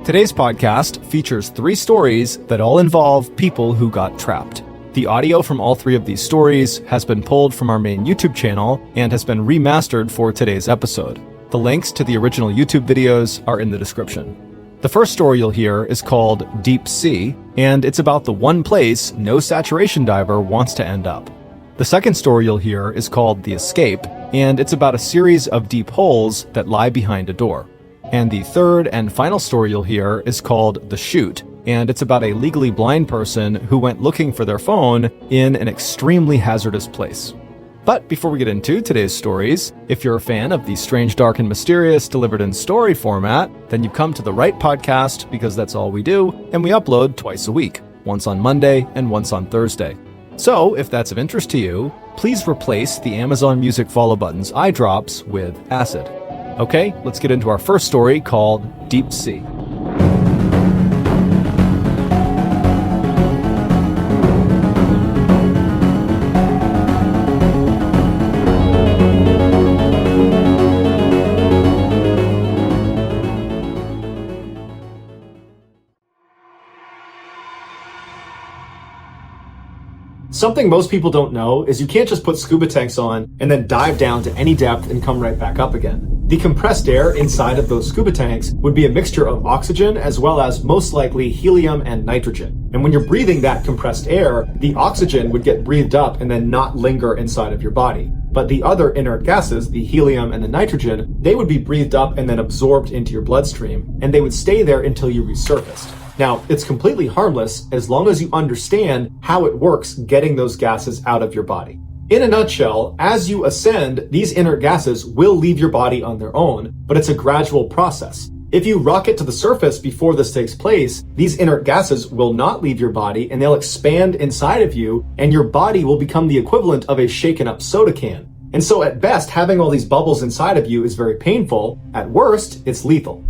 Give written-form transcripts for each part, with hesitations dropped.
Today's podcast features 3 stories that all involve people who got trapped. The audio from all 3 of these stories has been pulled from our main YouTube channel and has been remastered for today's episode. The links to the original YouTube videos are in the description. The first story you'll hear is called Deep Sea, and it's about the one place no saturation diver wants to end up. The second story you'll hear is called The Escape, and it's about a series of deep holes that lie behind a door. And the third and final story you'll hear is called The Chute, and it's about a legally blind person who went looking for their phone in an extremely hazardous place. But before we get into today's stories, if you're a fan of the strange, dark, and mysterious delivered in story format, then you've come to the right podcast because that's all we do, and we upload twice a week, once on Monday and once on Thursday. So, if that's of interest to you, please replace the Amazon Music follow button's eye drops with acid. Okay, let's get into our first story called Deep Sea. Something most people don't know is you can't just put scuba tanks on and then dive down to any depth and come right back up again. The compressed air inside of those scuba tanks would be a mixture of oxygen as well as most likely helium and nitrogen. And when you're breathing that compressed air, the oxygen would get breathed up and then not linger inside of your body. But the other inert gases, the helium and the nitrogen, they would be breathed up and then absorbed into your bloodstream, and they would stay there until you resurfaced. Now, it's completely harmless as long as you understand how it works getting those gases out of your body. In a nutshell, as you ascend, these inert gases will leave your body on their own, but it's a gradual process. If you rocket to the surface before this takes place, these inert gases will not leave your body and they'll expand inside of you, and your body will become the equivalent of a shaken up soda can. And so at best, having all these bubbles inside of you is very painful. At worst, it's lethal.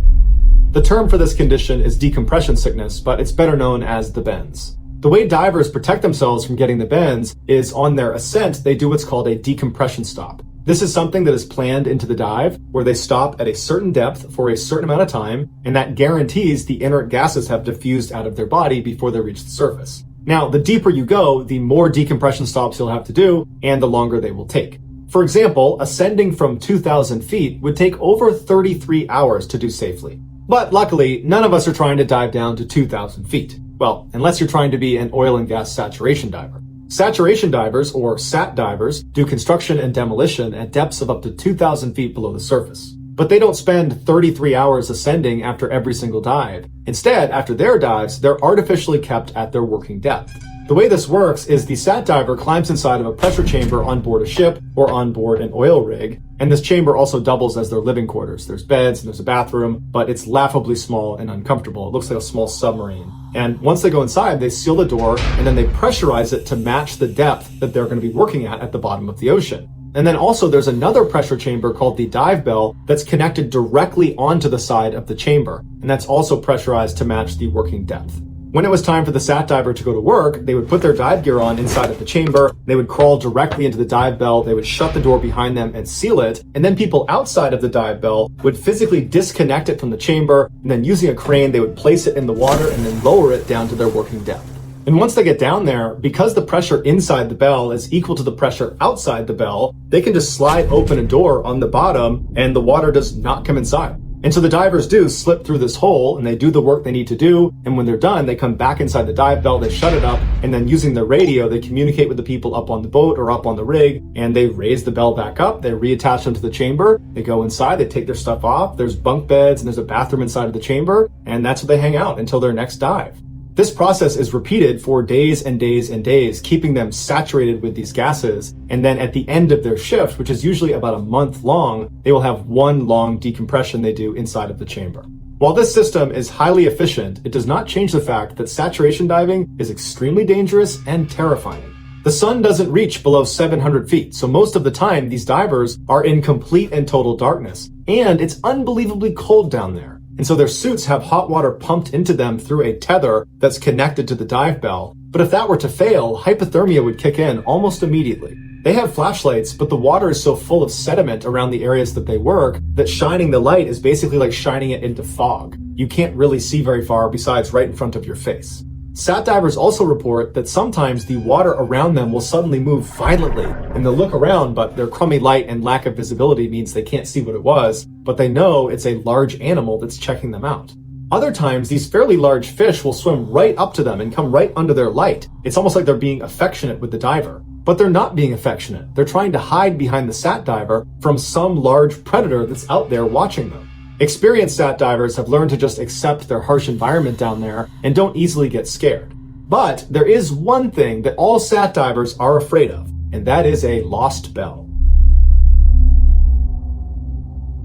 The term for this condition is decompression sickness, but it's better known as the bends. The way divers protect themselves from getting the bends is on their ascent, they do what's called a decompression stop. This is something that is planned into the dive, where they stop at a certain depth for a certain amount of time, and that guarantees the inert gases have diffused out of their body before they reach the surface. Now, the deeper you go, the more decompression stops you'll have to do, and the longer they will take. For example, ascending from 2,000 feet would take over 33 hours to do safely. But luckily, none of us are trying to dive down to 2,000 feet. Well, unless you're trying to be an oil and gas saturation diver. Saturation divers, or SAT divers, do construction and demolition at depths of up to 2,000 feet below the surface. But they don't spend 33 hours ascending after every single dive. Instead, after their dives, they're artificially kept at their working depth. The way this works is the SAT diver climbs inside of a pressure chamber on board a ship or on board an oil rig, and this chamber also doubles as their living quarters. There's beds and there's a bathroom, but it's laughably small and uncomfortable. It looks like a small submarine. And once they go inside, they seal the door and then they pressurize it to match the depth that they're going to be working at the bottom of the ocean. And then also there's another pressure chamber called the dive bell that's connected directly onto the side of the chamber, and that's also pressurized to match the working depth. When it was time for the SAT diver to go to work, they would put their dive gear on inside of the chamber, they would crawl directly into the dive bell, they would shut the door behind them and seal it, and then people outside of the dive bell would physically disconnect it from the chamber, and then using a crane, they would place it in the water and then lower it down to their working depth. And once they get down there, because the pressure inside the bell is equal to the pressure outside the bell, they can just slide open a door on the bottom and the water does not come inside. And so the divers do slip through this hole and they do the work they need to do. And when they're done, they come back inside the dive bell, they shut it up, and then using the radio, they communicate with the people up on the boat or up on the rig, and they raise the bell back up, they reattach them to the chamber, they go inside, they take their stuff off, there's bunk beds and there's a bathroom inside of the chamber, and that's where they hang out until their next dive. This process is repeated for days and days and days, keeping them saturated with these gases. And then at the end of their shift, which is usually about a month long, they will have one long decompression they do inside of the chamber. While this system is highly efficient, it does not change the fact that saturation diving is extremely dangerous and terrifying. The sun doesn't reach below 700 feet, so most of the time these divers are in complete and total darkness. And it's unbelievably cold down there. And so their suits have hot water pumped into them through a tether that's connected to the dive bell. But if that were to fail, hypothermia would kick in almost immediately. They have flashlights, but the water is so full of sediment around the areas that they work that shining the light is basically like shining it into fog. You can't really see very far besides right in front of your face. Sat divers also report that sometimes the water around them will suddenly move violently, and they'll look around, but their crummy light and lack of visibility means they can't see what it was, but they know it's a large animal that's checking them out. Other times, these fairly large fish will swim right up to them and come right under their light. It's almost like they're being affectionate with the diver. But they're not being affectionate. They're trying to hide behind the sat diver from some large predator that's out there watching them. Experienced sat divers have learned to just accept their harsh environment down there and don't easily get scared. But there is one thing that all sat divers are afraid of, and that is a lost bell.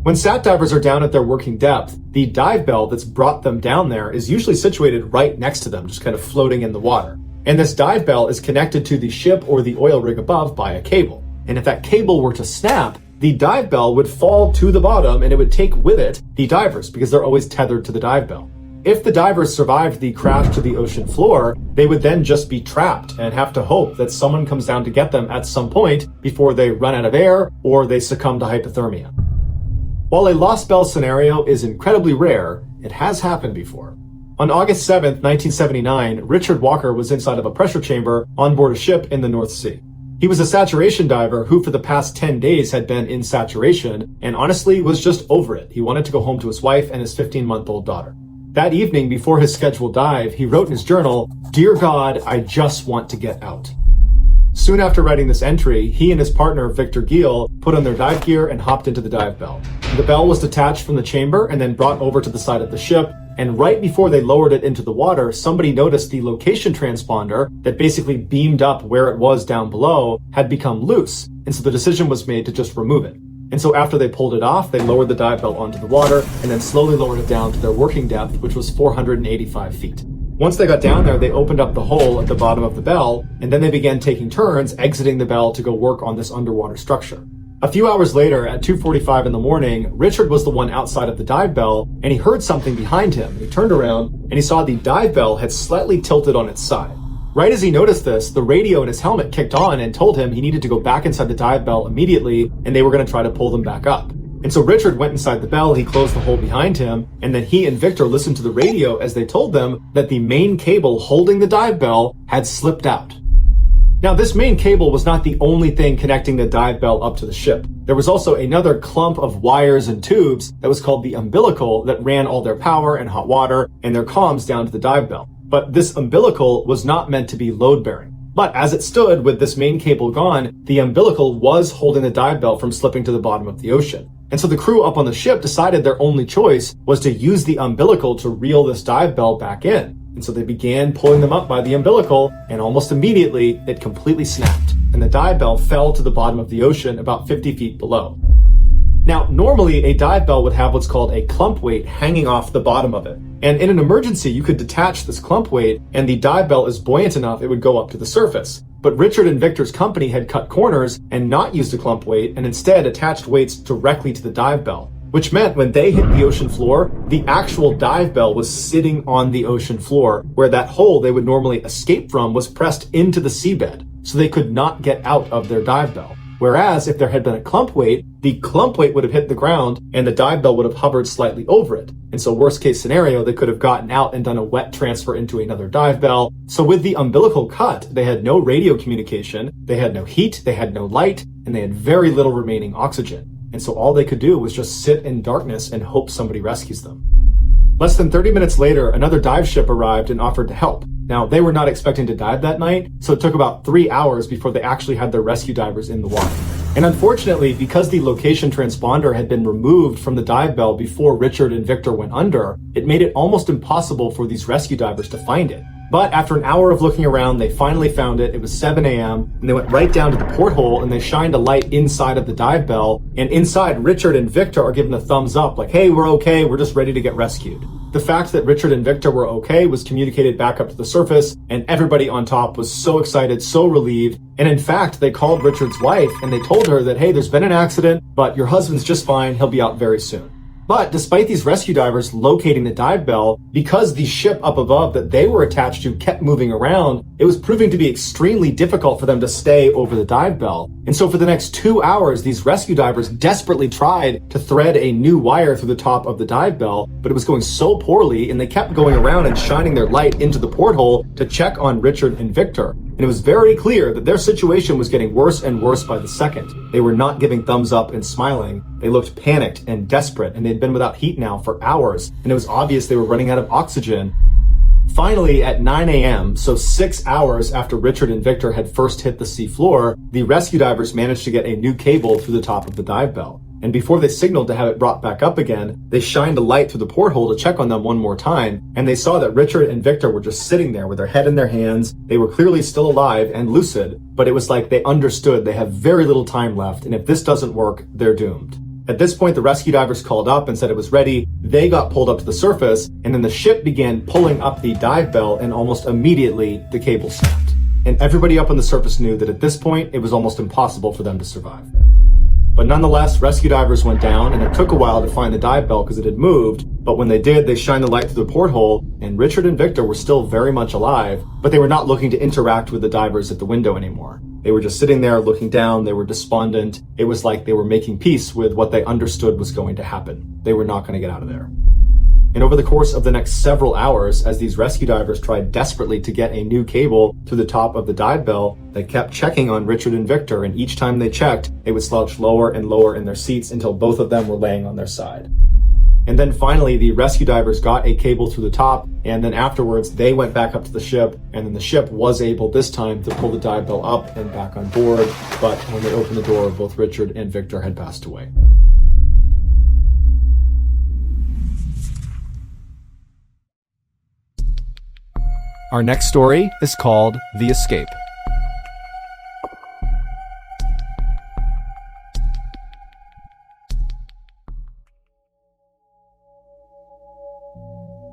When sat divers are down at their working depth, the dive bell that's brought them down there is usually situated right next to them, just kind of floating in the water. And this dive bell is connected to the ship or the oil rig above by a cable. And if that cable were to snap, the dive bell would fall to the bottom and it would take with it the divers because they're always tethered to the dive bell. If the divers survived the crash to the ocean floor, they would then just be trapped and have to hope that someone comes down to get them at some point before they run out of air or they succumb to hypothermia. While a lost bell scenario is incredibly rare, it has happened before. On August 7th, 1979, Richard Walker was inside of a pressure chamber on board a ship in the North Sea. He was a saturation diver who for the past 10 days had been in saturation and honestly was just over it. He wanted to go home to his wife and his 15-month-old daughter. That evening, before his scheduled dive, he wrote in his journal, "Dear God, I just want to get out." Soon after writing this entry, he and his partner, Victor Giel, put on their dive gear and hopped into the dive bell. The bell was detached from the chamber and then brought over to the side of the ship, and right before they lowered it into the water, somebody noticed the location transponder that basically beamed up where it was down below had become loose, and so the decision was made to just remove it. And so after they pulled it off, they lowered the dive bell onto the water and then slowly lowered it down to their working depth, which was 485 feet. Once they got down there, they opened up the hole at the bottom of the bell, and then they began taking turns exiting the bell to go work on this underwater structure. A few hours later, at 2:45 in the morning, Richard was the one outside of the dive bell, and he heard something behind him. He turned around, and he saw the dive bell had slightly tilted on its side. Right as he noticed this, the radio in his helmet kicked on and told him he needed to go back inside the dive bell immediately, and they were going to try to pull them back up. And so Richard went inside the bell, he closed the hole behind him, and then he and Victor listened to the radio as they told them that the main cable holding the dive bell had slipped out. Now, this main cable was not the only thing connecting the dive bell up to the ship. There was also another clump of wires and tubes that was called the umbilical that ran all their power and hot water and their comms down to the dive bell. But this umbilical was not meant to be load-bearing. But as it stood with this main cable gone, the umbilical was holding the dive bell from slipping to the bottom of the ocean. And so the crew up on the ship decided their only choice was to use the umbilical to reel this dive bell back in. And so they began pulling them up by the umbilical, and almost immediately it completely snapped, and the dive bell fell to the bottom of the ocean about 50 feet below. Now, normally a dive bell would have what's called a clump weight hanging off the bottom of it. And in an emergency, you could detach this clump weight, and the dive bell is buoyant enough it would go up to the surface. But Richard and Victor's company had cut corners and not used a clump weight, and instead attached weights directly to the dive bell, which meant when they hit the ocean floor, the actual dive bell was sitting on the ocean floor, where that hole they would normally escape from was pressed into the seabed, so they could not get out of their dive bell. Whereas if there had been a clump weight, the clump weight would have hit the ground and the dive bell would have hovered slightly over it. And so worst case scenario, they could have gotten out and done a wet transfer into another dive bell. So with the umbilical cut, they had no radio communication, they had no heat, they had no light, and they had very little remaining oxygen. And so all they could do was just sit in darkness and hope somebody rescues them. Less than 30 minutes later, another dive ship arrived and offered to help. Now, they were not expecting to dive that night, so it took about 3 hours before they actually had their rescue divers in the water. And unfortunately, because the location transponder had been removed from the dive bell before Richard and Victor went under, it made it almost impossible for these rescue divers to find it. But after an hour of looking around, they finally found it. It was 7 a.m., and they went right down to the porthole, and they shined a light inside of the dive bell. And inside, Richard and Victor are given a thumbs up, like, hey, we're okay, we're just ready to get rescued. The fact that Richard and Victor were okay was communicated back up to the surface, and everybody on top was so excited, so relieved. And in fact, they called Richard's wife, and they told her that, hey, there's been an accident, but your husband's just fine, he'll be out very soon. But despite these rescue divers locating the dive bell, because the ship up above that they were attached to kept moving around, it was proving to be extremely difficult for them to stay over the dive bell. And so for the next 2 hours, these rescue divers desperately tried to thread a new wire through the top of the dive bell, but it was going so poorly, and they kept going around and shining their light into the porthole to check on Richard and Victor. And it was very clear that their situation was getting worse and worse by the second. They were not giving thumbs up and smiling. They looked panicked and desperate, and they'd been without heat now for hours, and it was obvious they were running out of oxygen. Finally, at 9 a.m., so 6 hours after Richard and Victor had first hit the sea floor, the rescue divers managed to get a new cable through the top of the dive bell. And before they signaled to have it brought back up again, they shined a light through the porthole to check on them one more time, and they saw that Richard and Victor were just sitting there with their head in their hands. They were clearly still alive and lucid, but it was like they understood they have very little time left, and if this doesn't work, they're doomed. At this point, the rescue divers called up and said it was ready. They got pulled up to the surface, and then the ship began pulling up the dive bell, and almost immediately, the cable snapped. And everybody up on the surface knew that at this point, it was almost impossible for them to survive. But nonetheless, rescue divers went down, and it took a while to find the dive bell because it had moved. But when they did, they shined the light through the porthole, and Richard and Victor were still very much alive, but they were not looking to interact with the divers at the window anymore. They were just sitting there looking down. They were despondent. It was like they were making peace with what they understood was going to happen. They were not going to get out of there. And over the course of the next several hours, as these rescue divers tried desperately to get a new cable to the top of the dive bell, they kept checking on Richard and Victor, and each time they checked, they would slouch lower and lower in their seats until both of them were laying on their side. And then finally, the rescue divers got a cable through the top, and then afterwards, they went back up to the ship, and then the ship was able this time to pull the dive bell up and back on board, but when they opened the door, both Richard and Victor had passed away. Our next story is called The Escape.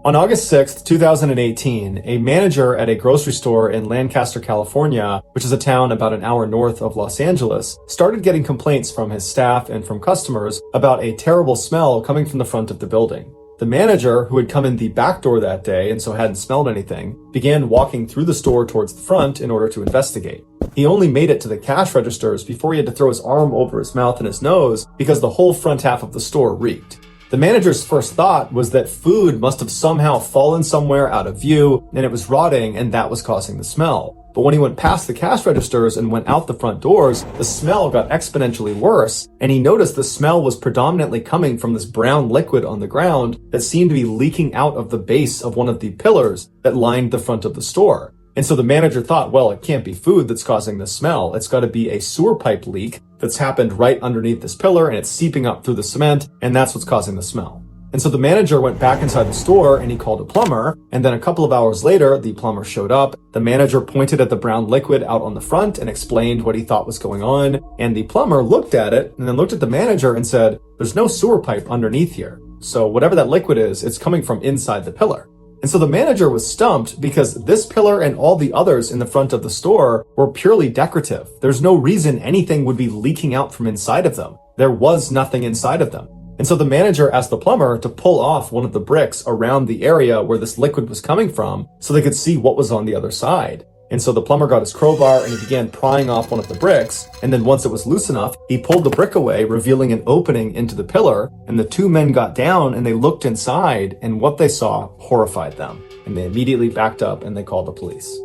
On August 6th, 2018, a manager at a grocery store in Lancaster, California, which is a town about an hour north of Los Angeles, started getting complaints from his staff and from customers about a terrible smell coming from the front of the building. The manager, who had come in the back door that day and so hadn't smelled anything, began walking through the store towards the front in order to investigate. He only made it to the cash registers before he had to throw his arm over his mouth and his nose because the whole front half of the store reeked. The manager's first thought was that food must have somehow fallen somewhere out of view and it was rotting, and that was causing the smell. But when he went past the cash registers and went out the front doors, the smell got exponentially worse, and he noticed the smell was predominantly coming from this brown liquid on the ground that seemed to be leaking out of the base of one of the pillars that lined the front of the store. And so the manager thought, well, it can't be food that's causing this smell. It's got to be a sewer pipe leak that's happened right underneath this pillar, and it's seeping up through the cement, and that's what's causing the smell. And so the manager went back inside the store and he called a plumber, and then a couple of hours later, the plumber showed up. The manager pointed at the brown liquid out on the front and explained what he thought was going on, and the plumber looked at it and then looked at the manager and said, "There's no sewer pipe underneath here. So whatever that liquid is, it's coming from inside the pillar." And so the manager was stumped because this pillar and all the others in the front of the store were purely decorative. There's no reason anything would be leaking out from inside of them. There was nothing inside of them. And so the manager asked the plumber to pull off one of the bricks around the area where this liquid was coming from so they could see what was on the other side. And so the plumber got his crowbar and he began prying off one of the bricks. And then once it was loose enough, he pulled the brick away, revealing an opening into the pillar. And the two men got down and they looked inside, and what they saw horrified them. And they immediately backed up and they called the police.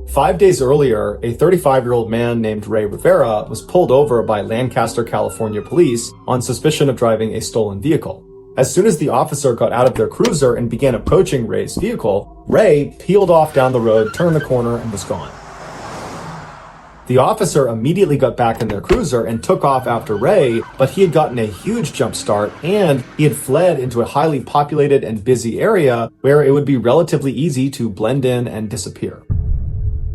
5 days earlier, a 35-year-old man named Ray Rivera was pulled over by Lancaster, California police on suspicion of driving a stolen vehicle. As soon as the officer got out of their cruiser and began approaching Ray's vehicle, Ray peeled off down the road, turned the corner, and was gone. The officer immediately got back in their cruiser and took off after Ray, but he had gotten a huge jump start and he had fled into a highly populated and busy area where it would be relatively easy to blend in and disappear.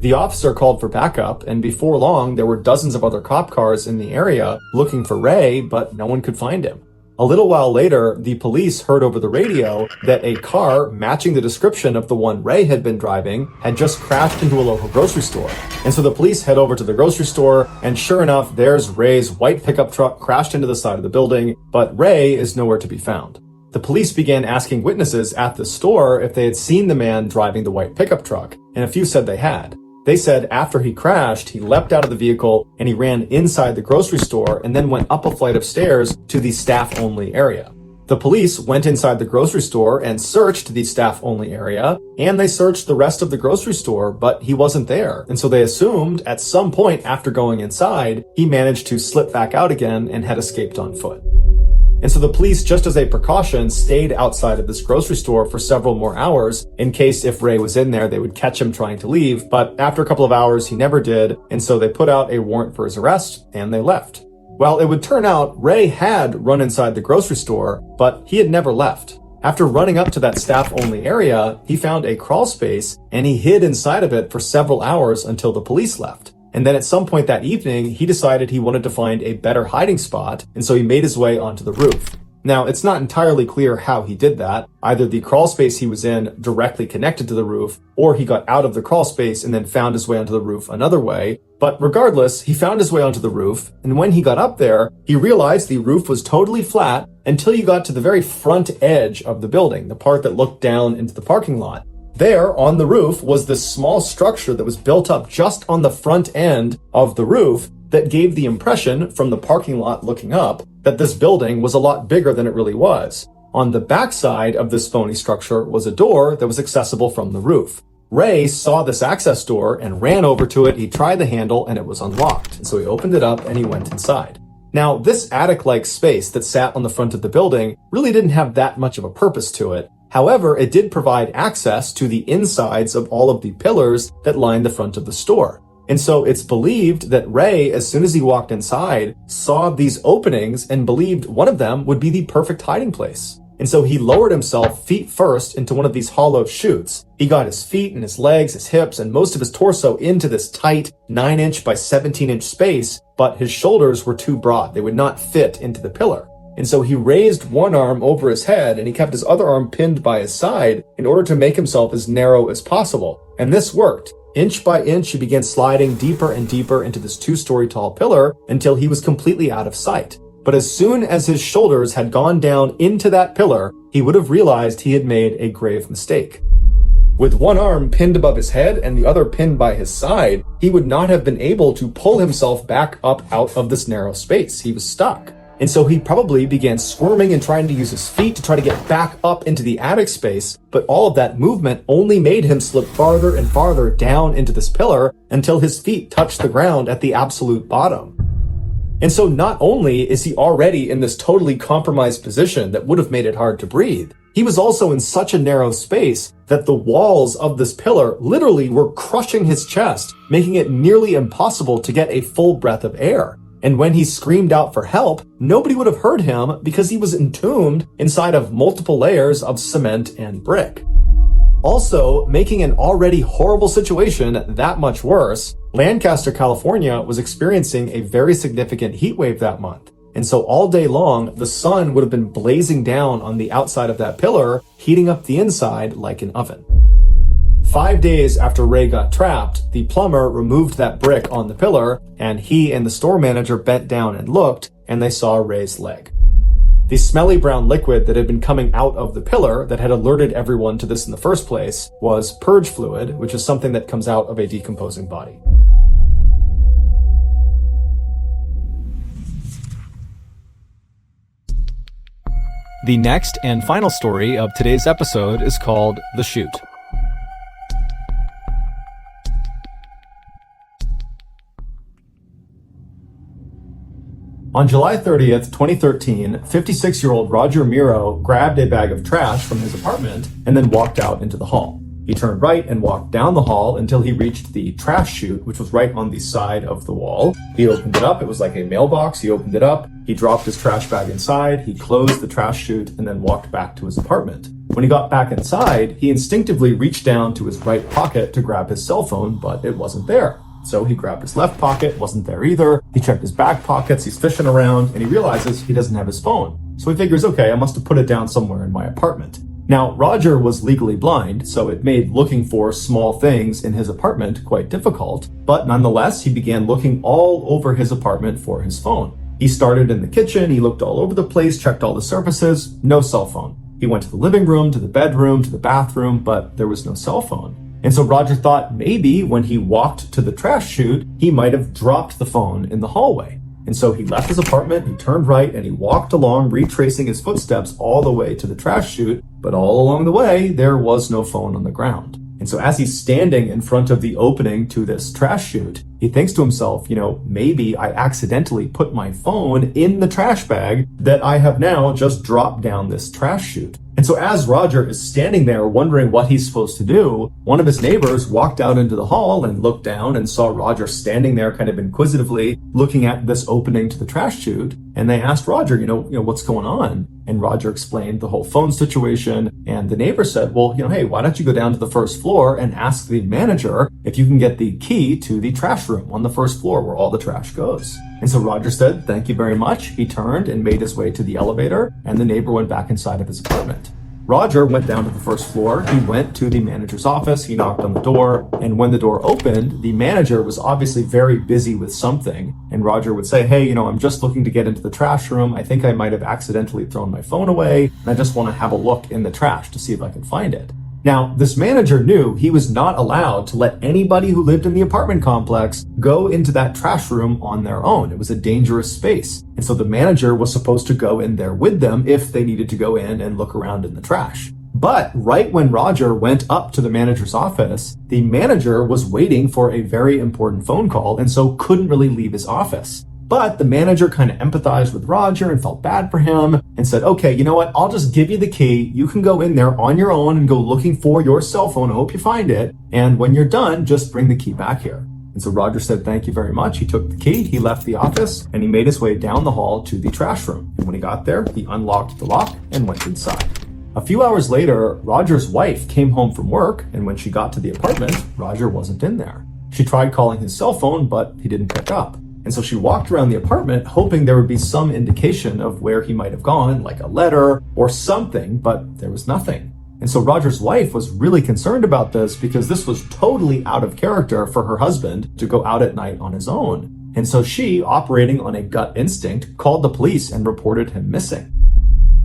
The officer called for backup, and before long, there were dozens of other cop cars in the area looking for Ray, but no one could find him. A little while later, the police heard over the radio that a car matching the description of the one Ray had been driving had just crashed into a local grocery store. And so the police head over to the grocery store, and sure enough, there's Ray's white pickup truck crashed into the side of the building, but Ray is nowhere to be found. The police began asking witnesses at the store if they had seen the man driving the white pickup truck, and a few said they had. They said after he crashed, he leapt out of the vehicle and he ran inside the grocery store and then went up a flight of stairs to the staff-only area. The police went inside the grocery store and searched the staff-only area, and they searched the rest of the grocery store, but he wasn't there. And so they assumed at some point after going inside, he managed to slip back out again and had escaped on foot. And so the police, just as a precaution, stayed outside of this grocery store for several more hours in case if Ray was in there, they would catch him trying to leave. But after a couple of hours, he never did. And so they put out a warrant for his arrest and they left. Well, it would turn out Ray had run inside the grocery store, but he had never left. After running up to that staff-only area, he found a crawl space and he hid inside of it for several hours until the police left. And then at some point that evening, he decided he wanted to find a better hiding spot, and so he made his way onto the roof. Now, it's not entirely clear how he did that. Either the crawl space he was in directly connected to the roof, or he got out of the crawl space and then found his way onto the roof another way. But regardless, he found his way onto the roof, and when he got up there, he realized the roof was totally flat until you got to the very front edge of the building, the part that looked down into the parking lot. There, on the roof, was this small structure that was built up just on the front end of the roof that gave the impression, from the parking lot looking up, that this building was a lot bigger than it really was. On the backside of this phony structure was a door that was accessible from the roof. Ray saw this access door and ran over to it. He tried the handle and it was unlocked. And so he opened it up and he went inside. Now, this attic-like space that sat on the front of the building really didn't have that much of a purpose to it. However, it did provide access to the insides of all of the pillars that lined the front of the store. And so it's believed that Ray, as soon as he walked inside, saw these openings and believed one of them would be the perfect hiding place. And so he lowered himself feet first into one of these hollow chutes. He got his feet and his legs, his hips, and most of his torso into this tight 9-inch by 17-inch space, but his shoulders were too broad. They would not fit into the pillar. And so he raised one arm over his head and he kept his other arm pinned by his side in order to make himself as narrow as possible. And this worked. Inch by inch, he began sliding deeper and deeper into this 2-story tall pillar until he was completely out of sight. But as soon as his shoulders had gone down into that pillar, he would have realized he had made a grave mistake. With one arm pinned above his head and the other pinned by his side, he would not have been able to pull himself back up out of this narrow space. He was stuck. And so he probably began squirming and trying to use his feet to try to get back up into the attic space, but all of that movement only made him slip farther and farther down into this pillar until his feet touched the ground at the absolute bottom. And so not only is he already in this totally compromised position that would have made it hard to breathe, he was also in such a narrow space that the walls of this pillar literally were crushing his chest, making it nearly impossible to get a full breath of air. And when he screamed out for help, nobody would have heard him because he was entombed inside of multiple layers of cement and brick. Also, making an already horrible situation that much worse, Lancaster, California was experiencing a very significant heat wave that month. And so all day long, the sun would have been blazing down on the outside of that pillar, heating up the inside like an oven. 5 days after Ray got trapped, the plumber removed that brick on the pillar, and he and the store manager bent down and looked, and they saw Ray's leg. The smelly brown liquid that had been coming out of the pillar that had alerted everyone to this in the first place was purge fluid, which is something that comes out of a decomposing body. The next and final story of today's episode is called The Chute. On July 30th, 2013, 56-year-old Roger Miro grabbed a bag of trash from his apartment and then walked out into the hall. He turned right and walked down the hall until he reached the trash chute, which was right on the side of the wall. He opened it up. It was like a mailbox. He opened it up. He dropped his trash bag inside. He closed the trash chute and then walked back to his apartment. When he got back inside, he instinctively reached down to his right pocket to grab his cell phone, but it wasn't there. So he grabbed his left pocket, wasn't there either. He checked his back pockets, he's fishing around, and he realizes he doesn't have his phone. So he figures, okay, I must have put it down somewhere in my apartment. Now, Roger was legally blind, so it made looking for small things in his apartment quite difficult, but nonetheless, he began looking all over his apartment for his phone. He started in the kitchen, he looked all over the place, checked all the surfaces, no cell phone. He went to the living room, to the bedroom, to the bathroom, but there was no cell phone. And so Roger thought maybe when he walked to the trash chute, he might have dropped the phone in the hallway. And so he left his apartment, he turned right, and he walked along, retracing his footsteps all the way to the trash chute. But all along the way, there was no phone on the ground. And so as he's standing in front of the opening to this trash chute, he thinks to himself, maybe I accidentally put my phone in the trash bag that I have now just dropped down this trash chute. And so as Roger is standing there wondering what he's supposed to do, one of his neighbors walked out into the hall and looked down and saw Roger standing there kind of inquisitively looking at this opening to the trash chute. And they asked Roger, what's going on? And Roger explained the whole phone situation. And the neighbor said, well, hey, why don't you go down to the first floor and ask the manager if you can get the key to the trash room on the first floor where all the trash goes. And so Roger said, thank you very much. He turned and made his way to the elevator, and the neighbor went back inside of his apartment. Roger went down to the first floor. He went to the manager's office. He knocked on the door. And when the door opened, the manager was obviously very busy with something. And Roger would say, hey, I'm just looking to get into the trash room. I think I might have accidentally thrown my phone away. And I just want to have a look in the trash to see if I can find it. Now, this manager knew he was not allowed to let anybody who lived in the apartment complex go into that trash room on their own. It was a dangerous space. And so the manager was supposed to go in there with them if they needed to go in and look around in the trash. But right when Roger went up to the manager's office, the manager was waiting for a very important phone call and so couldn't really leave his office. But the manager kind of empathized with Roger and felt bad for him and said, okay, you know what? I'll just give you the key. You can go in there on your own and go looking for your cell phone. I hope you find it. And when you're done, just bring the key back here. And so Roger said, thank you very much. He took the key, he left the office, and he made his way down the hall to the trash room. And when he got there, he unlocked the lock and went inside. A few hours later, Roger's wife came home from work, and when she got to the apartment, Roger wasn't in there. She tried calling his cell phone, but he didn't pick up. And so she walked around the apartment hoping there would be some indication of where he might have gone, like a letter or something, but there was nothing. And so Roger's wife was really concerned about this because this was totally out of character for her husband to go out at night on his own. And so she, operating on a gut instinct, called the police and reported him missing.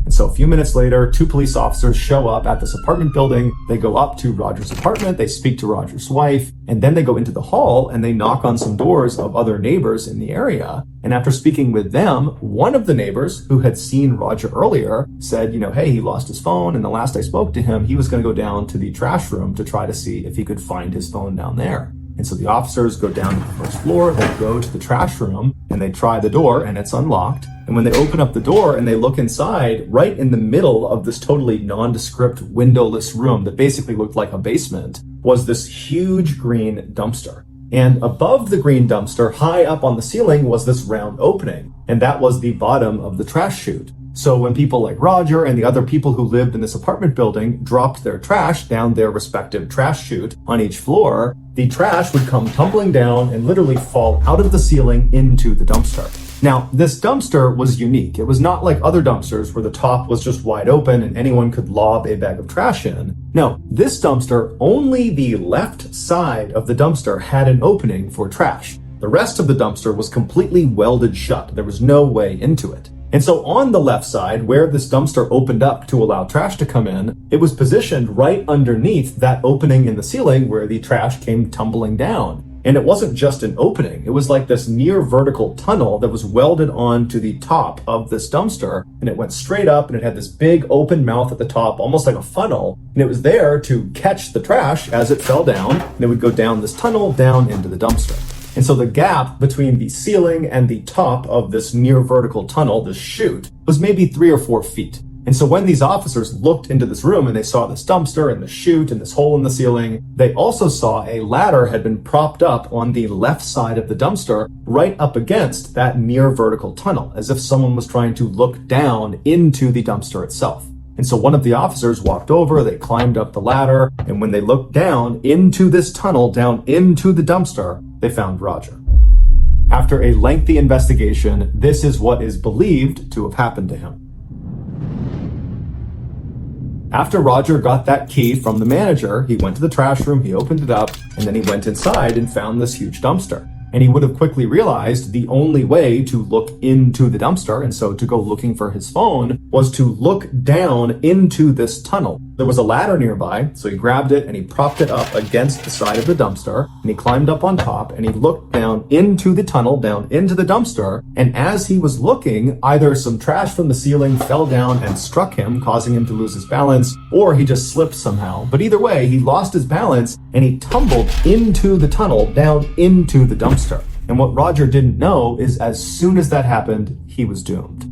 And so a few minutes later, 2 police officers show up at this apartment building. They go up to Roger's apartment, they speak to Roger's wife, and then they go into the hall and they knock on some doors of other neighbors in the area. And after speaking with them, one of the neighbors who had seen Roger earlier said, hey, he lost his phone. And the last I spoke to him, he was going to go down to the trash room to try to see if he could find his phone down there. And so the officers go down to the first floor, they go to the trash room, and they try the door, and it's unlocked. And when they open up the door and they look inside, right in the middle of this totally nondescript windowless room that basically looked like a basement, was this huge green dumpster. And above the green dumpster, high up on the ceiling, was this round opening. And that was the bottom of the trash chute. So when people like Roger and the other people who lived in this apartment building dropped their trash down their respective trash chute on each floor, the trash would come tumbling down and literally fall out of the ceiling into the dumpster. Now, this dumpster was unique. It was not like other dumpsters where the top was just wide open and anyone could lob a bag of trash in. No, this dumpster, only the left side of the dumpster had an opening for trash. The rest of the dumpster was completely welded shut. There was no way into it. And so on the left side, where this dumpster opened up to allow trash to come in, it was positioned right underneath that opening in the ceiling where the trash came tumbling down. And it wasn't just an opening. It was like this near vertical tunnel that was welded onto the top of this dumpster. And it went straight up and it had this big open mouth at the top, almost like a funnel. And it was there to catch the trash as it fell down. And it would go down this tunnel down into the dumpster. And so the gap between the ceiling and the top of this near vertical tunnel, this chute, was maybe 3 or 4 feet. And so when these officers looked into this room and they saw this dumpster and the chute and this hole in the ceiling, they also saw a ladder had been propped up on the left side of the dumpster right up against that near vertical tunnel, as if someone was trying to look down into the dumpster itself. And so one of the officers walked over, they climbed up the ladder, and when they looked down into this tunnel, down into the dumpster, they found Roger. After a lengthy investigation, this is what is believed to have happened to him. After Roger got that key from the manager, he went to the trash room, he opened it up, and then he went inside and found this huge dumpster. And he would have quickly realized the only way to look into the dumpster, and so to go looking for his phone, was to look down into this tunnel. There was a ladder nearby, so he grabbed it and he propped it up against the side of the dumpster, and he climbed up on top and he looked down into the tunnel, down into the dumpster, and as he was looking, either some trash from the ceiling fell down and struck him, causing him to lose his balance, or he just slipped somehow. But either way, he lost his balance and he tumbled into the tunnel, down into the dumpster. And what Roger didn't know is as soon as that happened, he was doomed.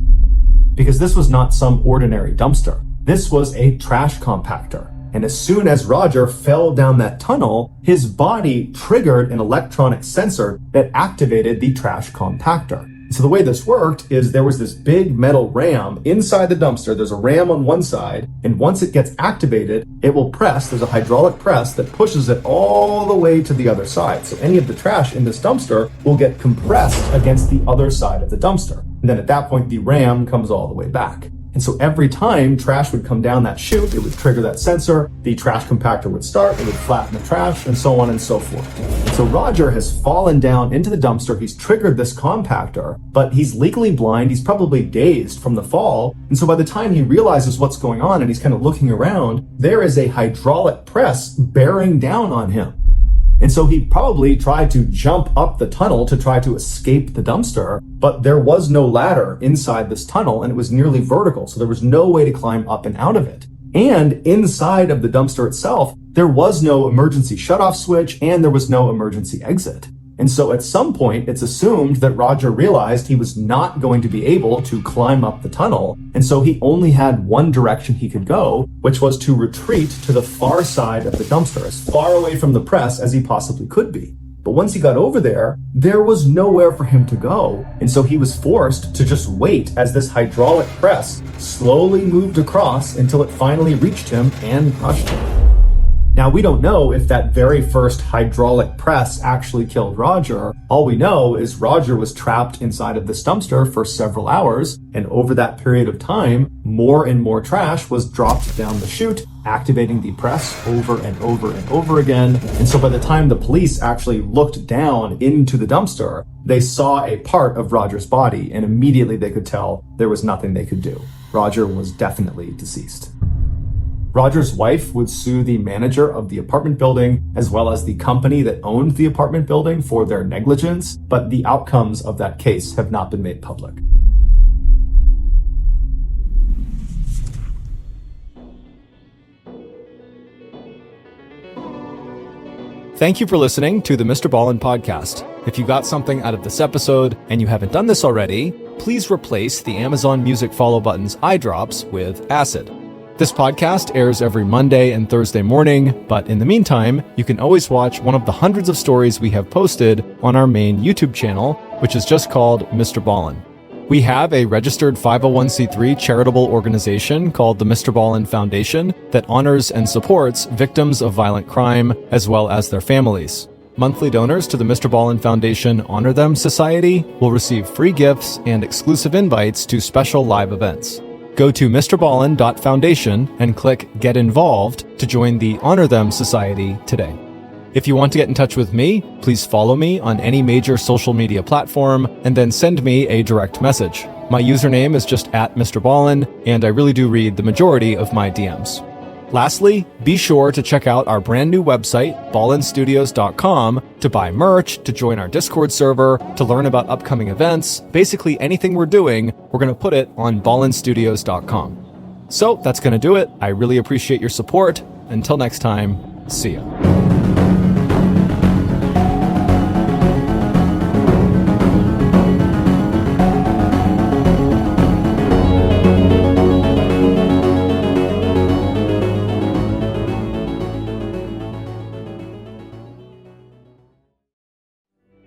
Because this was not some ordinary dumpster. This was a trash compactor. And as soon as Roger fell down that tunnel, his body triggered an electronic sensor that activated the trash compactor. So the way this worked is there was this big metal ram inside the dumpster. There's a ram on one side, and once it gets activated, it will press. There's a hydraulic press that pushes it all the way to the other side. So any of the trash in this dumpster will get compressed against the other side of the dumpster. And then at that point, the ram comes all the way back. And so every time trash would come down that chute, it would trigger that sensor, the trash compactor would start, it would flatten the trash, and so on and so forth. And so Roger has fallen down into the dumpster, he's triggered this compactor, but he's legally blind, he's probably dazed from the fall, and so by the time he realizes what's going on and he's kind of looking around, there is a hydraulic press bearing down on him. And so he probably tried to jump up the tunnel to try to escape the dumpster, but there was no ladder inside this tunnel and it was nearly vertical, so there was no way to climb up and out of it. And inside of the dumpster itself, there was no emergency shutoff switch and there was no emergency exit. And so at some point, it's assumed that Roger realized he was not going to be able to climb up the tunnel. And so he only had one direction he could go, which was to retreat to the far side of the dumpster, as far away from the press as he possibly could be. But once he got over there, there was nowhere for him to go. And so he was forced to just wait as this hydraulic press slowly moved across until it finally reached him and crushed him. Now, we don't know if that very first hydraulic press actually killed Roger. All we know is Roger was trapped inside of this dumpster for several hours, and over that period of time, more and more trash was dropped down the chute, activating the press over and over and over again. And so by the time the police actually looked down into the dumpster, they saw a part of Roger's body, and immediately they could tell there was nothing they could do. Roger was definitely deceased. Roger's wife would sue the manager of the apartment building, as well as the company that owned the apartment building, for their negligence, but the outcomes of that case have not been made public. Thank you for listening to the Mr. Ballen podcast. If you got something out of this episode and you haven't done this already, please replace the Amazon Music follow button's eye drops with acid. This podcast airs every Monday and Thursday morning, but in the meantime, you can always watch one of the hundreds of stories we have posted on our main YouTube channel, which is just called Mr. Ballen. We have a registered 501c3 charitable organization called the Mr. Ballen Foundation that honors and supports victims of violent crime as well as their families. Monthly donors to the Mr. Ballen Foundation Honor Them Society will receive free gifts and exclusive invites to special live events. Go to mrballen.foundation and click Get Involved to join the Honor Them Society today. If you want to get in touch with me, please follow me on any major social media platform and then send me a direct message. My username is just @MrBallen, and I really do read the majority of my DMs. Lastly, be sure to check out our brand new website, ballenstudios.com, to buy merch, to join our Discord server, to learn about upcoming events. Basically anything we're doing, we're going to put it on ballenstudios.com. So that's going to do it. I really appreciate your support. Until next time, see ya.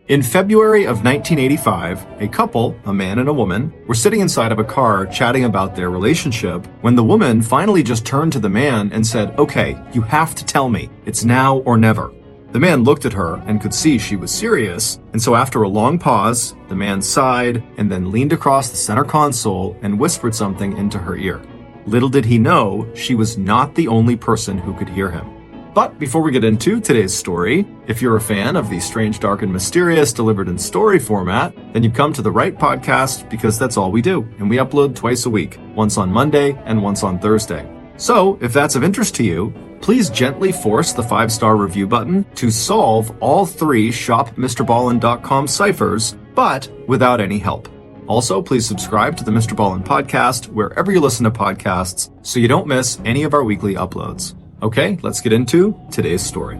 In February of 1985, a couple, a man and a woman, were sitting inside of a car chatting about their relationship when the woman finally just turned to the man and said, "Okay, you have to tell me. It's now or never." The man looked at her and could see she was serious, and so after a long pause, the man sighed and then leaned across the center console and whispered something into her ear. Little did he know, she was not the only person who could hear him. But before we get into today's story, if you're a fan of the strange, dark, and mysterious delivered in story format, then you've come to the right podcast because that's all we do, and we upload twice a week, once on Monday and once on Thursday. So, if that's of interest to you, please gently force the 5-star review button to solve all 3 shopmrballen.com ciphers, but without any help. Also, please subscribe to the Mr. Ballen podcast wherever you listen to podcasts so you don't miss any of our weekly uploads. Okay, let's get into today's story.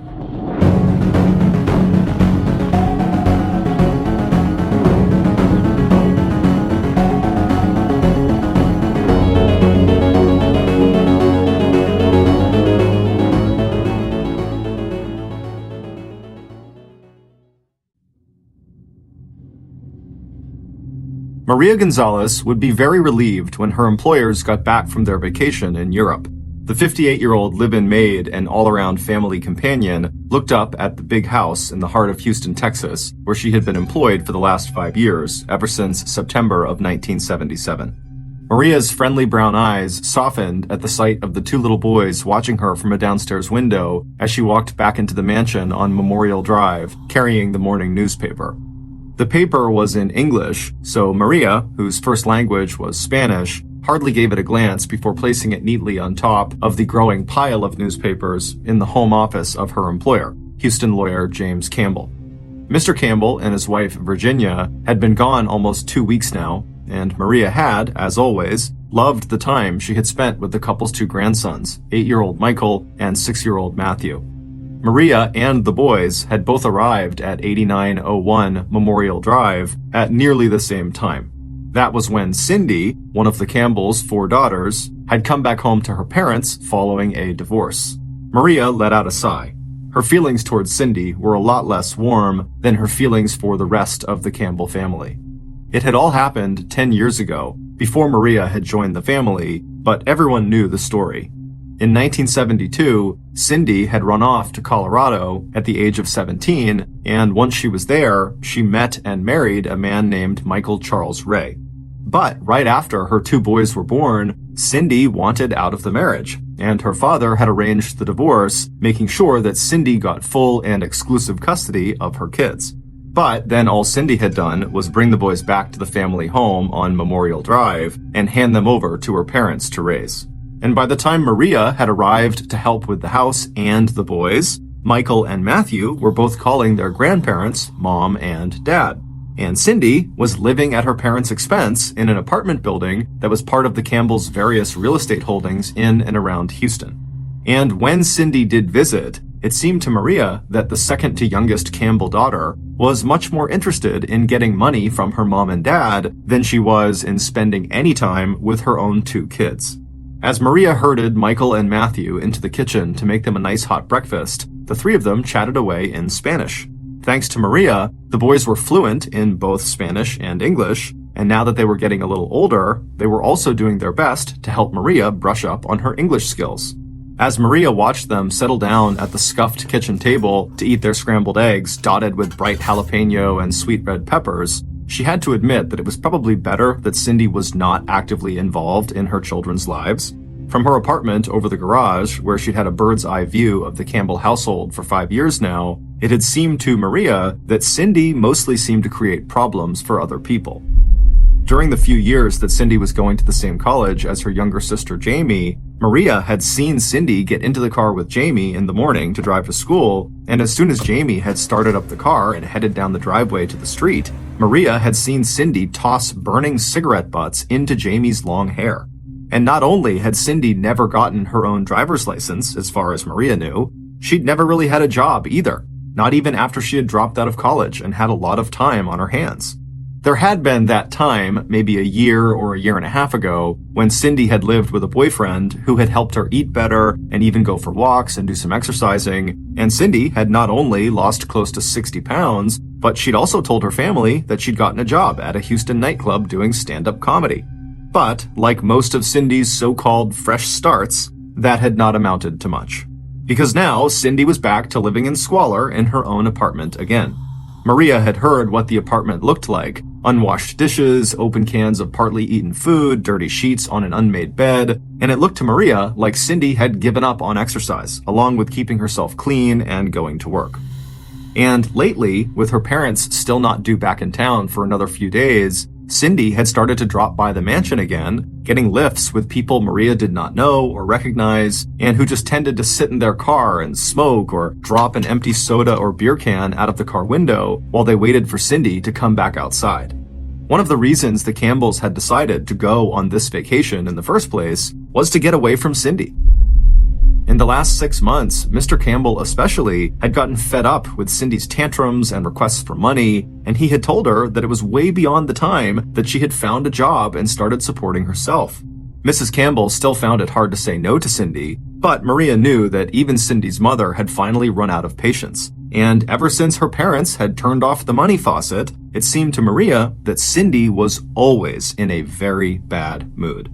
Maria Gonzalez would be very relieved when her employers got back from their vacation in Europe. The 58-year-old live-in maid and all-around family companion looked up at the big house in the heart of Houston, Texas, where she had been employed for the last 5 years, ever since September of 1977. Maria's friendly brown eyes softened at the sight of the 2 little boys watching her from a downstairs window as she walked back into the mansion on Memorial Drive, carrying the morning newspaper. The paper was in English, so Maria, whose first language was Spanish, hardly gave it a glance before placing it neatly on top of the growing pile of newspapers in the home office of her employer, Houston lawyer James Campbell. Mr. Campbell and his wife Virginia had been gone almost 2 weeks now, and Maria had, as always, loved the time she had spent with the couple's 2 grandsons, 8-year-old Michael and 6-year-old Matthew. Maria and the boys had both arrived at 8901 Memorial Drive at nearly the same time. That was when Cindy, one of the Campbells' 4 daughters, had come back home to her parents following a divorce. Maria let out a sigh. Her feelings towards Cindy were a lot less warm than her feelings for the rest of the Campbell family. It had all happened 10 years ago, before Maria had joined the family, but everyone knew the story. In 1972, Cindy had run off to Colorado at the age of 17, and once she was there, she met and married a man named Michael Charles Ray. But right after her 2 boys were born, Cindy wanted out of the marriage, and her father had arranged the divorce, making sure that Cindy got full and exclusive custody of her kids. But then all Cindy had done was bring the boys back to the family home on Memorial Drive and hand them over to her parents to raise. And by the time Maria had arrived to help with the house and the boys, Michael and Matthew were both calling their grandparents Mom and Dad. And Cindy was living at her parents' expense in an apartment building that was part of the Campbells' various real estate holdings in and around Houston. And when Cindy did visit, it seemed to Maria that the second to youngest Campbell daughter was much more interested in getting money from her mom and dad than she was in spending any time with her own 2 kids. As Maria herded Michael and Matthew into the kitchen to make them a nice hot breakfast, the 3 of them chatted away in Spanish. Thanks to Maria, the boys were fluent in both Spanish and English, and now that they were getting a little older, they were also doing their best to help Maria brush up on her English skills. As Maria watched them settle down at the scuffed kitchen table to eat their scrambled eggs dotted with bright jalapeno and sweet red peppers, she had to admit that it was probably better that Cindy was not actively involved in her children's lives. From her apartment over the garage, where she'd had a bird's eye view of the Campbell household for 5 years now, it had seemed to Maria that Cindy mostly seemed to create problems for other people. During the few years that Cindy was going to the same college as her younger sister Jamie, Maria had seen Cindy get into the car with Jamie in the morning to drive to school, and as soon as Jamie had started up the car and headed down the driveway to the street, Maria had seen Cindy toss burning cigarette butts into Jamie's long hair. And not only had Cindy never gotten her own driver's license, as far as Maria knew, she'd never really had a job either, not even after she had dropped out of college and had a lot of time on her hands. There had been that time, maybe a year or a year and a half ago, when Cindy had lived with a boyfriend who had helped her eat better and even go for walks and do some exercising, and Cindy had not only lost close to 60 pounds, but she'd also told her family that she'd gotten a job at a Houston nightclub doing stand-up comedy. But, like most of Cindy's so-called fresh starts, that had not amounted to much. Because now, Cindy was back to living in squalor in her own apartment again. Maria had heard what the apartment looked like Unwashed dishes, open cans of partly eaten food, dirty sheets on an unmade bed, and it looked to Maria like Cindy had given up on exercise, along with keeping herself clean and going to work. And lately, with her parents still not due back in town for another few days, Cindy had started to drop by the mansion again, getting lifts with people Maria did not know or recognize, and who just tended to sit in their car and smoke or drop an empty soda or beer can out of the car window while they waited for Cindy to come back outside. One of the reasons the Campbells had decided to go on this vacation in the first place was to get away from Cindy. In the last 6 months, Mr. Campbell especially had gotten fed up with Cindy's tantrums and requests for money, and he had told her that it was way beyond the time that she had found a job and started supporting herself. Mrs. Campbell still found it hard to say no to Cindy, but Maria knew that even Cindy's mother had finally run out of patience. And ever since her parents had turned off the money faucet, it seemed to Maria that Cindy was always in a very bad mood.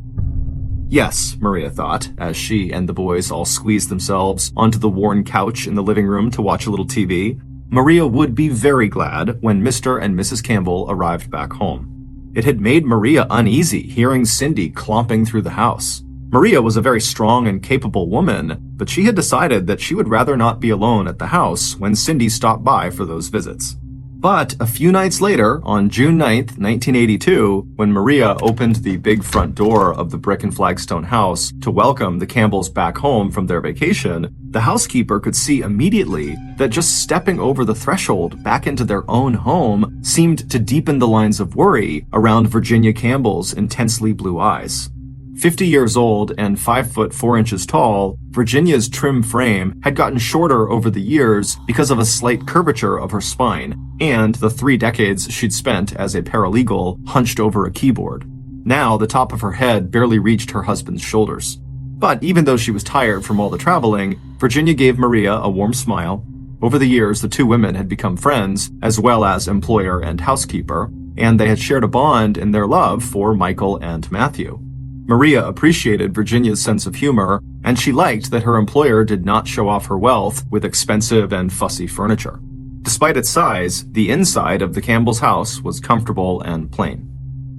Yes, Maria thought, as she and the boys all squeezed themselves onto the worn couch in the living room to watch a little TV, Maria would be very glad when Mr. and Mrs. Campbell arrived back home. It had made Maria uneasy hearing Cindy clomping through the house. Maria was a very strong and capable woman, but she had decided that she would rather not be alone at the house when Cindy stopped by for those visits. But a few nights later, on June 9th, 1982, when Maria opened the big front door of the brick and flagstone house to welcome the Campbells back home from their vacation, the housekeeper could see immediately that just stepping over the threshold back into their own home seemed to deepen the lines of worry around Virginia Campbell's intensely blue eyes. 50 years old and 5 foot 4 inches tall, Virginia's trim frame had gotten shorter over the years because of a slight curvature of her spine and the 3 decades she'd spent as a paralegal hunched over a keyboard. Now, the top of her head barely reached her husband's shoulders. But even though she was tired from all the traveling, Virginia gave Maria a warm smile. Over the years, the two women had become friends, as well as employer and housekeeper, and they had shared a bond in their love for Michael and Matthew. Maria appreciated Virginia's sense of humor, and she liked that her employer did not show off her wealth with expensive and fussy furniture. Despite its size, the inside of the Campbell's house was comfortable and plain.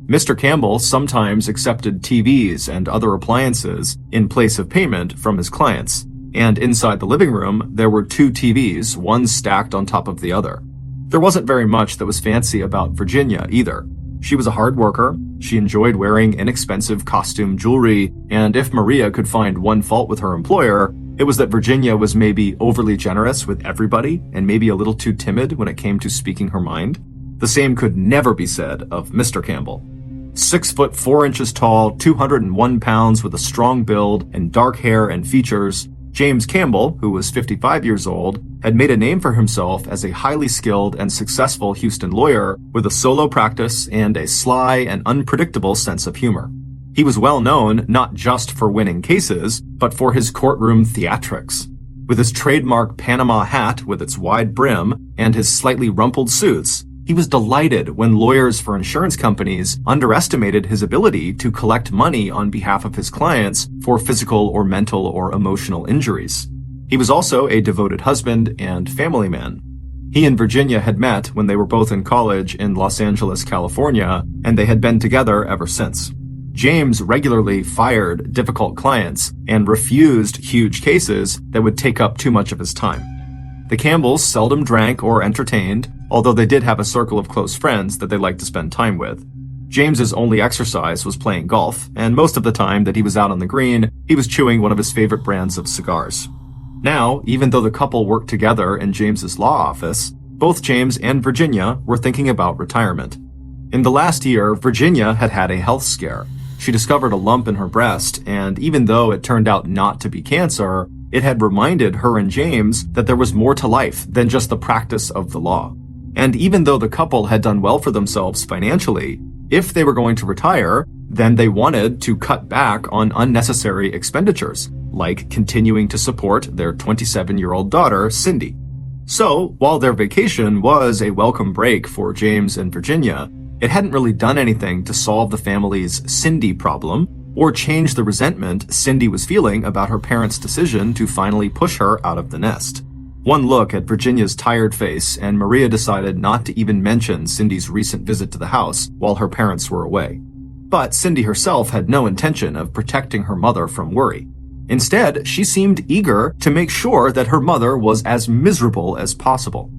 Mr. Campbell sometimes accepted TVs and other appliances in place of payment from his clients, and inside the living room there were 2 TVs, one stacked on top of the other. There wasn't very much that was fancy about Virginia either. She was a hard worker, she enjoyed wearing inexpensive costume jewelry, and if Maria could find one fault with her employer, it was that Virginia was maybe overly generous with everybody and maybe a little too timid when it came to speaking her mind. The same could never be said of Mr. Campbell. 6 foot 4 inches tall, 201 pounds with a strong build and dark hair and features, James Campbell, who was 55 years old, had made a name for himself as a highly skilled and successful Houston lawyer with a solo practice and a sly and unpredictable sense of humor. He was well known not just for winning cases, but for his courtroom theatrics. With his trademark Panama hat with its wide brim and his slightly rumpled suits, he was delighted when lawyers for insurance companies underestimated his ability to collect money on behalf of his clients for physical or mental or emotional injuries. He was also a devoted husband and family man. He and Virginia had met when they were both in college in Los Angeles, California, and they had been together ever since. James regularly fired difficult clients and refused huge cases that would take up too much of his time. The Campbells seldom drank or entertained, although they did have a circle of close friends that they liked to spend time with. James's only exercise was playing golf, and most of the time that he was out on the green, he was chewing one of his favorite brands of cigars. Now, even though the couple worked together in James's law office, both James and Virginia were thinking about retirement. In the last year, Virginia had had a health scare. She discovered a lump in her breast, and even though it turned out not to be cancer, it had reminded her and James that there was more to life than just the practice of the law. And even though the couple had done well for themselves financially, if they were going to retire, then they wanted to cut back on unnecessary expenditures, like continuing to support their 27-year-old daughter, Cindy. So, while their vacation was a welcome break for James and Virginia, it hadn't really done anything to solve the family's Cindy problem or change the resentment Cindy was feeling about her parents' decision to finally push her out of the nest. One look at Virginia's tired face, and Maria decided not to even mention Cindy's recent visit to the house while her parents were away. But Cindy herself had no intention of protecting her mother from worry. Instead, she seemed eager to make sure that her mother was as miserable as possible.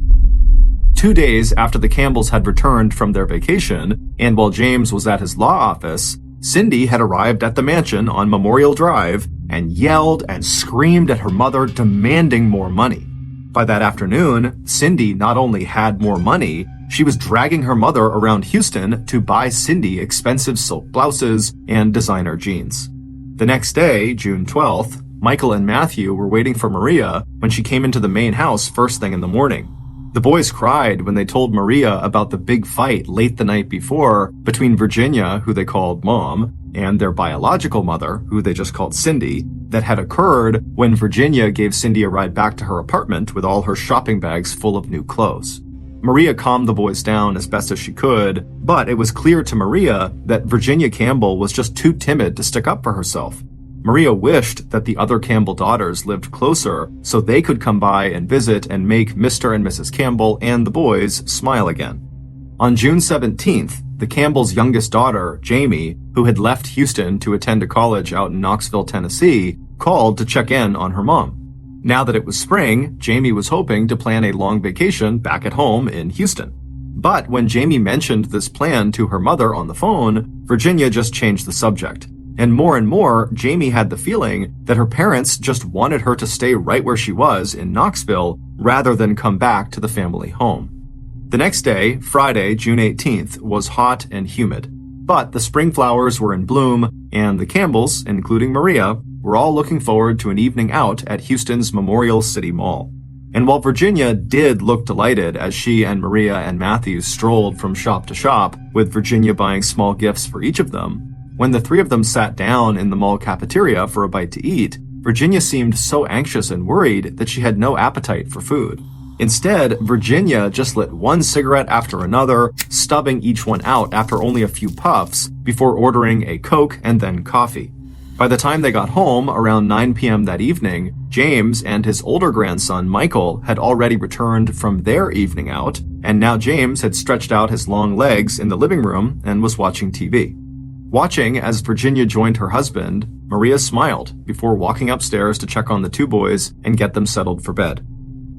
2 days after the Campbells had returned from their vacation, and while James was at his law office, Cindy had arrived at the mansion on Memorial Drive and yelled and screamed at her mother, demanding more money. By that afternoon, Cindy not only had more money, she was dragging her mother around Houston to buy Cindy expensive silk blouses and designer jeans. The next day, June 12th, Michael and Matthew were waiting for Maria when she came into the main house first thing in the morning. The boys cried when they told Maria about the big fight late the night before between Virginia, who they called Mom, and their biological mother, who they just called Cindy, that had occurred when Virginia gave Cindy a ride back to her apartment with all her shopping bags full of new clothes. Maria calmed the boys down as best as she could, but it was clear to Maria that Virginia Campbell was just too timid to stick up for herself. Maria wished that the other Campbell daughters lived closer so they could come by and visit and make Mr. and Mrs. Campbell and the boys smile again. On June 17th, the Campbells' youngest daughter, Jamie, who had left Houston to attend a college out in Knoxville, Tennessee, called to check in on her mom. Now that it was spring, Jamie was hoping to plan a long vacation back at home in Houston. But when Jamie mentioned this plan to her mother on the phone, Virginia just changed the subject. And more, Jamie had the feeling that her parents just wanted her to stay right where she was in Knoxville rather than come back to the family home. The next day, Friday, June 18th, was hot and humid. But the spring flowers were in bloom, and the Campbells, including Maria, were all looking forward to an evening out at Houston's Memorial City Mall. And while Virginia did look delighted as she and Maria and Matthew strolled from shop to shop, with Virginia buying small gifts for each of them, when the three of them sat down in the mall cafeteria for a bite to eat, Virginia seemed so anxious and worried that she had no appetite for food. Instead, Virginia just lit one cigarette after another, stubbing each one out after only a few puffs before ordering a Coke and then coffee. By the time they got home, around 9 p.m. that evening, James and his older grandson, Michael, had already returned from their evening out, and now James had stretched out his long legs in the living room and was watching TV. Watching as Virginia joined her husband, Maria smiled before walking upstairs to check on the two boys and get them settled for bed.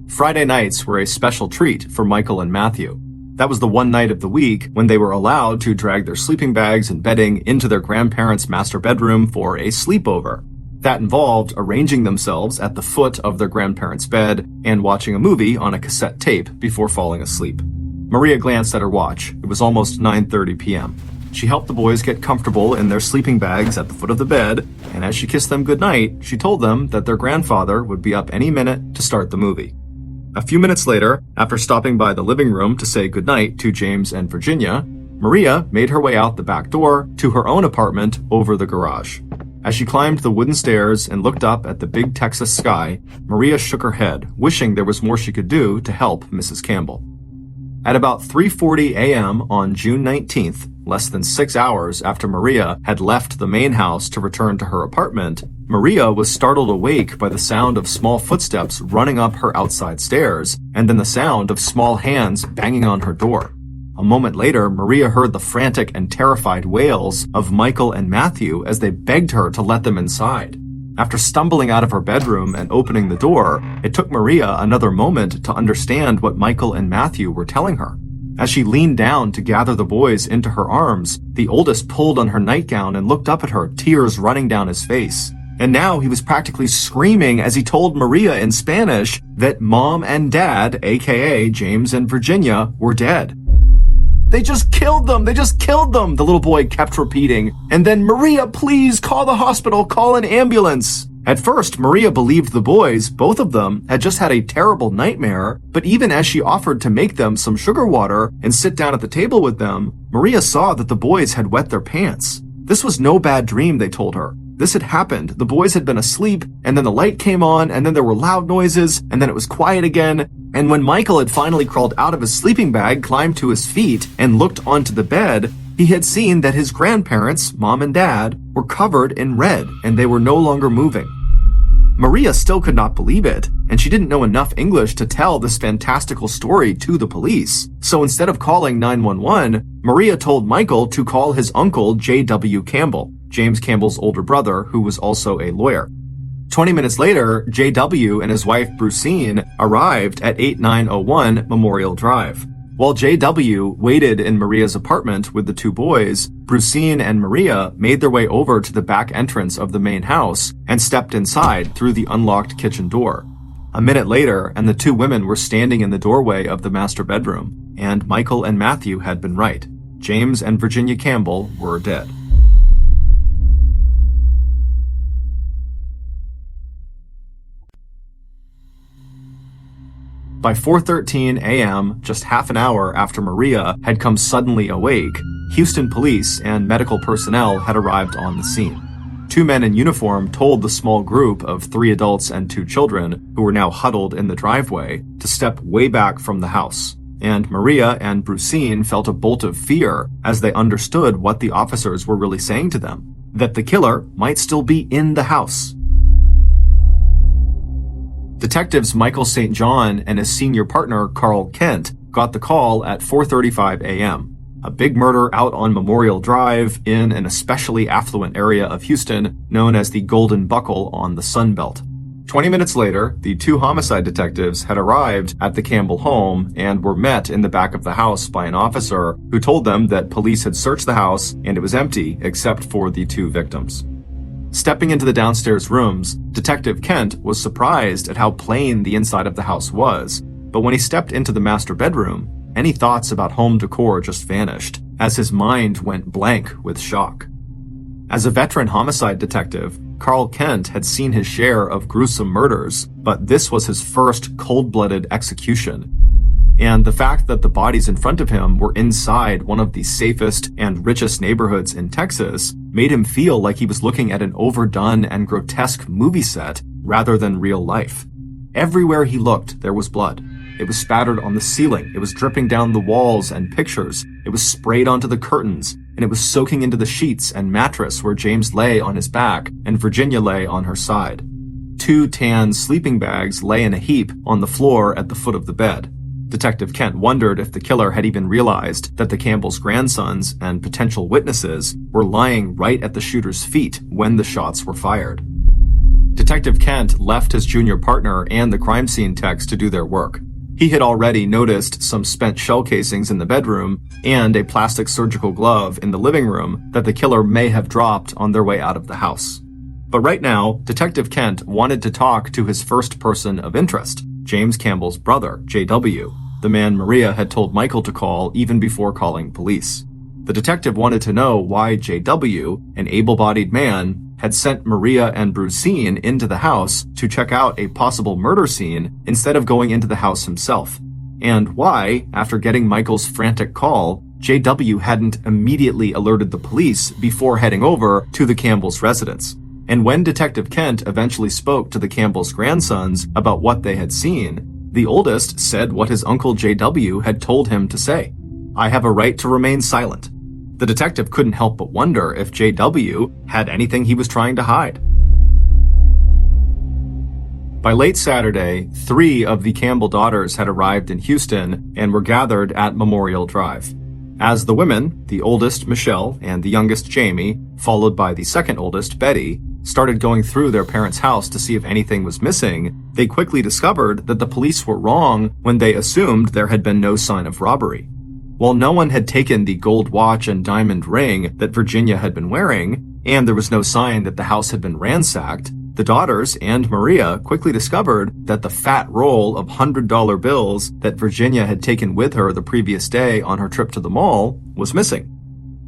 Friday nights were a special treat for Michael and Matthew. That was the one night of the week when they were allowed to drag their sleeping bags and bedding into their grandparents' master bedroom for a sleepover. That involved arranging themselves at the foot of their grandparents' bed and watching a movie on a cassette tape before falling asleep. Maria glanced at her watch. It was almost 9:30 p.m. She helped the boys get comfortable in their sleeping bags at the foot of the bed, and as she kissed them goodnight, she told them that their grandfather would be up any minute to start the movie. A few minutes later, after stopping by the living room to say goodnight to James and Virginia, Maria made her way out the back door to her own apartment over the garage. As she climbed the wooden stairs and looked up at the big Texas sky, Maria shook her head, wishing there was more she could do to help Mrs. Campbell. At about 3:40 a.m. on June 19th, less than 6 hours after Maria had left the main house to return to her apartment, Maria was startled awake by the sound of small footsteps running up her outside stairs, and then the sound of small hands banging on her door. A moment later, Maria heard the frantic and terrified wails of Michael and Matthew as they begged her to let them inside. After stumbling out of her bedroom and opening the door, it took Maria another moment to understand what Michael and Matthew were telling her. As she leaned down to gather the boys into her arms, the oldest pulled on her nightgown and looked up at her, tears running down his face. And now he was practically screaming as he told Maria in Spanish that Mom and Dad, aka James and Virginia, were dead. "They just killed them! They just killed them!" the little boy kept repeating. And then, "Maria, please call the hospital, call an ambulance." At first, Maria believed the boys, both of them, had just had a terrible nightmare, but even as she offered to make them some sugar water and sit down at the table with them, Maria saw that the boys had wet their pants. This was no bad dream, they told her. This had happened. The boys had been asleep, and then the light came on, and then there were loud noises, and then it was quiet again. And when Michael had finally crawled out of his sleeping bag, climbed to his feet, and looked onto the bed, he had seen that his grandparents, Mom and Dad, were covered in red, and they were no longer moving. Maria still could not believe it, and she didn't know enough English to tell this fantastical story to the police. So instead of calling 911, Maria told Michael to call his uncle J.W. Campbell, James Campbell's older brother, who was also a lawyer. 20 minutes later, J.W. and his wife Brucine arrived at 8901 Memorial Drive. While J.W. waited in Maria's apartment with the two boys, Brucine and Maria made their way over to the back entrance of the main house and stepped inside through the unlocked kitchen door. A minute later, and the two women were standing in the doorway of the master bedroom, and Michael and Matthew had been right. James and Virginia Campbell were dead. By 4:13 a.m., just half an hour after Maria had come suddenly awake, Houston police and medical personnel had arrived on the scene. Two men in uniform told the small group of 3 adults and 2 children, who were now huddled in the driveway, to step way back from the house. And Maria and Brucine felt a bolt of fear as they understood what the officers were really saying to them, that the killer might still be in the house. Detectives Michael St. John and his senior partner Carl Kent got the call at 4:35 a.m. A big murder out on Memorial Drive in an especially affluent area of Houston known as the Golden Buckle on the Sun Belt. 20 minutes later, the 2 homicide detectives had arrived at the Campbell home and were met in the back of the house by an officer who told them that police had searched the house and it was empty except for the 2 victims. Stepping into the downstairs rooms, Detective Kent was surprised at how plain the inside of the house was, but when he stepped into the master bedroom, any thoughts about home decor just vanished, as his mind went blank with shock. As a veteran homicide detective, Carl Kent had seen his share of gruesome murders, but this was his first cold-blooded execution. And the fact that the bodies in front of him were inside one of the safest and richest neighborhoods in Texas made him feel like he was looking at an overdone and grotesque movie set rather than real life. Everywhere he looked, there was blood. It was spattered on the ceiling, it was dripping down the walls and pictures, it was sprayed onto the curtains, and it was soaking into the sheets and mattress where James lay on his back and Virginia lay on her side. 2 tan sleeping bags lay in a heap on the floor at the foot of the bed. Detective Kent wondered if the killer had even realized that the Campbells' grandsons and potential witnesses were lying right at the shooter's feet when the shots were fired. Detective Kent left his junior partner and the crime scene techs to do their work. He had already noticed some spent shell casings in the bedroom and a plastic surgical glove in the living room that the killer may have dropped on their way out of the house. But right now, Detective Kent wanted to talk to his first person of interest, James Campbell's brother, J.W., the man Maria had told Michael to call even before calling police. The detective wanted to know why J.W., an able-bodied man, had sent Maria and Brucine into the house to check out a possible murder scene instead of going into the house himself, and why, after getting Michael's frantic call, J.W. hadn't immediately alerted the police before heading over to the Campbell's residence. And when Detective Kent eventually spoke to the Campbell's grandsons about what they had seen, the oldest said what his uncle J.W. had told him to say: "I have a right to remain silent." The detective couldn't help but wonder if J.W. had anything he was trying to hide. By late Saturday, 3 of the Campbell daughters had arrived in Houston and were gathered at Memorial Drive. As the women, the oldest Michelle and the youngest Jamie, followed by the second oldest Betty, started going through their parents' house to see if anything was missing, they quickly discovered that the police were wrong when they assumed there had been no sign of robbery. While no one had taken the gold watch and diamond ring that Virginia had been wearing, and there was no sign that the house had been ransacked, the daughters and Maria quickly discovered that the fat roll of $100 bills that Virginia had taken with her the previous day on her trip to the mall was missing.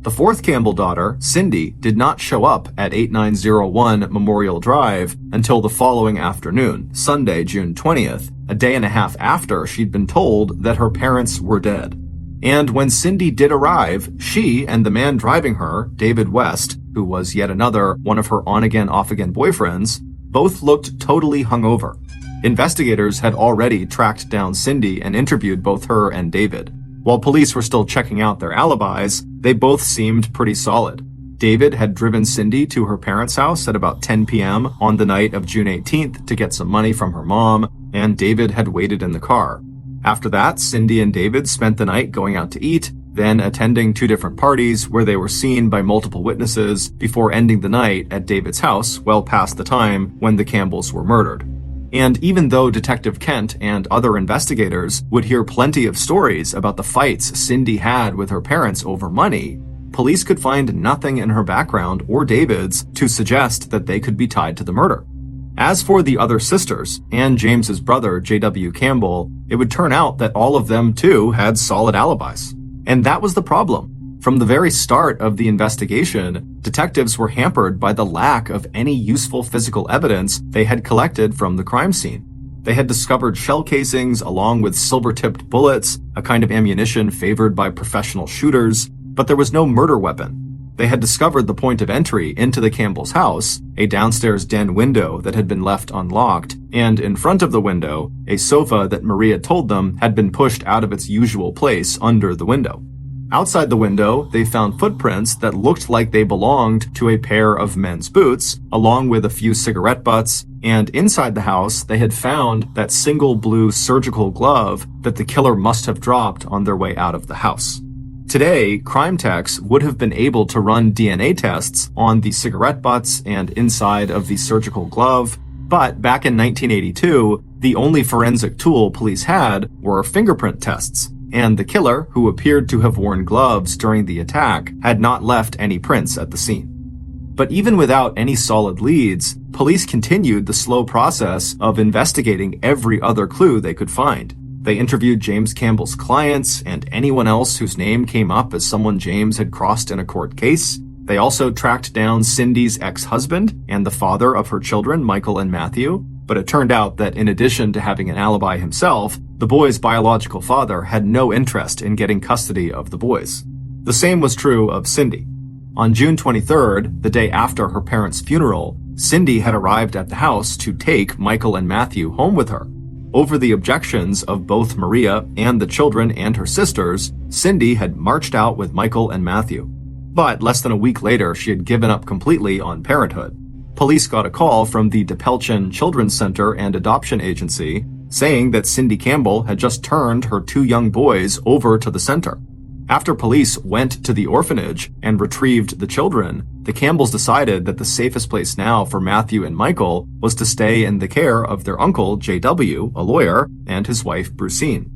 The fourth Campbell daughter, Cindy, did not show up at 8901 Memorial Drive until the following afternoon, Sunday, June 20th, a day and a half after she'd been told that her parents were dead. And when Cindy did arrive, she and the man driving her, David West, who was yet another one of her on-again, off-again boyfriends, both looked totally hungover. Investigators had already tracked down Cindy and interviewed both her and David. While police were still checking out their alibis, they both seemed pretty solid. David had driven Cindy to her parents' house at about 10 p.m. on the night of June 18th to get some money from her mom, and David had waited in the car. After that, Cindy and David spent the night going out to eat, then attending 2 different parties where they were seen by multiple witnesses before ending the night at David's house well past the time when the Campbells were murdered. And even though Detective Kent and other investigators would hear plenty of stories about the fights Cindy had with her parents over money, police could find nothing in her background or David's to suggest that they could be tied to the murder. As for the other sisters and James's brother, J.W. Campbell, it would turn out that all of them too had solid alibis. And that was the problem. From the very start of the investigation, detectives were hampered by the lack of any useful physical evidence they had collected from the crime scene. They had discovered shell casings along with silver-tipped bullets, a kind of ammunition favored by professional shooters, but there was no murder weapon. They had discovered the point of entry into the Campbells' house, a downstairs den window that had been left unlocked, and in front of the window, a sofa that Maria told them had been pushed out of its usual place under the window. Outside the window, they found footprints that looked like they belonged to a pair of men's boots, along with a few cigarette butts, and inside the house, they had found that single blue surgical glove that the killer must have dropped on their way out of the house. Today, crime techs would have been able to run DNA tests on the cigarette butts and inside of the surgical glove, but back in 1982, the only forensic tool police had were fingerprint tests, and the killer, who appeared to have worn gloves during the attack, had not left any prints at the scene. But even without any solid leads, police continued the slow process of investigating every other clue they could find. They interviewed James Campbell's clients and anyone else whose name came up as someone James had crossed in a court case. They also tracked down Cindy's ex-husband and the father of her children, Michael and Matthew, but it turned out that in addition to having an alibi himself, the boys' biological father had no interest in getting custody of the boys. The same was true of Cindy. On June 23rd, the day after her parents' funeral, Cindy had arrived at the house to take Michael and Matthew home with her. Over the objections of both Maria and the children and her sisters, Cindy had marched out with Michael and Matthew. But less than a week later, she had given up completely on parenthood. Police got a call from the DePelchin Children's Center and Adoption Agency saying that Cindy Campbell had just turned her 2 young boys over to the center. After police went to the orphanage and retrieved the children, the Campbells decided that the safest place now for Matthew and Michael was to stay in the care of their uncle, J.W., a lawyer, and his wife, Brucine.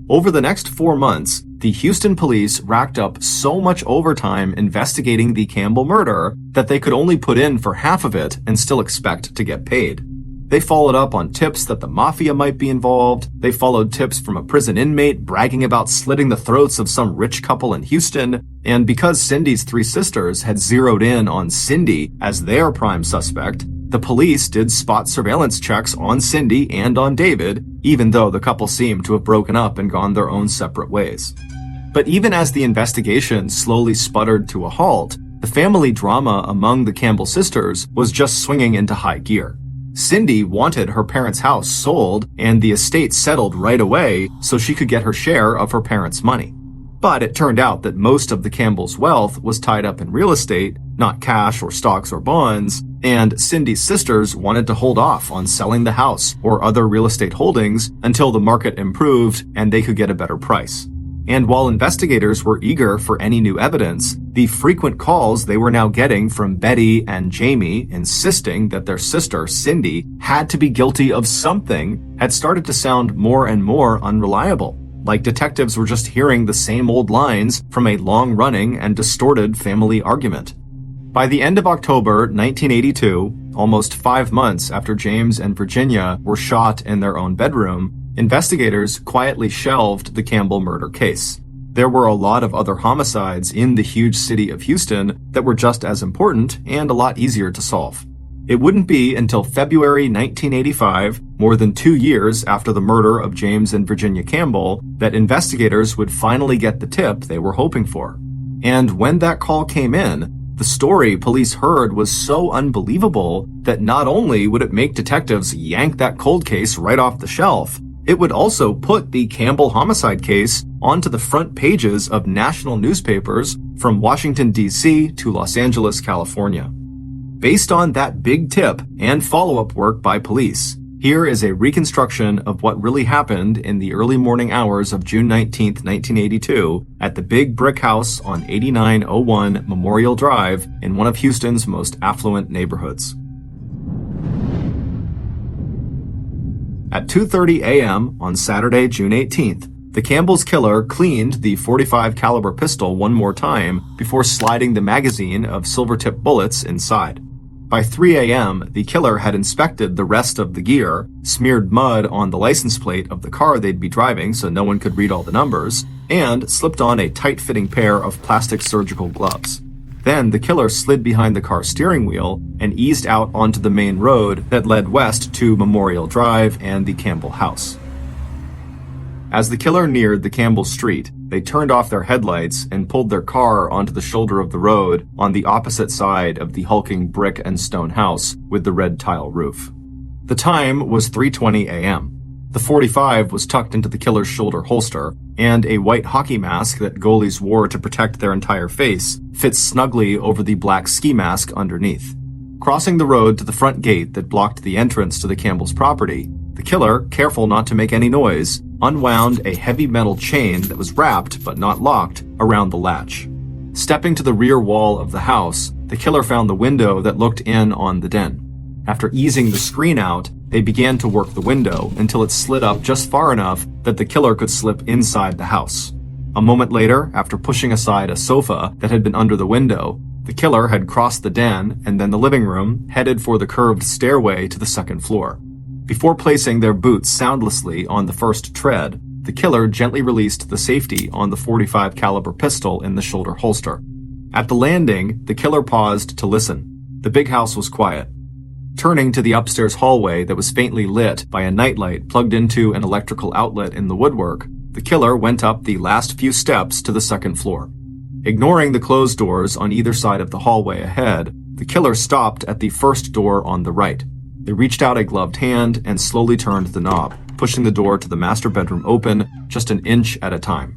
Over the next 4 months, the Houston police racked up so much overtime investigating the Campbell murder that they could only put in for half of it and still expect to get paid. They followed up on tips that the mafia might be involved. They followed tips from a prison inmate bragging about slitting the throats of some rich couple in Houston. And because Cindy's 3 sisters had zeroed in on Cindy as their prime suspect, the police did spot surveillance checks on Cindy and on David, even though the couple seemed to have broken up and gone their own separate ways. But even as the investigation slowly sputtered to a halt, the family drama among the Campbell sisters was just swinging into high gear. Cindy wanted her parents' house sold and the estate settled right away so she could get her share of her parents' money. But it turned out that most of the Campbells' wealth was tied up in real estate, not cash or stocks or bonds, and Cindy's sisters wanted to hold off on selling the house or other real estate holdings until the market improved and they could get a better price. And while investigators were eager for any new evidence, the frequent calls they were now getting from Betty and Jamie insisting that their sister, Cindy, had to be guilty of something had started to sound more and more unreliable, like detectives were just hearing the same old lines from a long-running and distorted family argument. By the end of October 1982, almost 5 months after James and Virginia were shot in their own bedroom, investigators quietly shelved the Campbell murder case. There were a lot of other homicides in the huge city of Houston that were just as important and a lot easier to solve. It wouldn't be until February 1985, more than 2 years after the murder of James and Virginia Campbell, that investigators would finally get the tip they were hoping for. And when that call came in, the story police heard was so unbelievable that not only would it make detectives yank that cold case right off the shelf, It would also put the Campbell homicide case onto the front pages of national newspapers from Washington, D.C. to Los Angeles, California. Based on that big tip and follow-up work by police, here is a reconstruction of what really happened in the early morning hours of June 19, 1982, at the Big Brick House on 8901 Memorial Drive in one of Houston's most affluent neighborhoods. At 2:30 a.m. on Saturday, June 18th, the Campbell's killer cleaned the .45 caliber pistol one more time before sliding the magazine of silver-tipped bullets inside. By 3 a.m., the killer had inspected the rest of the gear, smeared mud on the license plate of the car they'd be driving so no one could read all the numbers, and slipped on a tight-fitting pair of plastic surgical gloves. Then the killer slid behind the car's steering wheel and eased out onto the main road that led west to Memorial Drive and the Campbell house. As the killer neared the Campbell Street, they turned off their headlights and pulled their car onto the shoulder of the road on the opposite side of the hulking brick and stone house with the red tile roof. The time was 3:20 a.m. The .45 was tucked into the killer's shoulder holster, and a white hockey mask that goalies wore to protect their entire face fits snugly over the black ski mask underneath. Crossing the road to the front gate that blocked the entrance to the Campbell's property, the killer, careful not to make any noise, unwound a heavy metal chain that was wrapped, but not locked, around the latch. Stepping to the rear wall of the house, the killer found the window that looked in on the den. After easing the screen out, they began to work the window until it slid up just far enough that the killer could slip inside the house. A moment later, after pushing aside a sofa that had been under the window, the killer had crossed the den and then the living room, headed for the curved stairway to the second floor. Before placing their boots soundlessly on the first tread, the killer gently released the safety on the .45 caliber pistol in the shoulder holster. At the landing, the killer paused to listen. The big house was quiet. Turning to the upstairs hallway that was faintly lit by a nightlight plugged into an electrical outlet in the woodwork, the killer went up the last few steps to the second floor. Ignoring the closed doors on either side of the hallway ahead, the killer stopped at the first door on the right. They reached out a gloved hand and slowly turned the knob, pushing the door to the master bedroom open just an inch at a time.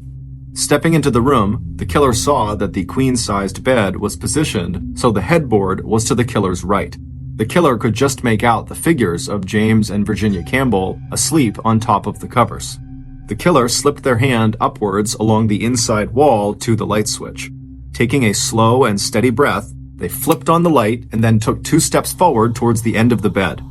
Stepping into the room, the killer saw that the queen-sized bed was positioned so the headboard was to the killer's right. The killer could just make out the figures of James and Virginia Campbell asleep on top of the covers. The killer slipped their hand upwards along the inside wall to the light switch. Taking a slow and steady breath, they flipped on the light and then took 2 steps forward towards the end of the bed.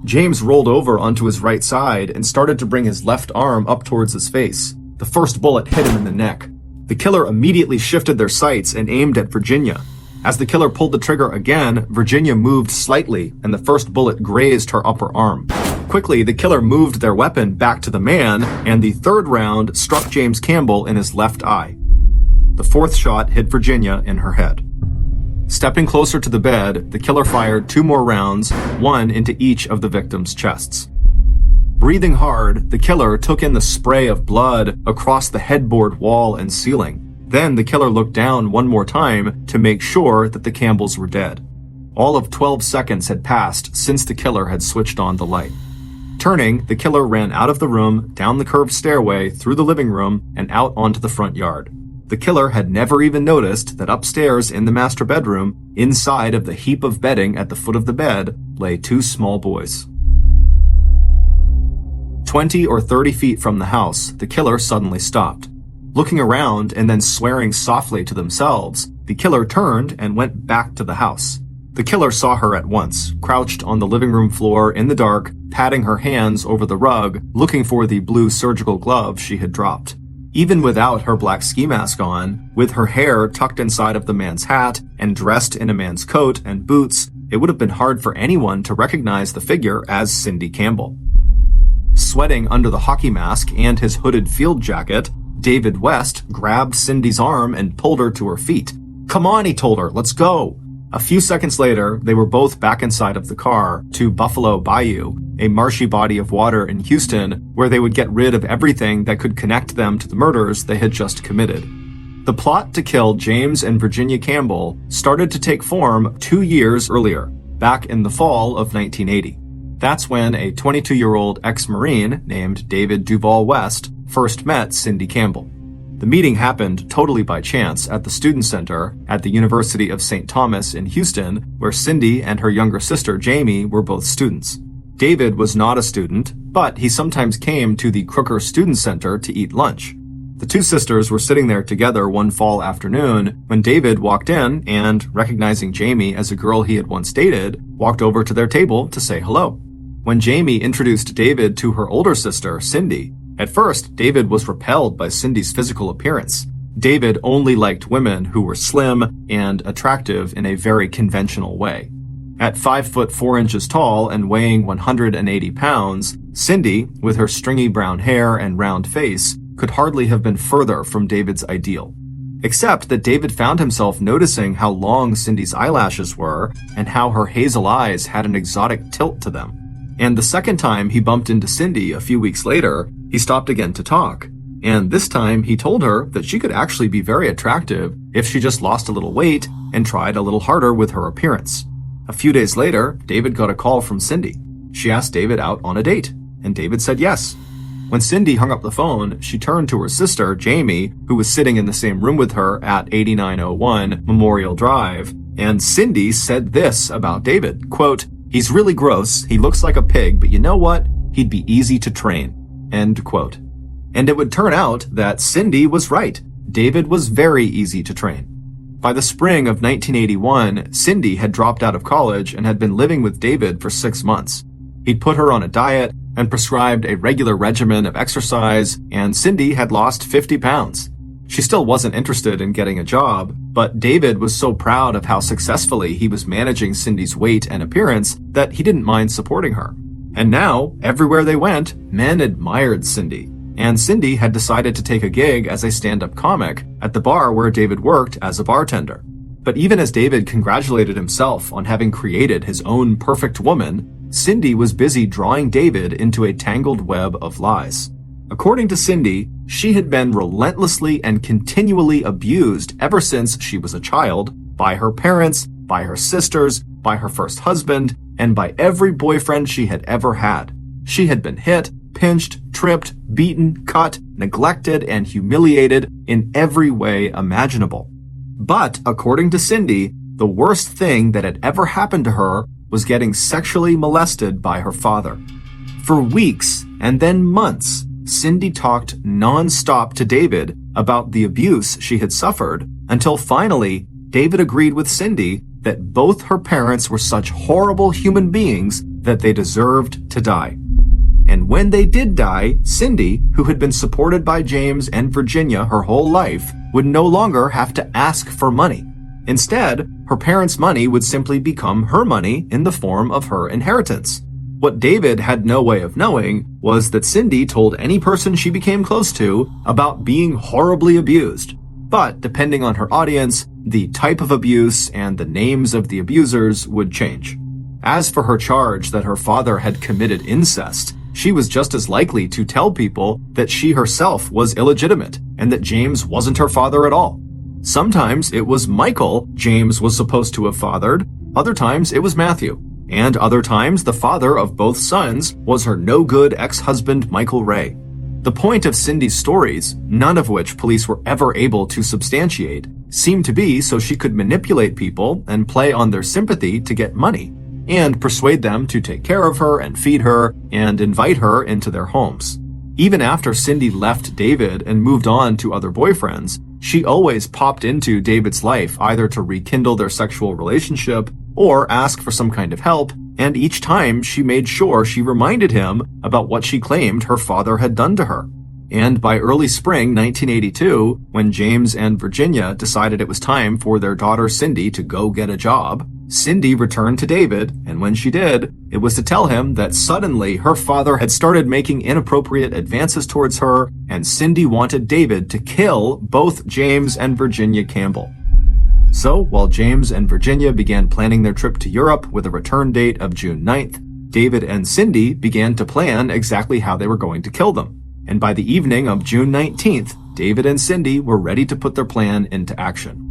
James rolled over onto his right side and started to bring his left arm up towards his face. The first bullet hit him in the neck. The killer immediately shifted their sights and aimed at Virginia. As the killer pulled the trigger again, Virginia moved slightly, and the first bullet grazed her upper arm. Quickly, the killer moved their weapon back to the man, and the third round struck James Campbell in his left eye. The fourth shot hit Virginia in her head. Stepping closer to the bed, the killer fired 2 more rounds, one into each of the victims' chests. Breathing hard, the killer took in the spray of blood across the headboard wall and ceiling. Then the killer looked down one more time to make sure that the Campbells were dead. All of 12 seconds had passed since the killer had switched on the light. Turning, the killer ran out of the room, down the curved stairway, through the living room, and out onto the front yard. The killer had never even noticed that upstairs in the master bedroom, inside of the heap of bedding at the foot of the bed, lay 2 small boys. 20 or 30 feet from the house, the killer suddenly stopped. Looking around and then swearing softly to themselves, the killer turned and went back to the house. The killer saw her at once, crouched on the living room floor in the dark, patting her hands over the rug, looking for the blue surgical glove she had dropped. Even without her black ski mask on, with her hair tucked inside of the man's hat and dressed in a man's coat and boots, it would have been hard for anyone to recognize the figure as Cindy Campbell. Sweating under the hockey mask and his hooded field jacket, David West grabbed Cindy's arm and pulled her to her feet. "Come on," he told her, "let's go." A few seconds later, they were both back inside of the car to Buffalo Bayou, a marshy body of water in Houston where they would get rid of everything that could connect them to the murders they had just committed. The plot to kill James and Virginia Campbell started to take form 2 years earlier, back in the fall of 1980. That's when a 22-year-old ex-Marine named David Duval West first met Cindy Campbell. The meeting happened totally by chance at the Student Center at the University of St. Thomas in Houston, where Cindy and her younger sister Jamie were both students. David was not a student, but he sometimes came to the Crooker Student Center to eat lunch. The two sisters were sitting there together one fall afternoon when David walked in and, recognizing Jamie as a girl he had once dated, walked over to their table to say hello. When Jamie introduced David to her older sister, Cindy, at first, David was repelled by Cindy's physical appearance. David only liked women who were slim and attractive in a very conventional way. At 5 foot 4 inches tall and weighing 180 pounds, Cindy, with her stringy brown hair and round face, could hardly have been further from David's ideal. Except that David found himself noticing how long Cindy's eyelashes were and how her hazel eyes had an exotic tilt to them. And the second time he bumped into Cindy a few weeks later, he stopped again to talk. And this time he told her that she could actually be very attractive if she just lost a little weight and tried a little harder with her appearance. A few days later, David got a call from Cindy. She asked David out on a date, and David said yes. When Cindy hung up the phone, she turned to her sister, Jamie, who was sitting in the same room with her at 8901 Memorial Drive, and Cindy said this about David, quote, "He's really gross, he looks like a pig, but you know what? He'd be easy to train." End quote. And it would turn out that Cindy was right. David was very easy to train. By the spring of 1981, Cindy had dropped out of college and had been living with David for 6 months. He'd put her on a diet and prescribed a regular regimen of exercise, and Cindy had lost 50 pounds. She still wasn't interested in getting a job, but David was so proud of how successfully he was managing Cindy's weight and appearance that he didn't mind supporting her. And now, everywhere they went, men admired Cindy. And Cindy had decided to take a gig as a stand-up comic at the bar where David worked as a bartender. But even as David congratulated himself on having created his own perfect woman, Cindy was busy drawing David into a tangled web of lies. According to Cindy, she had been relentlessly and continually abused ever since she was a child by her parents, by her sisters, by her first husband, and by every boyfriend she had ever had. She had been hit, pinched, tripped, beaten, cut, neglected, and humiliated in every way imaginable. But according to Cindy, the worst thing that had ever happened to her was getting sexually molested by her father. For weeks and then months, Cindy talked non-stop to David about the abuse she had suffered until finally David agreed with Cindy that both her parents were such horrible human beings that they deserved to die. And when they did die, Cindy, who had been supported by James and Virginia her whole life, would no longer have to ask for money. Instead, her parents' money would simply become her money in the form of her inheritance. What David had no way of knowing was that Cindy told any person she became close to about being horribly abused. But depending on her audience, the type of abuse and the names of the abusers would change. As for her charge that her father had committed incest, she was just as likely to tell people that she herself was illegitimate and that James wasn't her father at all. Sometimes it was Michael James was supposed to have fathered, other times it was Matthew, and other times the father of both sons was her no-good ex-husband Michael Ray. The point of Cindy's stories, none of which police were ever able to substantiate, seemed to be so she could manipulate people and play on their sympathy to get money, and persuade them to take care of her and feed her and invite her into their homes. Even after Cindy left David and moved on to other boyfriends, she always popped into David's life either to rekindle their sexual relationship or ask for some kind of help, and each time she made sure she reminded him about what she claimed her father had done to her. And by early spring 1982, when James and Virginia decided it was time for their daughter Cindy to go get a job, Cindy returned to David, and when she did, it was to tell him that suddenly her father had started making inappropriate advances towards her, and Cindy wanted David to kill both James and Virginia Campbell. So, while James and Virginia began planning their trip to Europe with a return date of June 9th, David and Cindy began to plan exactly how they were going to kill them. And by the evening of June 19th, David and Cindy were ready to put their plan into action.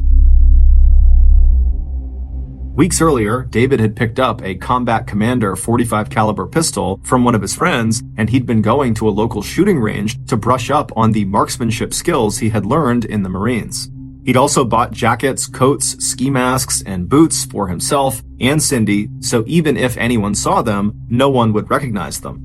Weeks earlier, David had picked up a Combat Commander .45 caliber pistol from one of his friends, and he'd been going to a local shooting range to brush up on the marksmanship skills he had learned in the Marines. He'd also bought jackets, coats, ski masks, and boots for himself and Cindy, so even if anyone saw them, no one would recognize them.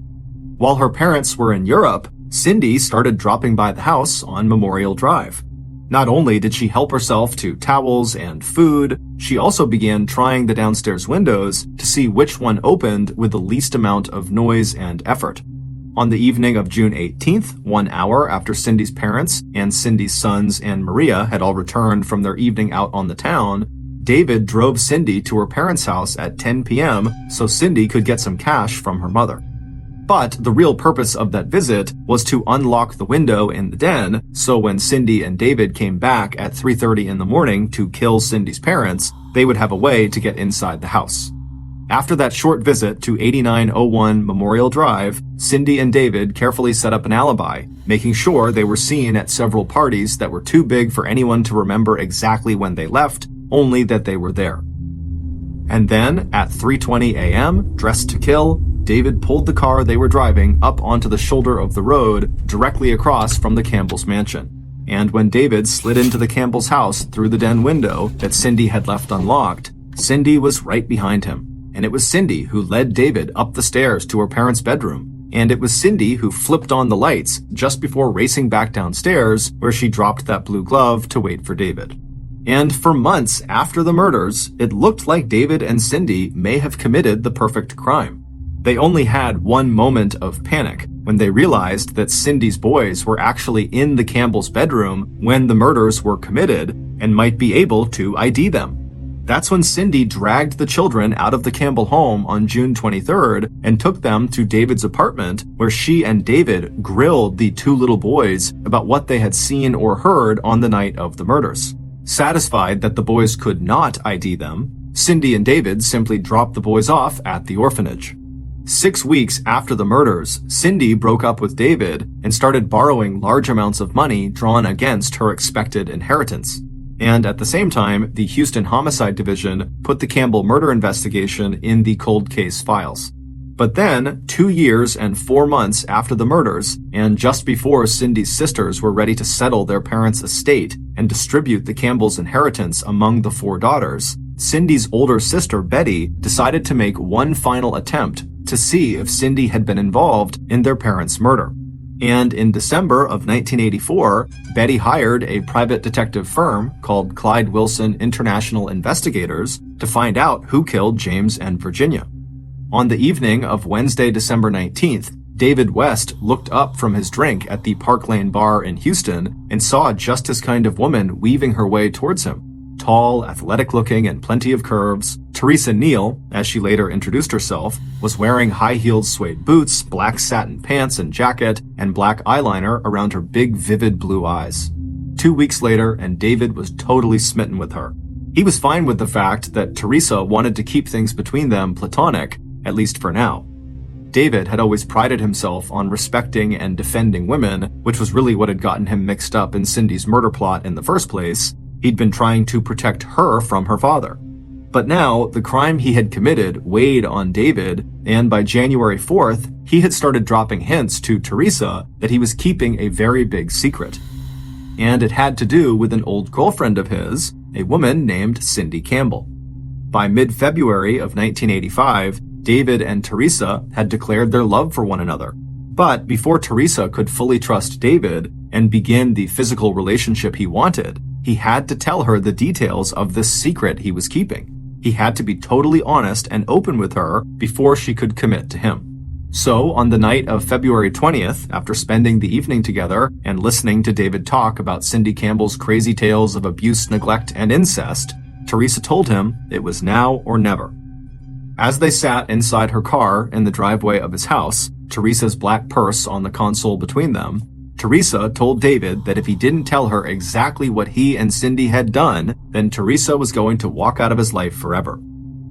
While her parents were in Europe, Cindy started dropping by the house on Memorial Drive. Not only did she help herself to towels and food, she also began trying the downstairs windows to see which one opened with the least amount of noise and effort. On the evening of June 18th, 1 hour after Cindy's parents and Cindy's sons and Maria had all returned from their evening out on the town, David drove Cindy to her parents' house at 10 p.m. so Cindy could get some cash from her mother. But the real purpose of that visit was to unlock the window in the den, so when Cindy and David came back at 3:30 in the morning to kill Cindy's parents, they would have a way to get inside the house. After that short visit to 8901 Memorial Drive, Cindy and David carefully set up an alibi, making sure they were seen at several parties that were too big for anyone to remember exactly when they left, only that they were there. And then, at 3:20 a.m., dressed to kill, David pulled the car they were driving up onto the shoulder of the road directly across from the Campbell's mansion. And when David slid into the Campbell's house through the den window that Cindy had left unlocked, Cindy was right behind him. And it was Cindy who led David up the stairs to her parents' bedroom. And it was Cindy who flipped on the lights just before racing back downstairs, where she dropped that blue glove to wait for David. And for months after the murders, it looked like David and Cindy may have committed the perfect crime. They only had one moment of panic when they realized that Cindy's boys were actually in the Campbell's bedroom when the murders were committed and might be able to ID them. That's when Cindy dragged the children out of the Campbell home on June 23rd and took them to David's apartment, where she and David grilled the two little boys about what they had seen or heard on the night of the murders. Satisfied that the boys could not ID them, Cindy and David simply dropped the boys off at the orphanage. 6 weeks after the murders, Cindy broke up with David and started borrowing large amounts of money drawn against her expected inheritance. And at the same time, the Houston Homicide Division put the Campbell murder investigation in the cold case files. But then, 2 years and 4 months after the murders, and just before Cindy's sisters were ready to settle their parents' estate and distribute the Campbell's inheritance among the 4 daughters, Cindy's older sister, Betty, decided to make one final attempt to see if Cindy had been involved in their parents' murder. And in December of 1984, Betty hired a private detective firm called Clyde Wilson International Investigators to find out who killed James and Virginia. On the evening of Wednesday, December 19th, David West looked up from his drink at the Park Lane bar in Houston and saw just his kind of woman weaving her way towards him. Tall, athletic-looking, and plenty of curves, Teresa Neal, as she later introduced herself, was wearing high-heeled suede boots, black satin pants and jacket, and black eyeliner around her big, vivid blue eyes. 2 weeks later, and David was totally smitten with her. He was fine with the fact that Teresa wanted to keep things between them platonic, at least for now. David had always prided himself on respecting and defending women, which was really what had gotten him mixed up in Cindy's murder plot in the first place. He'd been trying to protect her from her father. But now, the crime he had committed weighed on David, and by January 4th, he had started dropping hints to Teresa that he was keeping a very big secret. And it had to do with an old girlfriend of his, a woman named Cindy Campbell. By mid-February of 1985, David and Teresa had declared their love for one another. But before Teresa could fully trust David and begin the physical relationship he wanted, he had to tell her the details of this secret he was keeping. He had to be totally honest and open with her before she could commit to him. So, on the night of February 20th, after spending the evening together and listening to David talk about Cindy Campbell's crazy tales of abuse, neglect, and incest, Teresa told him it was now or never. As they sat inside her car in the driveway of his house, Teresa's black purse on the console between them, Teresa told David that if he didn't tell her exactly what he and Cindy had done, then Teresa was going to walk out of his life forever.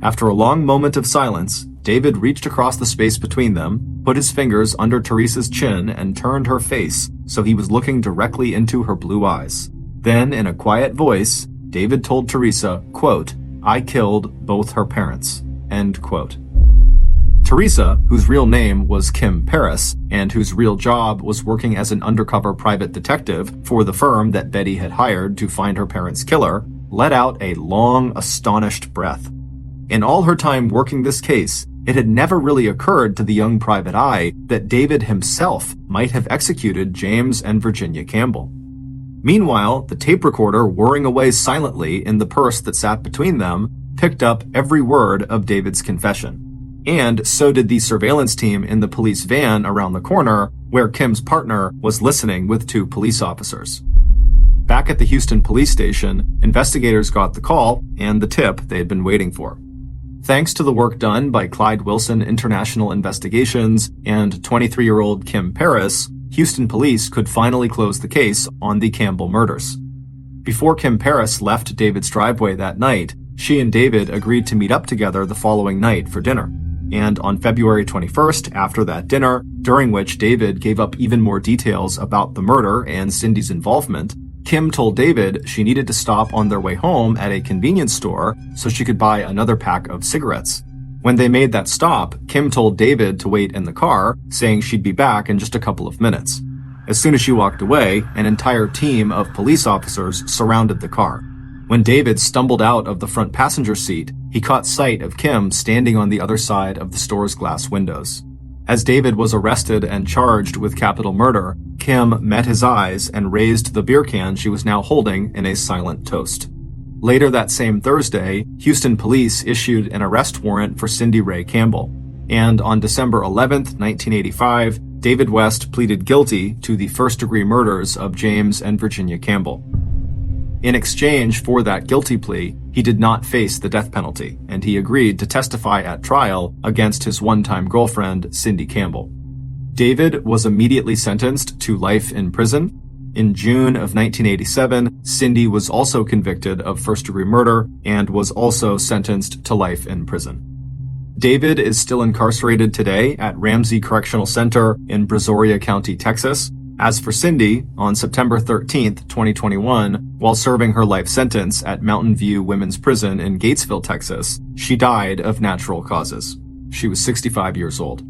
After a long moment of silence, David reached across the space between them, put his fingers under Teresa's chin, and turned her face so he was looking directly into her blue eyes. Then, in a quiet voice, David told Teresa, quote, I killed both her parents." End quote. Teresa, whose real name was Kim Paris, and whose real job was working as an undercover private detective for the firm that Betty had hired to find her parents' killer, let out a long, astonished breath. In all her time working this case, it had never really occurred to the young private eye that David himself might have executed James and Virginia Campbell. Meanwhile, the tape recorder whirring away silently in the purse that sat between them picked up every word of David's confession. And so did the surveillance team in the police van around the corner, where Kim's partner was listening with 2 police officers. Back at the Houston police station, investigators got the call and the tip they had been waiting for. Thanks to the work done by Clyde Wilson International Investigations and 23-year-old Kim Paris, Houston police could finally close the case on the Campbell murders. Before Kim Paris left David's driveway that night, she and David agreed to meet up together the following night for dinner. And on February 21st, after that dinner, during which David gave up even more details about the murder and Cindy's involvement, Kim told David she needed to stop on their way home at a convenience store so she could buy another pack of cigarettes. When they made that stop, Kim told David to wait in the car, saying she'd be back in just a couple of minutes. As soon as she walked away, an entire team of police officers surrounded the car. When David stumbled out of the front passenger seat, he caught sight of Kim standing on the other side of the store's glass windows. As David was arrested and charged with capital murder, Kim met his eyes and raised the beer can she was now holding in a silent toast. Later that same Thursday, Houston police issued an arrest warrant for Cindy Ray Campbell. And on December 11th, 1985, David West pleaded guilty to the first-degree murders of James and Virginia Campbell. In exchange for that guilty plea, he did not face the death penalty, and he agreed to testify at trial against his one-time girlfriend, Cindy Campbell. David was immediately sentenced to life in prison. In June of 1987, Cindy was also convicted of first-degree murder and was also sentenced to life in prison. David is still incarcerated today at Ramsey Correctional Center in Brazoria County, Texas. As for Cindy, on September 13th, 2021, while serving her life sentence at Mountain View Women's Prison in Gatesville, Texas, she died of natural causes. She was 65 years old.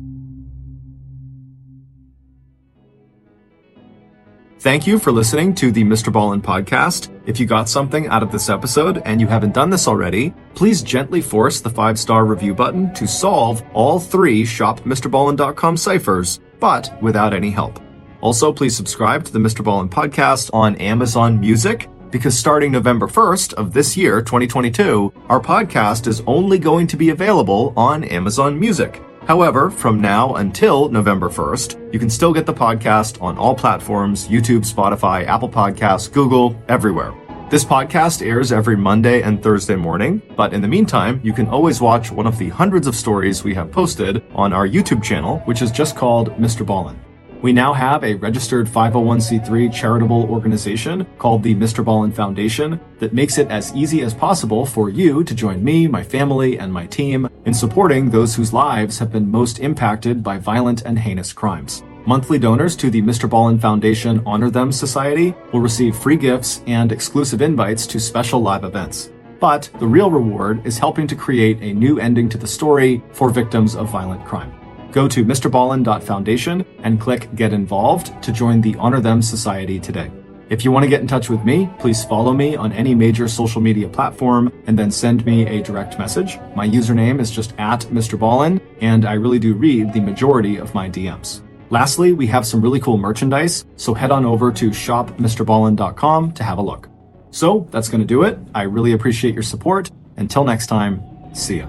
Thank you for listening to the Mr. Ballen podcast. If you got something out of this episode and you haven't done this already, please gently force the 5-star review button to solve all 3 shopmrballen.com ciphers, but without any help. Also, please subscribe to the Mr. Ballen podcast on Amazon Music, because starting November 1st of this year, 2022, our podcast is only going to be available on Amazon Music. However, from now until November 1st, you can still get the podcast on all platforms: YouTube, Spotify, Apple Podcasts, Google, everywhere. This podcast airs every Monday and Thursday morning, but in the meantime, you can always watch one of the hundreds of stories we have posted on our YouTube channel, which is just called Mr. Ballen. We now have a registered 501c3 charitable organization called the Mr. Ballen Foundation that makes it as easy as possible for you to join me, my family, and my team in supporting those whose lives have been most impacted by violent and heinous crimes. Monthly donors to the Mr. Ballen Foundation Honor Them Society will receive free gifts and exclusive invites to special live events. But the real reward is helping to create a new ending to the story for victims of violent crime. Go to mrballen.foundation and click Get Involved to join the Honor Them Society today. If you want to get in touch with me, please follow me on any major social media platform and then send me a direct message. My username is just @MrBallen, and I really do read the majority of my DMs. Lastly, we have some really cool merchandise, so head on over to shopmrballen.com to have a look. So that's going to do it. I really appreciate your support. Until next time, see ya.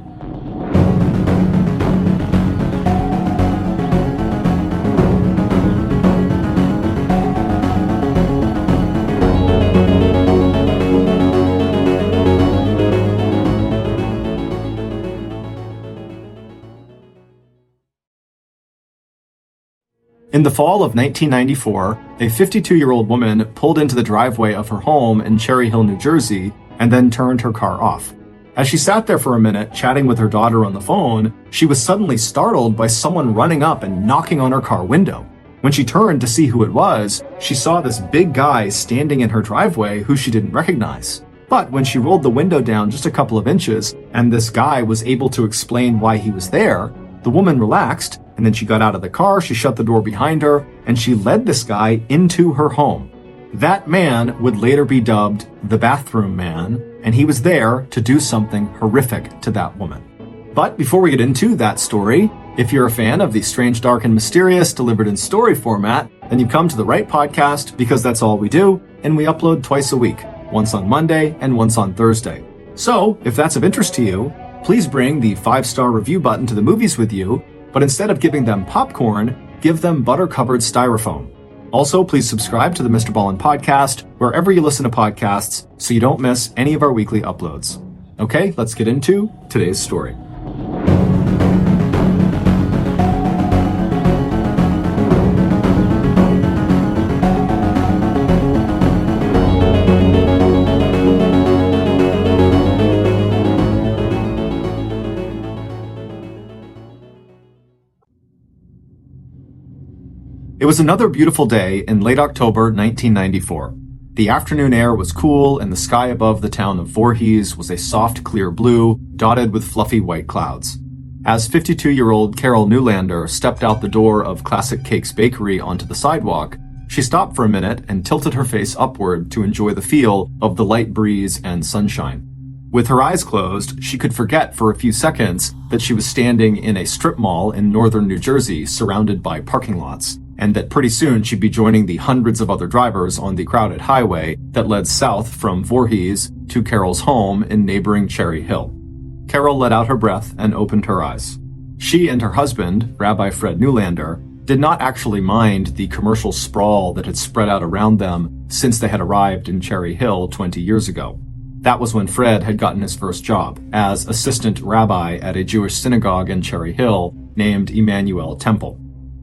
In the fall of 1994, a 52-year-old woman pulled into the driveway of her home in Cherry Hill, New Jersey, and then turned her car off. As she sat there for a minute chatting with her daughter on the phone, she was suddenly startled by someone running up and knocking on her car window. When she turned to see who it was, she saw this big guy standing in her driveway who she didn't recognize. But when she rolled the window down just a couple of inches and this guy was able to explain why he was there, the woman relaxed, and then she got out of the car, she shut the door behind her, and she led this guy into her home. That man would later be dubbed the Bathroom Man, and he was there to do something horrific to that woman. But before we get into that story, if you're a fan of the strange, dark, and mysterious delivered in story format, then you've come to the right podcast because that's all we do, and we upload twice a week, once on Monday and once on Thursday. So, if that's of interest to you, please bring the 5-star review button to the movies with you, but instead of giving them popcorn, give them butter-covered styrofoam. Also, please subscribe to the Mr. Ballen podcast wherever you listen to podcasts so you don't miss any of our weekly uploads. Okay, let's get into today's story. It was another beautiful day in late October 1994. The afternoon air was cool and the sky above the town of Voorhees was a soft clear blue, dotted with fluffy white clouds. As 52-year-old Carol Newlander stepped out the door of Classic Cakes Bakery onto the sidewalk, she stopped for a minute and tilted her face upward to enjoy the feel of the light breeze and sunshine. With her eyes closed, she could forget for a few seconds that she was standing in a strip mall in northern New Jersey surrounded by parking lots, and that pretty soon she'd be joining the hundreds of other drivers on the crowded highway that led south from Voorhees to Carol's home in neighboring Cherry Hill. Carol let out her breath and opened her eyes. She and her husband, Rabbi Fred Newlander, did not actually mind the commercial sprawl that had spread out around them since they had arrived in Cherry Hill 20 years ago. That was when Fred had gotten his first job as assistant rabbi at a Jewish synagogue in Cherry Hill named Emmanuel Temple.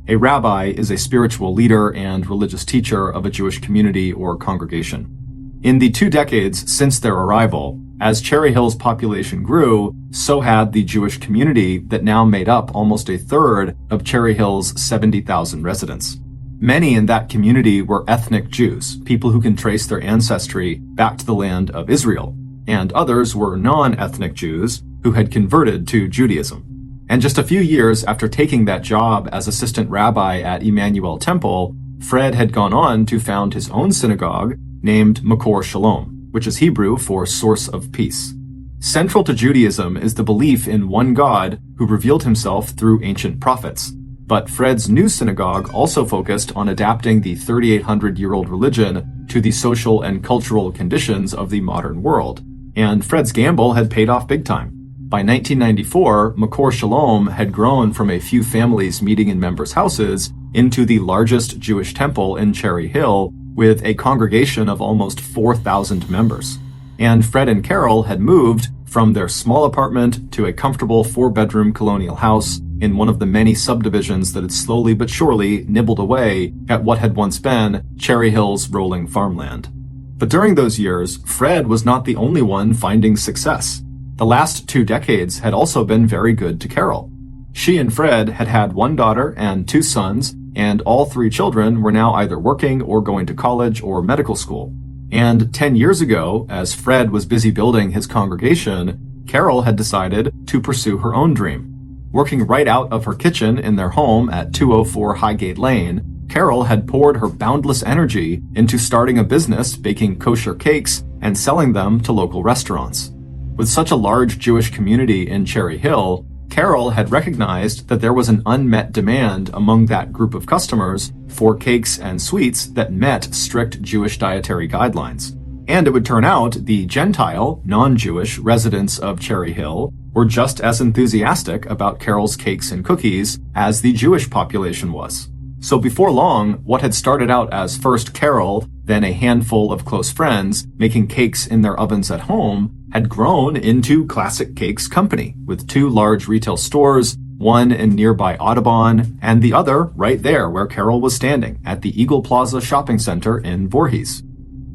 A rabbi is a spiritual leader and religious teacher of a Jewish community or congregation. In the 2 decades since their arrival, as Cherry Hill's population grew, so had the Jewish community that now made up almost a third of Cherry Hill's 70,000 residents. Many in that community were ethnic Jews, people who can trace their ancestry back to the land of Israel, and others were non-ethnic Jews who had converted to Judaism. And just a few years after taking that job as assistant rabbi at Emmanuel Temple, Fred had gone on to found his own synagogue named Makor Shalom, which is Hebrew for source of peace. Central to Judaism is the belief in one God who revealed himself through ancient prophets. But Fred's new synagogue also focused on adapting the 3,800-year-old religion to the social and cultural conditions of the modern world. And Fred's gamble had paid off big time. By 1994, Makor Shalom had grown from a few families meeting in members' houses into the largest Jewish temple in Cherry Hill, with a congregation of almost 4,000 members. And Fred and Carol had moved from their small apartment to a comfortable 4-bedroom colonial house in one of the many subdivisions that had slowly but surely nibbled away at what had once been Cherry Hill's rolling farmland. But during those years, Fred was not the only one finding success. The last 2 decades had also been very good to Carol. She and Fred had had 1 daughter and 2 sons, and all 3 children were now either working or going to college or medical school. And 10 years ago, as Fred was busy building his congregation, Carol had decided to pursue her own dream. Working right out of her kitchen in their home at 204 Highgate Lane, Carol had poured her boundless energy into starting a business baking kosher cakes and selling them to local restaurants. With such a large Jewish community in Cherry Hill, Carol had recognized that there was an unmet demand among that group of customers for cakes and sweets that met strict Jewish dietary guidelines. And it would turn out the Gentile, non-Jewish residents of Cherry Hill were just as enthusiastic about Carol's cakes and cookies as the Jewish population was. So before long, what had started out as first Carol, then a handful of close friends making cakes in their ovens at home, had grown into Classic Cakes Company, with 2 large retail stores, one in nearby Audubon, and the other right there where Carol was standing, at the Eagle Plaza Shopping Center in Voorhees.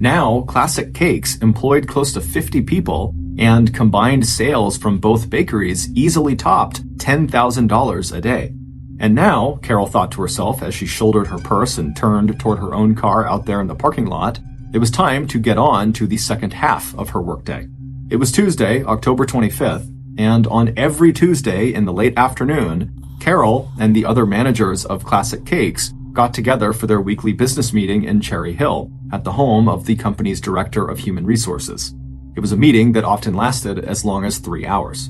Now, Classic Cakes employed close to 50 people, and combined sales from both bakeries easily topped $10,000 a day. And now, Carol thought to herself as she shouldered her purse and turned toward her own car out there in the parking lot, It was time to get on to the second half of her workday. It was Tuesday, October 25th, and on every Tuesday in the late afternoon, Carol and the other managers of Classic Cakes got together for their weekly business meeting in Cherry Hill, at the home of the company's director of human resources. It was a meeting that often lasted as long as 3 hours.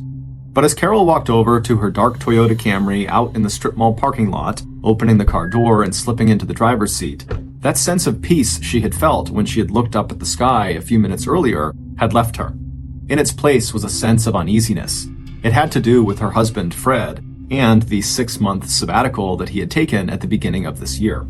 But as Carol walked over to her dark Toyota Camry out in the strip mall parking lot, opening the car door and slipping into the driver's seat, that sense of peace she had felt when she had looked up at the sky a few minutes earlier had left her. In its place was a sense of uneasiness. It had to do with her husband, Fred, and the 6-month sabbatical that he had taken at the beginning of this year.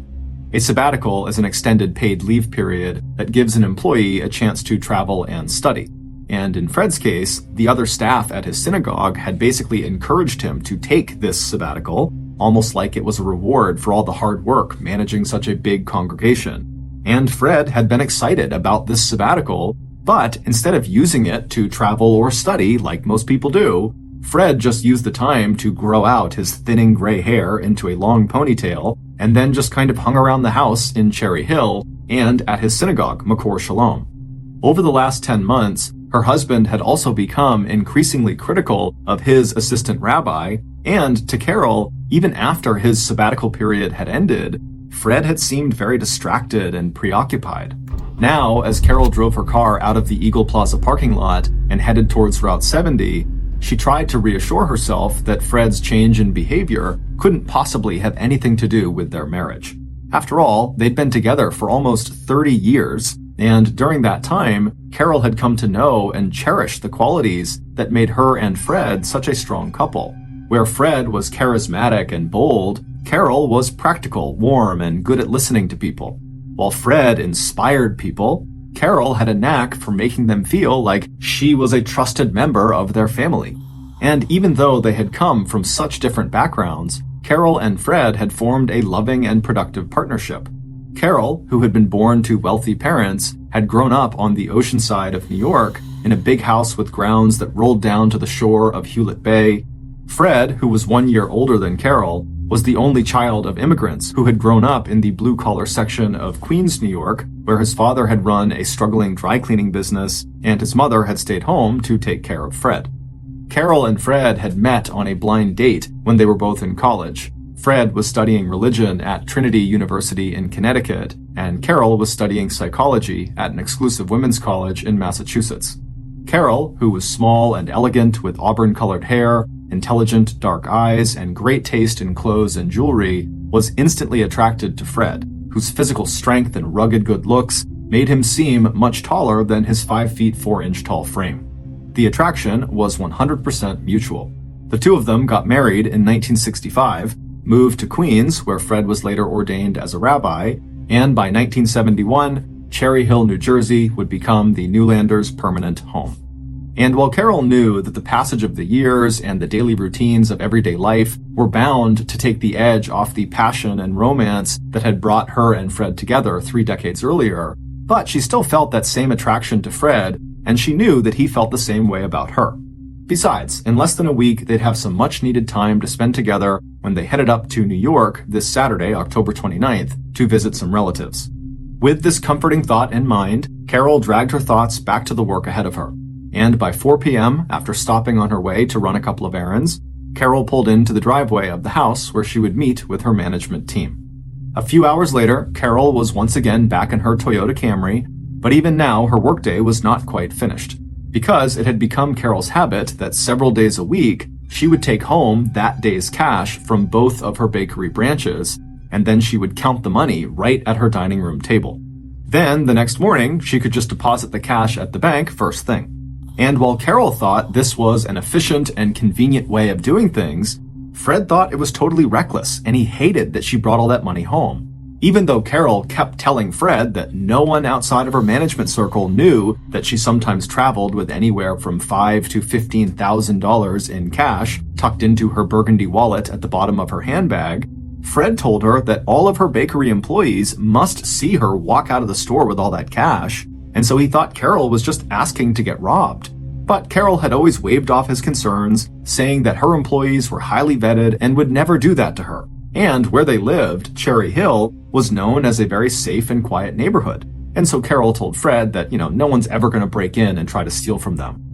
A sabbatical is an extended paid leave period that gives an employee a chance to travel and study. And in Fred's case, the other staff at his synagogue had basically encouraged him to take this sabbatical, almost like it was a reward for all the hard work managing such a big congregation. And Fred had been excited about this sabbatical, but instead of using it to travel or study like most people do, Fred just used the time to grow out his thinning gray hair into a long ponytail, and then just kind of hung around the house in Cherry Hill and at his synagogue, Makor Shalom. Over the last 10 months, her husband had also become increasingly critical of his assistant rabbi, and to Carol, even after his sabbatical period had ended, Fred had seemed very distracted and preoccupied. Now, as Carol drove her car out of the Eagle Plaza parking lot and headed towards Route 70, she tried to reassure herself that Fred's change in behavior couldn't possibly have anything to do with their marriage. After all, they'd been together for almost 30 years, and during that time, Carol had come to know and cherish the qualities that made her and Fred such a strong couple. Where Fred was charismatic and bold, Carol was practical, warm, and good at listening to people. While Fred inspired people, Carol had a knack for making them feel like she was a trusted member of their family. And even though they had come from such different backgrounds, Carol and Fred had formed a loving and productive partnership. Carol, who had been born to wealthy parents, had grown up on the ocean side of New York in a big house with grounds that rolled down to the shore of Hewlett Bay. Fred, who was 1 year older than Carol, was the only child of immigrants who had grown up in the blue-collar section of Queens, New York, where his father had run a struggling dry cleaning business and his mother had stayed home to take care of Fred. Carol and Fred had met on a blind date when they were both in college. Fred was studying religion at Trinity University in Connecticut, and Carol was studying psychology at an exclusive women's college in Massachusetts. Carol, who was small and elegant with auburn-colored hair, intelligent dark eyes, and great taste in clothes and jewelry, was instantly attracted to Fred, whose physical strength and rugged good looks made him seem much taller than his 5 feet 4 inch tall frame. The attraction was 100% mutual. The two of them got married in 1965, moved to Queens, where Fred was later ordained as a rabbi, and by 1971, Cherry Hill, New Jersey would become the Newlanders' permanent home. And while Carol knew that the passage of the years and the daily routines of everyday life were bound to take the edge off the passion and romance that had brought her and Fred together 3 decades earlier, but she still felt that same attraction to Fred, and she knew that he felt the same way about her. Besides, in less than a week, they'd have some much-needed time to spend together when they headed up to New York this Saturday, October 29th, to visit some relatives. With this comforting thought in mind, Carol dragged her thoughts back to the work ahead of her. And by 4 p.m., after stopping on her way to run a couple of errands, Carol pulled into the driveway of the house where she would meet with her management team. A few hours later, Carol was once again back in her Toyota Camry, but even now her workday was not quite finished. Because it had become Carol's habit that several days a week, she would take home that day's cash from both of her bakery branches, and then she would count the money right at her dining room table. Then, the next morning, she could just deposit the cash at the bank first thing. And while Carol thought this was an efficient and convenient way of doing things, Fred thought it was totally reckless, and he hated that she brought all that money home. Even though Carol kept telling Fred that no one outside of her management circle knew that she sometimes traveled with anywhere from $5,000 to $15,000 in cash tucked into her burgundy wallet at the bottom of her handbag, Fred told her that all of her bakery employees must see her walk out of the store with all that cash, and so he thought Carol was just asking to get robbed. But Carol had always waved off his concerns, saying that her employees were highly vetted and would never do that to her. And where they lived, Cherry Hill, was known as a very safe and quiet neighborhood. and so Carol told Fred that, no one's ever going to break in and try to steal from them.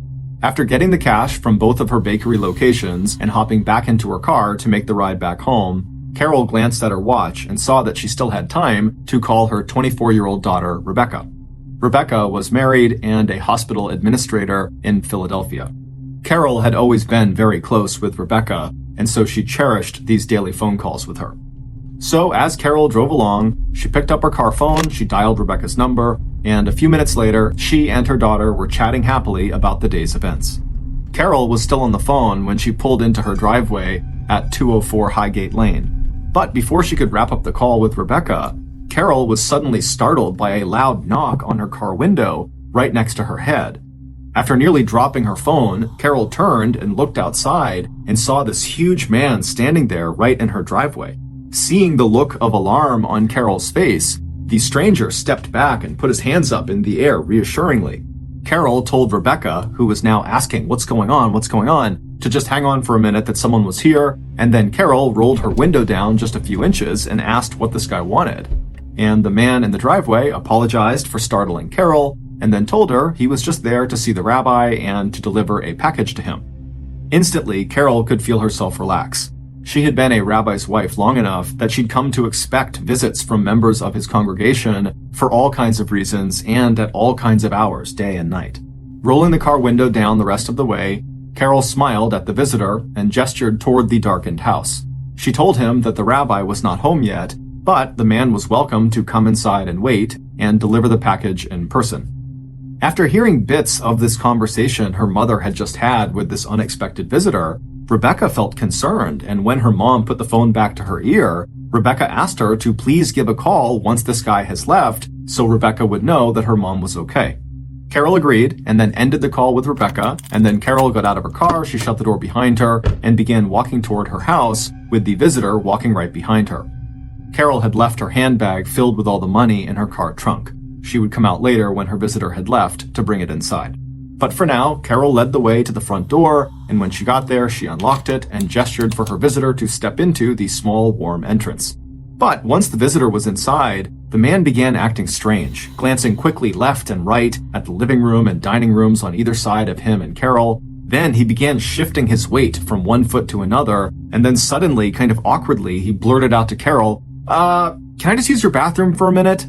After getting the cash from both of her bakery locations and hopping back into her car to make the ride back home, Carol glanced at her watch and saw that she still had time to call her 24-year-old daughter, Rebecca. Rebecca was married and a hospital administrator in Philadelphia. Carol had always been very close with Rebecca, and so she cherished these daily phone calls with her. So as Carol drove along, she picked up her car phone, she dialed Rebecca's number, and a few minutes later, she and her daughter were chatting happily about the day's events. Carol was still on the phone when she pulled into her driveway at 204 Highgate Lane. But before she could wrap up the call with Rebecca, Carol was suddenly startled by a loud knock on her car window right next to her head. After nearly dropping her phone, Carol turned and looked outside and saw this huge man standing there right in her driveway. Seeing the look of alarm on Carol's face, the stranger stepped back and put his hands up in the air reassuringly. Carol told Rebecca, who was now asking, what's going on, to just hang on for a minute that someone was here, and then Carol rolled her window down just a few inches and asked what this guy wanted. And the man in the driveway apologized for startling Carol, and then told her he was just there to see the rabbi and to deliver a package to him. Instantly, Carol could feel herself relax. She had been a rabbi's wife long enough that she'd come to expect visits from members of his congregation for all kinds of reasons and at all kinds of hours, day and night. Rolling the car window down the rest of the way, Carol smiled at the visitor and gestured toward the darkened house. She told him that the rabbi was not home yet, but the man was welcome to come inside and wait and deliver the package in person. After hearing bits of this conversation her mother had just had with this unexpected visitor, Rebecca felt concerned, and when her mom put the phone back to her ear, Rebecca asked her to please give a call once this guy has left so Rebecca would know that her mom was okay. Carol agreed and then ended the call with Rebecca, and then Carol got out of her car, she shut the door behind her, and began walking toward her house with the visitor walking right behind her. Carol had left her handbag filled with all the money in her car trunk. She would come out later when her visitor had left to bring it inside. But for now, Carol led the way to the front door, and when she got there, she unlocked it and gestured for her visitor to step into the small, warm entrance. But once the visitor was inside, the man began acting strange, glancing quickly left and right at the living room and dining rooms on either side of him and Carol. Then he began shifting his weight from one foot to another, and then suddenly, kind of awkwardly, he blurted out to Carol, can I just use your bathroom for a minute?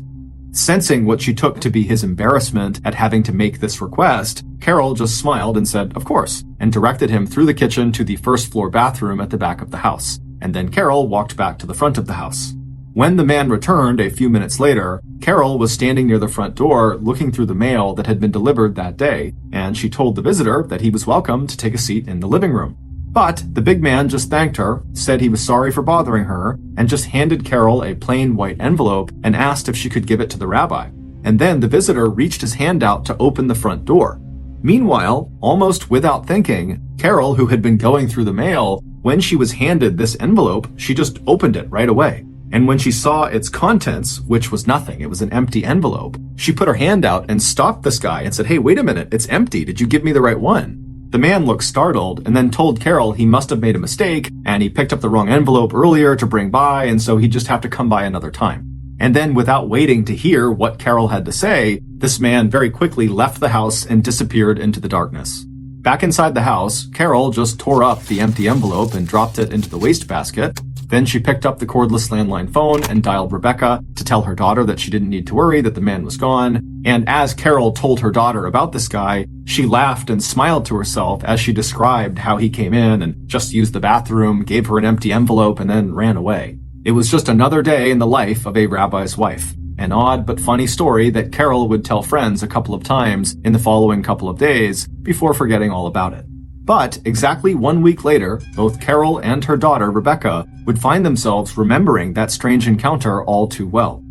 Sensing what she took to be his embarrassment at having to make this request, Carol just smiled and said, of course, and directed him through the kitchen to the first floor bathroom at the back of the house. And then Carol walked back to the front of the house. When the man returned a few minutes later, Carol was standing near the front door looking through the mail that had been delivered that day, and she told the visitor that he was welcome to take a seat in the living room. But the big man just thanked her, said he was sorry for bothering her, and just handed Carol a plain white envelope and asked if she could give it to the rabbi. And then the visitor reached his hand out to open the front door. Meanwhile, almost without thinking, Carol, who had been going through the mail, when she was handed this envelope, she just opened it right away. And when she saw its contents, which was nothing, it was an empty envelope, she put her hand out and stopped this guy and said, hey, wait a minute, it's empty. Did you give me the right one? The man looked startled and then told Carol he must have made a mistake and he picked up the wrong envelope earlier to bring by, and so he'd just have to come by another time. And then, without waiting to hear what Carol had to say, this man very quickly left the house and disappeared into the darkness. Back inside the house, Carol just tore up the empty envelope and dropped it into the wastebasket. Then she picked up the cordless landline phone and dialed Rebecca to tell her daughter that she didn't need to worry, that the man was gone. And as Carol told her daughter about this guy, she laughed and smiled to herself as she described how he came in and just used the bathroom, gave her an empty envelope, and then ran away. It was just another day in the life of a rabbi's wife. An odd but funny story that Carol would tell friends a couple of times in the following couple of days before forgetting all about it. But exactly 1 week later, both Carol and her daughter, Rebecca, would find themselves remembering that strange encounter all too well.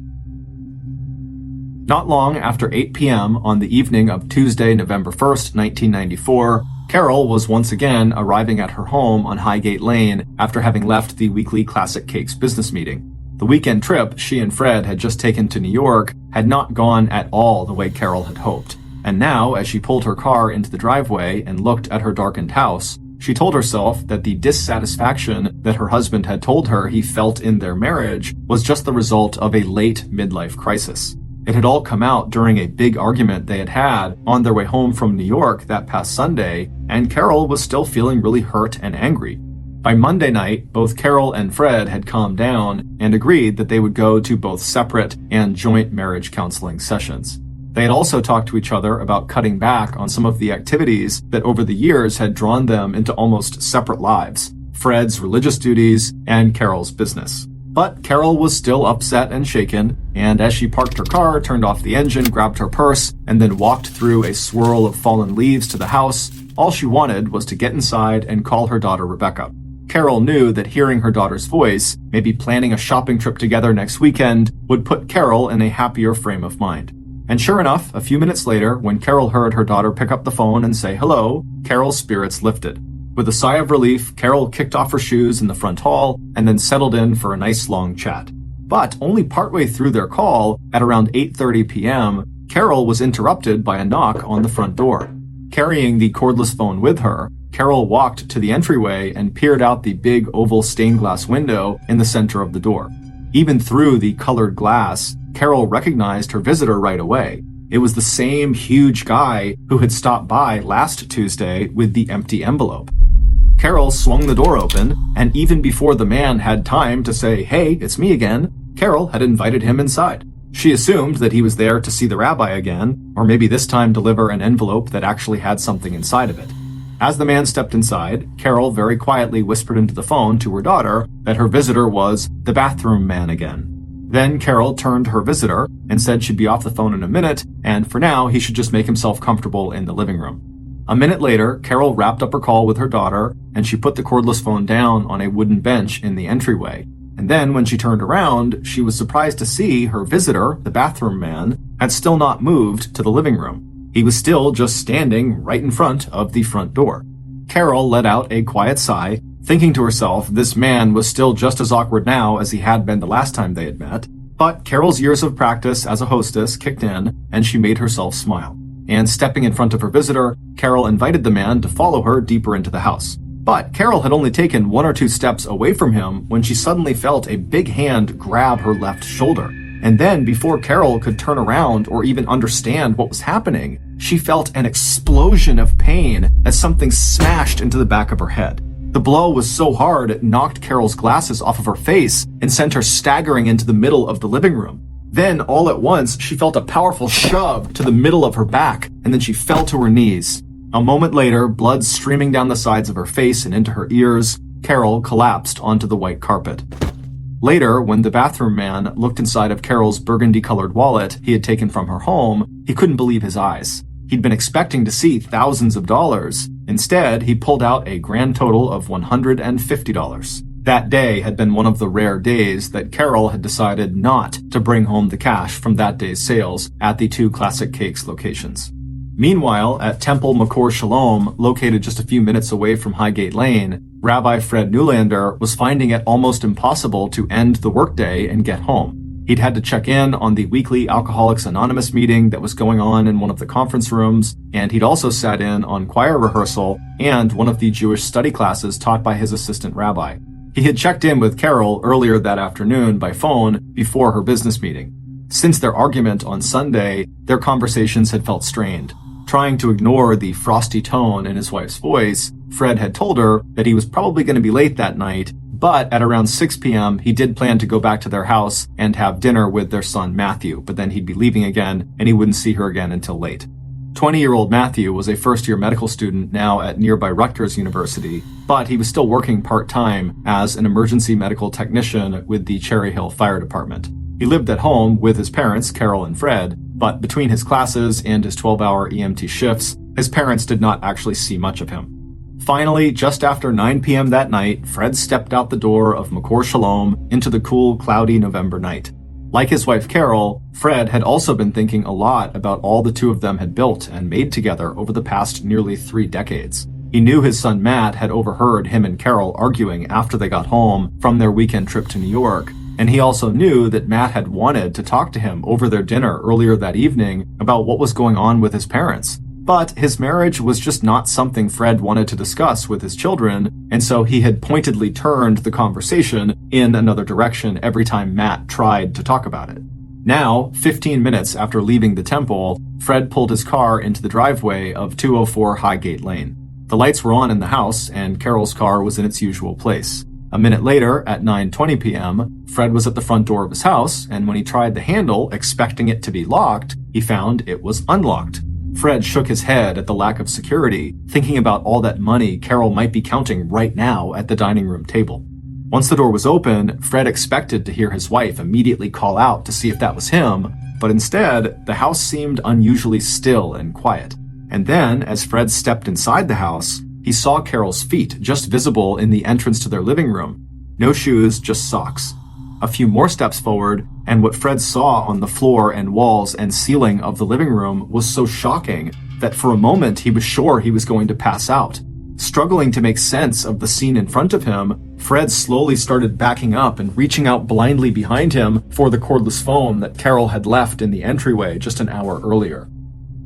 Not long after 8 p.m. on the evening of Tuesday, November 1st, 1994, Carol was once again arriving at her home on Highgate Lane after having left the weekly Classic Cakes business meeting. The weekend trip she and Fred had just taken to New York had not gone at all the way Carol had hoped. And now, as she pulled her car into the driveway and looked at her darkened house, she told herself that the dissatisfaction that her husband had told her he felt in their marriage was just the result of a late midlife crisis. It had all come out during a big argument they had had on their way home from New York that past Sunday, and Carol was still feeling really hurt and angry. By Monday night, both Carol and Fred had calmed down and agreed that they would go to both separate and joint marriage counseling sessions. They had also talked to each other about cutting back on some of the activities that over the years had drawn them into almost separate lives: Fred's religious duties and Carol's business. But Carol was still upset and shaken, and as she parked her car, turned off the engine, grabbed her purse, and then walked through a swirl of fallen leaves to the house, all she wanted was to get inside and call her daughter Rebecca. Carol knew that hearing her daughter's voice, maybe planning a shopping trip together next weekend, would put Carol in a happier frame of mind. And sure enough, a few minutes later, when Carol heard her daughter pick up the phone and say hello, Carol's spirits lifted. With a sigh of relief, Carol kicked off her shoes in the front hall and then settled in for a nice long chat. But only partway through their call, at around 8:30 p.m., Carol was interrupted by a knock on the front door. Carrying the cordless phone with her, Carol walked to the entryway and peered out the big oval stained glass window in the center of the door. Even through the colored glass, Carol recognized her visitor right away. It was the same huge guy who had stopped by last Tuesday with the empty envelope. Carol swung the door open, and even before the man had time to say, "Hey, it's me again," Carol had invited him inside. She assumed that he was there to see the rabbi again, or maybe this time deliver an envelope that actually had something inside of it. As the man stepped inside, Carol very quietly whispered into the phone to her daughter that her visitor was the bathroom man again. Then Carol turned to her visitor and said she'd be off the phone in a minute, and for now he should just make himself comfortable in the living room. A minute later, Carol wrapped up her call with her daughter, and she put the cordless phone down on a wooden bench in the entryway. And then when she turned around, she was surprised to see her visitor, the bathroom man, had still not moved to the living room. He was still just standing right in front of the front door. Carol let out a quiet sigh, thinking to herself this man was still just as awkward now as he had been the last time they had met. But Carol's years of practice as a hostess kicked in, and she made herself smile. And stepping in front of her visitor, Carol invited the man to follow her deeper into the house. But Carol had only taken 1 or 2 steps away from him when she suddenly felt a big hand grab her left shoulder. And then, before Carol could turn around or even understand what was happening, she felt an explosion of pain as something smashed into the back of her head. The blow was so hard it knocked Carol's glasses off of her face and sent her staggering into the middle of the living room. Then, all at once, she felt a powerful shove to the middle of her back, and then she fell to her knees. A moment later, blood streaming down the sides of her face and into her ears, Carol collapsed onto the white carpet. Later, when the bathroom man looked inside of Carol's burgundy-colored wallet he had taken from her home, he couldn't believe his eyes. He'd been expecting to see thousands of dollars. Instead, he pulled out a grand total of $150. That day had been one of the rare days that Carol had decided not to bring home the cash from that day's sales at the 2 Classic Cakes locations. Meanwhile, at Temple Makor Shalom, located just a few minutes away from Highgate Lane, Rabbi Fred Newlander was finding it almost impossible to end the workday and get home. He'd had to check in on the weekly Alcoholics Anonymous meeting that was going on in one of the conference rooms, and he'd also sat in on choir rehearsal and one of the Jewish study classes taught by his assistant rabbi. He had checked in with Carol earlier that afternoon by phone before her business meeting. Since their argument on Sunday, their conversations had felt strained. Trying to ignore the frosty tone in his wife's voice, Fred had told her that he was probably going to be late that night, but at around 6 p.m., he did plan to go back to their house and have dinner with their son Matthew, but then he'd be leaving again and he wouldn't see her again until late. 20-year-old Matthew was a first-year medical student now at nearby Rutgers University, but he was still working part-time as an emergency medical technician with the Cherry Hill Fire Department. He lived at home with his parents, Carol and Fred, but between his classes and his 12-hour EMT shifts, his parents did not actually see much of him. Finally, just after 9 p.m. that night, Fred stepped out the door of Makor Shalom into the cool, cloudy November night. Like his wife Carol, Fred had also been thinking a lot about all the two of them had built and made together over the past nearly 3 decades. He knew his son Matt had overheard him and Carol arguing after they got home from their weekend trip to New York, and he also knew that Matt had wanted to talk to him over their dinner earlier that evening about what was going on with his parents. But his marriage was just not something Fred wanted to discuss with his children, and so he had pointedly turned the conversation in another direction every time Matt tried to talk about it. Now, 15 minutes after leaving the temple, Fred pulled his car into the driveway of 204 Highgate Lane. The lights were on in the house, and Carol's car was in its usual place. A minute later, at 9:20 p.m., Fred was at the front door of his house, and when he tried the handle, expecting it to be locked, he found it was unlocked. Fred shook his head at the lack of security, thinking about all that money Carol might be counting right now at the dining room table. Once the door was open, Fred expected to hear his wife immediately call out to see if that was him, but instead, the house seemed unusually still and quiet. And then, as Fred stepped inside the house, he saw Carol's feet just visible in the entrance to their living room. No shoes, just socks. A few more steps forward, and what Fred saw on the floor and walls and ceiling of the living room was so shocking that for a moment he was sure he was going to pass out. Struggling to make sense of the scene in front of him, Fred slowly started backing up and reaching out blindly behind him for the cordless phone that Carol had left in the entryway just an hour earlier.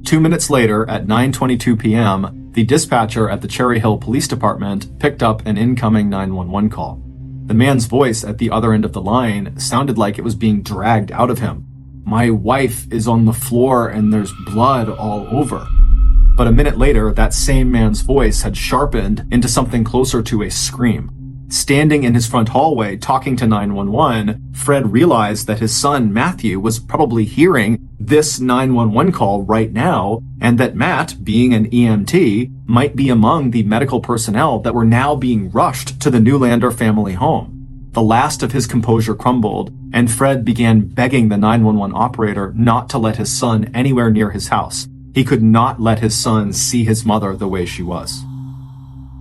2 minutes later, at 9:22 p.m., the dispatcher at the Cherry Hill Police Department picked up an incoming 911 call. The man's voice at the other end of the line sounded like it was being dragged out of him. "My wife is on the floor and there's blood all over." But a minute later, that same man's voice had sharpened into something closer to a scream. Standing in his front hallway talking to 911, Fred realized that his son Matthew was probably hearing this 911 call right now, and that Matt, being an EMT, might be among the medical personnel that were now being rushed to the Newlander family home. The last of his composure crumbled, and Fred began begging the 911 operator not to let his son anywhere near his house. He could not let his son see his mother the way she was.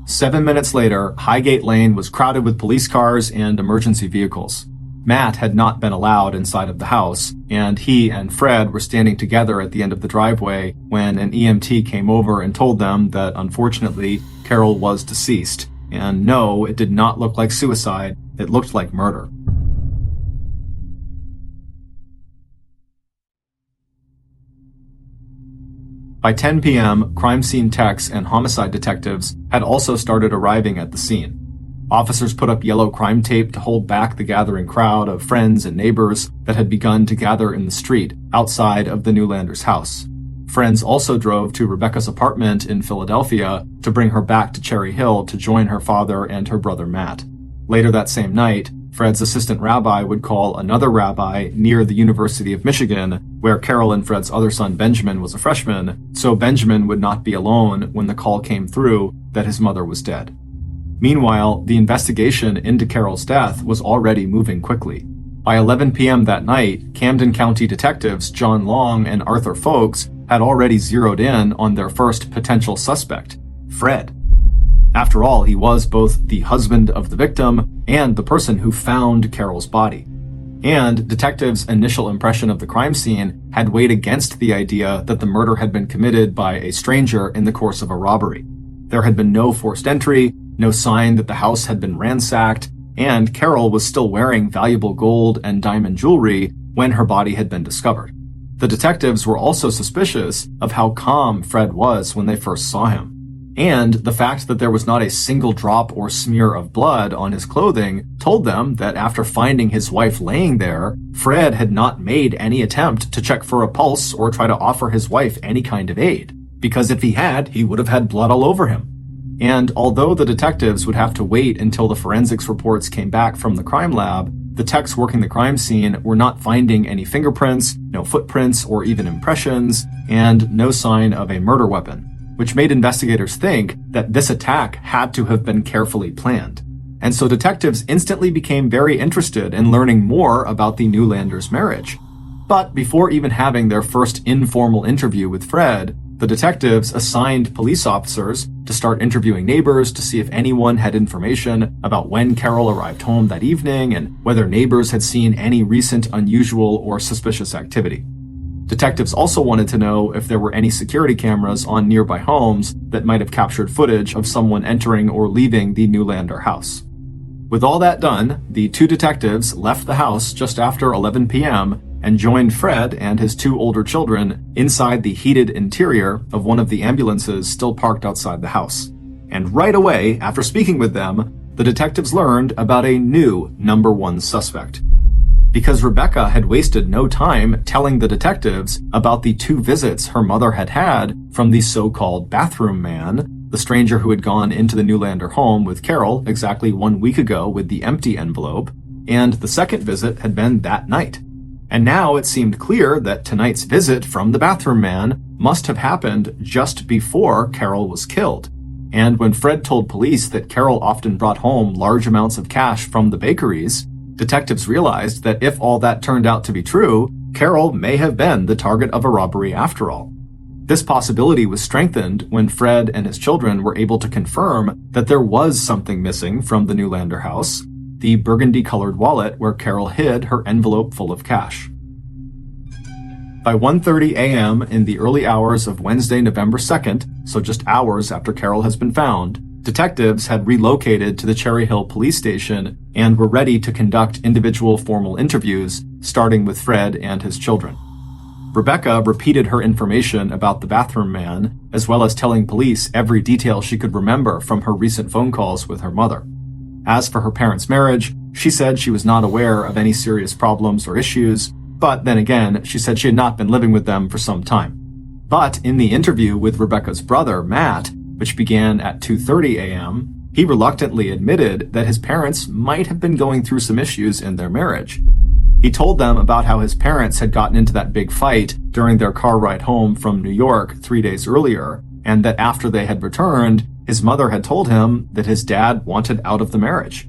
7 minutes later, Highgate Lane was crowded with police cars and emergency vehicles. Matt had not been allowed inside of the house, and he and Fred were standing together at the end of the driveway when an EMT came over and told them that, unfortunately, Carol was deceased. And no, it did not look like suicide, it looked like murder. By 10 p.m., crime scene techs and homicide detectives had also started arriving at the scene. Officers put up yellow crime tape to hold back the gathering crowd of friends and neighbors that had begun to gather in the street outside of the Newlanders' house. Friends also drove to Rebecca's apartment in Philadelphia to bring her back to Cherry Hill to join her father and her brother Matt. Later that same night, Fred's assistant rabbi would call another rabbi near the University of Michigan, where Carol and Fred's other son Benjamin was a freshman, so Benjamin would not be alone when the call came through that his mother was dead. Meanwhile, the investigation into Carol's death was already moving quickly. By 11 p.m. that night, Camden County detectives John Long and Arthur Folks had already zeroed in on their first potential suspect, Fred. After all, he was both the husband of the victim and the person who found Carol's body. And detectives' initial impression of the crime scene had weighed against the idea that the murder had been committed by a stranger in the course of a robbery. There had been no forced entry, no sign that the house had been ransacked, and Carol was still wearing valuable gold and diamond jewelry when her body had been discovered. The detectives were also suspicious of how calm Fred was when they first saw him. And the fact that there was not a single drop or smear of blood on his clothing told them that after finding his wife laying there, Fred had not made any attempt to check for a pulse or try to offer his wife any kind of aid. Because if he had, he would have had blood all over him. And although the detectives would have to wait until the forensics reports came back from the crime lab, the techs working the crime scene were not finding any fingerprints, no footprints or even impressions, and no sign of a murder weapon, which made investigators think that this attack had to have been carefully planned. And so detectives instantly became very interested in learning more about the Newlanders' marriage. But before even having their first informal interview with Fred, the detectives assigned police officers to start interviewing neighbors to see if anyone had information about when Carol arrived home that evening and whether neighbors had seen any recent unusual or suspicious activity. Detectives also wanted to know if there were any security cameras on nearby homes that might have captured footage of someone entering or leaving the Newlander house. With all that done, the two detectives left the house just after 11 p.m. and joined Fred and his two older children inside the heated interior of one of the ambulances still parked outside the house. And right away, after speaking with them, the detectives learned about a new number one suspect. because Rebecca had wasted no time telling the detectives about the 2 visits her mother had had from the so-called bathroom man, the stranger who had gone into the Newlander home with Carol exactly 1 week ago with the empty envelope, and the second visit had been that night. And now it seemed clear that tonight's visit from the bathroom man must have happened just before Carol was killed. And when Fred told police that Carol often brought home large amounts of cash from the bakeries, detectives realized that if all that turned out to be true, Carol may have been the target of a robbery after all. This possibility was strengthened when Fred and his children were able to confirm that there was something missing from the Newlander house, the burgundy-colored wallet where Carol hid her envelope full of cash. By 1:30 a.m. in the early hours of Wednesday, November 2nd, so just hours after Carol has been found, detectives had relocated to the Cherry Hill police station and were ready to conduct individual formal interviews, starting with Fred and his children. Rebecca repeated her information about the bathroom man, as well as telling police every detail she could remember from her recent phone calls with her mother. As for her parents' marriage, she said she was not aware of any serious problems or issues, but then again, she said she had not been living with them for some time. But in the interview with Rebecca's brother, Matt, which began at 2:30 a.m., he reluctantly admitted that his parents might have been going through some issues in their marriage. He told them about how his parents had gotten into that big fight during their car ride home from New York 3 days earlier, and that after they had returned, his mother had told him that his dad wanted out of the marriage.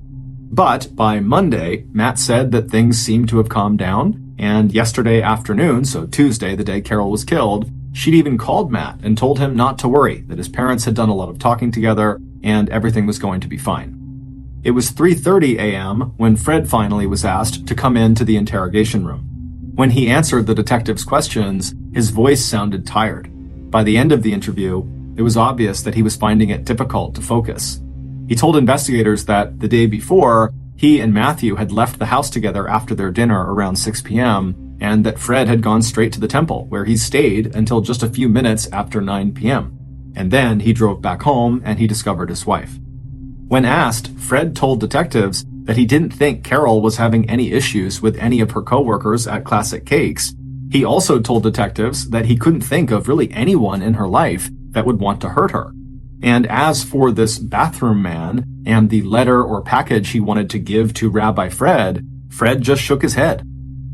But by Monday, Matt said that things seemed to have calmed down, and yesterday afternoon, so Tuesday, the day Carol was killed, she'd even called Matt and told him not to worry, that his parents had done a lot of talking together and everything was going to be fine. It was 3:30 a.m. when Fred finally was asked to come into the interrogation room. When he answered the detective's questions, his voice sounded tired. By the end of the interview, it was obvious that he was finding it difficult to focus. He told investigators that the day before, he and Matthew had left the house together after their dinner around 6 p.m., and that Fred had gone straight to the temple, where he stayed until just a few minutes after 9 p.m. And then he drove back home and he discovered his wife. When asked, Fred told detectives that he didn't think Carol was having any issues with any of her coworkers at Classic Cakes. He also told detectives that he couldn't think of really anyone in her life that would want to hurt her. And as for this bathroom man and the letter or package he wanted to give to Rabbi Fred, Fred just shook his head.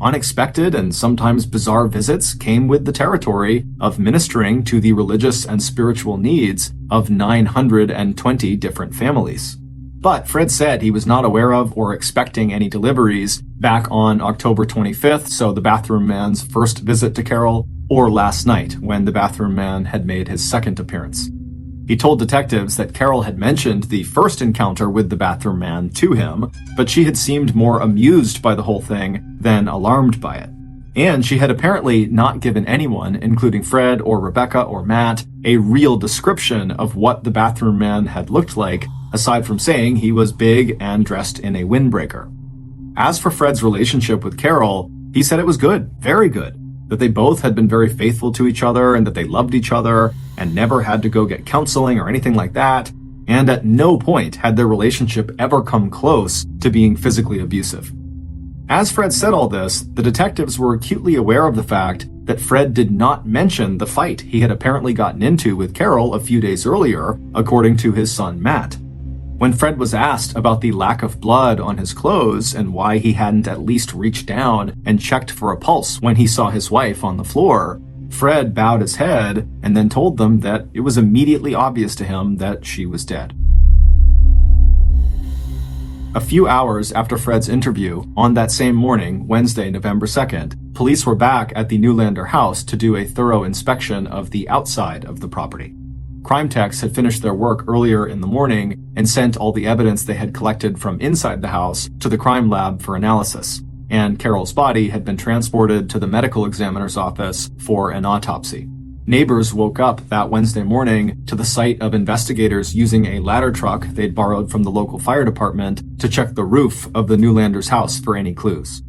Unexpected and sometimes bizarre visits came with the territory of ministering to the religious and spiritual needs of 920 different families. But Fred said he was not aware of or expecting any deliveries back on October 25th, so the bathroom man's first visit to Carol, or last night when the bathroom man had made his second appearance. He told detectives that Carol had mentioned the first encounter with the bathroom man to him, but she had seemed more amused by the whole thing than alarmed by it. And she had apparently not given anyone, including Fred or Rebecca or Matt, a real description of what the bathroom man had looked like, aside from saying he was big and dressed in a windbreaker. As for Fred's relationship with Carol, he said it was good, very good, that they both had been very faithful to each other and that they loved each other and never had to go get counseling or anything like that, and at no point had their relationship ever come close to being physically abusive. As Fred said all this, the detectives were acutely aware of the fact that Fred did not mention the fight he had apparently gotten into with Carol a few days earlier, according to his son Matt. When Fred was asked about the lack of blood on his clothes and why he hadn't at least reached down and checked for a pulse when he saw his wife on the floor, Fred bowed his head and then told them that it was immediately obvious to him that she was dead. A few hours after Fred's interview, on that same morning, Wednesday, November 2nd, police were back at the Newlander house to do a thorough inspection of the outside of the property. Crime techs had finished their work earlier in the morning and sent all the evidence they had collected from inside the house to the crime lab for analysis, and Carol's body had been transported to the medical examiner's office for an autopsy. Neighbors woke up that Wednesday morning to the sight of investigators using a ladder truck they'd borrowed from the local fire department to check the roof of the Newlander's house for any clues.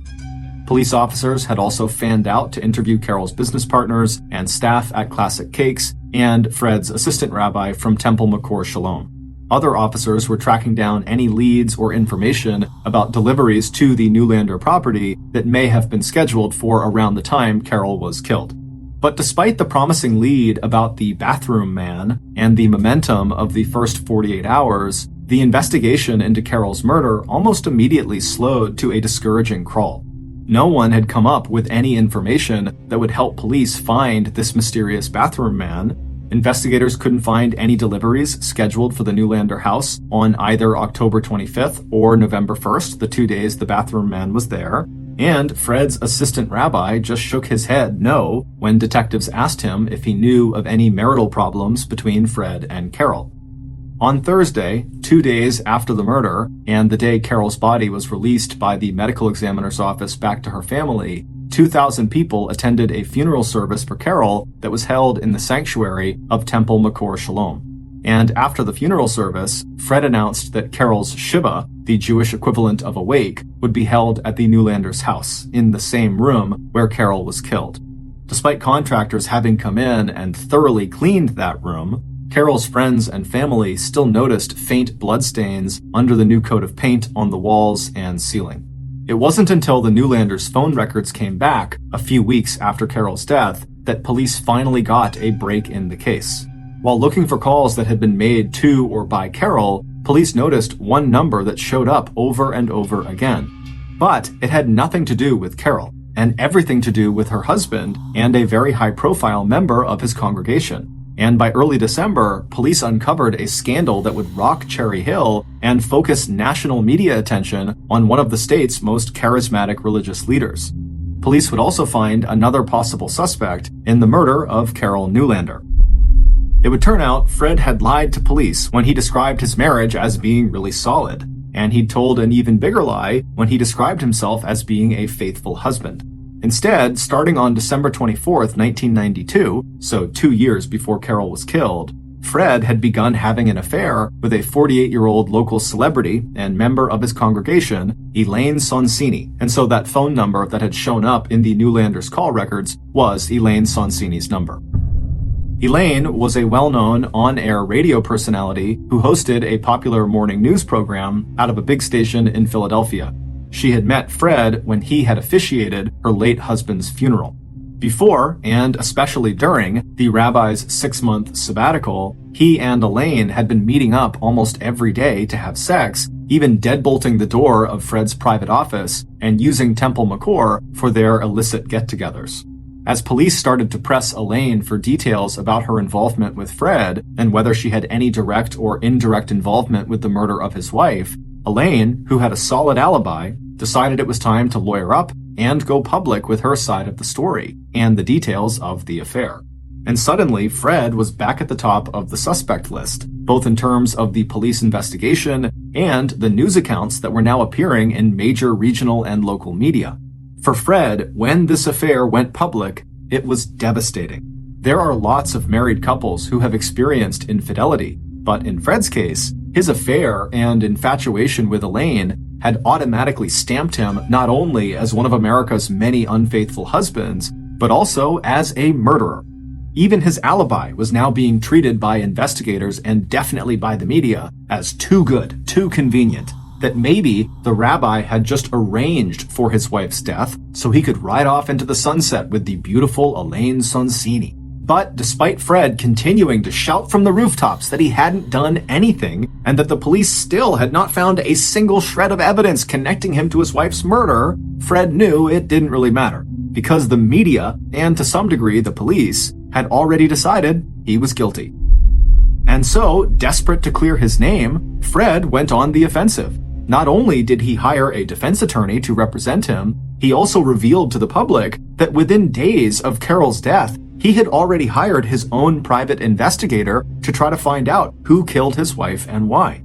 Police officers had also fanned out to interview Carol's business partners and staff at Classic Cakes and Fred's assistant rabbi from Temple McCour Shalom. Other officers were tracking down any leads or information about deliveries to the Newlander property that may have been scheduled for around the time Carol was killed. But despite the promising lead about the bathroom man and the momentum of the first 48 hours, the investigation into Carol's murder almost immediately slowed to a discouraging crawl. No one had come up with any information that would help police find this mysterious bathroom man. Investigators couldn't find any deliveries scheduled for the Newlander house on either October 25th or November 1st, the 2 days the bathroom man was there. And Fred's assistant rabbi just shook his head no when detectives asked him if he knew of any marital problems between Fred and Carol. On Thursday, 2 days after the murder, and the day Carol's body was released by the medical examiner's office back to her family, 2,000 people attended a funeral service for Carol that was held in the sanctuary of Temple Makor Shalom. And after the funeral service, Fred announced that Carol's Shiva, the Jewish equivalent of a wake, would be held at the Newlander's house, in the same room where Carol was killed. Despite contractors having come in and thoroughly cleaned that room, Carol's friends and family still noticed faint bloodstains under the new coat of paint on the walls and ceiling. It wasn't until the Newlanders' phone records came back a few weeks after Carol's death that police finally got a break in the case. While looking for calls that had been made to or by Carol, police noticed one number that showed up over and over again. But it had nothing to do with Carol, and everything to do with her husband and a very high-profile member of his congregation. And by early December, police uncovered a scandal that would rock Cherry Hill and focus national media attention on one of the state's most charismatic religious leaders. Police would also find another possible suspect in the murder of Carol Newlander. It would turn out Fred had lied to police when he described his marriage as being really solid, and he'd told an even bigger lie when he described himself as being a faithful husband. Instead, starting on December 24th, 1992, so 2 years before Carol was killed, Fred had begun having an affair with a 48-year-old local celebrity and member of his congregation, Elaine Sonsini, and so that phone number that had shown up in the Newlanders' call records was Elaine Sonsini's number. Elaine was a well-known on-air radio personality who hosted a popular morning news program out of a big station in Philadelphia. She had met Fred when he had officiated her late husband's funeral. Before, and especially during, the rabbi's 6-month sabbatical, he and Elaine had been meeting up almost every day to have sex, even deadbolting the door of Fred's private office and using Temple Makor for their illicit get-togethers. As police started to press Elaine for details about her involvement with Fred and whether she had any direct or indirect involvement with the murder of his wife, Elaine, who had a solid alibi, decided it was time to lawyer up and go public with her side of the story and the details of the affair. And suddenly, Fred was back at the top of the suspect list, both in terms of the police investigation and the news accounts that were now appearing in major regional and local media. For Fred, when this affair went public, it was devastating. There are lots of married couples who have experienced infidelity, but in Fred's case, his affair and infatuation with Elaine had automatically stamped him not only as one of America's many unfaithful husbands, but also as a murderer. Even his alibi was now being treated by investigators and definitely by the media as too good, too convenient, that maybe the rabbi had just arranged for his wife's death so he could ride off into the sunset with the beautiful Elaine Sonsini. But despite Fred continuing to shout from the rooftops that he hadn't done anything and that the police still had not found a single shred of evidence connecting him to his wife's murder, Fred knew it didn't really matter because the media, and to some degree the police, had already decided he was guilty. And so, desperate to clear his name, Fred went on the offensive. Not only did he hire a defense attorney to represent him, he also revealed to the public that within days of Carol's death, he had already hired his own private investigator to try to find out who killed his wife and why.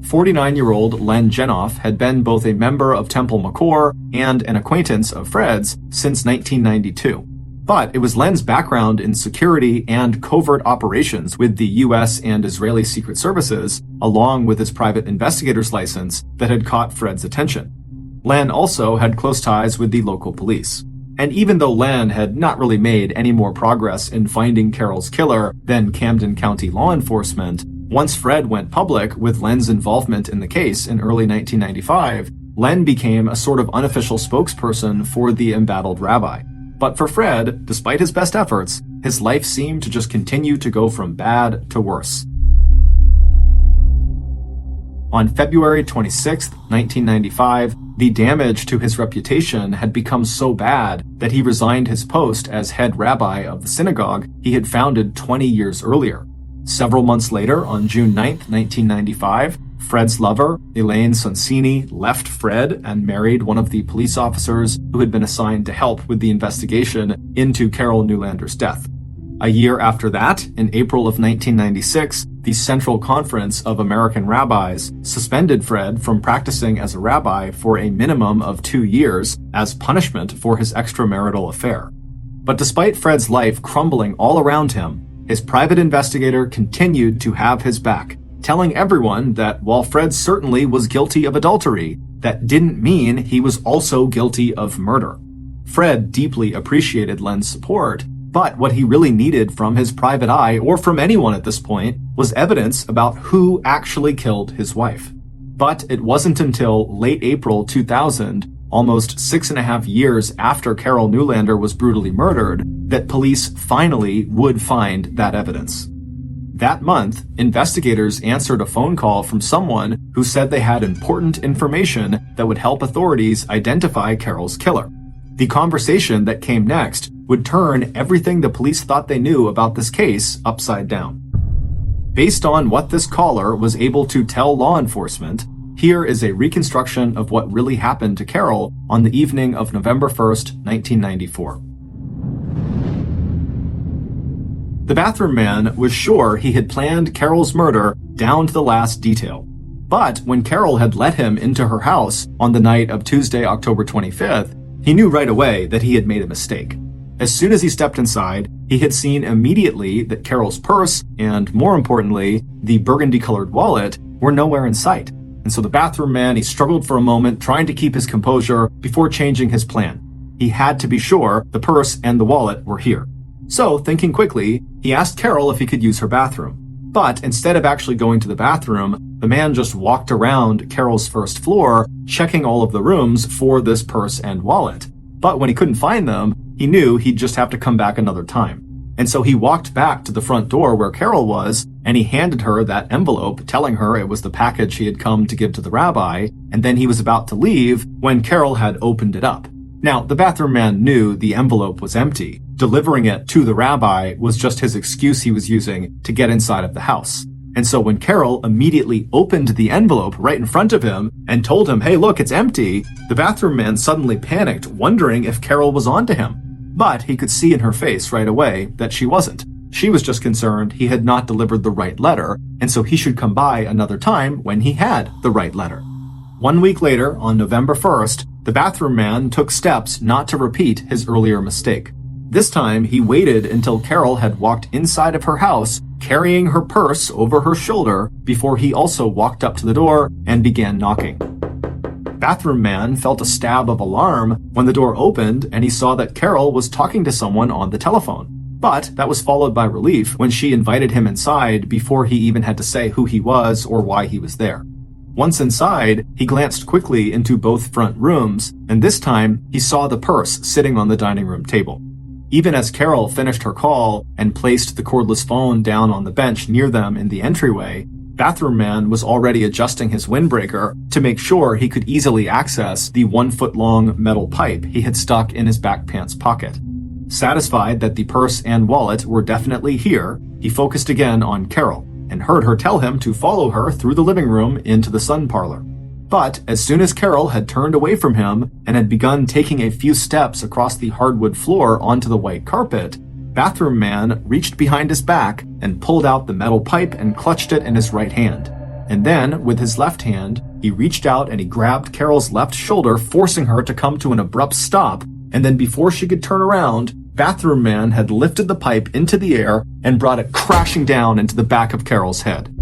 49-year-old Len Genoff had been both a member of Temple Makor and an acquaintance of Fred's since 1992. But it was Len's background in security and covert operations with the US and Israeli Secret Services, along with his private investigator's license, that had caught Fred's attention. Len also had close ties with the local police. And even though Len had not really made any more progress in finding Carol's killer than Camden County law enforcement, Once Fred went public with Len's involvement in the case in early 1995, Len became a sort of unofficial spokesperson for the embattled rabbi. But for Fred, despite his best efforts, his life seemed to just continue to go from bad to worse. On February 26, 1995, the damage to his reputation had become so bad that he resigned his post as head rabbi of the synagogue he had founded 20 years earlier. Several months later, on June 9, 1995, Fred's lover, Elaine Sonsini, left Fred and married one of the police officers who had been assigned to help with the investigation into Carol Newlander's death. A year after that, in April of 1996, the Central Conference of American Rabbis suspended Fred from practicing as a rabbi for a minimum of 2 years as punishment for his extramarital affair. But despite Fred's life crumbling all around him, his private investigator continued to have his back, telling everyone that while Fred certainly was guilty of adultery, that didn't mean he was also guilty of murder. Fred deeply appreciated Len's support, but what he really needed from his private eye, or from anyone at this point, was evidence about who actually killed his wife. But it wasn't until late April 2000, almost 6.5 years after Carol Newlander was brutally murdered, that police finally would find that evidence. That month, investigators answered a phone call from someone who said they had important information that would help authorities identify Carol's killer. The conversation that came next would turn everything the police thought they knew about this case upside down. Based on what this caller was able to tell law enforcement, here is a reconstruction of what really happened to Carol on the evening of November 1st, 1994. The bathroom man was sure he had planned Carol's murder down to the last detail. But when Carol had let him into her house on the night of Tuesday, October 25th, he knew right away that he had made a mistake. As soon as he stepped inside, he had seen immediately that Carol's purse and, more importantly, the burgundy-colored wallet were nowhere in sight. And so the bathroom man, he struggled for a moment, trying to keep his composure before changing his plan. He had to be sure the purse and the wallet were here. So, thinking quickly, he asked Carol if he could use her bathroom. But instead of actually going to the bathroom, the man just walked around Carol's first floor, checking all of the rooms for this purse and wallet. But when he couldn't find them, he knew he'd just have to come back another time. And so he walked back to the front door where Carol was, and he handed her that envelope, telling her it was the package he had come to give to the rabbi, and then he was about to leave when Carol had opened it up. Now, the bathroom man knew the envelope was empty. Delivering it to the rabbi was just his excuse he was using to get inside of the house. And so when Carol immediately opened the envelope right in front of him and told him, "Hey, look, it's empty," the bathroom man suddenly panicked, wondering if Carol was onto him. But he could see in her face right away that she wasn't. She was just concerned he had not delivered the right letter, and so he should come by another time when he had the right letter. 1 week later, on November 1st, the bathroom man took steps not to repeat his earlier mistake. This time, he waited until Carol had walked inside of her house, carrying her purse over her shoulder, before he also walked up to the door and began knocking. Bathroom man felt a stab of alarm when the door opened and he saw that Carol was talking to someone on the telephone. But that was followed by relief when she invited him inside before he even had to say who he was or why he was there. Once inside, he glanced quickly into both front rooms, and this time he saw the purse sitting on the dining room table. Even as Carol finished her call and placed the cordless phone down on the bench near them in the entryway, bathroom man was already adjusting his windbreaker to make sure he could easily access the 1-foot-long metal pipe he had stuck in his back pants pocket. Satisfied that the purse and wallet were definitely here, he focused again on Carol and heard her tell him to follow her through the living room into the sun parlor. But as soon as Carol had turned away from him and had begun taking a few steps across the hardwood floor onto the white carpet, bathroom man reached behind his back and pulled out the metal pipe and clutched it in his right hand. And then, with his left hand, he reached out and he grabbed Carol's left shoulder, forcing her to come to an abrupt stop, and then before she could turn around, bathroom man had lifted the pipe into the air and brought it crashing down into the back of Carol's head.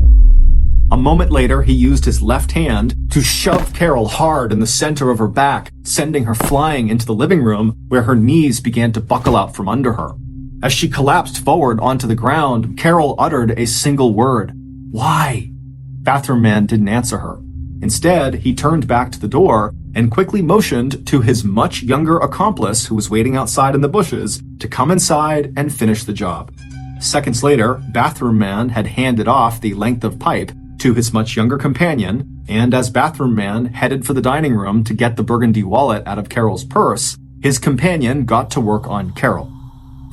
A moment later, he used his left hand to shove Carol hard in the center of her back, sending her flying into the living room where her knees began to buckle out from under her. As she collapsed forward onto the ground, Carol uttered a single word, Why? Bathroom Man didn't answer her. Instead, he turned back to the door and quickly motioned to his much younger accomplice who was waiting outside in the bushes to come inside and finish the job. Seconds later, Bathroom Man had handed off the length of pipe to his much younger companion, and as Bathroom Man headed for the dining room to get the burgundy wallet out of Carol's purse, his companion got to work on Carol.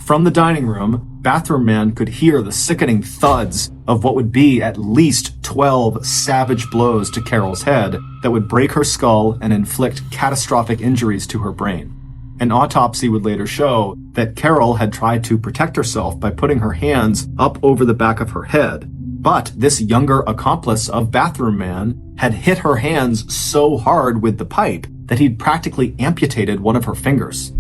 From the dining room, Bathroom Man could hear the sickening thuds of what would be at least 12 savage blows to Carol's head that would break her skull and inflict catastrophic injuries to her brain. An autopsy would later show that Carol had tried to protect herself by putting her hands up over the back of her head, but this younger accomplice of Bathroom Man had hit her hands so hard with the pipe that he'd practically amputated one of her fingers.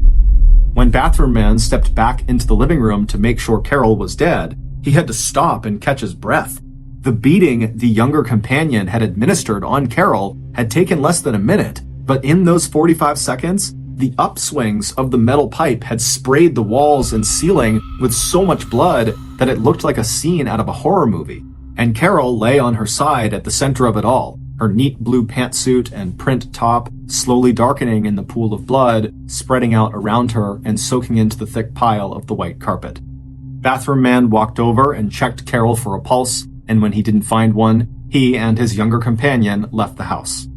When Bathroom Man stepped back into the living room to make sure Carol was dead, he had to stop and catch his breath. The beating the younger companion had administered on Carol had taken less than a minute, but in those 45 seconds, the upswings of the metal pipe had sprayed the walls and ceiling with so much blood that it looked like a scene out of a horror movie. And Carol lay on her side at the center of it all, her neat blue pantsuit and print top slowly darkening in the pool of blood, spreading out around her and soaking into the thick pile of the white carpet. Bathroom Man walked over and checked Carol for a pulse, and when he didn't find one, he and his younger companion left the house.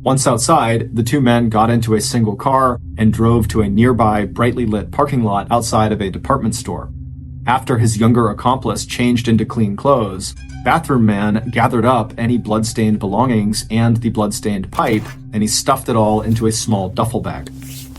Once outside, the two men got into a single car and drove to a nearby brightly lit parking lot outside of a department store. After his younger accomplice changed into clean clothes, Bathroom Man gathered up any blood-stained belongings and the blood-stained pipe, and he stuffed it all into a small duffel bag.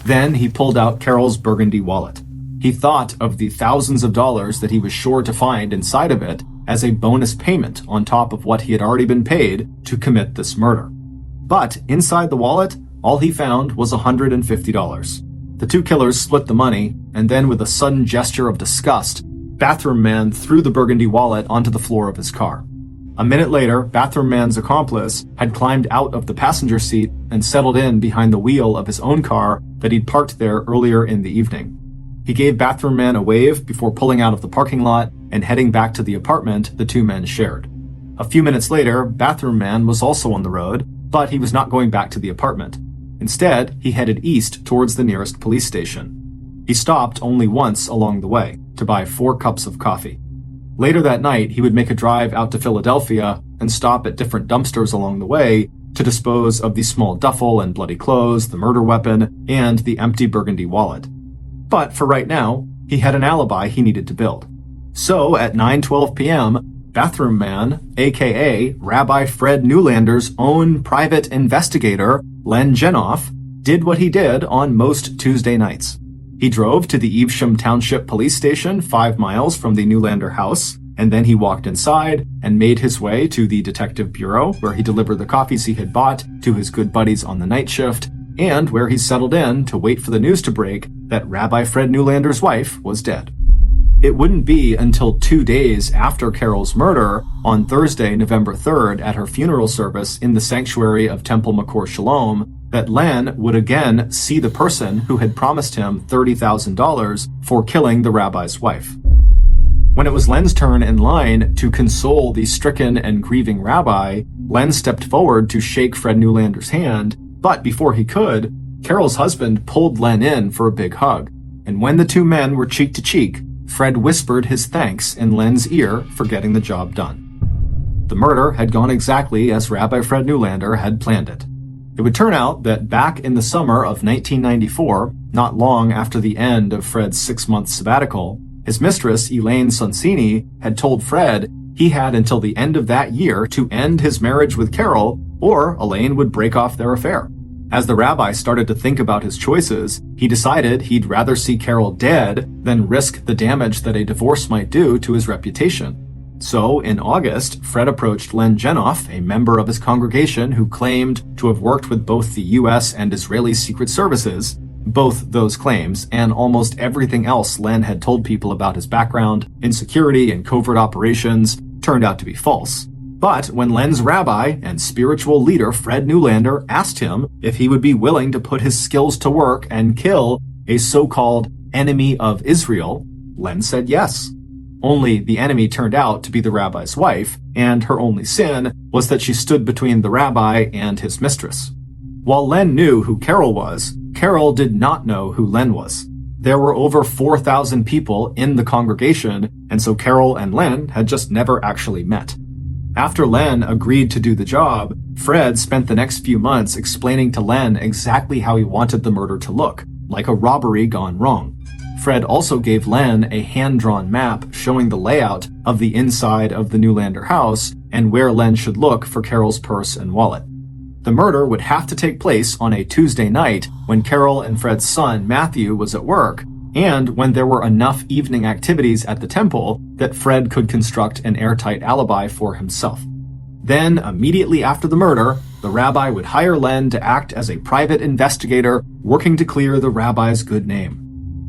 Then he pulled out Carol's burgundy wallet. He thought of the thousands of dollars that he was sure to find inside of it as a bonus payment on top of what he had already been paid to commit this murder. But inside the wallet, all he found was $150. The two killers split the money, and then with a sudden gesture of disgust, Bathroom Man threw the burgundy wallet onto the floor of his car. A minute later, Bathroom Man's accomplice had climbed out of the passenger seat and settled in behind the wheel of his own car that he'd parked there earlier in the evening. He gave Bathroom Man a wave before pulling out of the parking lot and heading back to the apartment the two men shared. A few minutes later, Bathroom Man was also on the road, but he was not going back to the apartment. Instead, he headed east towards the nearest police station. He stopped only once along the way to buy 4 cups of coffee. Later that night, he would make a drive out to Philadelphia and stop at different dumpsters along the way to dispose of the small duffel and bloody clothes, the murder weapon, and the empty burgundy wallet. But for right now, he had an alibi he needed to build. So at 9:12 p.m., Bathroom Man, aka Rabbi Fred Newlander's own private investigator, Len Genoff, did what he did on most Tuesday nights. He drove to the Evesham Township Police Station 5 miles from the Newlander house, and then he walked inside and made his way to the Detective Bureau, where he delivered the coffees he had bought to his good buddies on the night shift, and where he settled in to wait for the news to break that Rabbi Fred Newlander's wife was dead. It wouldn't be until 2 days after Carol's murder, on Thursday, November 3rd, at her funeral service in the sanctuary of Temple Makor Shalom, that Len would again see the person who had promised him $30,000 for killing the rabbi's wife. When it was Len's turn in line to console the stricken and grieving rabbi, Len stepped forward to shake Fred Newlander's hand, but before he could, Carol's husband pulled Len in for a big hug, and when the two men were cheek to cheek, Fred whispered his thanks in Len's ear for getting the job done. The murder had gone exactly as Rabbi Fred Newlander had planned it. It would turn out that back in the summer of 1994, not long after the end of Fred's 6-month sabbatical, his mistress, Elaine Sonsini, had told Fred he had until the end of that year to end his marriage with Carol, or Elaine would break off their affair. As the rabbi started to think about his choices, he decided he'd rather see Carol dead than risk the damage that a divorce might do to his reputation. So, in August, Fred approached Len Genoff, a member of his congregation who claimed to have worked with both the U.S. and Israeli secret services. Both those claims, and almost everything else Len had told people about his background, insecurity, and covert operations, turned out to be false. But when Len's rabbi and spiritual leader Fred Newlander asked him if he would be willing to put his skills to work and kill a so-called enemy of Israel, Len said yes. only the enemy turned out to be the rabbi's wife, and her only sin was that she stood between the rabbi and his mistress. While Len knew who Carol was, Carol did not know who Len was. There were over 4,000 people in the congregation, and so Carol and Len had just never actually met. After Len agreed to do the job, Fred spent the next few months explaining to Len exactly how he wanted the murder to look, like a robbery gone wrong. Fred also gave Len a hand-drawn map showing the layout of the inside of the Newlander house and where Len should look for Carol's purse and wallet. The murder would have to take place on a Tuesday night when Carol and Fred's son Matthew was at work, and when there were enough evening activities at the temple that Fred could construct an airtight alibi for himself. Then, immediately after the murder, the rabbi would hire Len to act as a private investigator working to clear the rabbi's good name.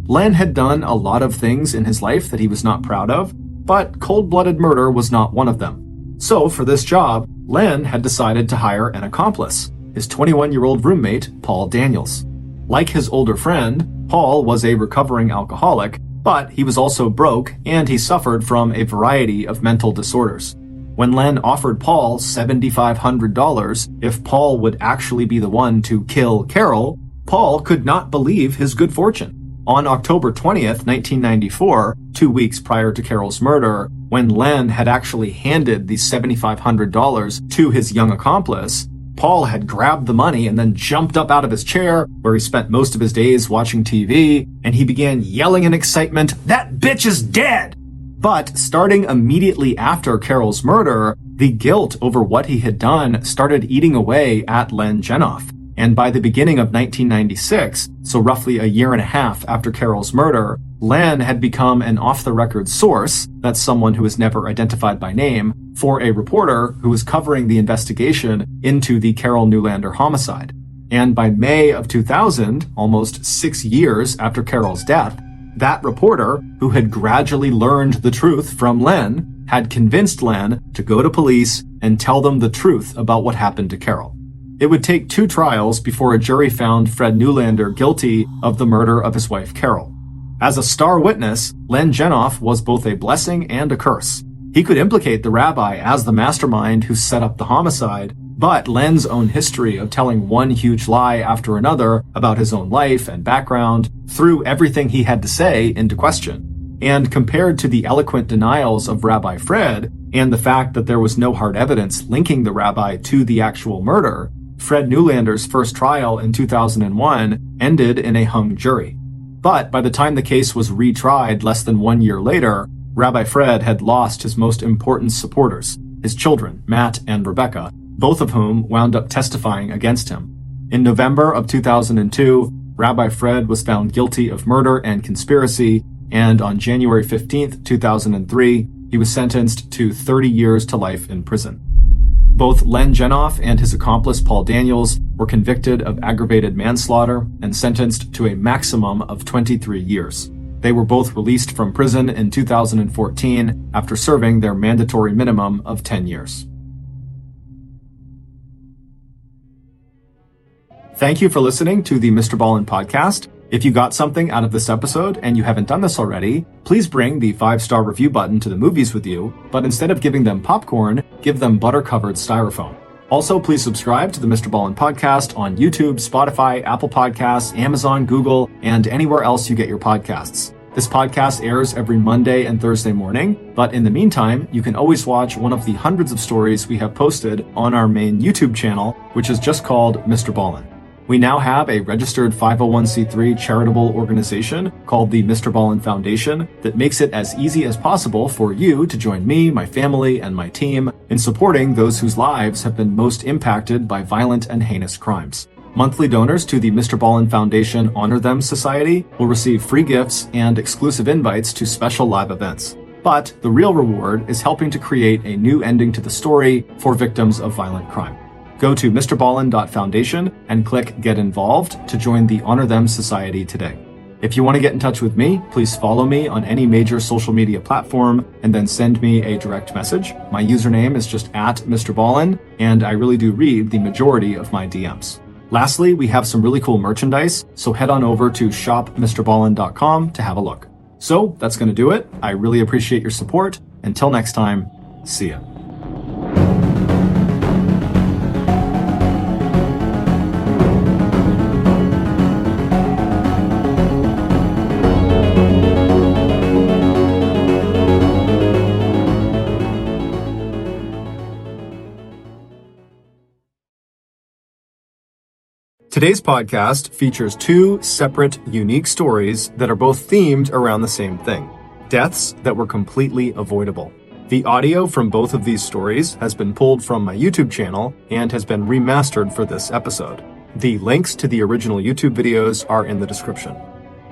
Len had done a lot of things in his life that he was not proud of, but cold-blooded murder was not one of them. So, for this job, Len had decided to hire an accomplice, his 21-year-old roommate, Paul Daniels. Like his older friend, Paul was a recovering alcoholic, but he was also broke and he suffered from a variety of mental disorders. When Len offered Paul $7,500 if Paul would actually be the one to kill Carol, Paul could not believe his good fortune. On October 20th, 1994, 2 weeks prior to Carol's murder, when Len had actually handed the $7,500 to his young accomplice, Paul had grabbed the money and then jumped up out of his chair, where he spent most of his days watching TV, and he began yelling in excitement, "That bitch is dead!" But starting immediately after Carol's murder, the guilt over what he had done started eating away at Len Genoff. And by the beginning of 1996, so roughly a year and a half after Carol's murder, Len had become an off-the-record source, that's someone who was never identified by name, for a reporter who was covering the investigation into the Carol Newlander homicide. And by May of 2000, almost 6 years after Carol's death, that reporter, who had gradually learned the truth from Len, had convinced Len to go to police and tell them the truth about what happened to Carol. It would take 2 trials before a jury found Fred Newlander guilty of the murder of his wife Carol. As a star witness, Len Genoff was both a blessing and a curse. He could implicate the rabbi as the mastermind who set up the homicide, but Len's own history of telling one huge lie after another about his own life and background threw everything he had to say into question. And compared to the eloquent denials of Rabbi Fred and the fact that there was no hard evidence linking the rabbi to the actual murder, Fred Newlander's first trial in 2001 ended in a hung jury. But by the time the case was retried less than 1 year later, Rabbi Fred had lost his most important supporters, his children, Matt and Rebecca, both of whom wound up testifying against him. In November of 2002, Rabbi Fred was found guilty of murder and conspiracy, and on January 15th, 2003, he was sentenced to 30 years to life in prison. Both Len Genoff and his accomplice Paul Daniels were convicted of aggravated manslaughter and sentenced to a maximum of 23 years. They were both released from prison in 2014 after serving their mandatory minimum of 10 years. Thank you for listening to the Mr. Ballen podcast. If you got something out of this episode and you haven't done this already, please bring the 5-star review button to the movies with you, but instead of giving them popcorn, give them butter-covered styrofoam. Also, please subscribe to the Mr. Ballen podcast on YouTube, Spotify, Apple Podcasts, Amazon, Google, and anywhere else you get your podcasts. This podcast airs every Monday and Thursday morning, but in the meantime, you can always watch one of the hundreds of stories we have posted on our main YouTube channel, which is just called Mr. Ballen. We now have a registered 501c3 charitable organization called the Mr. Ballen Foundation that makes it as easy as possible for you to join me, my family, and my team in supporting those whose lives have been most impacted by violent and heinous crimes. Monthly donors to the Mr. Ballen Foundation Honor Them Society will receive free gifts and exclusive invites to special live events. But the real reward is helping to create a new ending to the story for victims of violent crime. Go to mrballen.foundation and click Get Involved to join the Honor Them Society today. If you want to get in touch with me, please follow me on any major social media platform and then send me a direct message. My username is just @MrBallen, and I really do read the majority of my DMs. Lastly, we have some really cool merchandise, so head on over to shopmrballen.com to have a look. So that's going to do it. I really appreciate your support. Until next time, see ya. Today's podcast features two separate, unique stories that are both themed around the same thing: deaths that were completely avoidable. The audio from both of these stories has been pulled from my YouTube channel and has been remastered for this episode. The links to the original YouTube videos are in the description.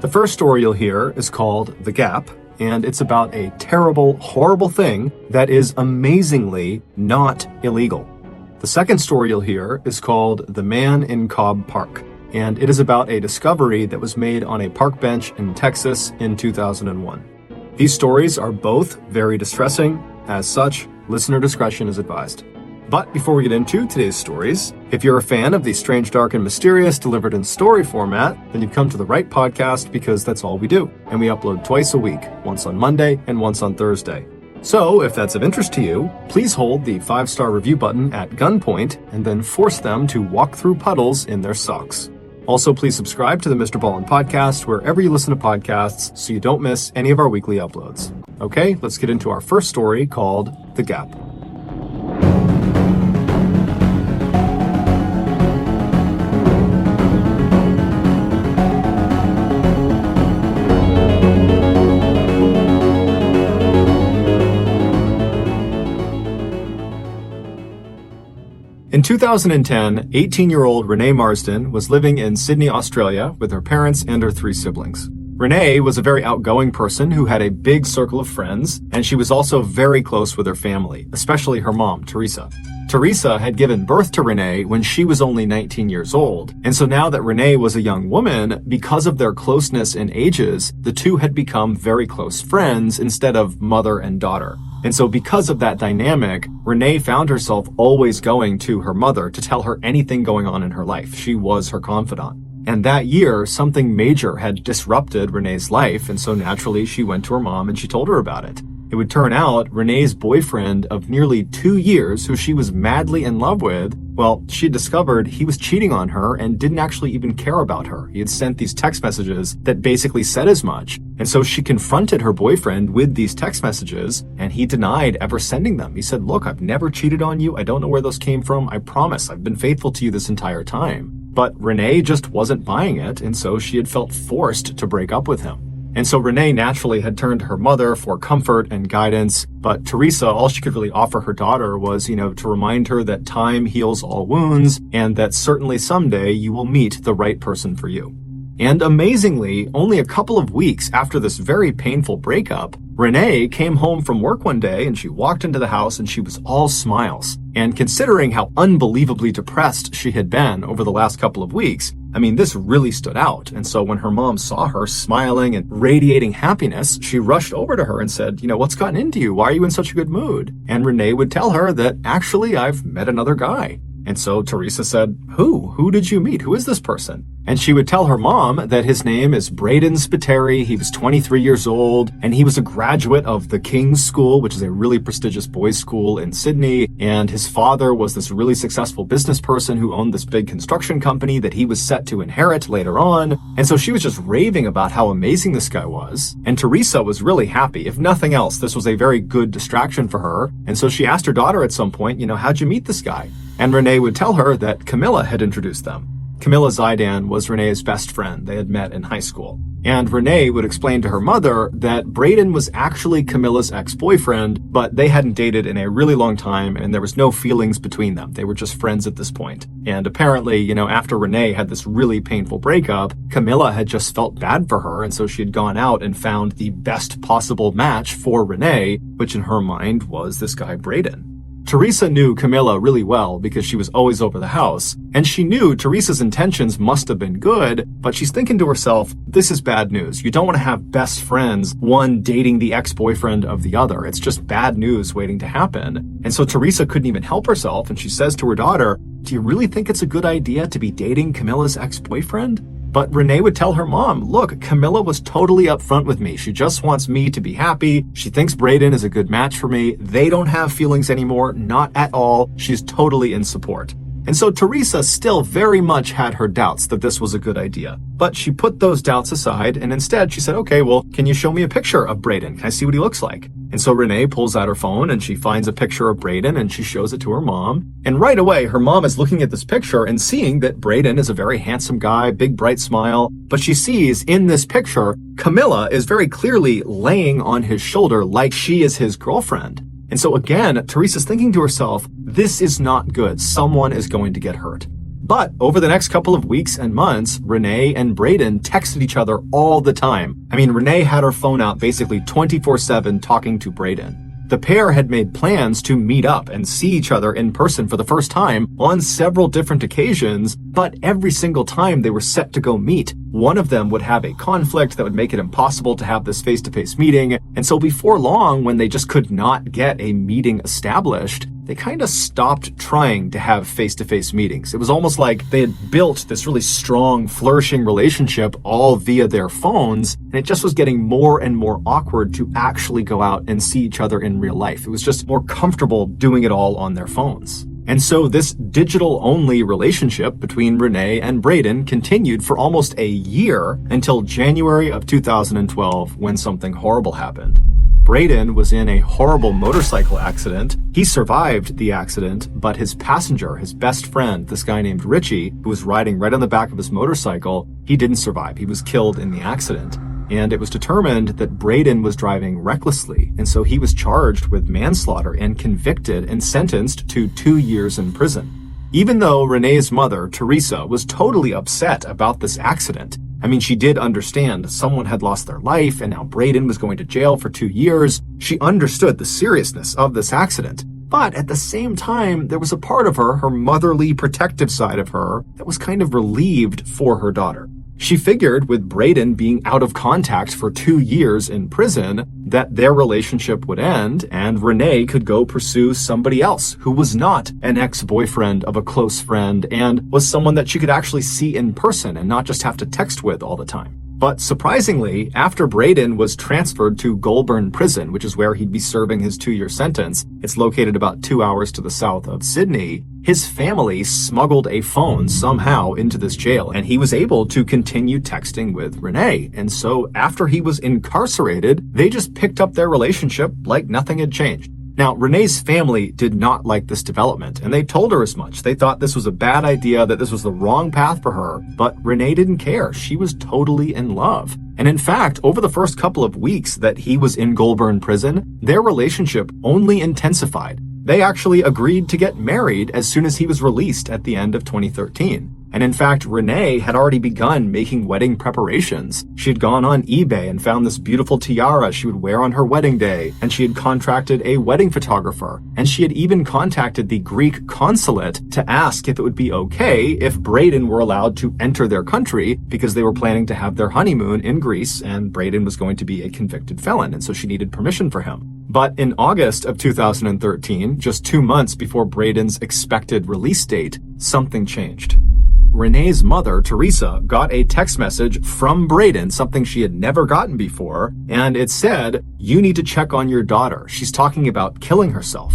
The first story you'll hear is called The Gap, and it's about a terrible, horrible thing that is amazingly not illegal. The second story you'll hear is called The Man in Cobb Park, and it is about a discovery that was made on a park bench in Texas in 2001. These stories are both very distressing. As such, listener discretion is advised. But before we get into today's stories, if you're a fan of the strange, dark, and mysterious delivered in story format, then you've come to the right podcast, because that's all we do. And we upload twice a week, once on Monday and once on Thursday. So, if that's of interest to you, please hold the 5-star review button at gunpoint and then force them to walk through puddles in their socks. Also, please subscribe to the Mr. Ballen podcast wherever you listen to podcasts so you don't miss any of our weekly uploads. Okay, let's get into our first story called The Gap. In 2010, 18-year-old Renee Marsden was living in Sydney, Australia with her parents and her 3 siblings. Renee was a very outgoing person who had a big circle of friends, and she was also very close with her family, especially her mom, Teresa. Teresa had given birth to Renee when she was only 19 years old, and so now that Renee was a young woman, because of their closeness in ages, the two had become very close friends instead of mother and daughter. And so because of that dynamic, Renee found herself always going to her mother to tell her anything going on in her life. She was her confidant. And that year, something major had disrupted Renee's life, and so naturally she went to her mom and she told her about it. It would turn out Renee's boyfriend of nearly 2 years, who she was madly in love with, well, she discovered he was cheating on her and didn't actually even care about her. He had sent these text messages that basically said as much. And so she confronted her boyfriend with these text messages, and he denied ever sending them. He said, "Look, I've never cheated on you. I don't know where those came from. I promise I've been faithful to you this entire time." But Renee just wasn't buying it, and so she had felt forced to break up with him. And so Renee naturally had turned to her mother for comfort and guidance, but Teresa, all she could really offer her daughter was, to remind her that time heals all wounds, and that certainly someday you will meet the right person for you. And amazingly, only a couple of weeks after this very painful breakup, Renee came home from work one day and she walked into the house and she was all smiles. And considering how unbelievably depressed she had been over the last couple of weeks, this really stood out. And so when her mom saw her smiling and radiating happiness, she rushed over to her and said, "What's gotten into you? Why are you in such a good mood?" And Renee would tell her that, "Actually, I've met another guy." And so Teresa said, Who did you meet? Who is this person?" And she would tell her mom that his name is Braden Spiteri. He was 23 years old, and he was a graduate of the King's School, which is a really prestigious boys' school in Sydney. And his father was this really successful business person who owned this big construction company that he was set to inherit later on. And so she was just raving about how amazing this guy was. And Teresa was really happy. If nothing else, this was a very good distraction for her. And so she asked her daughter at some point, "How'd you meet this guy?" And Renee would tell her that Camilla had introduced them. Camilla Zaidan was Renee's best friend. They had met in high school. And Renee would explain to her mother that Braden was actually Camilla's ex-boyfriend, but they hadn't dated in a really long time and there was no feelings between them. They were just friends at this point. And apparently, after Renee had this really painful breakup, Camilla had just felt bad for her, and so she had gone out and found the best possible match for Renee, which in her mind was this guy Braden. Teresa knew Camilla really well because she was always over the house, and she knew Teresa's intentions must have been good, but she's thinking to herself, this is bad news. You don't want to have best friends, one dating the ex-boyfriend of the other. It's just bad news waiting to happen. And so Teresa couldn't even help herself, and she says to her daughter, "Do you really think it's a good idea to be dating Camilla's ex-boyfriend?" But Renee would tell her mom, look, Camilla was totally upfront with me. She just wants me to be happy. She thinks Braden is a good match for me. They don't have feelings anymore, not at all. She's totally in support. And so Teresa still very much had her doubts that this was a good idea. But she put those doubts aside, and instead she said, okay, well, can you show me a picture of Braden? Can I see what he looks like? And so Renee pulls out her phone and she finds a picture of Braden and she shows it to her mom. And right away, her mom is looking at this picture and seeing that Braden is a very handsome guy, big bright smile. But she sees in this picture, Camilla is very clearly laying on his shoulder like she is his girlfriend. And so again, Teresa's thinking to herself, this is not good. Someone is going to get hurt. But over the next couple of weeks and months, Renee and Braden texted each other all the time. I mean, Renee had her phone out basically 24/7 talking to Braden. The pair had made plans to meet up and see each other in person for the first time on several different occasions, but every single time they were set to go meet, one of them would have a conflict that would make it impossible to have this face-to-face meeting. And so before long, when they just could not get a meeting established, they kind of stopped trying to have face-to-face meetings. It was almost like they had built this really strong, flourishing relationship all via their phones, and it just was getting more and more awkward to actually go out and see each other in real life. It was just more comfortable doing it all on their phones. And so this digital-only relationship between Renee and Braden continued for almost a year until January of 2012, when something horrible happened. Braden was in a horrible motorcycle accident. He survived the accident, but his passenger, his best friend, this guy named Richie, who was riding right on the back of his motorcycle, he didn't survive. He was killed in the accident. And it was determined that Braden was driving recklessly, and so he was charged with manslaughter and convicted and sentenced to 2 years in prison. Even though Renee's mother, Teresa, was totally upset about this accident, I mean, she did understand someone had lost their life and now Braden was going to jail for 2 years. She understood the seriousness of this accident. But at the same time, there was a part of her, her motherly, protective side of her, that was kind of relieved for her daughter. She figured with Braden being out of contact for 2 years in prison, that their relationship would end and Renee could go pursue somebody else who was not an ex-boyfriend of a close friend and was someone that she could actually see in person and not just have to text with all the time. But surprisingly, after Braden was transferred to Goulburn Prison, which is where he'd be serving his 2-year sentence, it's located about 2 hours to the south of Sydney, his family smuggled a phone somehow into this jail, and he was able to continue texting with Renee. And so after he was incarcerated, they just picked up their relationship like nothing had changed. Now, Renee's family did not like this development, and they told her as much. They thought this was a bad idea, that this was the wrong path for her, but Renee didn't care. She was totally in love. And in fact, over the first couple of weeks that he was in Goulburn Prison, their relationship only intensified. They actually agreed to get married as soon as he was released at the end of 2013. And in fact, Renee had already begun making wedding preparations. She had gone on eBay and found this beautiful tiara she would wear on her wedding day, and she had contracted a wedding photographer, and she had even contacted the Greek consulate to ask if it would be okay if Braden were allowed to enter their country, because they were planning to have their honeymoon in Greece, and Braden was going to be a convicted felon, and so she needed permission for him. But in August of 2013, just 2 months before Braden's expected release date, something changed. Renee's mother, Teresa, got a text message from Braden, something she had never gotten before, and it said, "You need to check on your daughter. She's talking about killing herself."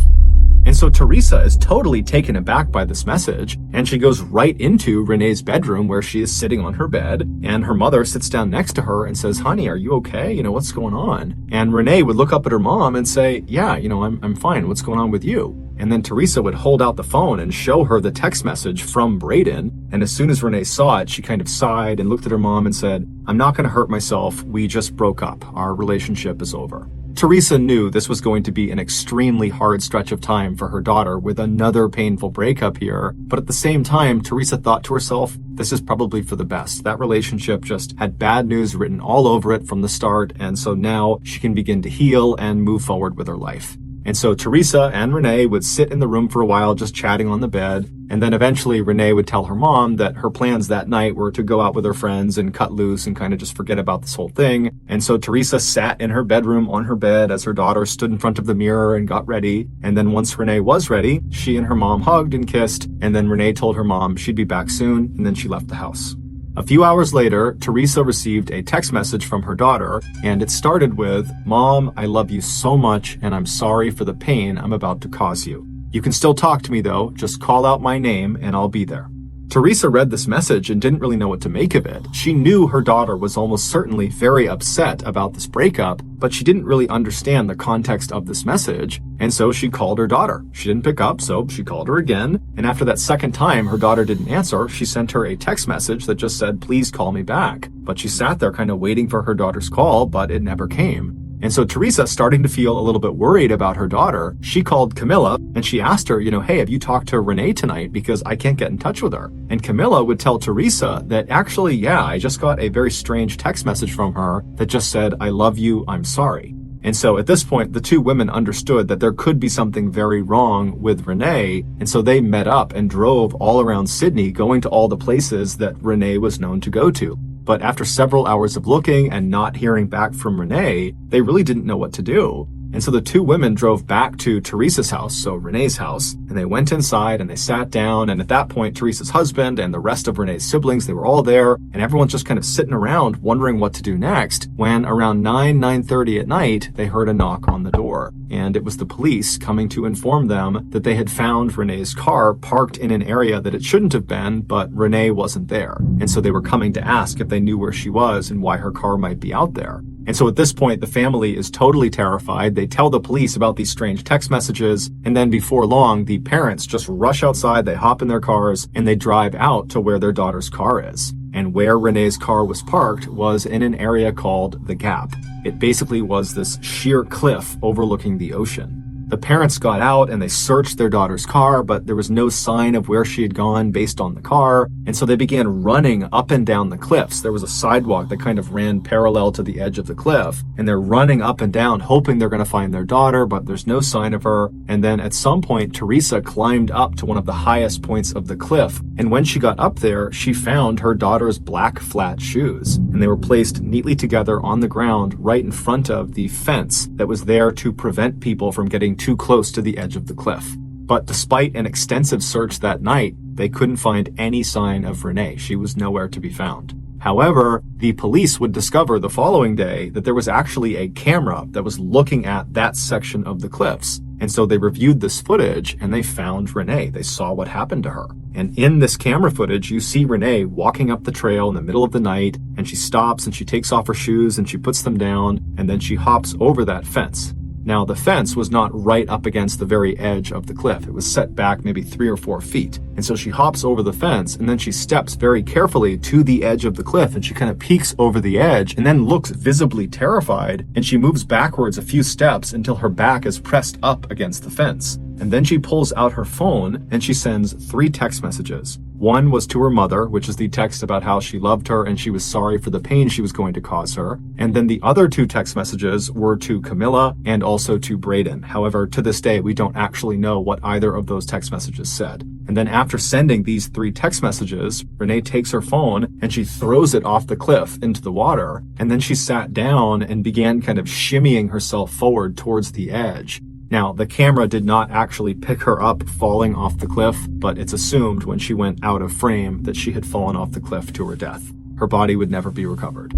And so Teresa is totally taken aback by this message, and she goes right into Renee's bedroom where she is sitting on her bed, and her mother sits down next to her and says, "Honey, are you okay? What's going on?" And Renee would look up at her mom and say, "Yeah, I'm fine. What's going on with you?" And then Teresa would hold out the phone and show her the text message from Braden. And as soon as Renee saw it, she kind of sighed and looked at her mom and said, "I'm not going to hurt myself. We just broke up. Our relationship is over." Teresa knew this was going to be an extremely hard stretch of time for her daughter with another painful breakup here. But at the same time, Teresa thought to herself, this is probably for the best. That relationship just had bad news written all over it from the start. And so now she can begin to heal and move forward with her life. And so Teresa and Renee would sit in the room for a while just chatting on the bed. And then eventually Renee would tell her mom that her plans that night were to go out with her friends and cut loose and kind of just forget about this whole thing. And so Teresa sat in her bedroom on her bed as her daughter stood in front of the mirror and got ready. And then once Renee was ready, she and her mom hugged and kissed. And then Renee told her mom she'd be back soon. And then she left the house. A few hours later, Teresa received a text message from her daughter, and it started with, "Mom, I love you so much, and I'm sorry for the pain I'm about to cause you. You can still talk to me though, just call out my name and I'll be there." Teresa read this message and didn't really know what to make of it. She knew her daughter was almost certainly very upset about this breakup, but she didn't really understand the context of this message, and so she called her daughter. She didn't pick up, so she called her again, and after that second time her daughter didn't answer, she sent her a text message that just said, "Please call me back." But she sat there kind of waiting for her daughter's call, but it never came. And so Teresa, starting to feel a little bit worried about her daughter, she called Camilla and she asked her, "Hey, have you talked to Renee tonight? Because I can't get in touch with her." And Camilla would tell Teresa that actually, yeah, I just got a very strange text message from her that just said, "I love you, I'm sorry." And so at this point, the two women understood that there could be something very wrong with Renee, and so they met up and drove all around Sydney, going to all the places that Renee was known to go to. But after several hours of looking and not hearing back from Renee, they really didn't know what to do. And so the two women drove back to Teresa's house, so Renee's house, and they went inside and they sat down, and at that point, Teresa's husband and the rest of Renee's siblings, they were all there, and everyone's just kind of sitting around wondering what to do next, when around 9:30 at night, they heard a knock on the door. And it was the police coming to inform them that they had found Renee's car parked in an area that it shouldn't have been, but Renee wasn't there. And so they were coming to ask if they knew where she was and why her car might be out there. And so at this point, the family is totally terrified. They tell the police about these strange text messages, and then before long, the parents just rush outside, they hop in their cars, and they drive out to where their daughter's car is. And where Renee's car was parked was in an area called the Gap. It basically was this sheer cliff overlooking the ocean. The parents got out and they searched their daughter's car, but there was no sign of where she had gone based on the car. And so they began running up and down the cliffs. There was a sidewalk that kind of ran parallel to the edge of the cliff. And they're running up and down, hoping they're going to find their daughter, but there's no sign of her. And then at some point, Teresa climbed up to one of the highest points of the cliff. And when she got up there, she found her daughter's black flat shoes. And they were placed neatly together on the ground right in front of the fence that was there to prevent people from getting too close to the edge of the cliff. But despite an extensive search that night, they couldn't find any sign of Renee. She was nowhere to be found. However, the police would discover the following day that there was actually a camera that was looking at that section of the cliffs. And so they reviewed this footage and they found Renee. They saw what happened to her. And in this camera footage, you see Renee walking up the trail in the middle of the night, and she stops and she takes off her shoes and she puts them down, and then she hops over that fence. Now, the fence was not right up against the very edge of the cliff. It was set back maybe 3 or 4 feet. And so she hops over the fence, and then she steps very carefully to the edge of the cliff, and she kind of peeks over the edge and then looks visibly terrified, and she moves backwards a few steps until her back is pressed up against the fence. And then she pulls out her phone and she sends 3 text messages. One was to her mother, which is the text about how she loved her and she was sorry for the pain she was going to cause her. And then the other 2 text messages were to Camilla and also to Braden. However, to this day, we don't actually know what either of those text messages said. And then after sending these 3 text messages, Renee takes her phone and she throws it off the cliff into the water. And then she sat down and began kind of shimmying herself forward towards the edge. Now, the camera did not actually pick her up falling off the cliff, but it's assumed when she went out of frame that she had fallen off the cliff to her death. Her body would never be recovered.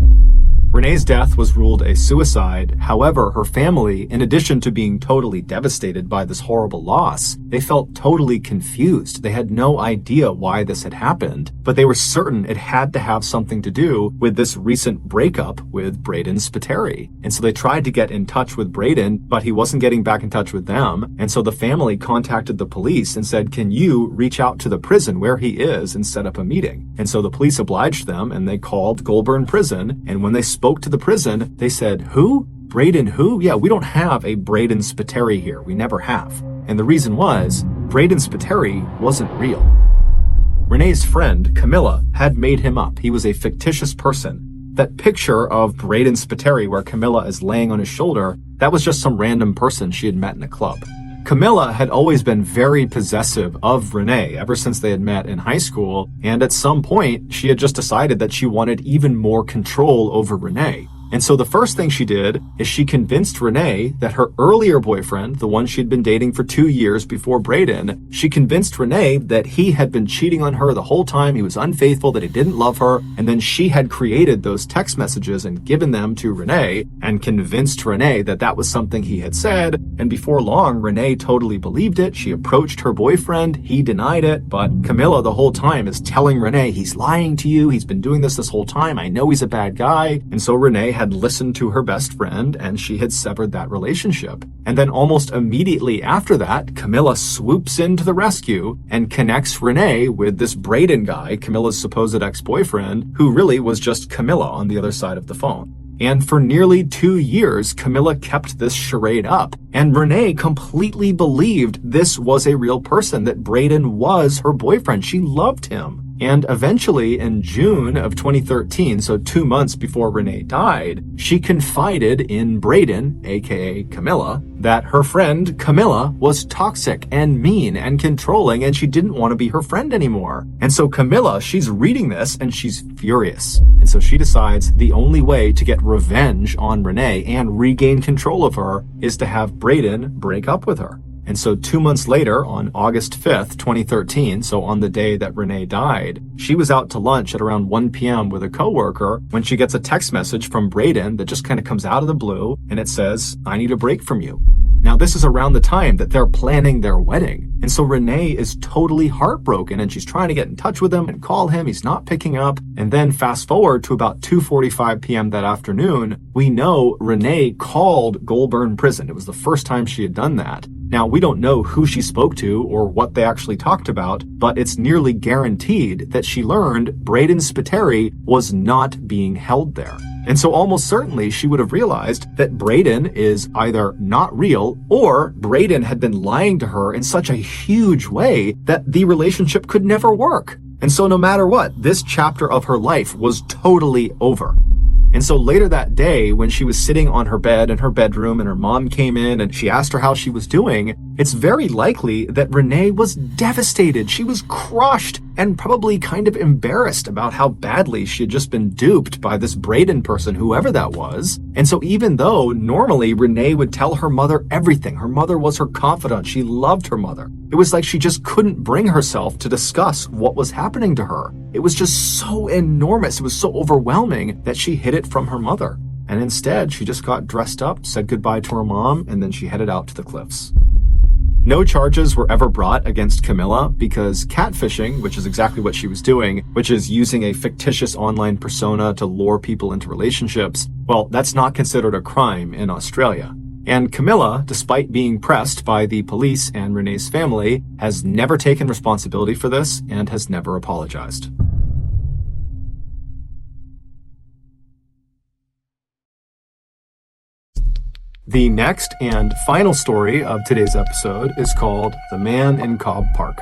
Renee's death was ruled a suicide. However, her family, in addition to being totally devastated by this horrible loss, they felt totally confused. They had no idea why this had happened, but they were certain it had to have something to do with this recent breakup with Braden Spiteri. And so they tried to get in touch with Braden, but he wasn't getting back in touch with them. And so the family contacted the police and said, "Can you reach out to the prison where he is and set up a meeting?" And so the police obliged them and they called Goulburn Prison. And when they spoke to the prison, they said, "Who? Braden who? Yeah, we don't have a Braden Spiteri here. We never have." And the reason was, Braden Spiteri wasn't real. Renee's friend, Camilla, had made him up. He was a fictitious person. That picture of Braden Spiteri where Camilla is laying on his shoulder, that was just some random person she had met in a club. Camilla had always been very possessive of Renee ever since they had met in high school, and at some point, she had just decided that she wanted even more control over Renee. And so the first thing she did is she convinced Renee that her earlier boyfriend, the one she'd been dating for 2 years before Braden, she convinced Renee that he had been cheating on her the whole time, he was unfaithful, that he didn't love her, and then she had created those text messages and given them to Renee and convinced Renee that that was something he had said, and before long, Renee totally believed it. She approached her boyfriend, he denied it, but Camilla the whole time is telling Renee, he's lying to you, he's been doing this whole time, I know he's a bad guy, and so Renee had listened to her best friend and she had severed that relationship. And then almost immediately after that, Camilla swoops in to the rescue and connects Renee with this Braden guy, Camilla's supposed ex-boyfriend, who really was just Camilla on the other side of the phone. And for nearly 2 years, Camilla kept this charade up, and Renee completely believed this was a real person, that Braden was her boyfriend. She loved him. And eventually, in June of 2013, so 2 months before Renee died, she confided in Braden, aka Camilla, that her friend Camilla was toxic and mean and controlling, and she didn't want to be her friend anymore. And so Camilla, she's reading this and she's furious. And so she decides the only way to get revenge on Renee and regain control of her is to have Braden break up with her. And so 2 months later, on August 5th, 2013, so on the day that Renee died, she was out to lunch at around 1 p.m. with a coworker when she gets a text message from Braden that just kind of comes out of the blue, and it says, "I need a break from you." Now, this is around the time that they're planning their wedding. And so Renee is totally heartbroken and she's trying to get in touch with him and call him. He's not picking up. And then fast forward to about 2:45 p.m. that afternoon, we know Renee called Goulburn Prison. It was the first time she had done that. Now, we don't know who she spoke to or what they actually talked about, but it's nearly guaranteed that she learned Braden Spiteri was not being held there. And so almost certainly she would have realized that Braden is either not real or Braden had been lying to her in such a huge way that the relationship could never work. And so no matter what, this chapter of her life was totally over. And so later that day, when she was sitting on her bed in her bedroom and her mom came in and she asked her how she was doing, it's very likely that Renee was devastated. She was crushed and probably kind of embarrassed about how badly she had just been duped by this Braden person, whoever that was. And so even though normally Renee would tell her mother everything, her mother was her confidant, she loved her mother, it was like she just couldn't bring herself to discuss what was happening to her. It was just so enormous, it was so overwhelming that she hid it from her mother. And instead, she just got dressed up, said goodbye to her mom, and then she headed out to the cliffs. No charges were ever brought against Camilla because catfishing, which is exactly what she was doing, which is using a fictitious online persona to lure people into relationships, well, that's not considered a crime in Australia. And Camilla, despite being pressed by the police and Renee's family, has never taken responsibility for this and has never apologized. The next and final story of today's episode is called The Man in Cobb Park.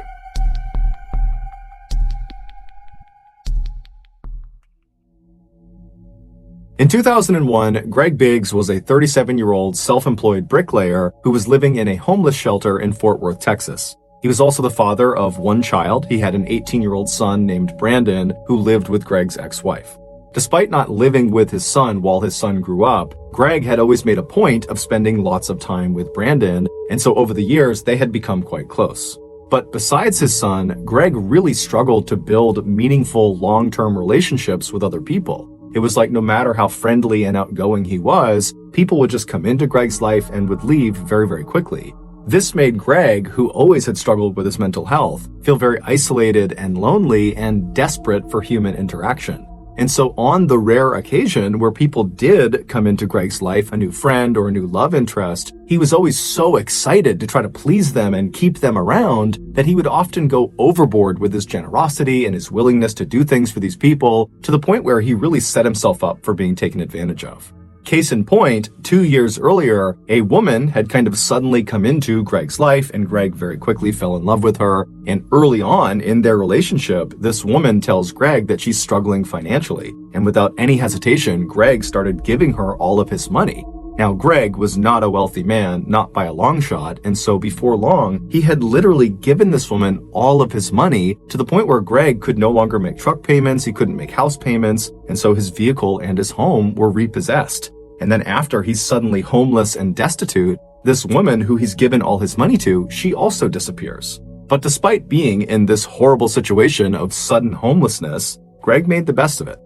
In 2001, Greg Biggs was a 37-year-old self-employed bricklayer who was living in a homeless shelter in Fort Worth, Texas. He was also the father of one child. He had an 18-year-old son named Brandon who lived with Greg's ex-wife. Despite not living with his son while his son grew up, Greg had always made a point of spending lots of time with Brandon, and so over the years, they had become quite close. But besides his son, Greg really struggled to build meaningful long-term relationships with other people. It was like no matter how friendly and outgoing he was, people would just come into Greg's life and would leave very, very quickly. This made Greg, who always had struggled with his mental health, feel very isolated and lonely and desperate for human interaction. And so on the rare occasion where people did come into Greg's life, a new friend or a new love interest, he was always so excited to try to please them and keep them around that he would often go overboard with his generosity and his willingness to do things for these people to the point where he really set himself up for being taken advantage of. Case in point, 2 years earlier, a woman had kind of suddenly come into Greg's life and Greg very quickly fell in love with her. And early on in their relationship, this woman tells Greg that she's struggling financially. And without any hesitation, Greg started giving her all of his money. Now, Greg was not a wealthy man, not by a long shot, and so before long, he had literally given this woman all of his money to the point where Greg could no longer make truck payments, he couldn't make house payments, and so his vehicle and his home were repossessed. And then after he's suddenly homeless and destitute, this woman who he's given all his money to, she also disappears. But despite being in this horrible situation of sudden homelessness, Greg made the best of it.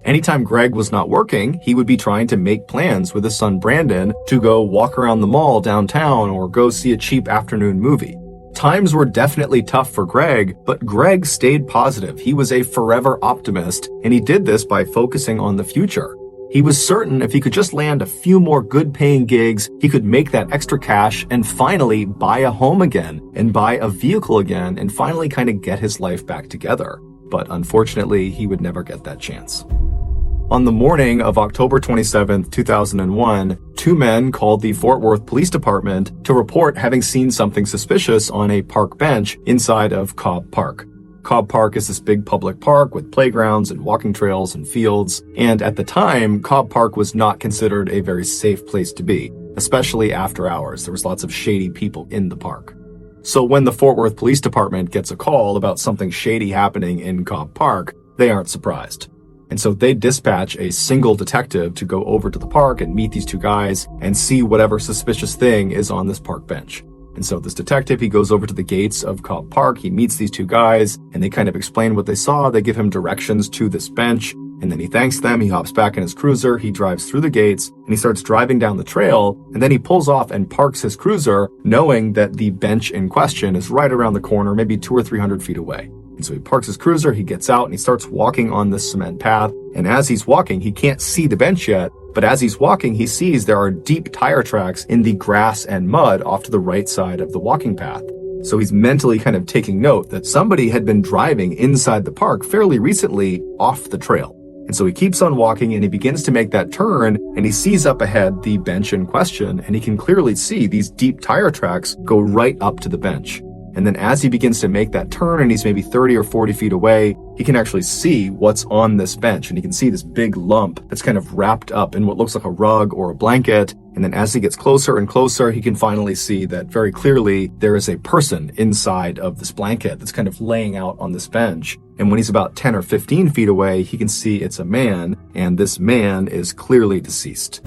Anytime Greg was not working, he would be trying to make plans with his son Brandon to go walk around the mall downtown or go see a cheap afternoon movie. Times were definitely tough for Greg, but Greg stayed positive. He was a forever optimist, and he did this by focusing on the future. He was certain if he could just land a few more good-paying gigs, he could make that extra cash and finally buy a home again and buy a vehicle again and finally kind of get his life back together. But unfortunately, he would never get that chance. On the morning of October 27, 2001, two men called the Fort Worth Police Department to report having seen something suspicious on a park bench inside of Cobb Park. Cobb Park is this big public park with playgrounds and walking trails and fields, and at the time, Cobb Park was not considered a very safe place to be, especially after hours. There was lots of shady people in the park. So when the Fort Worth Police Department gets a call about something shady happening in Cobb Park, they aren't surprised. And so they dispatch a single detective to go over to the park and meet these two guys and see whatever suspicious thing is on this park bench. And so this detective, he goes over to the gates of Cobb Park, he meets these two guys, and they kind of explain what they saw, they give him directions to this bench, and then he thanks them, he hops back in his cruiser, he drives through the gates, and he starts driving down the trail, and then he pulls off and parks his cruiser, knowing that the bench in question is right around the corner, maybe 200 or 300 feet away. And so he parks his cruiser, he gets out, and he starts walking on this cement path. And as he's walking, he can't see the bench yet, but as he's walking, he sees there are deep tire tracks in the grass and mud off to the right side of the walking path. So he's mentally kind of taking note that somebody had been driving inside the park fairly recently off the trail. And so he keeps on walking and he begins to make that turn and he sees up ahead the bench in question and he can clearly see these deep tire tracks go right up to the bench. And then as he begins to make that turn and he's maybe 30 or 40 feet away, he can actually see what's on this bench. And he can see this big lump that's kind of wrapped up in what looks like a rug or a blanket. And then as he gets closer and closer, he can finally see that very clearly there is a person inside of this blanket that's kind of laying out on this bench. And when he's about 10 or 15 feet away, he can see it's a man, and this man is clearly deceased.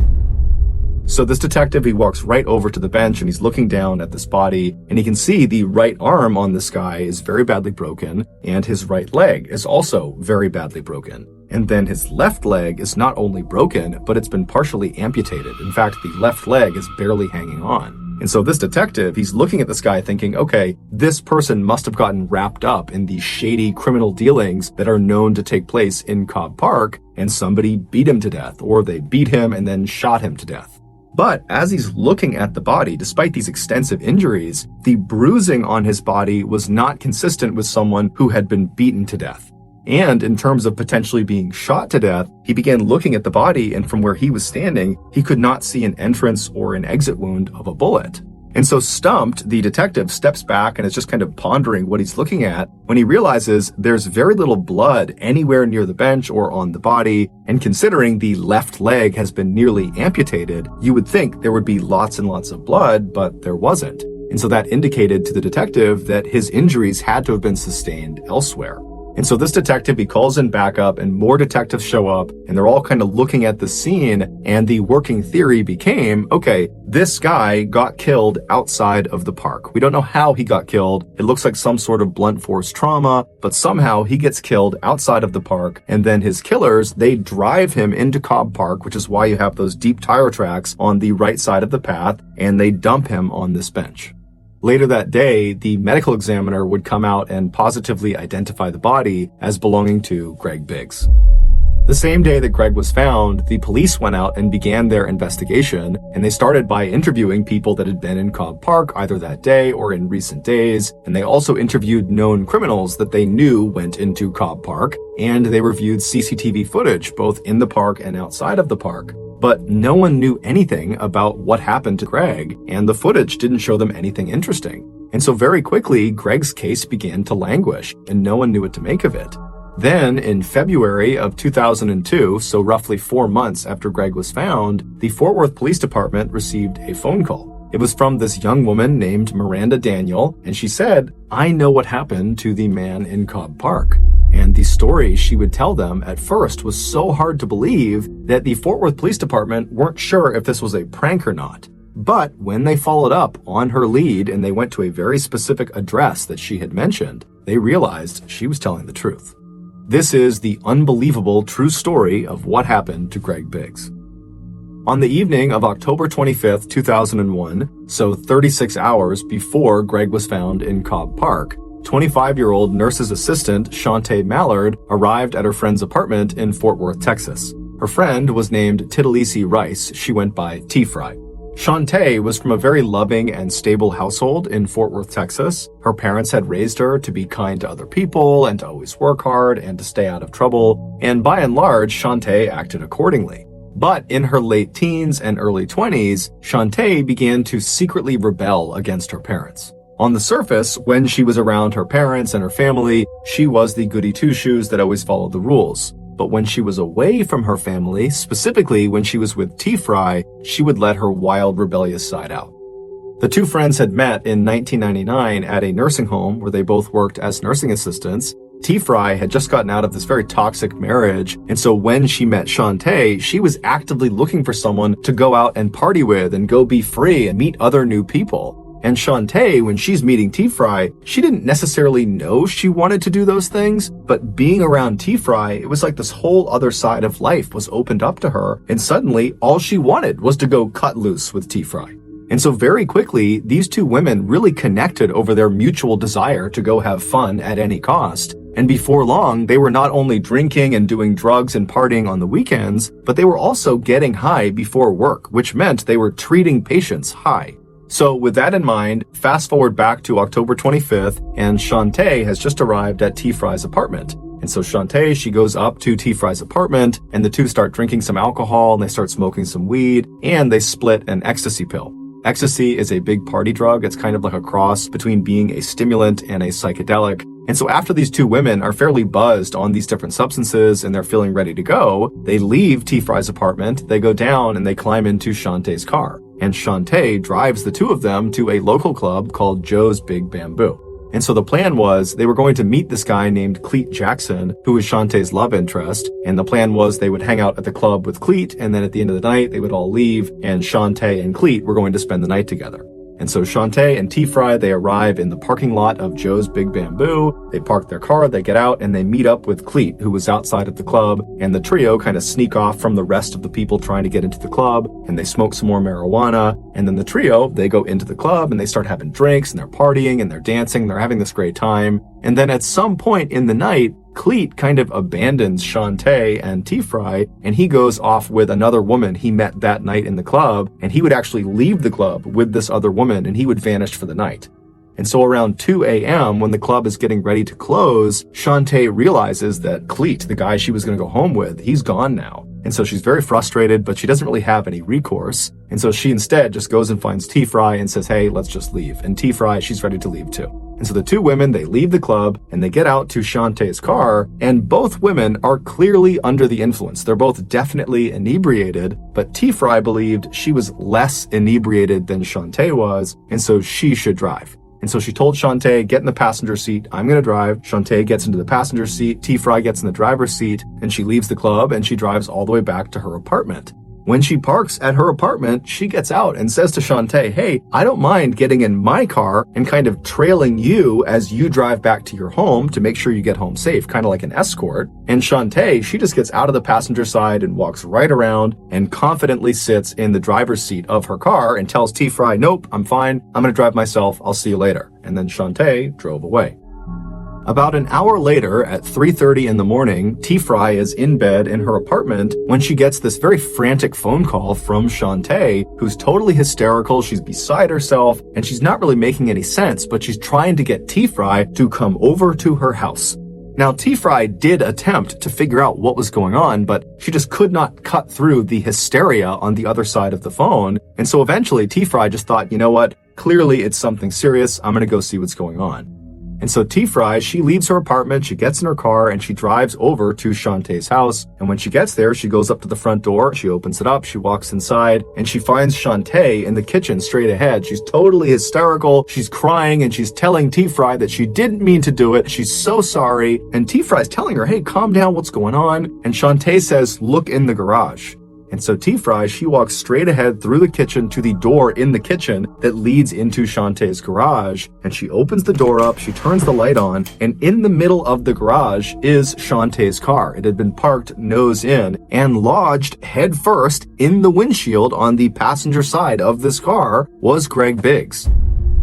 So this detective, he walks right over to the bench and he's looking down at this body and he can see the right arm on this guy is very badly broken and his right leg is also very badly broken. And then his left leg is not only broken, but it's been partially amputated. In fact, the left leg is barely hanging on. And so this detective, he's looking at this guy thinking, okay, this person must have gotten wrapped up in the shady criminal dealings that are known to take place in Cobb Park and somebody beat him to death or they beat him and then shot him to death. But as he's looking at the body, despite these extensive injuries, the bruising on his body was not consistent with someone who had been beaten to death. And in terms of potentially being shot to death, he began looking at the body and from where he was standing, he could not see an entrance or an exit wound of a bullet. And so stumped, the detective steps back and is just kind of pondering what he's looking at when he realizes there's very little blood anywhere near the bench or on the body. And considering the left leg has been nearly amputated, you would think there would be lots and lots of blood, but there wasn't. And so that indicated to the detective that his injuries had to have been sustained elsewhere. And so this detective, he calls in backup and more detectives show up and they're all kind of looking at the scene and the working theory became, okay, this guy got killed outside of the park. We don't know how he got killed. It looks like some sort of blunt force trauma, but somehow he gets killed outside of the park and then his killers, they drive him into Cobb Park, which is why you have those deep tire tracks on the right side of the path, and they dump him on this bench. Later that day, the medical examiner would come out and positively identify the body as belonging to Greg Biggs. The same day that Greg was found, the police went out and began their investigation, and they started by interviewing people that had been in Cobb Park either that day or in recent days, and they also interviewed known criminals that they knew went into Cobb Park, and they reviewed CCTV footage both in the park and outside of the park. But no one knew anything about what happened to Greg, and the footage didn't show them anything interesting. And so very quickly, Greg's case began to languish, and no one knew what to make of it. Then, in February of 2002, so roughly 4 months after Greg was found, the Fort Worth Police Department received a phone call. It was from this young woman named Miranda Daniel, and she said, "I know what happened to the man in Cobb Park." And the story she would tell them at first was so hard to believe that the Fort Worth Police Department weren't sure if this was a prank or not. But when they followed up on her lead and they went to a very specific address that she had mentioned, they realized she was telling the truth. This is the unbelievable true story of what happened to Greg Biggs. On the evening of October 25th, 2001, so 36 hours before Greg was found in Cobb Park, 25-year-old nurse's assistant Shantae Mallard arrived at her friend's apartment in Fort Worth, Texas. Her friend was named Titalisi Rice. She went by T-Fry. Shantae was from a very loving and stable household in Fort Worth, Texas. Her parents had raised her to be kind to other people and to always work hard and to stay out of trouble, and by and large, Shantae acted accordingly. But in her late teens and early 20s, Shantae began to secretly rebel against her parents. On the surface, when she was around her parents and her family, she was the goody two-shoes that always followed the rules. But when she was away from her family, specifically when she was with T-Fry, she would let her wild, rebellious side out. The two friends had met in 1999 at a nursing home where they both worked as nursing assistants. T-Fry had just gotten out of this very toxic marriage, and so when she met Shantae, she was actively looking for someone to go out and party with and go be free and meet other new people. And Shantae, when she's meeting T-Fry, she didn't necessarily know she wanted to do those things, but being around T-Fry, it was like this whole other side of life was opened up to her, and suddenly all she wanted was to go cut loose with T-Fry. And so very quickly, these two women really connected over their mutual desire to go have fun at any cost. And before long, they were not only drinking and doing drugs and partying on the weekends, but they were also getting high before work, which meant they were treating patients high. So with that in mind, fast forward back to October 25th, and Shantae has just arrived at T-Fry's apartment. And so Shantae, she goes up to T-Fry's apartment, and the two start drinking some alcohol, and they start smoking some weed, and they split an ecstasy pill. Ecstasy is a big party drug. It's kind of like a cross between being a stimulant and a psychedelic. And so after these two women are fairly buzzed on these different substances and they're feeling ready to go, they leave T-Fry's apartment, they go down and they climb into Shantae's car. And Shantae drives the two of them to a local club called Joe's Big Bamboo. And so the plan was they were going to meet this guy named Cleet Jackson, who was Shantae's love interest. And the plan was they would hang out at the club with Cleet, and then at the end of the night, they would all leave, and Shantae and Cleet were going to spend the night together. And so Shantae and T-Fry, they arrive in the parking lot of Joe's Big Bamboo. They park their car, they get out, and they meet up with Cleet, who was outside of the club. And the trio kind of sneak off from the rest of the people trying to get into the club, and they smoke some more marijuana. And then the trio, they go into the club and they start having drinks and they're partying and they're dancing, and they're having this great time. And then at some point in the night, Cleet kind of abandons Shantae and T-Fry, and he goes off with another woman he met that night in the club, and he would actually leave the club with this other woman, and he would vanish for the night. And so around 2 a.m., when the club is getting ready to close, Shantae realizes that Cleet, the guy she was going to go home with, he's gone now. And so she's very frustrated, but she doesn't really have any recourse. And so she instead just goes and finds T-Fry and says, "Hey, let's just leave." And T-Fry, she's ready to leave too. And so the two women, they leave the club and they get out to Shantae's car, and both women are clearly under the influence. They're both definitely inebriated, but T-Fry believed she was less inebriated than Shantae was, and so she should drive. And so she told Shantae, "Get in the passenger seat, I'm gonna drive." Shantae gets into the passenger seat, T-Fry gets in the driver's seat, and she leaves the club and she drives all the way back to her apartment. When she parks at her apartment, she gets out and says to Shantae, "Hey, I don't mind getting in my car and kind of trailing you as you drive back to your home to make sure you get home safe," kind of like an escort. And Shantae, she just gets out of the passenger side and walks right around and confidently sits in the driver's seat of her car and tells T-Fry, "Nope, I'm fine. I'm going to drive myself. I'll see you later." And then Shantae drove away. About an hour later, at 3:30 in the morning, T-Fry is in bed in her apartment when she gets this very frantic phone call from Shantae, who's totally hysterical. She's beside herself, and she's not really making any sense, but she's trying to get T-Fry to come over to her house. Now, T-Fry did attempt to figure out what was going on, but she just could not cut through the hysteria on the other side of the phone. And so eventually, T-Fry just thought, you know what? Clearly, it's something serious. I'm going to go see what's going on. And so T-Fry, she leaves her apartment, she gets in her car, and she drives over to Shantae's house. And when she gets there, she goes up to the front door, she opens it up, she walks inside, and she finds Shantae in the kitchen straight ahead. She's totally hysterical, she's crying, and she's telling T-Fry that she didn't mean to do it, she's so sorry. And T-Fry's telling her, hey, calm down, what's going on? And Shantae says, look in the garage. And so T-Fry, she walks straight ahead through the kitchen to the door in the kitchen that leads into Shantae's garage. And she opens the door up, she turns the light on, and in the middle of the garage is Shantae's car. It had been parked nose in and lodged head first in the windshield on the passenger side of this car was Greg Biggs.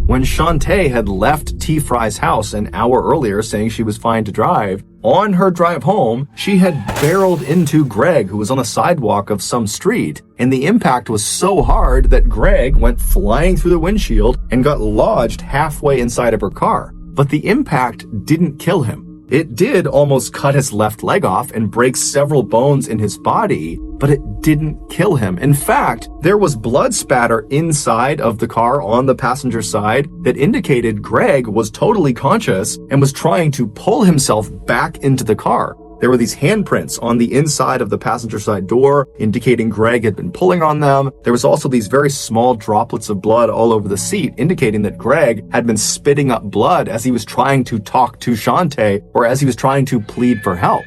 When Shantae had left T-Fry's house an hour earlier saying she was fine to drive, on her drive home, she had barreled into Greg, who was on a sidewalk of some street, and the impact was so hard that Greg went flying through the windshield and got lodged halfway inside of her car. But the impact didn't kill him. It did almost cut his left leg off and break several bones in his body, but it didn't kill him. In fact, there was blood spatter inside of the car on the passenger side that indicated Greg was totally conscious and was trying to pull himself back into the car. There were these handprints on the inside of the passenger side door, indicating Greg had been pulling on them. There was also these very small droplets of blood all over the seat, indicating that Greg had been spitting up blood as he was trying to talk to Shantae or as he was trying to plead for help.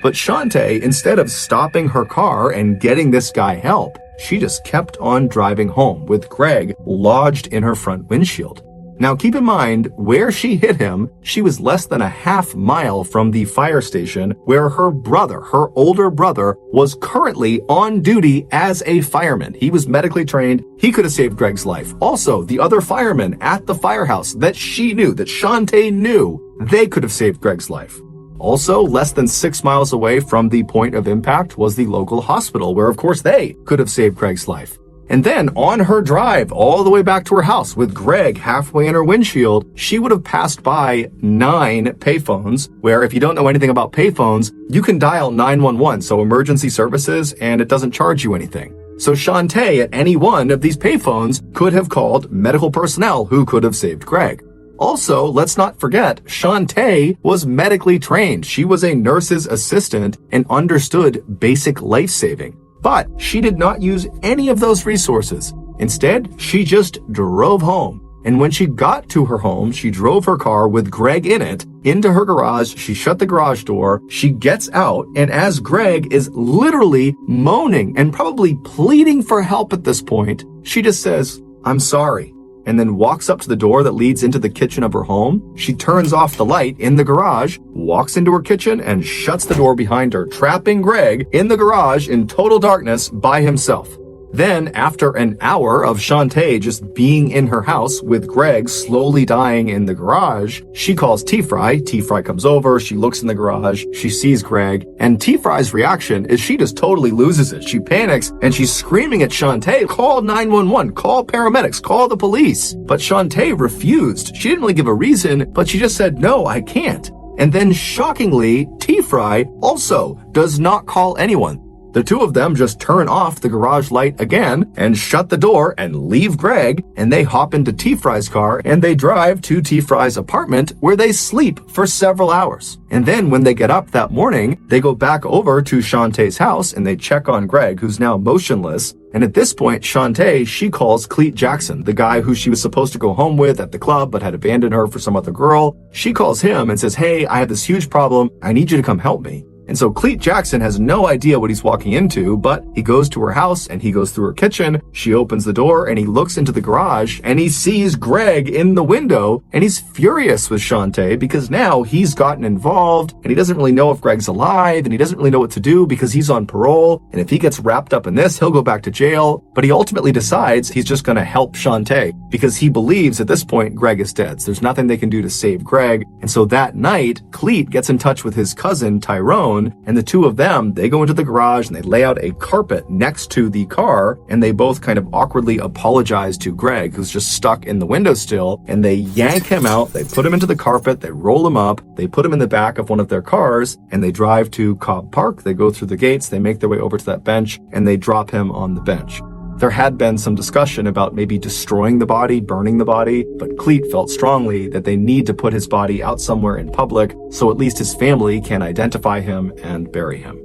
But Shantae, instead of stopping her car and getting this guy help, she just kept on driving home with Greg lodged in her front windshield. Now keep in mind, where she hit him, she was less than a half mile from the fire station where her brother, her older brother, was currently on duty as a fireman. He was medically trained. He could have saved Greg's life. Also, the other firemen at the firehouse that she knew, that Shantae knew, they could have saved Greg's life. Also, less than 6 miles away from the point of impact was the local hospital, where of course they could have saved Greg's life. And then on her drive all the way back to her house with Greg halfway in her windshield, she would have passed by 9 payphones, where if you don't know anything about payphones, you can dial 911, so emergency services, and it doesn't charge you anything. So Shantae at any one of these payphones could have called medical personnel who could have saved Greg. Also, let's not forget, Shantae was medically trained. She was a nurse's assistant and understood basic life saving. But she did not use any of those resources. Instead, she just drove home. And when she got to her home, she drove her car with Greg in it into her garage. She shut the garage door. She gets out. And as Greg is literally moaning and probably pleading for help at this point, she just says, "I'm sorry," and then walks up to the door that leads into the kitchen of her home. She turns off the light in the garage, walks into her kitchen, and shuts the door behind her, trapping Greg in the garage in total darkness by himself. Then, after an hour of Shantae just being in her house with Greg slowly dying in the garage, she calls T-Fry. T-Fry comes over, she looks in the garage, she sees Greg, and T-Fry's reaction is she just totally loses it. She panics, and she's screaming at Shantae, "Call 911, call paramedics, call the police." But Shantae refused. She didn't really give a reason, but she just said, "No, I can't." And then, shockingly, T-Fry also does not call anyone. The two of them just turn off the garage light again and shut the door and leave Greg, and they hop into T-Fry's car and they drive to T-Fry's apartment where they sleep for several hours. And then when they get up that morning, they go back over to Shantae's house and they check on Greg, who's now motionless. And at this point, Shantae, she calls Cleet Jackson, the guy who she was supposed to go home with at the club but had abandoned her for some other girl. She calls him and says, "Hey, I have this huge problem. I need you to come help me." And so Cleet Jackson has no idea what he's walking into, but he goes to her house and he goes through her kitchen. She opens the door and he looks into the garage and he sees Greg in the window, and he's furious with Shantae because now he's gotten involved and he doesn't really know if Greg's alive, and he doesn't really know what to do because he's on parole. And if he gets wrapped up in this, he'll go back to jail. But he ultimately decides he's just going to help Shantae because he believes at this point Greg is dead. So there's nothing they can do to save Greg. And so that night, Cleet gets in touch with his cousin, Tyrone, and the two of them, they go into the garage and they lay out a carpet next to the car, and they both kind of awkwardly apologize to Greg, who's just stuck in the windowsill, and they yank him out, they put him into the carpet, they roll him up, they put him in the back of one of their cars, and they drive to Cobb Park. They go through the gates, they make their way over to that bench, and they drop him on the bench. There had been some discussion about maybe destroying the body, burning the body, but Cleet felt strongly that they need to put his body out somewhere in public so at least his family can identify him and bury him.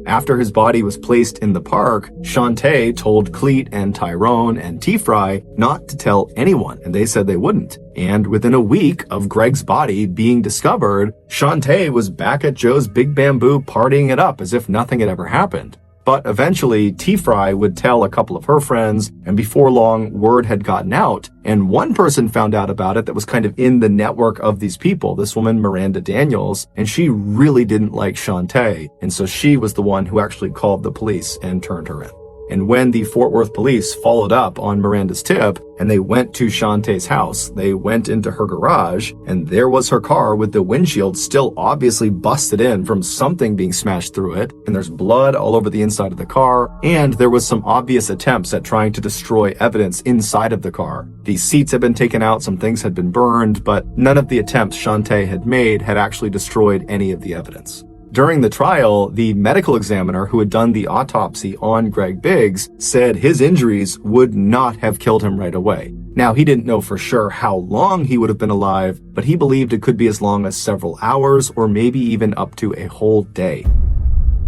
After his body was placed in the park, Shantae told Cleet and Tyrone and T-Fry not to tell anyone, and they said they wouldn't. And within a week of Greg's body being discovered, Shantae was back at Joe's Big Bamboo partying it up as if nothing had ever happened. But eventually, T-Fry would tell a couple of her friends, and before long, word had gotten out, and one person found out about it that was kind of in the network of these people, this woman, Miranda Daniels, and she really didn't like Shantae, and so she was the one who actually called the police and turned her in. And when the Fort Worth police followed up on Miranda's tip, and they went to Shantae's house, they went into her garage, and there was her car with the windshield still obviously busted in from something being smashed through it, and there's blood all over the inside of the car, and there was some obvious attempts at trying to destroy evidence inside of the car. The seats had been taken out, some things had been burned, but none of the attempts Shantae had made had actually destroyed any of the evidence. During the trial, the medical examiner who had done the autopsy on Greg Biggs said his injuries would not have killed him right away. Now, he didn't know for sure how long he would have been alive, but he believed it could be as long as several hours or maybe even up to a whole day.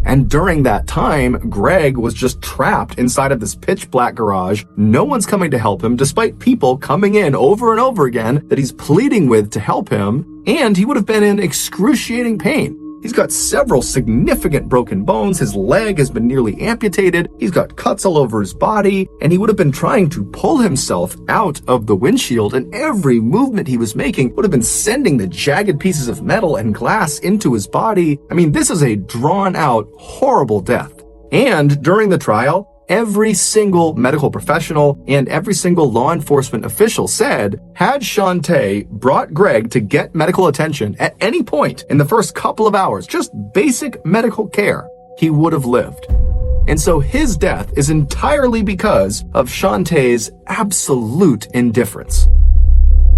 And during that time, Greg was just trapped inside of this pitch black garage. No one's coming to help him, despite people coming in over and over again that he's pleading with to help him, and he would have been in excruciating pain. He's got several significant broken bones, his leg has been nearly amputated, he's got cuts all over his body, and he would have been trying to pull himself out of the windshield, and every movement he was making would have been sending the jagged pieces of metal and glass into his body. I mean, this is a drawn-out, horrible death. And during the trial, every single medical professional and every single law enforcement official said, had Shantae brought Greg to get medical attention at any point in the first couple of hours, just basic medical care, he would have lived. And so his death is entirely because of Shantae's absolute indifference.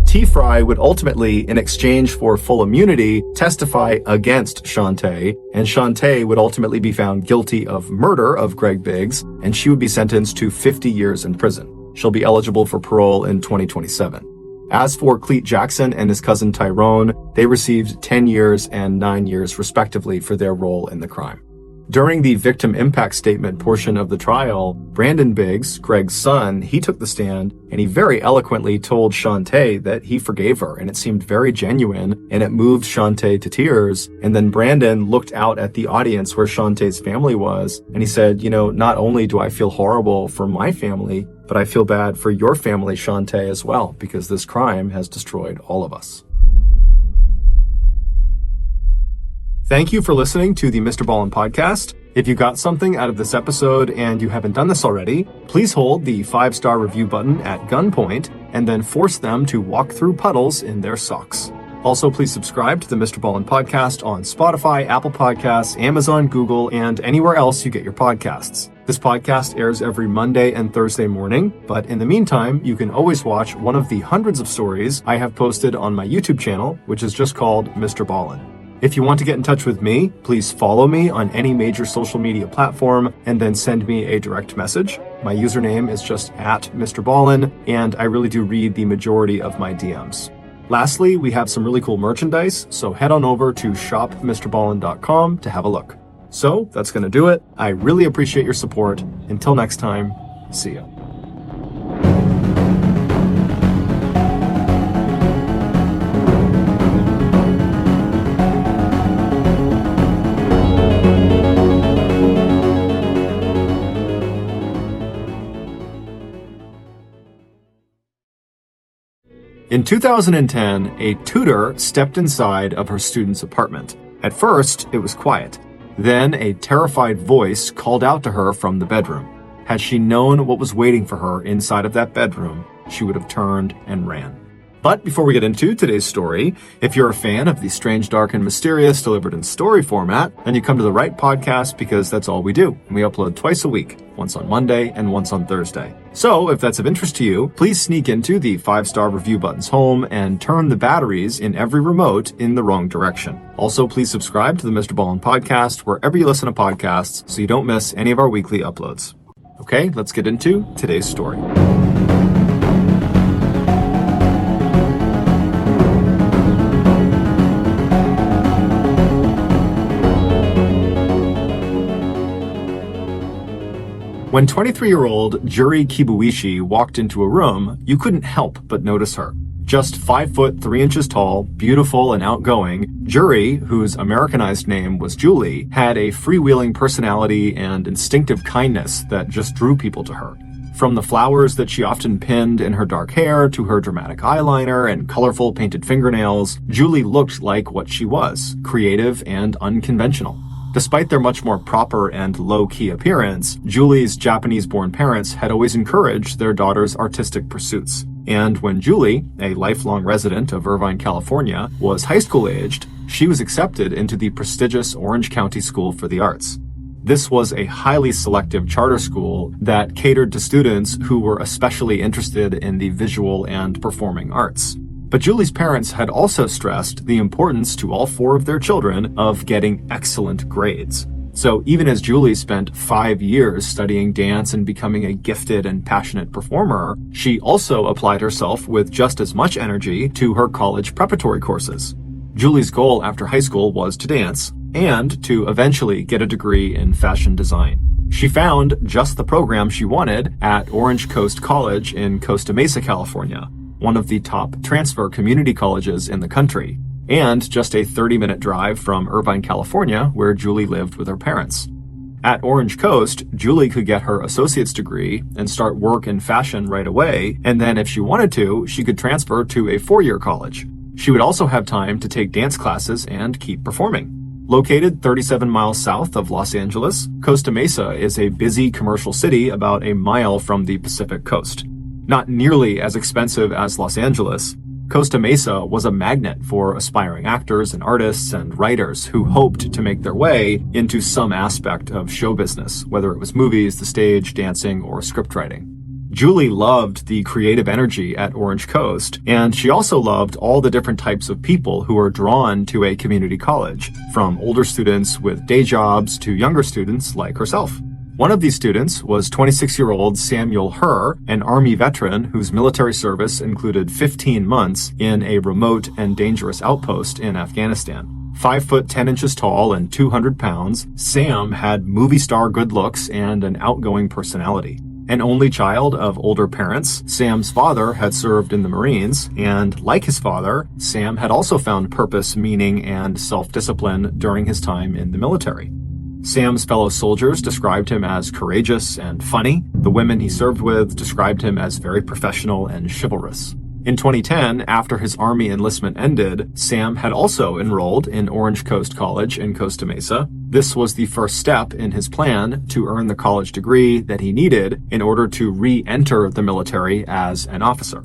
T-Fry would ultimately, in exchange for full immunity, testify against Shantae, and Shantae would ultimately be found guilty of murder of Greg Biggs, and she would be sentenced to 50 years in prison. She'll be eligible for parole in 2027. As for Cleet Jackson and his cousin Tyrone, they received 10 years and 9 years respectively for their role in the crime. During the victim impact statement portion of the trial, Brandon Biggs, Greg's son, he took the stand and he very eloquently told Shantae that he forgave her, and it seemed very genuine and it moved Shantae to tears. And then Brandon looked out at the audience where Shantae's family was and he said, you know, not only do I feel horrible for my family, but I feel bad for your family, Shantae, as well, because this crime has destroyed all of us. Thank you for listening to the Mr. Ballen podcast. If you got something out of this episode and you haven't done this already, please hold the 5-star review button at gunpoint and then force them to walk through puddles in their socks. Also, please subscribe to the Mr. Ballen podcast on Spotify, Apple Podcasts, Amazon, Google, and anywhere else you get your podcasts. This podcast airs every Monday and Thursday morning, but in the meantime, you can always watch one of the hundreds of stories I have posted on my YouTube channel, which is just called Mr. Ballen. If you want to get in touch with me, please follow me on any major social media platform and then send me a direct message. My username is just @Mr. Ballen, and I really do read the majority of my DMs. Lastly, we have some really cool merchandise, so head on over to shopmrballen.com to have a look. So that's going to do it. I really appreciate your support. Until next time, see ya. In 2010, a tutor stepped inside of her student's apartment. At first, it was quiet. Then a terrified voice called out to her from the bedroom. Had she known what was waiting for her inside of that bedroom, she would have turned and ran. But before we get into today's story, if you're a fan of the strange, dark, and mysterious delivered in story format, then you come to the right podcast, because that's all we do. We upload twice a week, once on Monday and once on Thursday. So if that's of interest to you, please sneak into the 5-star review button's home and turn the batteries in every remote in the wrong direction. Also, please subscribe to the Mr. Ballen podcast wherever you listen to podcasts so you don't miss any of our weekly uploads. Okay, let's get into today's story. When 23-year-old Juri Kibuishi walked into a room, you couldn't help but notice her. Just 5 foot 3 inches tall, beautiful and outgoing, Juri, whose Americanized name was Julie, had a freewheeling personality and instinctive kindness that just drew people to her. From the flowers that she often pinned in her dark hair to her dramatic eyeliner and colorful painted fingernails, Julie looked like what she was, creative and unconventional. Despite their much more proper and low-key appearance, Julie's Japanese-born parents had always encouraged their daughter's artistic pursuits. And when Julie, a lifelong resident of Irvine, California, was high school-aged, she was accepted into the prestigious Orange County School for the Arts. This was a highly selective charter school that catered to students who were especially interested in the visual and performing arts. But Julie's parents had also stressed the importance to all 4 of their children of getting excellent grades. So even as Julie spent 5 years studying dance and becoming a gifted and passionate performer, she also applied herself with just as much energy to her college preparatory courses. Julie's goal after high school was to dance and to eventually get a degree in fashion design. She found just the program she wanted at Orange Coast College in Costa Mesa, California, one of the top transfer community colleges in the country, and just a 30-minute drive from Irvine, California, where Julie lived with her parents. At Orange Coast, Julie could get her associate's degree and start work in fashion right away, and then if she wanted to, she could transfer to a 4-year college. She would also have time to take dance classes and keep performing. Located 37 miles south of Los Angeles, Costa Mesa is a busy commercial city about a mile from the Pacific coast. Not nearly as expensive as Los Angeles, Costa Mesa was a magnet for aspiring actors and artists and writers who hoped to make their way into some aspect of show business, whether it was movies, the stage, dancing, or scriptwriting. Julie loved the creative energy at Orange Coast, and she also loved all the different types of people who are drawn to a community college, from older students with day jobs to younger students like herself. One of these students was 26-year-old Samuel Herr, an Army veteran whose military service included 15 months in a remote and dangerous outpost in Afghanistan. 5 foot 10 inches tall and 200 pounds, Sam had movie star good looks and an outgoing personality. An only child of older parents, Sam's father had served in the Marines, and like his father, Sam had also found purpose, meaning, and self-discipline during his time in the military. Sam's fellow soldiers described him as courageous and funny. The women he served with described him as very professional and chivalrous. In 2010, after his Army enlistment ended, Sam had also enrolled in Orange Coast College in Costa Mesa. This was the first step in his plan to earn the college degree that he needed in order to re-enter the military as an officer.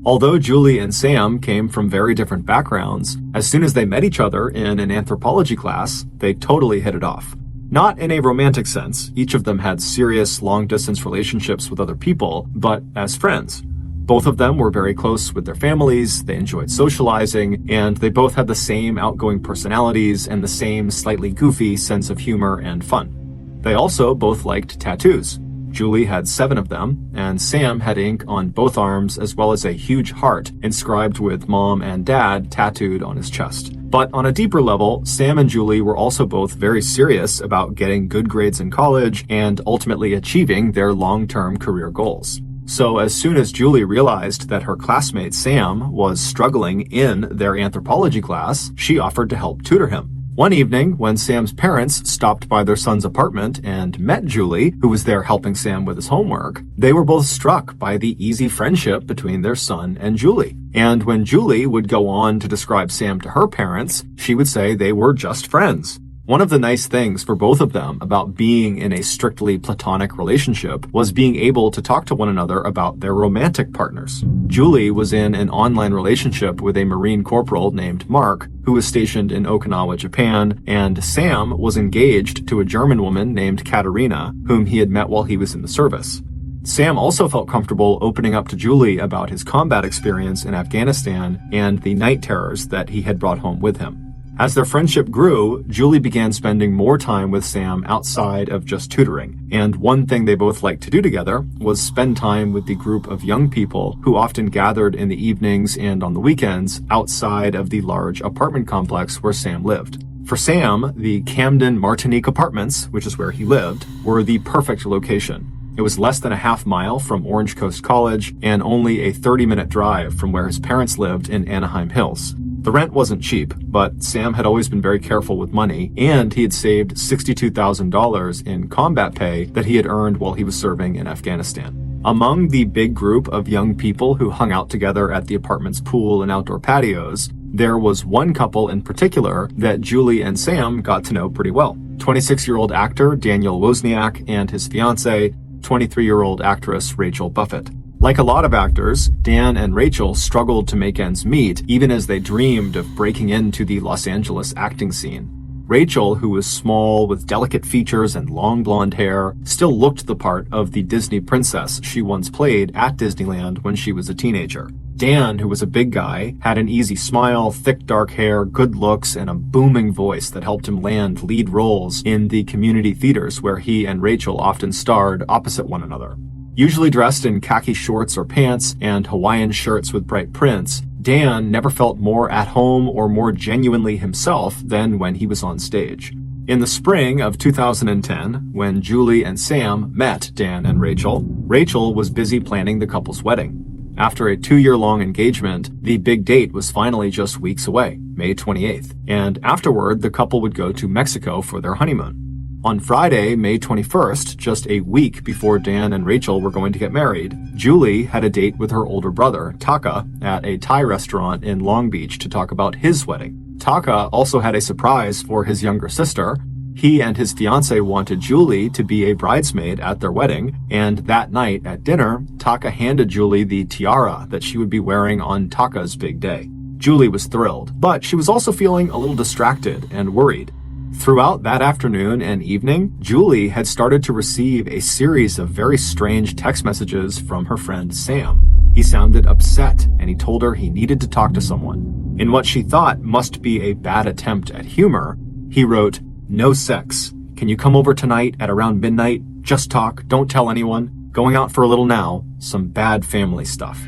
Although Julie and Sam came from very different backgrounds, as soon as they met each other in an anthropology class, they totally hit it off. Not in a romantic sense, each of them had serious, long-distance relationships with other people, but as friends. Both of them were very close with their families, they enjoyed socializing, and they both had the same outgoing personalities and the same slightly goofy sense of humor and fun. They also both liked tattoos. Julie had 7 of them, and Sam had ink on both arms as well as a huge heart inscribed with Mom and Dad tattooed on his chest. But on a deeper level, Sam and Julie were also both very serious about getting good grades in college and ultimately achieving their long-term career goals. So as soon as Julie realized that her classmate Sam was struggling in their anthropology class, she offered to help tutor him. One evening, when Sam's parents stopped by their son's apartment and met Julie, who was there helping Sam with his homework, they were both struck by the easy friendship between their son and Julie. And when Julie would go on to describe Sam to her parents, she would say they were just friends. One of the nice things for both of them about being in a strictly platonic relationship was being able to talk to one another about their romantic partners. Julie was in an online relationship with a Marine corporal named Mark, who was stationed in Okinawa, Japan, and Sam was engaged to a German woman named Katerina, whom he had met while he was in the service. Sam also felt comfortable opening up to Julie about his combat experience in Afghanistan and the night terrors that he had brought home with him. As their friendship grew, Julie began spending more time with Sam outside of just tutoring, and one thing they both liked to do together was spend time with the group of young people who often gathered in the evenings and on the weekends outside of the large apartment complex where Sam lived. For Sam, the Camden Martinique Apartments, which is where he lived, were the perfect location. It was less than a half mile from Orange Coast College and only a 30-minute drive from where his parents lived in Anaheim Hills. The rent wasn't cheap, but Sam had always been very careful with money, and he had saved $62,000 in combat pay that he had earned while he was serving in Afghanistan. Among the big group of young people who hung out together at the apartment's pool and outdoor patios, there was one couple in particular that Julie and Sam got to know pretty well. 26-year-old actor Daniel Wozniak and his fiancée, 23-year-old actress Rachel Buffett. Like a lot of actors, Dan and Rachel struggled to make ends meet even as they dreamed of breaking into the Los Angeles acting scene. Rachel, who was small with delicate features and long blonde hair, still looked the part of the Disney princess she once played at Disneyland when she was a teenager. Dan, who was a big guy, had an easy smile, thick dark hair, good looks, and a booming voice that helped him land lead roles in the community theaters where he and Rachel often starred opposite one another. Usually dressed in khaki shorts or pants and Hawaiian shirts with bright prints, Dan never felt more at home or more genuinely himself than when he was on stage. In the spring of 2010, when Julie and Sam met Dan and Rachel, Rachel was busy planning the couple's wedding. After a 2-year-long engagement, the big date was finally just weeks away, May 28th, and afterward the couple would go to Mexico for their honeymoon. On Friday, May 21st, just a week before Dan and Rachel were going to get married, Julie had a date with her older brother, Taka, at a Thai restaurant in Long Beach to talk about his wedding. Taka also had a surprise for his younger sister. He and his fiancée wanted Julie to be a bridesmaid at their wedding, and that night at dinner, Taka handed Julie the tiara that she would be wearing on Taka's big day. Julie was thrilled, but she was also feeling a little distracted and worried. Throughout that afternoon and evening, Julie had started to receive a series of very strange text messages from her friend Sam. He sounded upset, and he told her he needed to talk to someone. In what she thought must be a bad attempt at humor, he wrote, "No sex. Can you come over tonight at around midnight? Just talk, don't tell anyone. Going out for a little now. Some bad family stuff."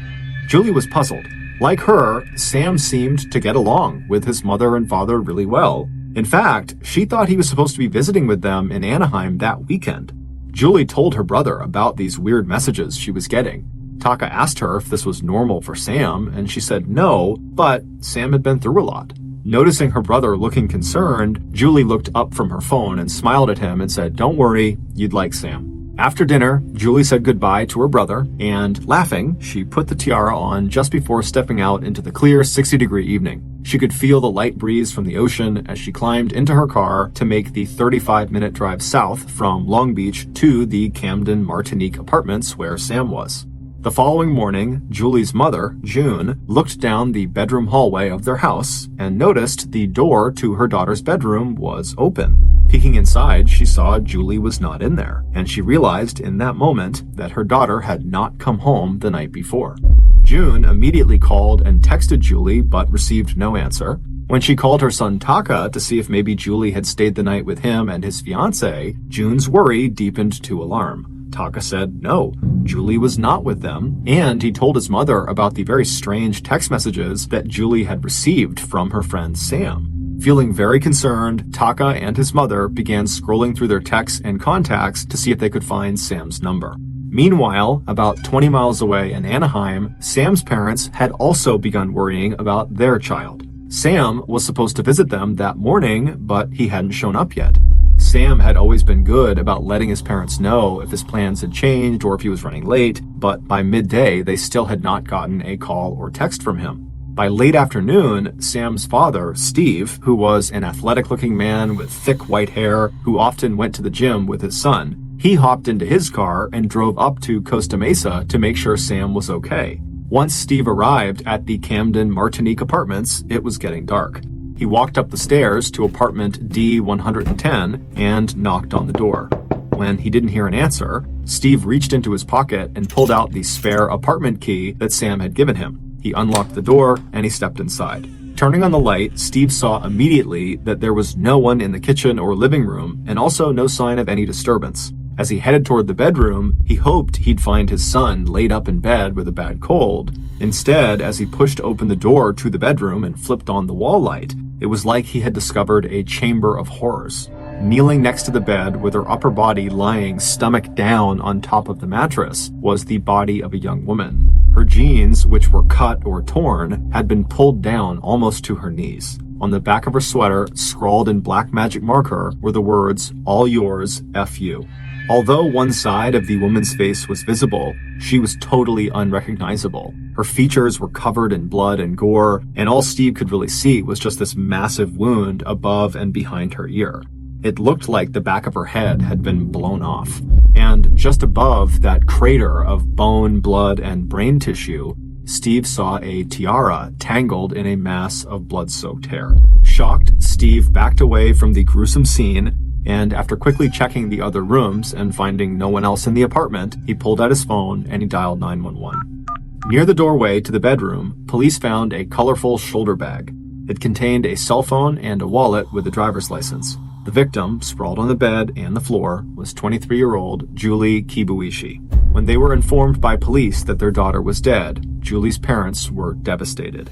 Julie was puzzled. Like her, Sam seemed to get along with his mother and father really well. In fact, she thought he was supposed to be visiting with them in Anaheim that weekend. Julie told her brother about these weird messages she was getting. Taka asked her if this was normal for Sam, and she said no, but Sam had been through a lot. Noticing her brother looking concerned, Julie looked up from her phone and smiled at him and said, "Don't worry, you'd like Sam." After dinner, Julie said goodbye to her brother, and laughing, she put the tiara on just before stepping out into the clear 60-degree evening. She could feel the light breeze from the ocean as she climbed into her car to make the 35-minute drive south from Long Beach to the Camden Martinique Apartments where Sam was. The following morning, Julie's mother, June, looked down the bedroom hallway of their house and noticed the door to her daughter's bedroom was open. Peeking inside, she saw Julie was not in there, and she realized in that moment that her daughter had not come home the night before. June immediately called and texted Julie, but received no answer. When she called her son Taka to see if maybe Julie had stayed the night with him and his fiancée, June's worry deepened to alarm. Taka said no, Julie was not with them, and he told his mother about the very strange text messages that Julie had received from her friend Sam. Feeling very concerned, Taka and his mother began scrolling through their texts and contacts to see if they could find Sam's number. Meanwhile, about 20 miles away in Anaheim, Sam's parents had also begun worrying about their child. Sam was supposed to visit them that morning, but he hadn't shown up yet. Sam had always been good about letting his parents know if his plans had changed or if he was running late, but by midday, they still had not gotten a call or text from him. By late afternoon, Sam's father, Steve, who was an athletic-looking man with thick white hair who often went to the gym with his son, he hopped into his car and drove up to Costa Mesa to make sure Sam was okay. Once Steve arrived at the Camden Martinique Apartments, it was getting dark. He walked up the stairs to apartment D110 and knocked on the door. When he didn't hear an answer, Steve reached into his pocket and pulled out the spare apartment key that Sam had given him. He unlocked the door and he stepped inside. Turning on the light, Steve saw immediately that there was no one in the kitchen or living room, and also no sign of any disturbance. As he headed toward the bedroom, he hoped he'd find his son laid up in bed with a bad cold. Instead, as he pushed open the door to the bedroom and flipped on the wall light, it was like he had discovered a chamber of horrors. Kneeling next to the bed with her upper body lying stomach down on top of the mattress was the body of a young woman. Her jeans, which were cut or torn, had been pulled down almost to her knees. On the back of her sweater, scrawled in black magic marker, were the words, "All yours, F you." Although one side of the woman's face was visible, she was totally unrecognizable. Her features were covered in blood and gore, and all Steve could really see was just this massive wound above and behind her ear. It looked like the back of her head had been blown off. And just above that crater of bone, blood, and brain tissue, Steve saw a tiara tangled in a mass of blood-soaked hair. Shocked, Steve backed away from the gruesome scene, and after quickly checking the other rooms and finding no one else in the apartment, he pulled out his phone and he dialed 911. Near the doorway to the bedroom, police found a colorful shoulder bag. It contained a cell phone and a wallet with a driver's license. The victim, sprawled on the bed and the floor, was 23-year-old Julie Kibuishi. When they were informed by police that their daughter was dead, Julie's parents were devastated.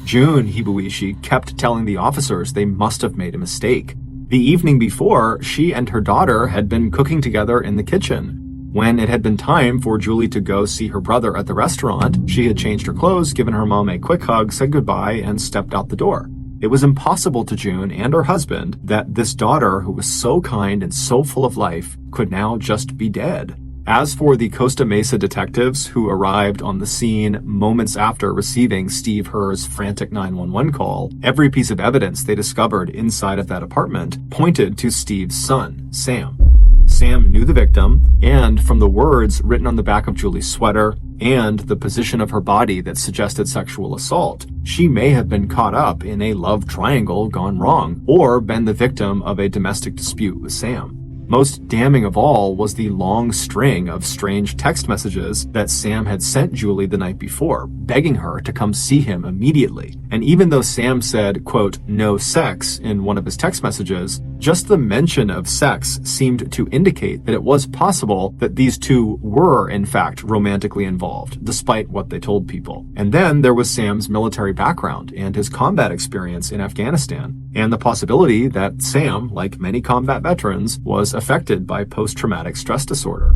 June Kibuishi kept telling the officers they must have made a mistake. The evening before, she and her daughter had been cooking together in the kitchen. When it had been time for Julie to go see her brother at the restaurant, she had changed her clothes, given her mom a quick hug, said goodbye, and stepped out the door. It was impossible to June and her husband that this daughter, who was so kind and so full of life, could now just be dead. As for the Costa Mesa detectives who arrived on the scene moments after receiving Steve Herr's frantic 911 call, every piece of evidence they discovered inside of that apartment pointed to Steve's son, Sam. Sam knew the victim, and from the words written on the back of Julie's sweater and the position of her body that suggested sexual assault, she may have been caught up in a love triangle gone wrong, or been the victim of a domestic dispute with Sam. Most damning of all was the long string of strange text messages that Sam had sent Julie the night before, begging her to come see him immediately. And even though Sam said, quote, "no sex" in one of his text messages, just the mention of sex seemed to indicate that it was possible that these two were, in fact, romantically involved, despite what they told people. And then there was Sam's military background and his combat experience in Afghanistan, and the possibility that Sam, like many combat veterans, was affected by post-traumatic stress disorder.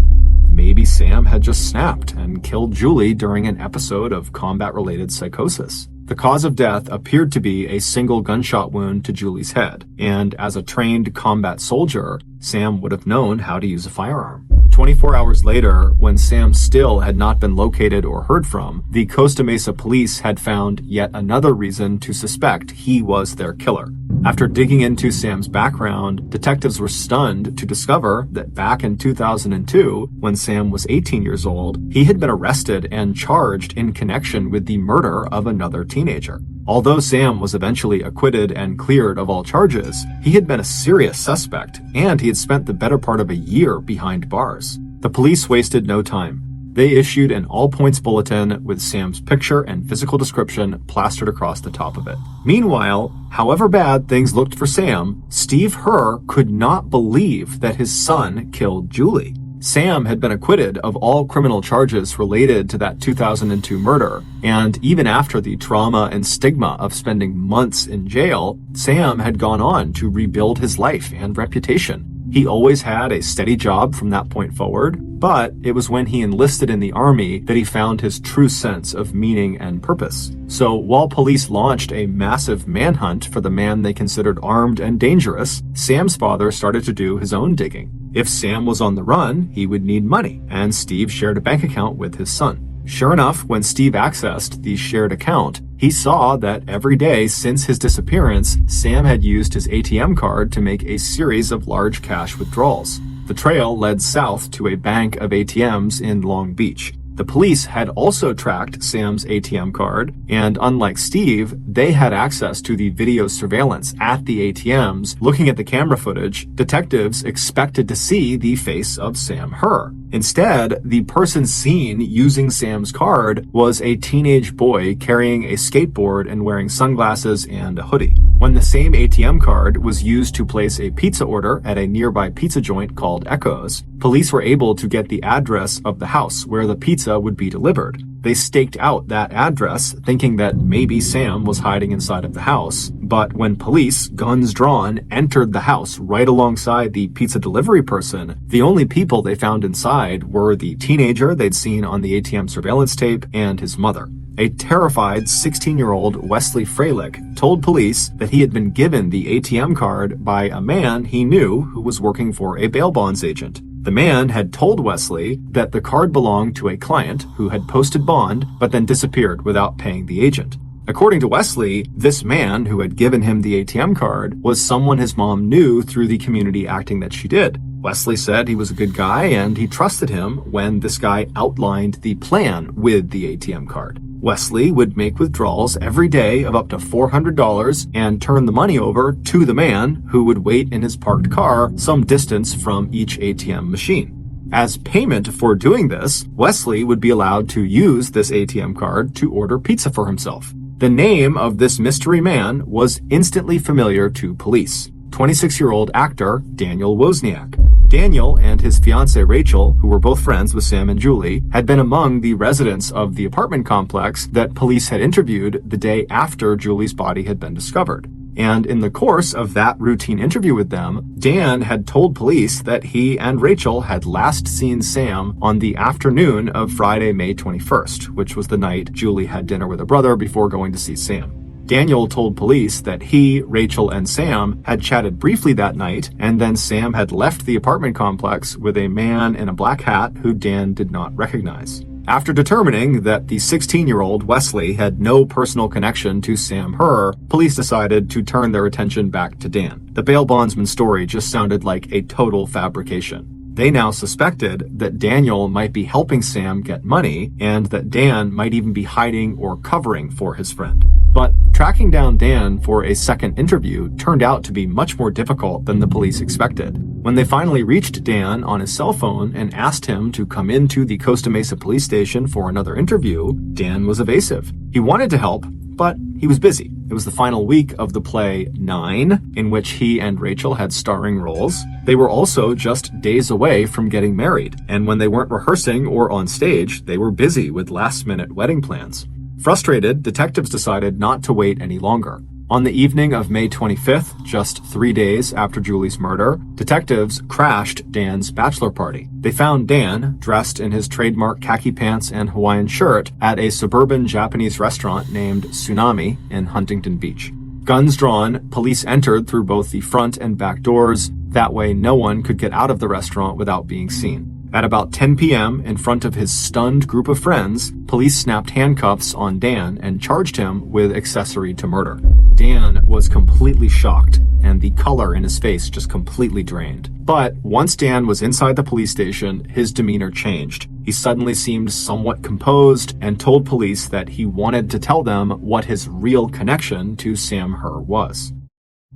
Maybe Sam had just snapped and killed Julie during an episode of combat-related psychosis. The cause of death appeared to be a single gunshot wound to Julie's head, and as a trained combat soldier, Sam would have known how to use a firearm. 24 hours later, when Sam still had not been located or heard from, the Costa Mesa police had found yet another reason to suspect he was their killer. After digging into Sam's background, detectives were stunned to discover that back in 2002, when Sam was 18 years old, he had been arrested and charged in connection with the murder of another teenager. Although Sam was eventually acquitted and cleared of all charges, he had been a serious suspect, and he had spent the better part of a year behind bars. The police wasted no time. They issued an all-points bulletin with Sam's picture and physical description plastered across the top of it. Meanwhile, however bad things looked for Sam, Steve Herr could not believe that his son killed Julie. Sam had been acquitted of all criminal charges related to that 2002 murder, and even after the trauma and stigma of spending months in jail, Sam had gone on to rebuild his life and reputation. He always had a steady job from that point forward, but it was when he enlisted in the army that he found his true sense of meaning and purpose. So while police launched a massive manhunt for the man they considered armed and dangerous, Sam's father started to do his own digging. If Sam was on the run, he would need money, and Steve shared a bank account with his son. Sure enough, when Steve accessed the shared account, he saw that every day since his disappearance, Sam had used his ATM card to make a series of large cash withdrawals. The trail led south to a bank of ATMs in Long Beach. The police had also tracked Sam's ATM card, and unlike Steve, they had access to the video surveillance at the ATMs. Looking at the camera footage, detectives expected to see the face of Sam Herr. Instead, the person seen using Sam's card was a teenage boy carrying a skateboard and wearing sunglasses and a hoodie. When the same ATM card was used to place a pizza order at a nearby pizza joint called Echoes, police were able to get the address of the house where the pizza would be delivered. They staked out that address, thinking that maybe Sam was hiding inside of the house. But when police, guns drawn, entered the house right alongside the pizza delivery person, the only people they found inside were the teenager they'd seen on the ATM surveillance tape and his mother. A terrified 16-year-old Wesley Freilich told police that he had been given the ATM card by a man he knew who was working for a bail bonds agent. The man had told Wesley that the card belonged to a client who had posted bond but then disappeared without paying the agent. According to Wesley, this man who had given him the ATM card was someone his mom knew through the community acting that she did. Wesley said he was a good guy and he trusted him when this guy outlined the plan with the ATM card. Wesley would make withdrawals every day of up to $400 and turn the money over to the man who would wait in his parked car some distance from each ATM machine. As payment for doing this, Wesley would be allowed to use this ATM card to order pizza for himself. The name of this mystery man was instantly familiar to police: 26-year-old actor Daniel Wozniak. Daniel and his fiancée Rachel, who were both friends with Sam and Julie, had been among the residents of the apartment complex that police had interviewed the day after Julie's body had been discovered. And in the course of that routine interview with them, Dan had told police that he and Rachel had last seen Sam on the afternoon of Friday, May 21st, which was the night Julie had dinner with her brother before going to see Sam. Daniel told police that he, Rachel, and Sam had chatted briefly that night, and then Sam had left the apartment complex with a man in a black hat who Dan did not recognize. After determining that the 16-year-old Wesley had no personal connection to Sam Herr, police decided to turn their attention back to Dan. The bail bondsman's story just sounded like a total fabrication. They now suspected that Daniel might be helping Sam get money, and that Dan might even be hiding or covering for his friend. But tracking down Dan for a second interview turned out to be much more difficult than the police expected. When they finally reached Dan on his cell phone and asked him to come into the Costa Mesa police station for another interview, Dan was evasive. He wanted to help, but he was busy. It was the final week of the play 9, in which he and Rachel had starring roles. They were also just days away from getting married, and when they weren't rehearsing or on stage, they were busy with last-minute wedding plans. Frustrated, detectives decided not to wait any longer. On the evening of May 25th, just 3 days after Julie's murder, detectives crashed Dan's bachelor party. They found Dan, dressed in his trademark khaki pants and Hawaiian shirt, at a suburban Japanese restaurant named Tsunami in Huntington Beach. Guns drawn, police entered through both the front and back doors. That way, no one could get out of the restaurant without being seen. At about 10 p.m., in front of his stunned group of friends, police snapped handcuffs on Dan and charged him with accessory to murder. Dan was completely shocked, and the color in his face just completely drained. But once Dan was inside the police station, his demeanor changed. He suddenly seemed somewhat composed and told police that he wanted to tell them what his real connection to Sam Herr was.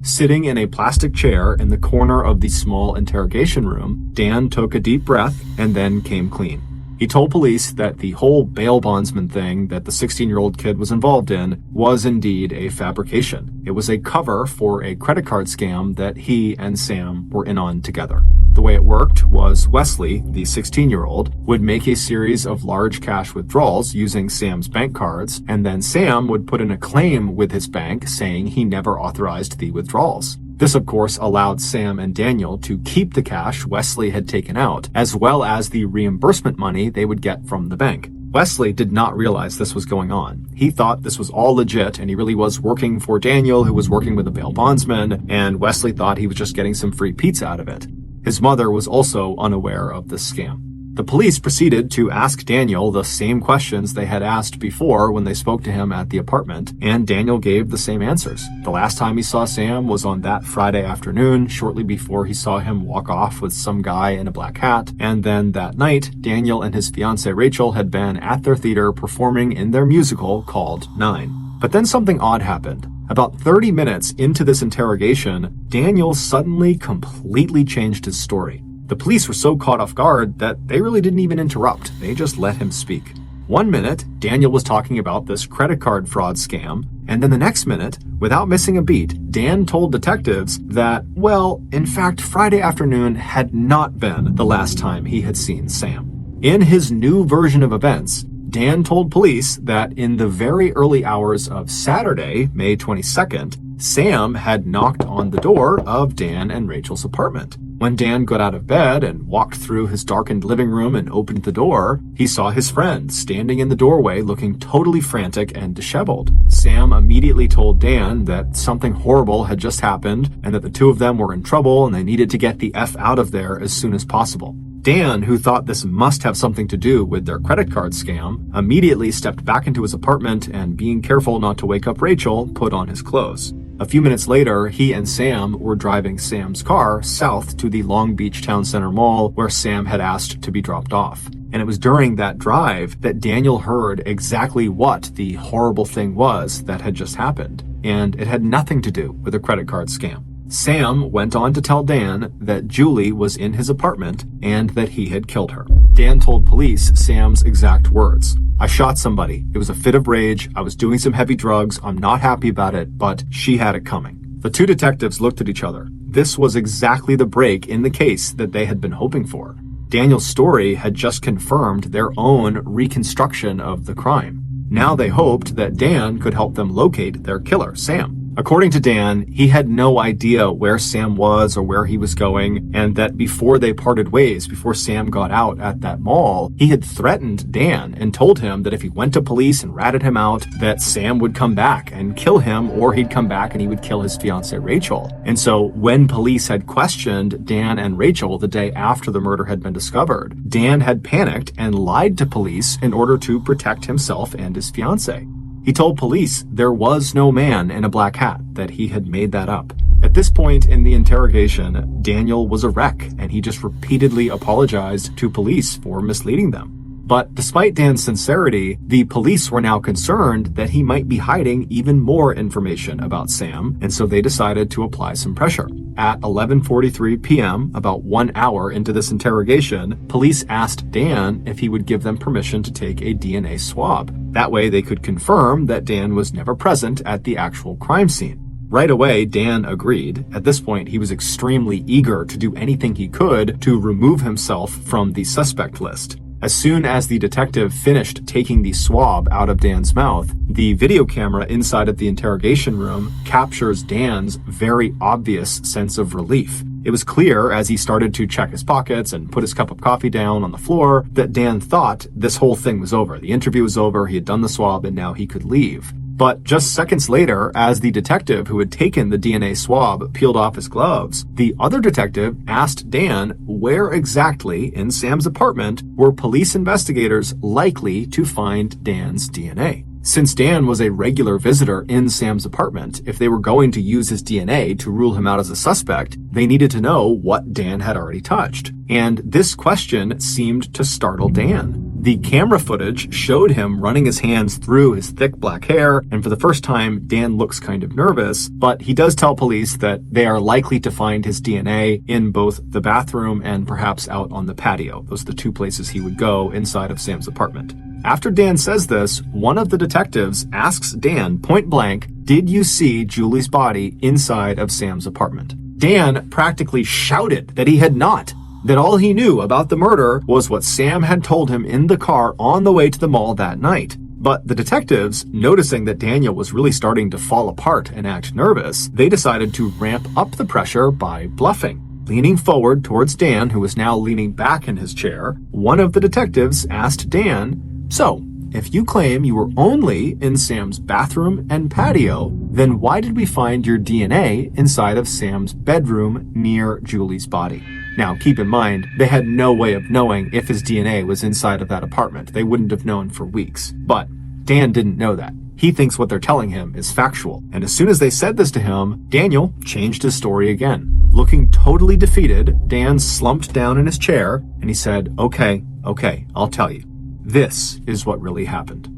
Sitting in a plastic chair in the corner of the small interrogation room, Dan took a deep breath and then came clean. He told police that the whole bail bondsman thing that the 16-year-old kid was involved in was indeed a fabrication. It was a cover for a credit card scam that he and Sam were in on together. The way it worked was Wesley, the 16-year-old, would make a series of large cash withdrawals using Sam's bank cards, and then Sam would put in a claim with his bank saying he never authorized the withdrawals. This, of course, allowed Sam and Daniel to keep the cash Wesley had taken out, as well as the reimbursement money they would get from the bank. Wesley did not realize this was going on. He thought this was all legit, and he really was working for Daniel, who was working with a bail bondsman, and Wesley thought he was just getting some free pizza out of it. His mother was also unaware of this scam. The police proceeded to ask Daniel the same questions they had asked before when they spoke to him at the apartment, and Daniel gave the same answers. The last time he saw Sam was on that Friday afternoon, shortly before he saw him walk off with some guy in a black hat, and then that night, Daniel and his fiancée Rachel had been at their theater performing in their musical called 9. But then something odd happened. About 30 minutes into this interrogation, Daniel suddenly completely changed his story. The police were so caught off guard that they really didn't even interrupt. They just let him speak. 1 minute, Daniel was talking about this credit card fraud scam, and then the next minute, without missing a beat, Dan told detectives that, well, in fact, Friday afternoon had not been the last time he had seen Sam. In his new version of events, Dan told police that in the very early hours of Saturday, May 22nd, Sam had knocked on the door of Dan and Rachel's apartment. When Dan got out of bed and walked through his darkened living room and opened the door, he saw his friend standing in the doorway looking totally frantic and disheveled. Sam immediately told Dan that something horrible had just happened and that the two of them were in trouble and they needed to get the F out of there as soon as possible. Dan, who thought this must have something to do with their credit card scam, immediately stepped back into his apartment and, being careful not to wake up Rachel, put on his clothes. A few minutes later, he and Sam were driving Sam's car south to the Long Beach Town Center Mall where Sam had asked to be dropped off. And it was during that drive that Daniel heard exactly what the horrible thing was that had just happened. And it had nothing to do with a credit card scam. Sam went on to tell Dan that Julie was in his apartment and that he had killed her. Dan told police Sam's exact words. "I shot somebody. It was a fit of rage. I was doing some heavy drugs. I'm not happy about it, but she had it coming." The two detectives looked at each other. This was exactly the break in the case that they had been hoping for. Daniel's story had just confirmed their own reconstruction of the crime. Now they hoped that Dan could help them locate their killer, Sam. According to Dan, he had no idea where Sam was or where he was going, and that before they parted ways, before Sam got out at that mall, he had threatened Dan and told him that if he went to police and ratted him out, that Sam would come back and kill him, or he'd come back and he would kill his fiancée Rachel. And so when police had questioned Dan and Rachel the day after the murder had been discovered, Dan had panicked and lied to police in order to protect himself and his fiancée. He told police there was no man in a black hat, that he had made that up. At this point in the interrogation, Daniel was a wreck, and he just repeatedly apologized to police for misleading them. But despite Dan's sincerity, the police were now concerned that he might be hiding even more information about Sam, and so they decided to apply some pressure. At 11:43 p.m., about 1 hour into this interrogation, police asked Dan if he would give them permission to take a DNA swab. That way they could confirm that Dan was never present at the actual crime scene. Right away, Dan agreed. At this point, he was extremely eager to do anything he could to remove himself from the suspect list. As soon as the detective finished taking the swab out of Dan's mouth, the video camera inside of the interrogation room captures Dan's very obvious sense of relief. It was clear as he started to check his pockets and put his cup of coffee down on the floor that Dan thought this whole thing was over. The interview was over, he had done the swab, and now he could leave. But just seconds later, as the detective who had taken the DNA swab peeled off his gloves, the other detective asked Dan where exactly in Sam's apartment were police investigators likely to find Dan's DNA. Since Dan was a regular visitor in Sam's apartment, if they were going to use his DNA to rule him out as a suspect, they needed to know what Dan had already touched. And this question seemed to startle Dan. The camera footage showed him running his hands through his thick black hair, and for the first time, Dan looks kind of nervous, but he does tell police that they are likely to find his DNA in both the bathroom and perhaps out on the patio. Those are the two places he would go inside of Sam's apartment. After Dan says this, one of the detectives asks Dan point blank, "Did you see Julie's body inside of Sam's apartment?" Dan practically shouted that he had not. That all he knew about the murder was what Sam had told him in the car on the way to the mall that night. But the detectives, noticing that Daniel was really starting to fall apart and act nervous, they decided to ramp up the pressure by bluffing. Leaning forward towards Dan, who was now leaning back in his chair, one of the detectives asked Dan, "So, if you claim you were only in Sam's bathroom and patio, then why did we find your DNA inside of Sam's bedroom near Julie's body?" Now, keep in mind, they had no way of knowing if his DNA was inside of that apartment. They wouldn't have known for weeks. But Dan didn't know that. He thinks what they're telling him is factual. And as soon as they said this to him, Daniel changed his story again. Looking totally defeated, Dan slumped down in his chair and he said, Okay, I'll tell you. This is what really happened.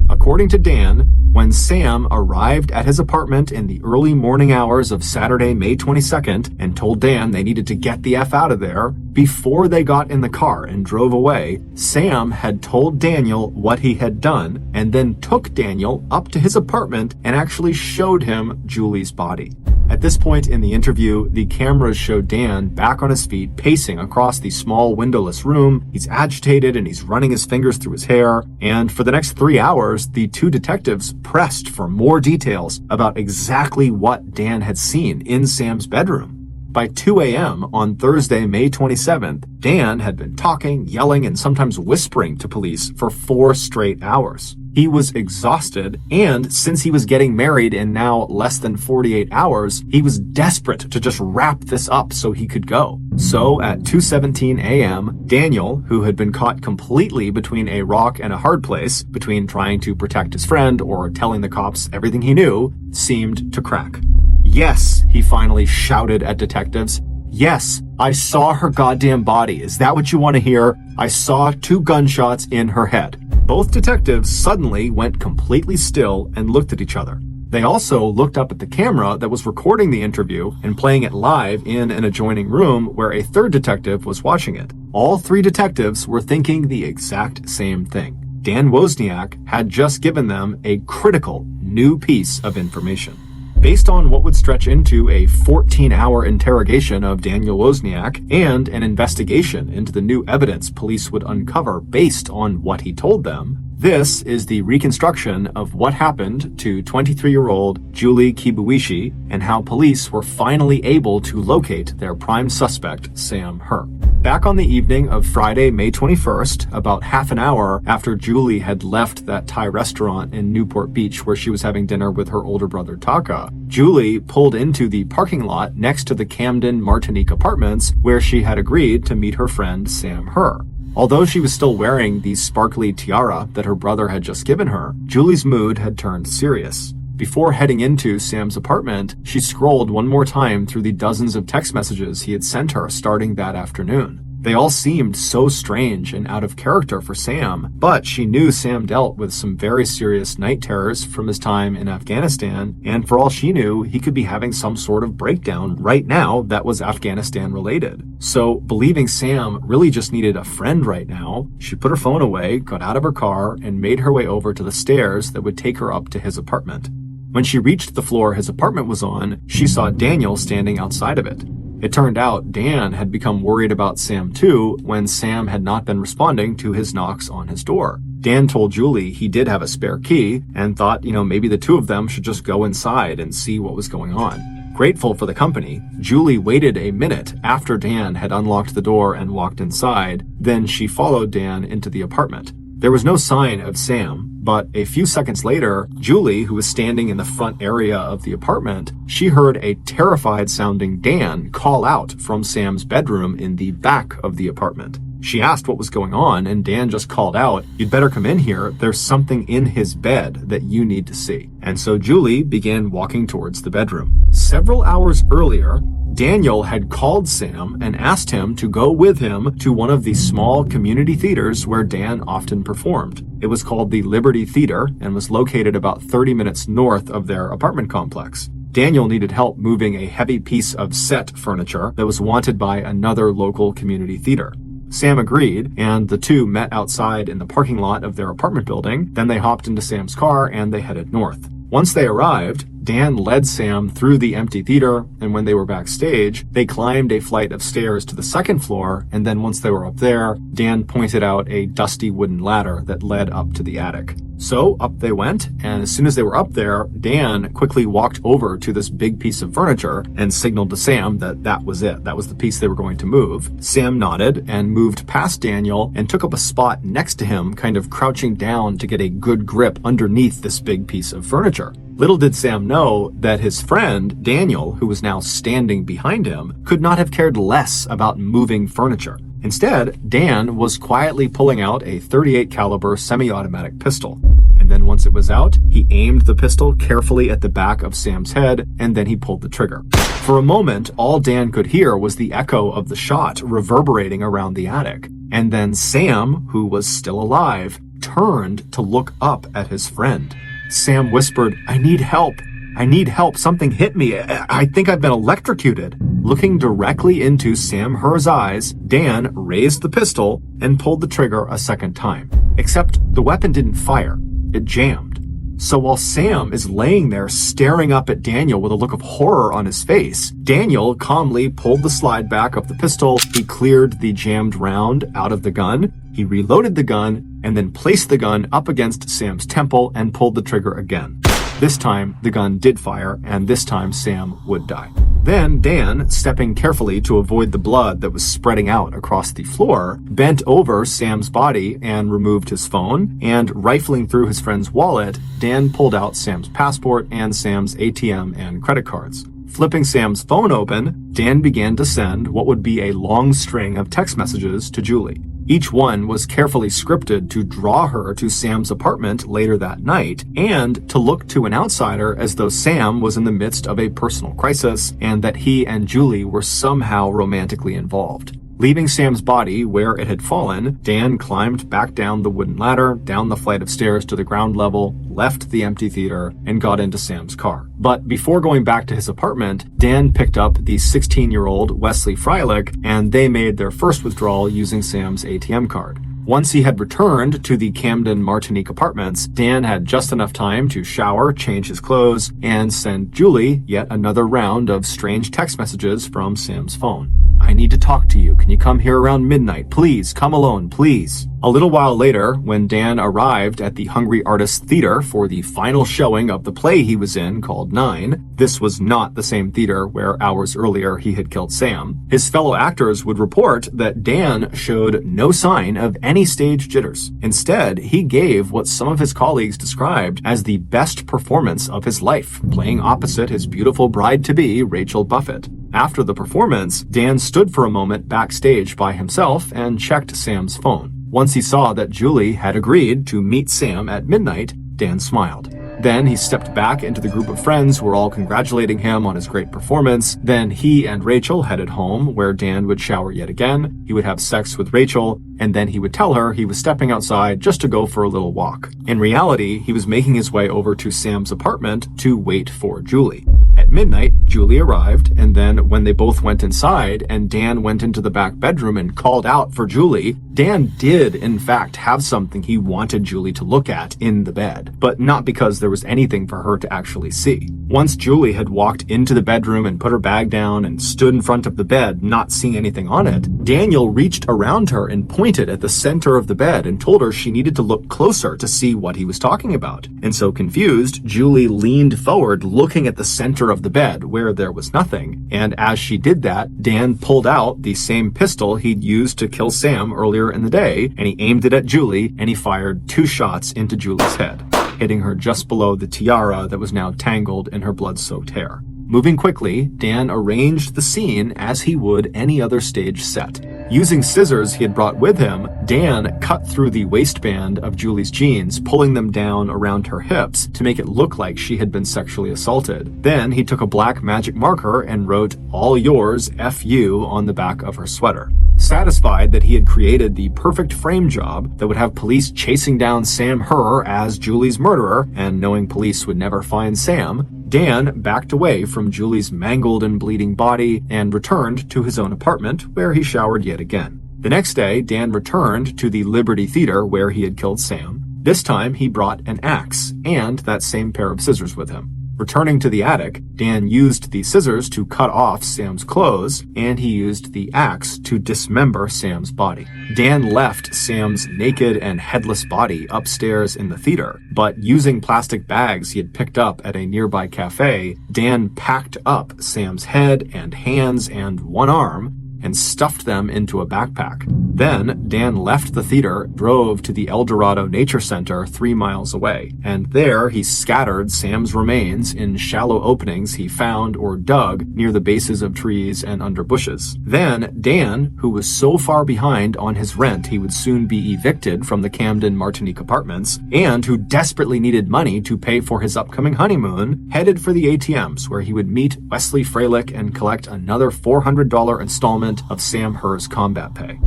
According to Dan, when Sam arrived at his apartment in the early morning hours of Saturday, May 22nd, and told Dan they needed to get the F out of there, before they got in the car and drove away, Sam had told Daniel what he had done and then took Daniel up to his apartment and actually showed him Julie's body. At this point in the interview, the cameras show Dan back on his feet, pacing across the small windowless room. He's agitated and he's running his fingers through his hair. And for the next 3 hours, the two detectives pressed for more details about exactly what Dan had seen in Sam's bedroom. By 2 a.m. on Thursday, May 27th, Dan had been talking, yelling, and sometimes whispering to police for 4 straight hours. He was exhausted, and since he was getting married in now less than 48 hours, he was desperate to just wrap this up so he could go. So at 2:17 a.m., Daniel, who had been caught completely between a rock and a hard place, between trying to protect his friend or telling the cops everything he knew, seemed to crack. Yes, he finally shouted at detectives. Yes, I saw her goddamn body. Is that what you want to hear? I saw 2 gunshots in her head. Both detectives suddenly went completely still and looked at each other. They also looked up at the camera that was recording the interview and playing it live in an adjoining room where a third detective was watching it. All 3 detectives were thinking the exact same thing. Dan Wozniak had just given them a critical new piece of information. Based on what would stretch into a 14-hour interrogation of Daniel Wozniak and an investigation into the new evidence police would uncover based on what he told them, this is the reconstruction of what happened to 23-year-old Julie Kibuishi and how police were finally able to locate their prime suspect, Sam Her. Back on the evening of Friday, May 21st, about half an hour after Julie had left that Thai restaurant in Newport Beach where she was having dinner with her older brother Taka, Julie pulled into the parking lot next to the Camden Martinique apartments where she had agreed to meet her friend Sam Her. Although she was still wearing the sparkly tiara that her brother had just given her, Julie's mood had turned serious. Before heading into Sam's apartment, she scrolled one more time through the dozens of text messages he had sent her starting that afternoon. They all seemed so strange and out of character for Sam, but she knew Sam dealt with some very serious night terrors from his time in Afghanistan, and for all she knew, he could be having some sort of breakdown right now that was Afghanistan related. So, believing Sam really just needed a friend right now, she put her phone away, got out of her car, and made her way over to the stairs that would take her up to his apartment. When she reached the floor his apartment was on, she saw Daniel standing outside of it. It turned out Dan had become worried about Sam too when Sam had not been responding to his knocks on his door. Dan told Julie he did have a spare key and thought, maybe the two of them should just go inside and see what was going on. Grateful for the company, Julie waited a minute after Dan had unlocked the door and walked inside, then she followed Dan into the apartment. There was no sign of Sam, but a few seconds later, Julie, who was standing in the front area of the apartment, she heard a terrified-sounding Dan call out from Sam's bedroom in the back of the apartment. She asked what was going on, and Dan just called out, "You'd better come in here. There's something in his bed that you need to see." And so Julie began walking towards the bedroom. Several hours earlier, Daniel had called Sam and asked him to go with him to one of the small community theaters where Dan often performed. It was called the Liberty Theater and was located about 30 minutes north of their apartment complex. Daniel needed help moving a heavy piece of set furniture that was wanted by another local community theater. Sam agreed, and the two met outside in the parking lot of their apartment building. Then they hopped into Sam's car and they headed north. Once they arrived, Dan led Sam through the empty theater, and when they were backstage, they climbed a flight of stairs to the second floor, and then once they were up there, Dan pointed out a dusty wooden ladder that led up to the attic. So up they went, and as soon as they were up there, Dan quickly walked over to this big piece of furniture and signaled to Sam that that was it. That was the piece they were going to move. Sam nodded and moved past Daniel and took up a spot next to him, kind of crouching down to get a good grip underneath this big piece of furniture. Little did Sam know that his friend, Daniel, who was now standing behind him, could not have cared less about moving furniture. Instead, Dan was quietly pulling out a .38 caliber semi-automatic pistol. And then once it was out, he aimed the pistol carefully at the back of Sam's head, and then he pulled the trigger. For a moment, all Dan could hear was the echo of the shot reverberating around the attic. And then Sam, who was still alive, turned to look up at his friend. Sam whispered, "I need help. I need help. Something hit me. I think I've been electrocuted." Looking directly into Sam Herr's eyes, Dan raised the pistol and pulled the trigger a second time. Except the weapon didn't fire. It jammed. So while Sam is laying there staring up at Daniel with a look of horror on his face, Daniel calmly pulled the slide back of the pistol. He cleared the jammed round out of the gun. He reloaded the gun and then placed the gun up against Sam's temple and pulled the trigger again. This time, the gun did fire, and this time Sam would die. Then Dan, stepping carefully to avoid the blood that was spreading out across the floor, bent over Sam's body and removed his phone, and rifling through his friend's wallet, Dan pulled out Sam's passport and Sam's ATM and credit cards. Flipping Sam's phone open, Dan began to send what would be a long string of text messages to Julie. Each one was carefully scripted to draw her to Sam's apartment later that night and to look to an outsider as though Sam was in the midst of a personal crisis and that he and Julie were somehow romantically involved. Leaving Sam's body where it had fallen, Dan climbed back down the wooden ladder, down the flight of stairs to the ground level, left the empty theater, and got into Sam's car. But before going back to his apartment, Dan picked up the 16-year-old Wesley Freilich, and they made their first withdrawal using Sam's ATM card. Once he had returned to the Camden Martinique apartments, Dan had just enough time to shower, change his clothes, and send Julie yet another round of strange text messages from Sam's phone. "I need to talk to you. Can you come here around midnight? Please, come alone, please." A little while later, when Dan arrived at the Hungry Artists Theater for the final showing of the play he was in called 9, this was not the same theater where hours earlier he had killed Sam, his fellow actors would report that Dan showed no sign of any stage jitters. Instead, he gave what some of his colleagues described as the best performance of his life, playing opposite his beautiful bride-to-be, Rachel Buffett. After the performance, Dan stood for a moment backstage by himself and checked Sam's phone. Once he saw that Julie had agreed to meet Sam at midnight, Dan smiled. Then he stepped back into the group of friends who were all congratulating him on his great performance. Then he and Rachel headed home, where Dan would shower yet again. He would have sex with Rachel, and then he would tell her he was stepping outside just to go for a little walk. In reality, he was making his way over to Sam's apartment to wait for Julie. At midnight, Julie arrived, and then when they both went inside and Dan went into the back bedroom and called out for Julie, Dan did, in fact, have something he wanted Julie to look at in the bed, but not because there was anything for her to actually see. Once Julie had walked into the bedroom and put her bag down and stood in front of the bed, not seeing anything on it, Daniel reached around her and pointed at the center of the bed and told her she needed to look closer to see what he was talking about. And so confused, Julie leaned forward, looking at the center of the bed where there was nothing, and as she did that, Dan pulled out the same pistol he'd used to kill Sam earlier in the day, and he aimed it at Julie, and he fired 2 shots into Julie's head, hitting her just below the tiara that was now tangled in her blood-soaked hair. Moving quickly, Dan arranged the scene as he would any other stage set. Using scissors he had brought with him, Dan cut through the waistband of Julie's jeans, pulling them down around her hips to make it look like she had been sexually assaulted. Then he took a black magic marker and wrote, "All yours, F.U." on the back of her sweater. Satisfied that he had created the perfect frame job that would have police chasing down Sam Herr as Julie's murderer, and knowing police would never find Sam, Dan backed away from Julie's mangled and bleeding body and returned to his own apartment, where he showered yet again. The next day, Dan returned to the Liberty Theater where he had killed Sam. This time, he brought an axe and that same pair of scissors with him. Returning to the attic, Dan used the scissors to cut off Sam's clothes, and he used the axe to dismember Sam's body. Dan left Sam's naked and headless body upstairs in the theater, but using plastic bags he had picked up at a nearby cafe, Dan packed up Sam's head and hands and one arm, and stuffed them into a backpack. Then, Dan left the theater, drove to the El Dorado Nature Center 3 miles away, and there he scattered Sam's remains in shallow openings he found or dug near the bases of trees and under bushes. Then, Dan, who was so far behind on his rent he would soon be evicted from the Camden Martinique apartments, and who desperately needed money to pay for his upcoming honeymoon, headed for the ATMs where he would meet Wesley Freilich and collect another $400 installment of Sam Herr's combat pay.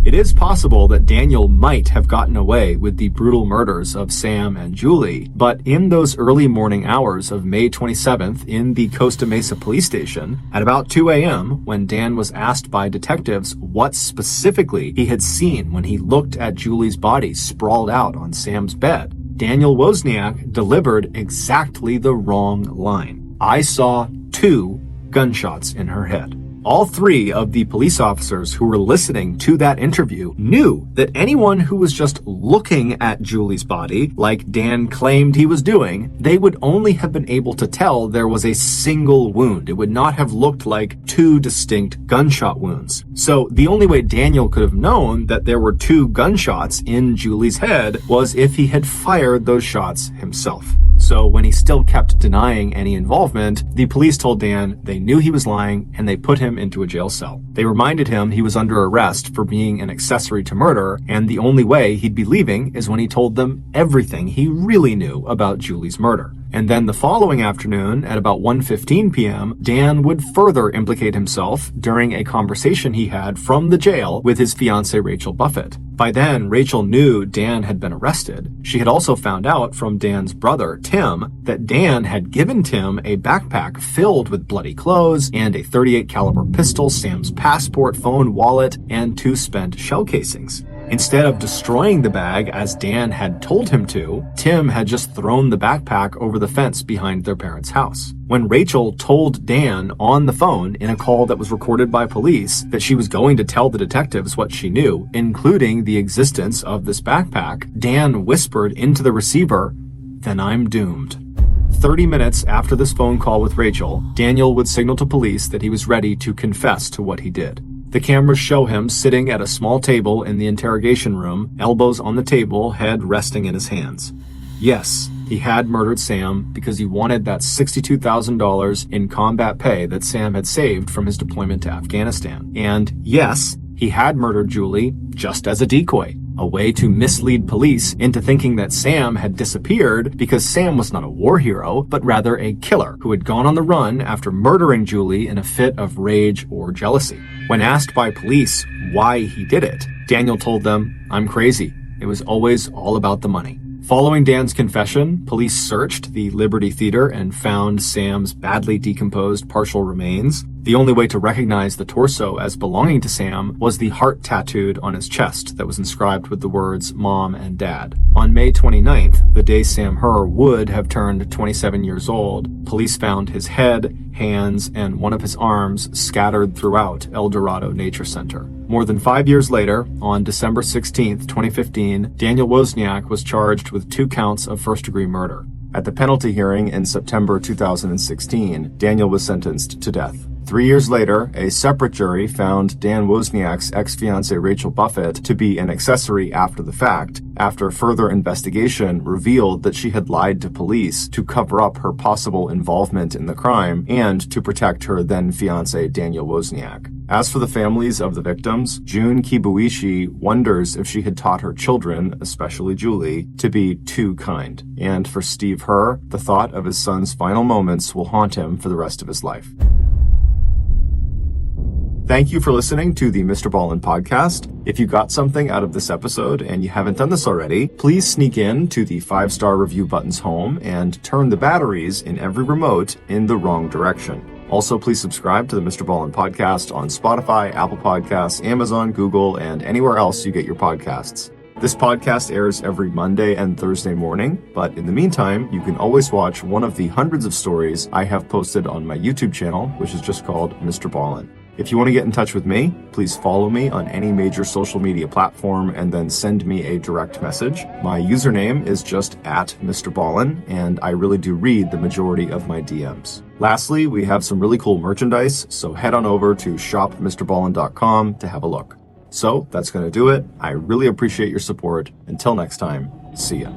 It is possible that Daniel might have gotten away with the brutal murders of Sam and Julie, but in those early morning hours of May 27th in the Costa Mesa police station, at about 2 a.m., when Dan was asked by detectives what specifically he had seen when he looked at Julie's body sprawled out on Sam's bed, Daniel Wozniak delivered exactly the wrong line. "I saw 2 gunshots in her head." All 3 of the police officers who were listening to that interview knew that anyone who was just looking at Julie's body, like Dan claimed he was doing, they would only have been able to tell there was a single wound. It would not have looked like 2 distinct gunshot wounds. So the only way Daniel could have known that there were 2 gunshots in Julie's head was if he had fired those shots himself. So when he still kept denying any involvement, the police told Dan they knew he was lying and they put him into a jail cell. They reminded him he was under arrest for being an accessory to murder, and the only way he'd be leaving is when he told them everything he really knew about Julie's murder. And then the following afternoon, at about 1:15 p.m., Dan would further implicate himself during a conversation he had from the jail with his fiancée Rachel Buffett. By then, Rachel knew Dan had been arrested. She had also found out from Dan's brother, Tim, that Dan had given Tim a backpack filled with bloody clothes and a .38 caliber pistol, Sam's passport, phone, wallet, and 2 spent shell casings. Instead of destroying the bag as Dan had told him to, Tim had just thrown the backpack over the fence behind their parents' house. When Rachel told Dan on the phone in a call that was recorded by police that she was going to tell the detectives what she knew, including the existence of this backpack, Dan whispered into the receiver, "Then I'm doomed." 30 minutes after this phone call with Rachel, Daniel would signal to police that he was ready to confess to what he did. The cameras show him sitting at a small table in the interrogation room, elbows on the table, head resting in his hands. Yes, he had murdered Sam because he wanted that $62,000 in combat pay that Sam had saved from his deployment to Afghanistan. And yes, he had murdered Julie just as a decoy, a way to mislead police into thinking that Sam had disappeared because Sam was not a war hero, but rather a killer who had gone on the run after murdering Julie in a fit of rage or jealousy. When asked by police why he did it, Daniel told them, "I'm crazy. It was always all about the money." Following Dan's confession, police searched the Liberty Theater and found Sam's badly decomposed partial remains. The only way to recognize the torso as belonging to Sam was the heart tattooed on his chest that was inscribed with the words Mom and Dad. On May 29th, the day Sam Herr would have turned 27 years old, police found his head, hands, and one of his arms scattered throughout El Dorado Nature Center. More than 5 years later, on December 16th, 2015, Daniel Wozniak was charged with 2 counts of first-degree murder. At the penalty hearing in September 2016, Daniel was sentenced to death. 3 years later, a separate jury found Dan Wozniak's ex-fiancée Rachel Buffett to be an accessory after the fact, after further investigation revealed that she had lied to police to cover up her possible involvement in the crime and to protect her then-fiancé Daniel Wozniak. As for the families of the victims, June Kibuishi wonders if she had taught her children, especially Julie, to be too kind. And for Steve Herr, the thought of his son's final moments will haunt him for the rest of his life. Thank you for listening to the Mr. Ballen podcast. If you got something out of this episode and you haven't done this already, please sneak in to the 5-star review button's home and turn the batteries in every remote in the wrong direction. Also, please subscribe to the Mr. Ballen podcast on Spotify, Apple Podcasts, Amazon, Google, and anywhere else you get your podcasts. This podcast airs every Monday and Thursday morning, but in the meantime, you can always watch one of the hundreds of stories I have posted on my YouTube channel, which is just called Mr. Ballen. If you want to get in touch with me, please follow me on any major social media platform and then send me a direct message. My username is just @Mr. Ballen, and I really do read the majority of my DMs. Lastly, we have some really cool merchandise, so head on over to shopmrballen.com to have a look. So that's going to do it. I really appreciate your support. Until next time, see ya.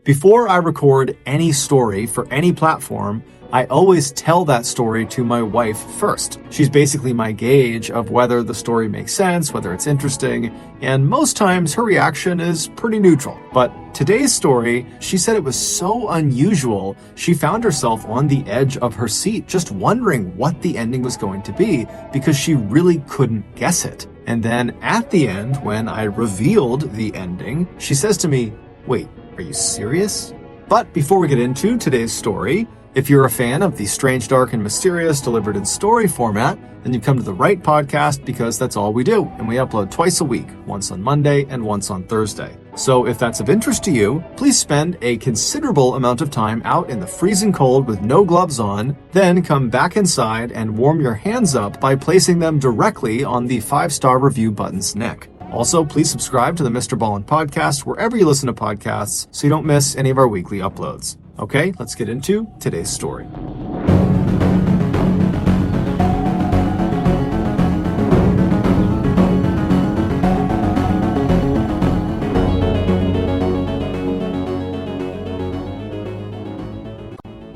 Before I record any story for any platform, I always tell that story to my wife first. She's basically my gauge of whether the story makes sense, whether it's interesting, and most times her reaction is pretty neutral. But today's story, she said it was so unusual, she found herself on the edge of her seat, just wondering what the ending was going to be because she really couldn't guess it. And then at the end, when I revealed the ending, she says to me, "Wait, are you serious?" But before we get into today's story, if you're a fan of the strange, dark, and mysterious delivered in story format, then you've come to the right podcast because that's all we do. And we upload twice a week, once on Monday and once on Thursday. So if that's of interest to you, please spend a considerable amount of time out in the freezing cold with no gloves on, then come back inside and warm your hands up by placing them directly on the 5-star review button's neck. Also, please subscribe to the Mr. Ballen podcast wherever you listen to podcasts so you don't miss any of our weekly uploads. Okay, let's get into today's story.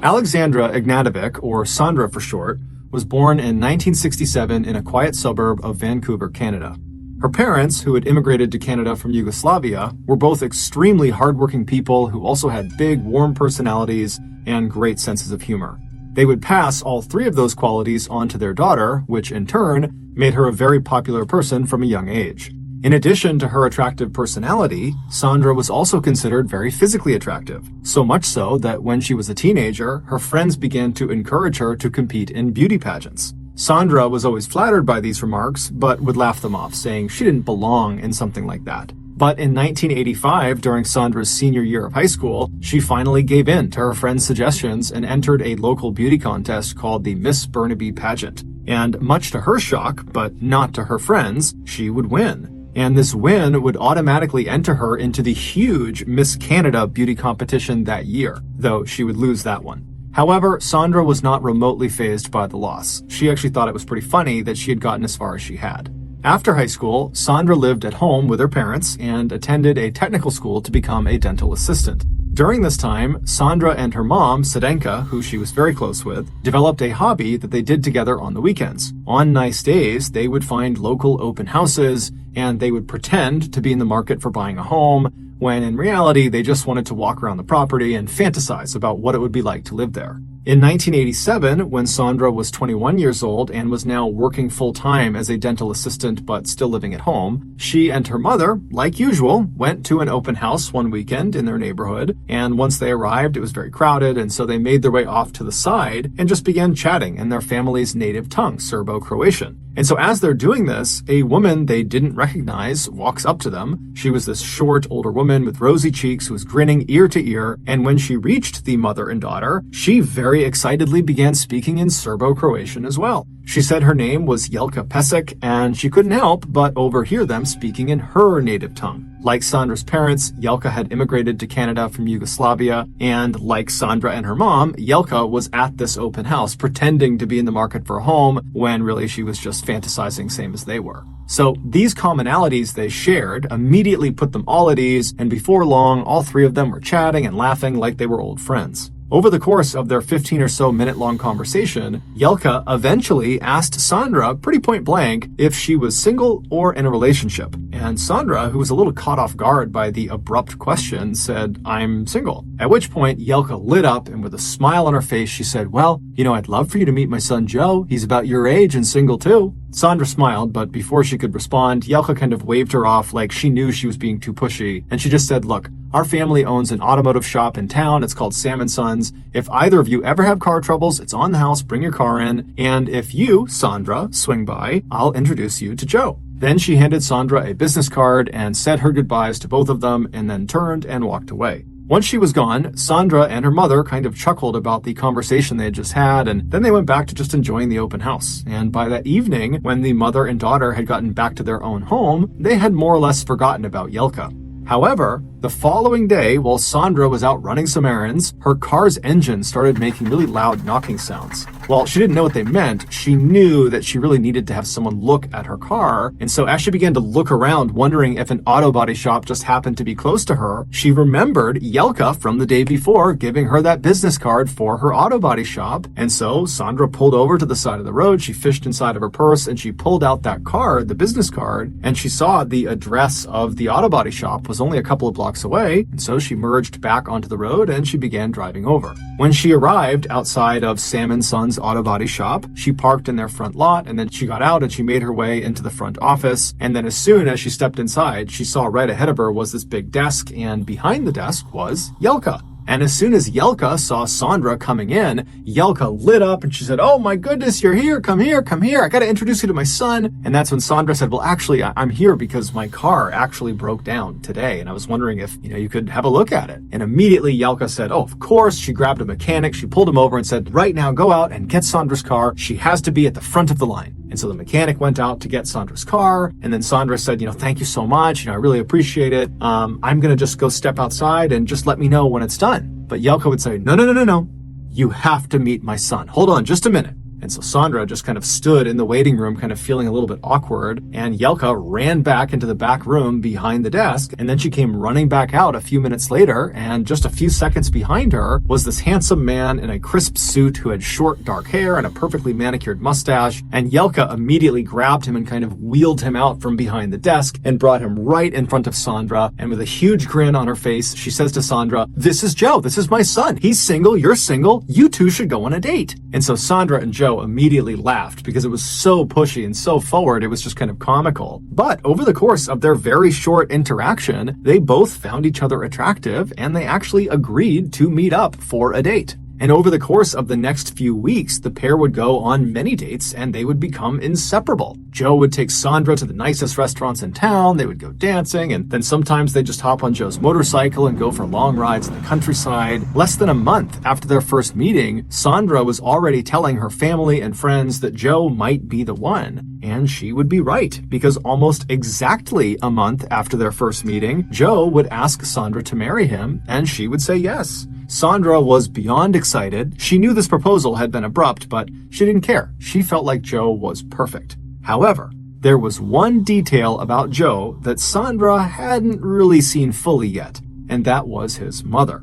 Alexandra Ignatovic, or Sandra for short, was born in 1967 in a quiet suburb of Vancouver, Canada. Her parents, who had immigrated to Canada from Yugoslavia, were both extremely hardworking people who also had big, warm personalities and great senses of humor. They would pass all three of those qualities on to their daughter, which in turn made her a very popular person from a young age. In addition to her attractive personality, Sandra was also considered very physically attractive, so much so that when she was a teenager, her friends began to encourage her to compete in beauty pageants. Sandra was always flattered by these remarks, but would laugh them off, saying she didn't belong in something like that. But in 1985, during Sandra's senior year of high school, she finally gave in to her friends' suggestions and entered a local beauty contest called the Miss Burnaby pageant. And much to her shock, but not to her friends, she would win. And this win would automatically enter her into the huge Miss Canada beauty competition that year, though she would lose that one. However, Sandra was not remotely fazed by the loss. She actually thought it was pretty funny that she had gotten as far as she had. After high school, Sandra lived at home with her parents and attended a technical school to become a dental assistant. During this time, Sandra and her mom, Sedenka, who she was very close with, developed a hobby that they did together on the weekends. On nice days, they would find local open houses, and they would pretend to be in the market for buying a home, when in reality, they just wanted to walk around the property and fantasize about what it would be like to live there. In 1987, when Sandra was 21 years old and was now working full-time as a dental assistant but still living at home, she and her mother, like usual, went to an open house one weekend in their neighborhood, and once they arrived, it was very crowded, and so they made their way off to the side and just began chatting in their family's native tongue, Serbo-Croatian. And so as they're doing this, a woman they didn't recognize walks up to them. She was this short, older woman with rosy cheeks who was grinning ear to ear, and when she reached the mother and daughter, she very excitedly began speaking in Serbo-Croatian as well. She said her name was Jelka Pesek, and she couldn't help but overhear them speaking in her native tongue. Like Sandra's parents, Jelka had immigrated to Canada from Yugoslavia, and like Sandra and her mom, Jelka was at this open house pretending to be in the market for a home when really she was just fantasizing same as they were. So these commonalities they shared immediately put them all at ease, and before long, all three of them were chatting and laughing like they were old friends. Over the course of their 15 or so minute-long conversation, Jelka eventually asked Sandra pretty point blank if she was single or in a relationship. And Sandra, who was a little caught off guard by the abrupt question, said, "I'm single." At which point, Yelka lit up, and with a smile on her face, she said, "Well, I'd love for you to meet my son Joe. He's about your age and single too." Sandra smiled, but before she could respond, Yelka kind of waved her off like she knew she was being too pushy, and she just said, "Look, our family owns an automotive shop in town. It's called Sam & Sons. If either of you ever have car troubles, it's on the house. Bring your car in. And if you, Sandra, swing by, I'll introduce you to Joe." Then she handed Sandra a business card and said her goodbyes to both of them, and then turned and walked away. Once she was gone, Sandra and her mother kind of chuckled about the conversation they had just had, and then they went back to just enjoying the open house. And by that evening, when the mother and daughter had gotten back to their own home, they had more or less forgotten about Yelka. However, the following day, while Sandra was out running some errands, her car's engine started making really loud knocking sounds. While she didn't know what they meant, she knew that she really needed to have someone look at her car, and so as she began to look around, wondering if an auto body shop just happened to be close to her, she remembered Yelka from the day before giving her that business card for her auto body shop, and so Sandra pulled over to the side of the road, she fished inside of her purse, and she pulled out that card, the business card, and she saw the address of the auto body shop was only a couple of blocks away, and so she merged back onto the road and she began driving over. When she arrived outside of Sam & Sons auto body shop, she parked in their front lot, and then she got out and she made her way into the front office, and then as soon as she stepped inside, she saw right ahead of her was this big desk, and behind the desk was Yelka. And as soon as Yelka saw Sandra coming in, Yelka lit up and she said, "Oh my goodness, you're here. Come here. I got to introduce you to my son." And that's when Sandra said, "Well, actually, I'm here because my car actually broke down today. And I was wondering if, you could have a look at it." And immediately Yelka said, "Oh, of course." She grabbed a mechanic. She pulled him over and said, "Right now, go out and get Sandra's car. She has to be at the front of the line." And so the mechanic went out to get Sandra's car, and then Sandra said, "Thank you so much. I really appreciate it. I'm going to just go step outside and just let me know when it's done." But Yelka would say, No. You have to meet my son. Hold on just a minute." And so Sandra just kind of stood in the waiting room, kind of feeling a little bit awkward, and Yelka ran back into the back room behind the desk, and then she came running back out a few minutes later, and just a few seconds behind her was this handsome man in a crisp suit who had short dark hair and a perfectly manicured mustache, and Yelka immediately grabbed him and kind of wheeled him out from behind the desk and brought him right in front of Sandra, and with a huge grin on her face, she says to Sandra, "This is Joe. This is my son. He's single. You're single. You two should go on a date." And so Sandra and Joe immediately laughed because it was so pushy and so forward, it was just kind of comical. But over the course of their very short interaction, they both found each other attractive and they actually agreed to meet up for a date. And over the course of the next few weeks, the pair would go on many dates and they would become inseparable. Joe would take Sandra to the nicest restaurants in town, they would go dancing, and then sometimes they'd just hop on Joe's motorcycle and go for long rides in the countryside. Less than a month after their first meeting, Sandra was already telling her family and friends that Joe might be the one. And she would be right, because almost exactly a month after their first meeting, Joe would ask Sandra to marry him, and she would say yes. Sandra was beyond excited. She knew this proposal had been abrupt, but she didn't care. She felt like Joe was perfect. However, there was one detail about Joe that Sandra hadn't really seen fully yet, and that was his mother.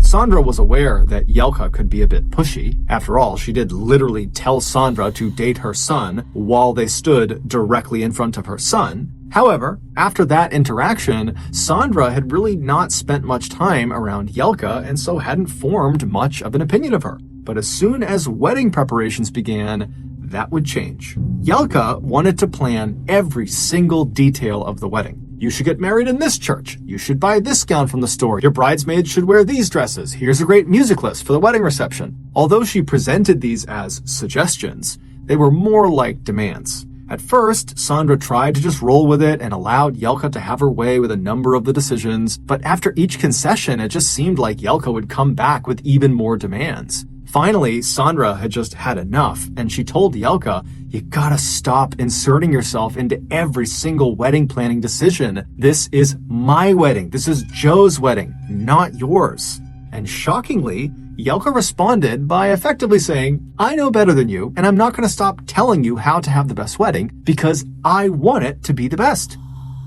Sandra was aware that Yelka could be a bit pushy. After all, she did literally tell Sandra to date her son while they stood directly in front of her son. However, after that interaction, Sandra had really not spent much time around Yelka and so hadn't formed much of an opinion of her. But as soon as wedding preparations began, that would change. Yelka wanted to plan every single detail of the wedding. You should get married in this church. You should buy this gown from the store. Your bridesmaids should wear these dresses. Here's a great music list for the wedding reception. Although she presented these as suggestions, they were more like demands. At first, Sandra tried to just roll with it and allowed Yelka to have her way with a number of the decisions, but after each concession, it just seemed like Yelka would come back with even more demands. Finally, Sandra had just had enough, and she told Yelka, "You gotta stop inserting yourself into every single wedding planning decision. This is my wedding. This is Joe's wedding, not yours." And shockingly, Yelka responded by effectively saying, "I know better than you, and I'm not going to stop telling you how to have the best wedding because I want it to be the best."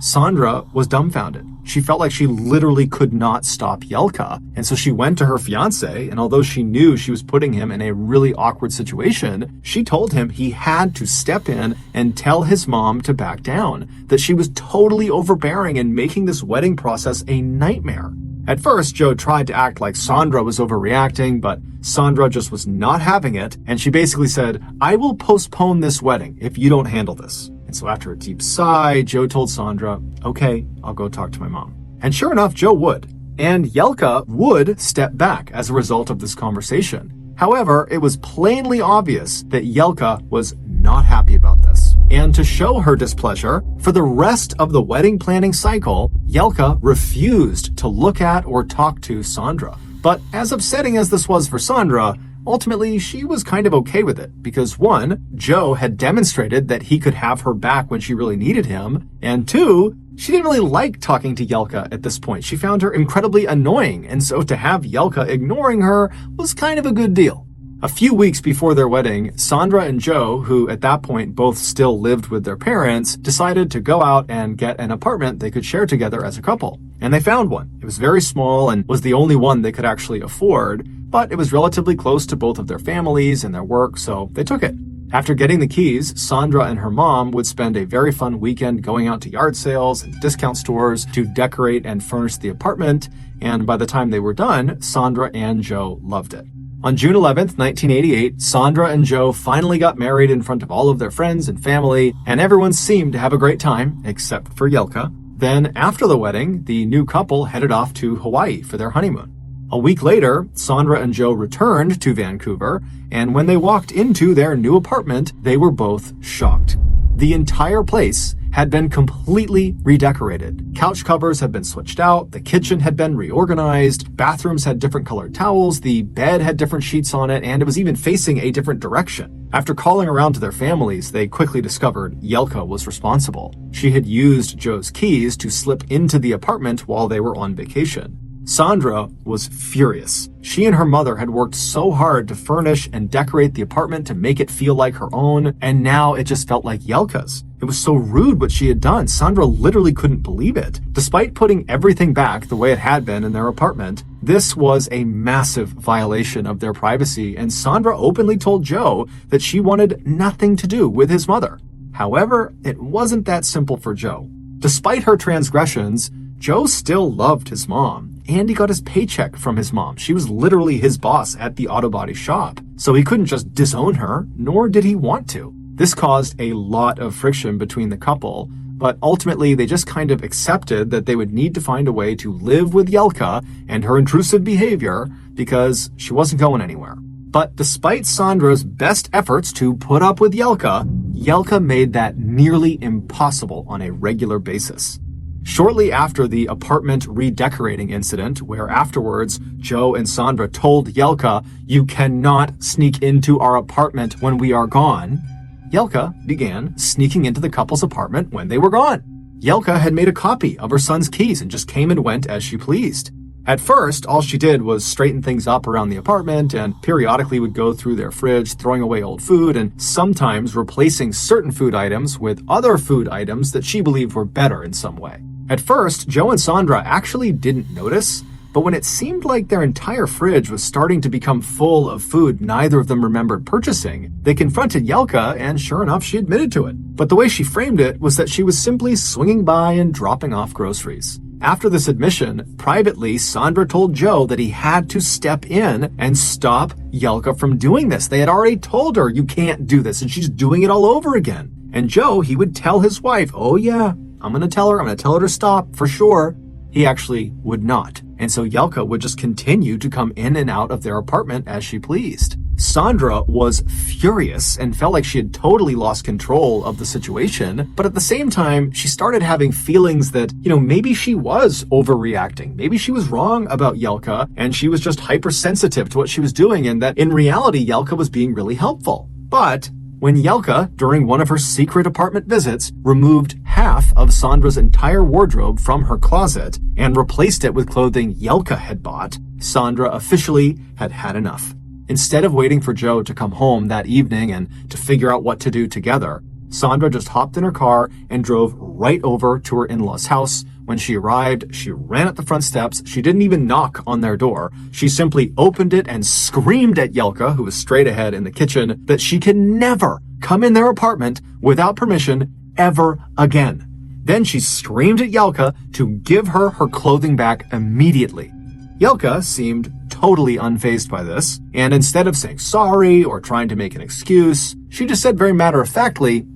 Sandra was dumbfounded. She felt like she literally could not stop Jelka, and so she went to her fiancé, and although she knew she was putting him in a really awkward situation, she told him he had to step in and tell his mom to back down, that she was totally overbearing and making this wedding process a nightmare. At first, Joe tried to act like Sandra was overreacting, but Sandra just was not having it, and she basically said, "I will postpone this wedding if you don't handle this." And so after a deep sigh, Joe told Sandra, "Okay, I'll go talk to my mom." And sure enough, Joe would. And Jelka would step back as a result of this conversation. However, it was plainly obvious that Jelka was not happy about this. And to show her displeasure, for the rest of the wedding planning cycle, Jelka refused to look at or talk to Sandra. But as upsetting as this was for Sandra, ultimately, she was kind of okay with it because one, Joe had demonstrated that he could have her back when she really needed him, and two, she didn't really like talking to Jelka at this point. She found her incredibly annoying, and so to have Jelka ignoring her was kind of a good deal. A few weeks before their wedding, Sandra and Joe, who at that point both still lived with their parents, decided to go out and get an apartment they could share together as a couple. And they found one. It was very small and was the only one they could actually afford, but it was relatively close to both of their families and their work, so they took it. After getting the keys, Sandra and her mom would spend a very fun weekend going out to yard sales and discount stores to decorate and furnish the apartment, and by the time they were done, Sandra and Joe loved it. On June 11th, 1988, Sandra and Joe finally got married in front of all of their friends and family, and everyone seemed to have a great time, except for Jelka. Then, after the wedding, the new couple headed off to Hawaii for their honeymoon. A week later, Sandra and Joe returned to Vancouver, and when they walked into their new apartment, they were both shocked. The entire place had been completely redecorated. Couch covers had been switched out, the kitchen had been reorganized, bathrooms had different colored towels, the bed had different sheets on it, and it was even facing a different direction. After calling around to their families, they quickly discovered Jelka was responsible. She had used Joe's keys to slip into the apartment while they were on vacation. Sandra was furious. She and her mother had worked so hard to furnish and decorate the apartment to make it feel like her own, and now it just felt like Jelka's. It was so rude what she had done. Sandra literally couldn't believe it. Despite putting everything back the way it had been in their apartment, this was a massive violation of their privacy, and Sandra openly told Joe that she wanted nothing to do with his mother. However, it wasn't that simple for Joe. Despite her transgressions, Joe still loved his mom, and he got his paycheck from his mom. She was literally his boss at the auto body shop, so he couldn't just disown her, nor did he want to. This caused a lot of friction between the couple, but ultimately they just kind of accepted that they would need to find a way to live with Jelka and her intrusive behavior because she wasn't going anywhere. But despite Sandra's best efforts to put up with Jelka, Jelka made that nearly impossible on a regular basis. Shortly after the apartment redecorating incident, where afterwards Joe and Sandra told Jelka, "You cannot sneak into our apartment when we are gone," Jelka began sneaking into the couple's apartment when they were gone. Jelka had made a copy of her son's keys and just came and went as she pleased. At first, all she did was straighten things up around the apartment and periodically would go through their fridge, throwing away old food and sometimes replacing certain food items with other food items that she believed were better in some way. At first, Joe and Sandra actually didn't notice, but when it seemed like their entire fridge was starting to become full of food neither of them remembered purchasing, they confronted Jelka, and sure enough, she admitted to it. But the way she framed it was that she was simply swinging by and dropping off groceries. After this admission, privately, Sandra told Joe that he had to step in and stop Jelka from doing this. They had already told her, "You can't do this," and she's doing it all over again. And Joe, he would tell his wife, "Oh yeah, I'm going to tell her to stop, for sure." He actually would not. And so Jelka would just continue to come in and out of their apartment as she pleased. Sandra was furious and felt like she had totally lost control of the situation. But at the same time, she started having feelings that, maybe she was overreacting. Maybe she was wrong about Jelka and she was just hypersensitive to what she was doing, and that in reality, Jelka was being really helpful. But when Jelka, during one of her secret apartment visits, removed half of Sandra's entire wardrobe from her closet and replaced it with clothing Jelka had bought, Sandra officially had had enough. Instead of waiting for Joe to come home that evening and to figure out what to do together, Sandra just hopped in her car and drove right over to her in-laws' house. When she arrived, she ran up the front steps. She didn't even knock on their door. She simply opened it and screamed at Yelka, who was straight ahead in the kitchen, that she could never come in their apartment without permission ever again. Then she screamed at Yelka to give her her clothing back immediately. Yelka seemed totally unfazed by this, and instead of saying sorry or trying to make an excuse, she just said very matter-of-factly,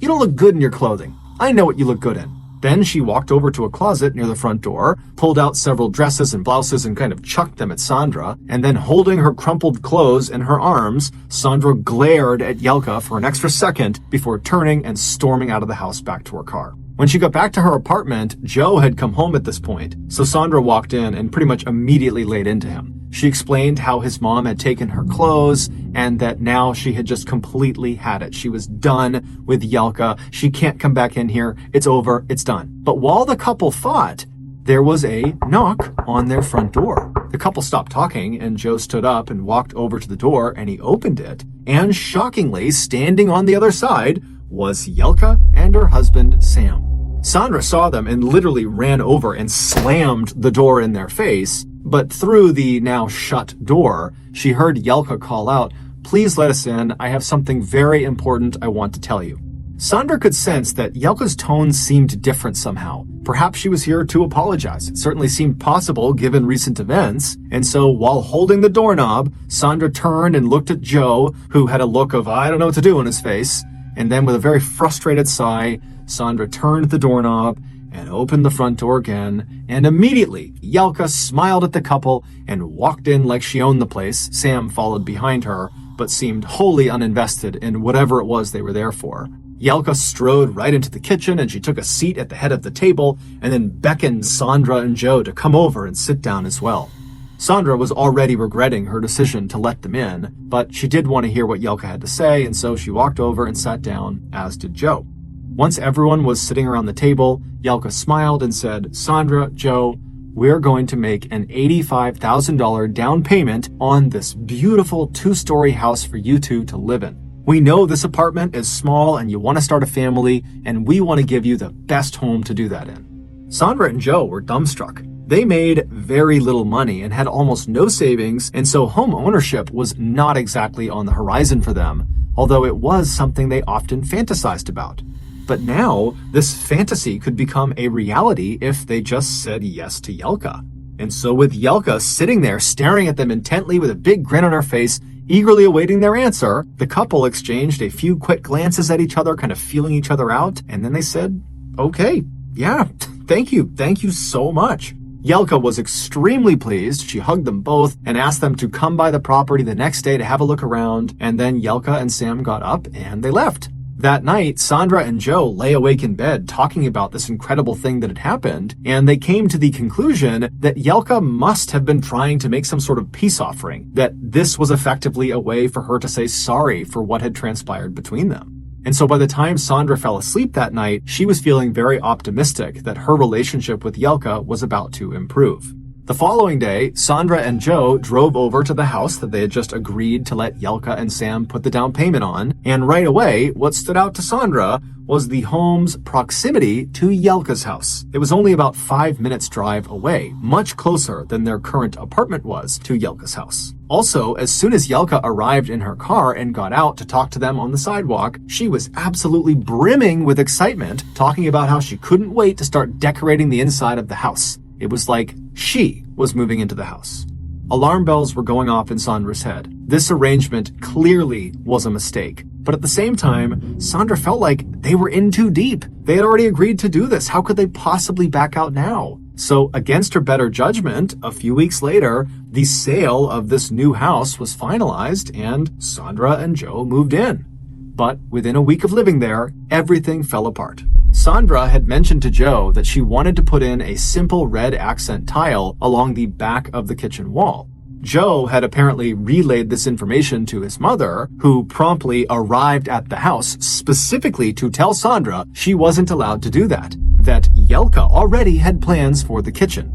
you don't look good in your clothing. I know what you look good in. Then she walked over to a closet near the front door, pulled out several dresses and blouses and kind of chucked them at Sandra, and then holding her crumpled clothes in her arms, Sandra glared at Yelka for an extra second before turning and storming out of the house back to her car. When she got back to her apartment, Joe had come home at this point, so Sandra walked in and pretty much immediately laid into him. She explained how his mom had taken her clothes and that now she had just completely had it. She was done with Yelka. She can't come back in here. It's over. It's done. But while the couple fought, there was a knock on their front door. The couple stopped talking and Joe stood up and walked over to the door and he opened it. And shockingly, standing on the other side was Yelka and her husband, Sam. Sandra saw them and literally ran over and slammed the door in their face. But through the now shut door, she heard Yelka call out, "Please let us in. I have something very important I want to tell you." Sandra could sense that Yelka's tone seemed different somehow. Perhaps she was here to apologize. It certainly seemed possible given recent events. And so while holding the doorknob, Sandra turned and looked at Joe, who had a look of I don't know what to do on his face. And then with a very frustrated sigh, Sandra turned the doorknob and opened the front door again, and immediately Yelka smiled at the couple and walked in like she owned the place. Sam followed behind her, but seemed wholly uninvested in whatever it was they were there for. Yelka strode right into the kitchen and she took a seat at the head of the table and then beckoned Sandra and Joe to come over and sit down as well. Sandra was already regretting her decision to let them in, but she did want to hear what Yelka had to say, and so she walked over and sat down, as did Joe. Once everyone was sitting around the table, Yelka smiled and said, "Sandra, Joe, we're going to make an $85,000 down payment on this beautiful 2-story house for you two to live in. We know this apartment is small and you want to start a family, and we want to give you the best home to do that in." Sandra and Joe were dumbstruck. They made very little money and had almost no savings, and so home ownership was not exactly on the horizon for them, although it was something they often fantasized about. But now, this fantasy could become a reality if they just said yes to Yelka. And so with Yelka sitting there staring at them intently with a big grin on her face, eagerly awaiting their answer, the couple exchanged a few quick glances at each other, kind of feeling each other out, and then they said, "Okay, yeah, thank you so much." Yelka was extremely pleased. She hugged them both and asked them to come by the property the next day to have a look around, and then Yelka and Sam got up and they left. That night, Sandra and Joe lay awake in bed talking about this incredible thing that had happened, and they came to the conclusion that Yelka must have been trying to make some sort of peace offering, that this was effectively a way for her to say sorry for what had transpired between them. And so by the time Sandra fell asleep that night, she was feeling very optimistic that her relationship with Yelka was about to improve. The following day, Sandra and Joe drove over to the house that they had just agreed to let Yelka and Sam put the down payment on, and right away, what stood out to Sandra was the home's proximity to Yelka's house. It was only about 5 minutes drive away, much closer than their current apartment was to Yelka's house. Also, as soon as Yelka arrived in her car and got out to talk to them on the sidewalk, she was absolutely brimming with excitement, talking about how she couldn't wait to start decorating the inside of the house. It was like she was moving into the house. Alarm bells were going off in Sandra's head. This arrangement clearly was a mistake. But at the same time, Sandra felt like they were in too deep. They had already agreed to do this. How could they possibly back out now? So against her better judgment, a few weeks later, the sale of this new house was finalized and Sandra and Joe moved in. But within a week of living there, everything fell apart. Sandra had mentioned to Joe that she wanted to put in a simple red accent tile along the back of the kitchen wall. Joe had apparently relayed this information to his mother, who promptly arrived at the house specifically to tell Sandra she wasn't allowed to do that Yelka already had plans for the kitchen.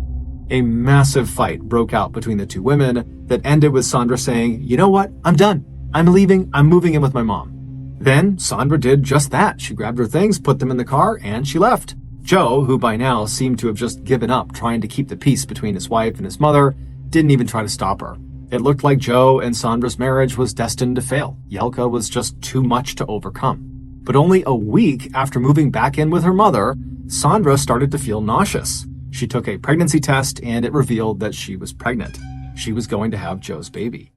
A massive fight broke out between the two women that ended with Sandra saying, "You know what? I'm done. I'm leaving. I'm moving in with my mom." Then Sandra did just that. She grabbed her things, put them in the car, and she left. Joe, who by now seemed to have just given up trying to keep the peace between his wife and his mother, didn't even try to stop her. It looked like Joe and Sandra's marriage was destined to fail. Yelka was just too much to overcome. But only a week after moving back in with her mother, Sandra started to feel nauseous. She took a pregnancy test and it revealed that she was pregnant. She was going to have Joe's baby.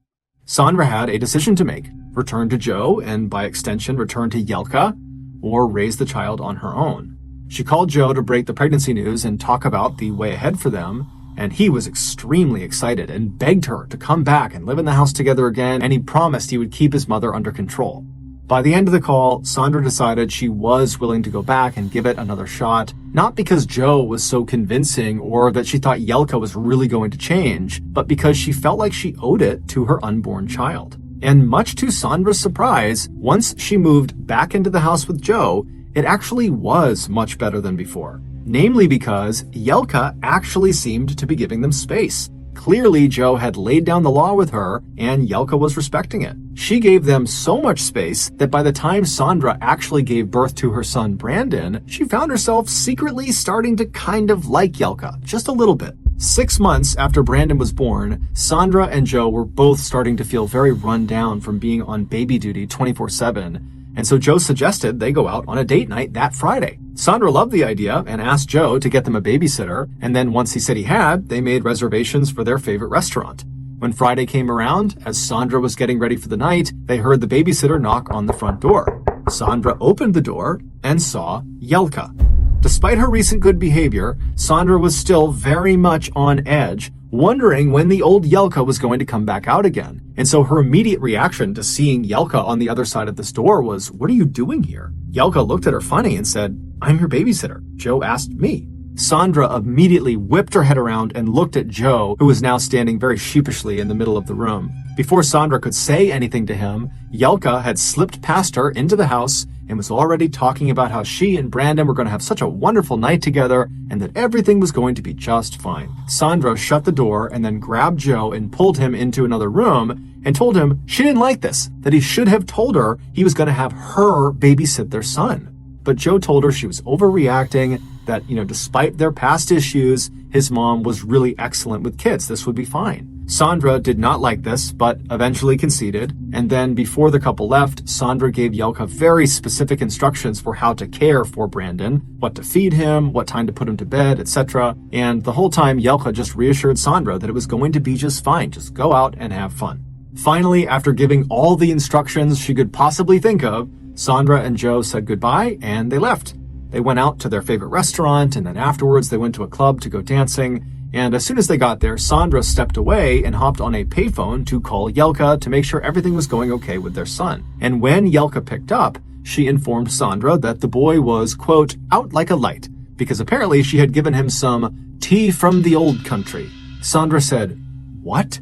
Sandra had a decision to make: return to Joe and by extension return to Yelka, or raise the child on her own. She called Joe to break the pregnancy news and talk about the way ahead for them, and he was extremely excited and begged her to come back and live in the house together again, and he promised he would keep his mother under control. By the end of the call, Sandra decided she was willing to go back and give it another shot, not because Joe was so convincing or that she thought Yelka was really going to change, but because she felt like she owed it to her unborn child. And much to Sandra's surprise, once she moved back into the house with Joe, it actually was much better than before. Namely because Yelka actually seemed to be giving them space. Clearly, Joe had laid down the law with her, and Yelka was respecting it. She gave them so much space that by the time Sandra actually gave birth to her son Brandon, she found herself secretly starting to kind of like Yelka, just a little bit. 6 months after Brandon was born, Sandra and Joe were both starting to feel very run down from being on baby duty 24/7, and so Joe suggested they go out on a date night that Friday. Sandra loved the idea and asked Joe to get them a babysitter, and then once he said he had, they made reservations for their favorite restaurant. When Friday came around, as Sandra was getting ready for the night, they heard the babysitter knock on the front door. Sandra opened the door and saw Yelka. Despite her recent good behavior, Sandra was still very much on edge, wondering when the old Yelka was going to come back out again. And so her immediate reaction to seeing Yelka on the other side of this door was, "What are you doing here?" Yelka looked at her funny and said, "I'm your babysitter. Joe asked me." Sandra immediately whipped her head around and looked at Joe, who was now standing very sheepishly in the middle of the room. Before Sandra could say anything to him, Yelka had slipped past her into the house and was already talking about how she and Brandon were going to have such a wonderful night together and that everything was going to be just fine. Sandra shut the door and then grabbed Joe and pulled him into another room and told him she didn't like this, that he should have told her he was going to have her babysit their son. But Joe told her she was overreacting, that, despite their past issues, his mom was really excellent with kids. This would be fine. Sandra did not like this, but eventually conceded. And then before the couple left, Sandra gave Yelka very specific instructions for how to care for Brandon, what to feed him, what time to put him to bed, etc. And the whole time, Yelka just reassured Sandra that it was going to be just fine. Just go out and have fun. Finally, after giving all the instructions she could possibly think of, Sandra and Joe said goodbye and they left. They went out to their favorite restaurant, and then afterwards they went to a club to go dancing. And as soon as they got there, Sandra stepped away and hopped on a payphone to call Yelka to make sure everything was going okay with their son. And when Yelka picked up, she informed Sandra that the boy was, quote, out like a light, because apparently she had given him some tea from the old country. Sandra said, "What?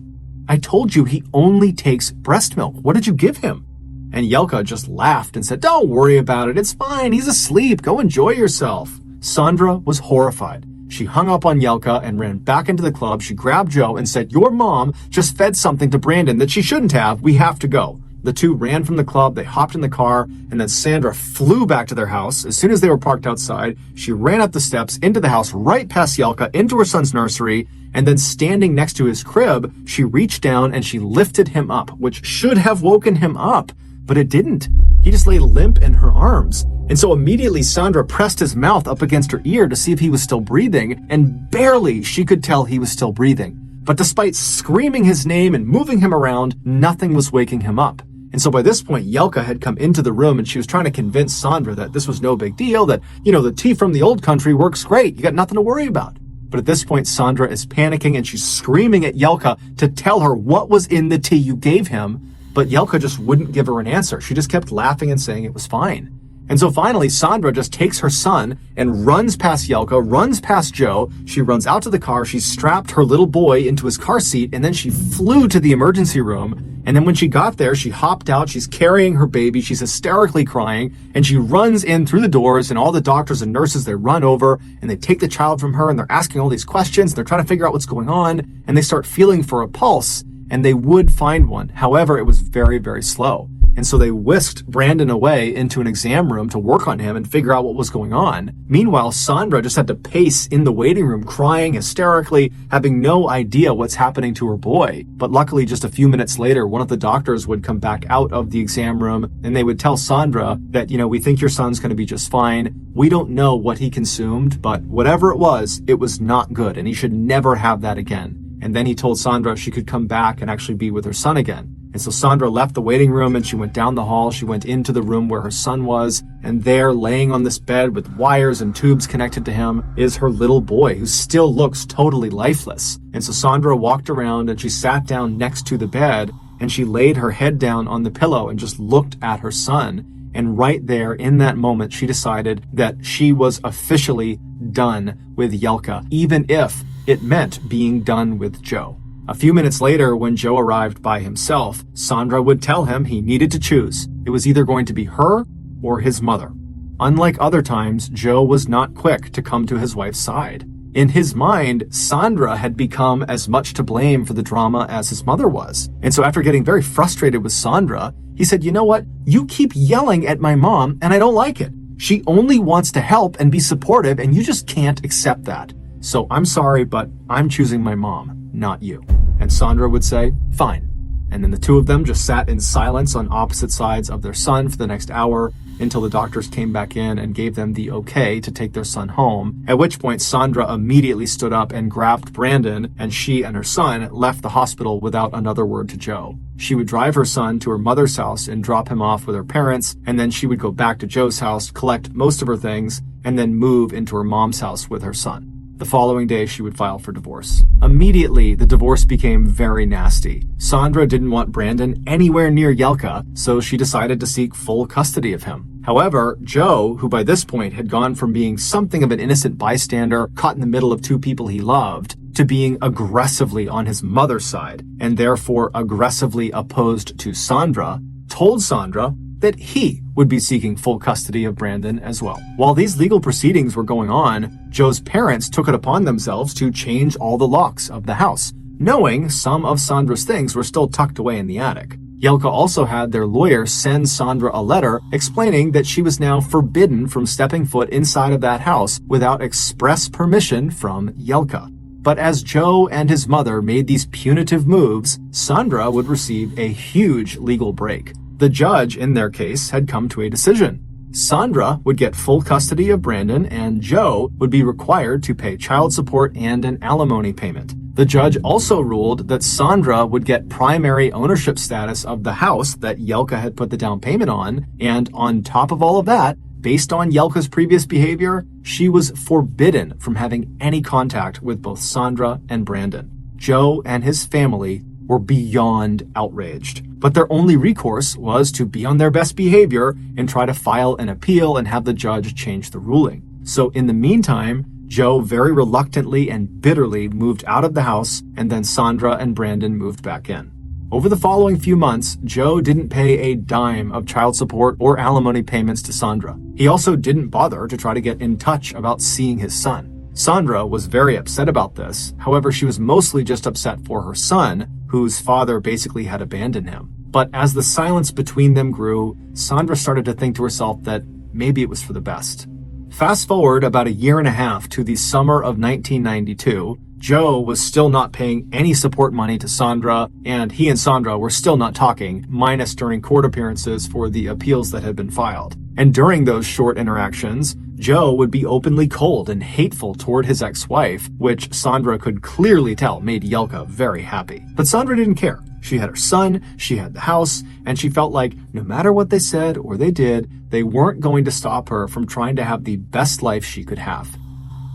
I told you he only takes breast milk. What did you give him?" And Yelka just laughed and said, "Don't worry about it. It's fine. He's asleep. Go enjoy yourself." Sandra was horrified. She hung up on Yelka and ran back into the club. She grabbed Joe and said, "Your mom just fed something to Brandon that she shouldn't have. We have to go." The two ran from the club, they hopped in the car, and then Sandra flew back to their house. As soon as they were parked outside, she ran up the steps into the house, right past Yelka, into her son's nursery, and then standing next to his crib, she reached down and she lifted him up, which should have woken him up. But it didn't. He just lay limp in her arms. And so immediately Sandra pressed his mouth up against her ear to see if he was still breathing, and barely she could tell he was still breathing. But despite screaming his name and moving him around, nothing was waking him up. And so by this point, Yelka had come into the room and she was trying to convince Sandra that this was no big deal, that, the tea from the old country works great. You got nothing to worry about. But at this point, Sandra is panicking and she's screaming at Yelka to tell her what was in the tea you gave him. But Yelka just wouldn't give her an answer. She just kept laughing and saying it was fine. And so finally, Sandra just takes her son and runs past Yelka, runs past Joe. She runs out to the car. She strapped her little boy into his car seat, and then she flew to the emergency room. And then when she got there, she hopped out. She's carrying her baby. She's hysterically crying. And she runs in through the doors, and all the doctors and nurses, they run over and they take the child from her, and they're asking all these questions. They're trying to figure out what's going on, and they start feeling for a pulse. And they would find one. However, it was very, very slow. And so they whisked Brandon away into an exam room to work on him and figure out what was going on. Meanwhile, Sandra just had to pace in the waiting room, crying hysterically, having no idea what's happening to her boy. But luckily, just a few minutes later, one of the doctors would come back out of the exam room and they would tell Sandra that, we think your son's going to be just fine. We don't know what he consumed, but whatever it was not good and he should never have that again. And then he told Sandra she could come back and actually be with her son again. And so Sandra left the waiting room and she went down the hall. She went into the room where her son was. And there, laying on this bed with wires and tubes connected to him, is her little boy, who still looks totally lifeless. And so Sandra walked around and she sat down next to the bed and she laid her head down on the pillow and just looked at her son. And right there, in that moment, she decided that she was officially done with Yelka, even if it meant being done with Joe. A few minutes later, when Joe arrived by himself, Sandra would tell him he needed to choose. It was either going to be her or his mother. Unlike other times, Joe was not quick to come to his wife's side. In his mind, Sandra had become as much to blame for the drama as his mother was. And so after getting very frustrated with Sandra, he said, "You know what? You keep yelling at my mom and I don't like it. She only wants to help and be supportive and you just can't accept that. So I'm sorry, but I'm choosing my mom, not you." And Sandra would say, "Fine." And then the two of them just sat in silence on opposite sides of their son for the next hour until the doctors came back in and gave them the okay to take their son home, at which point Sandra immediately stood up and grabbed Brandon, and she and her son left the hospital without another word to Joe. She would drive her son to her mother's house and drop him off with her parents, and then she would go back to Joe's house, collect most of her things, and then move into her mom's house with her son. The following day, she would file for divorce. Immediately, the divorce became very nasty. Sandra didn't want Brandon anywhere near Yelka, so she decided to seek full custody of him. However, Joe, who by this point had gone from being something of an innocent bystander caught in the middle of two people he loved, to being aggressively on his mother's side, and therefore aggressively opposed to Sandra, told Sandra that he would be seeking full custody of Brandon as well. While these legal proceedings were going on, Joe's parents took it upon themselves to change all the locks of the house, knowing some of Sandra's things were still tucked away in the attic. Yelka also had their lawyer send Sandra a letter explaining that she was now forbidden from stepping foot inside of that house without express permission from Yelka. But as Joe and his mother made these punitive moves, Sandra would receive a huge legal break. The judge in their case had come to a decision. Sandra would get full custody of Brandon and Joe would be required to pay child support and an alimony payment. The judge also ruled that Sandra would get primary ownership status of the house that Yelka had put the down payment on, and on top of all of that, based on Yelka's previous behavior, she was forbidden from having any contact with both Sandra and Brandon. Joe and his family were beyond outraged, but their only recourse was to be on their best behavior and try to file an appeal and have the judge change the ruling. So in the meantime, Joe very reluctantly and bitterly moved out of the house, and then Sandra and Brandon moved back in. Over the following few months, Joe didn't pay a dime of child support or alimony payments to Sandra. He also didn't bother to try to get in touch about seeing his son. Sandra was very upset about this. However, she was mostly just upset for her son, whose father basically had abandoned him. But as the silence between them grew, Sandra started to think to herself that maybe it was for the best. Fast forward about a year and a half to the summer of 1992, Joe was still not paying any support money to Sandra, and he and Sandra were still not talking, minus during court appearances for the appeals that had been filed. And during those short interactions, Joe would be openly cold and hateful toward his ex-wife, which Sandra could clearly tell made Yelka very happy. But Sandra didn't care. She had her son, she had the house, and she felt like no matter what they said or they did, they weren't going to stop her from trying to have the best life she could have.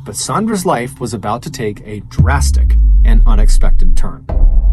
But Sandra's life was about to take a drastic and unexpected turn.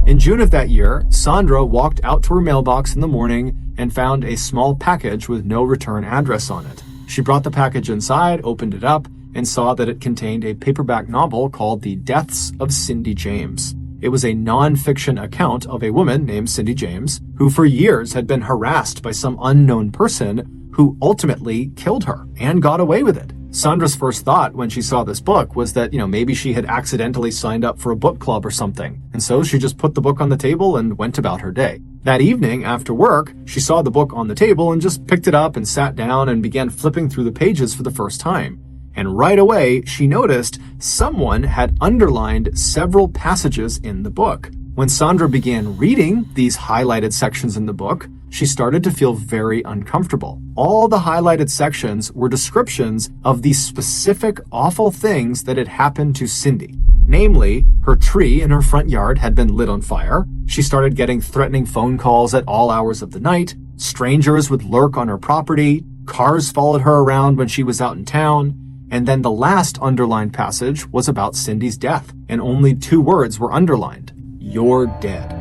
In June of that year, Sandra walked out to her mailbox in the morning and found a small package with no return address on it. She brought the package inside, opened it up, and saw that it contained a paperback novel called The Deaths of Cindy James. It was a non-fiction account of a woman named Cindy James, who for years had been harassed by some unknown person who ultimately killed her and got away with it. Sandra's first thought when she saw this book was that, maybe she had accidentally signed up for a book club or something. And so she just put the book on the table and went about her day. That evening, after work, she saw the book on the table and just picked it up and sat down and began flipping through the pages for the first time. And right away, she noticed someone had underlined several passages in the book. When Sandra began reading these highlighted sections in the book, she started to feel very uncomfortable. All the highlighted sections were descriptions of the specific awful things that had happened to Cindy. Namely, her tree in her front yard had been lit on fire. She started getting threatening phone calls at all hours of the night. Strangers would lurk on her property. Cars followed her around when she was out in town. And then the last underlined passage was about Cindy's death, and only 2 words were underlined. You're dead.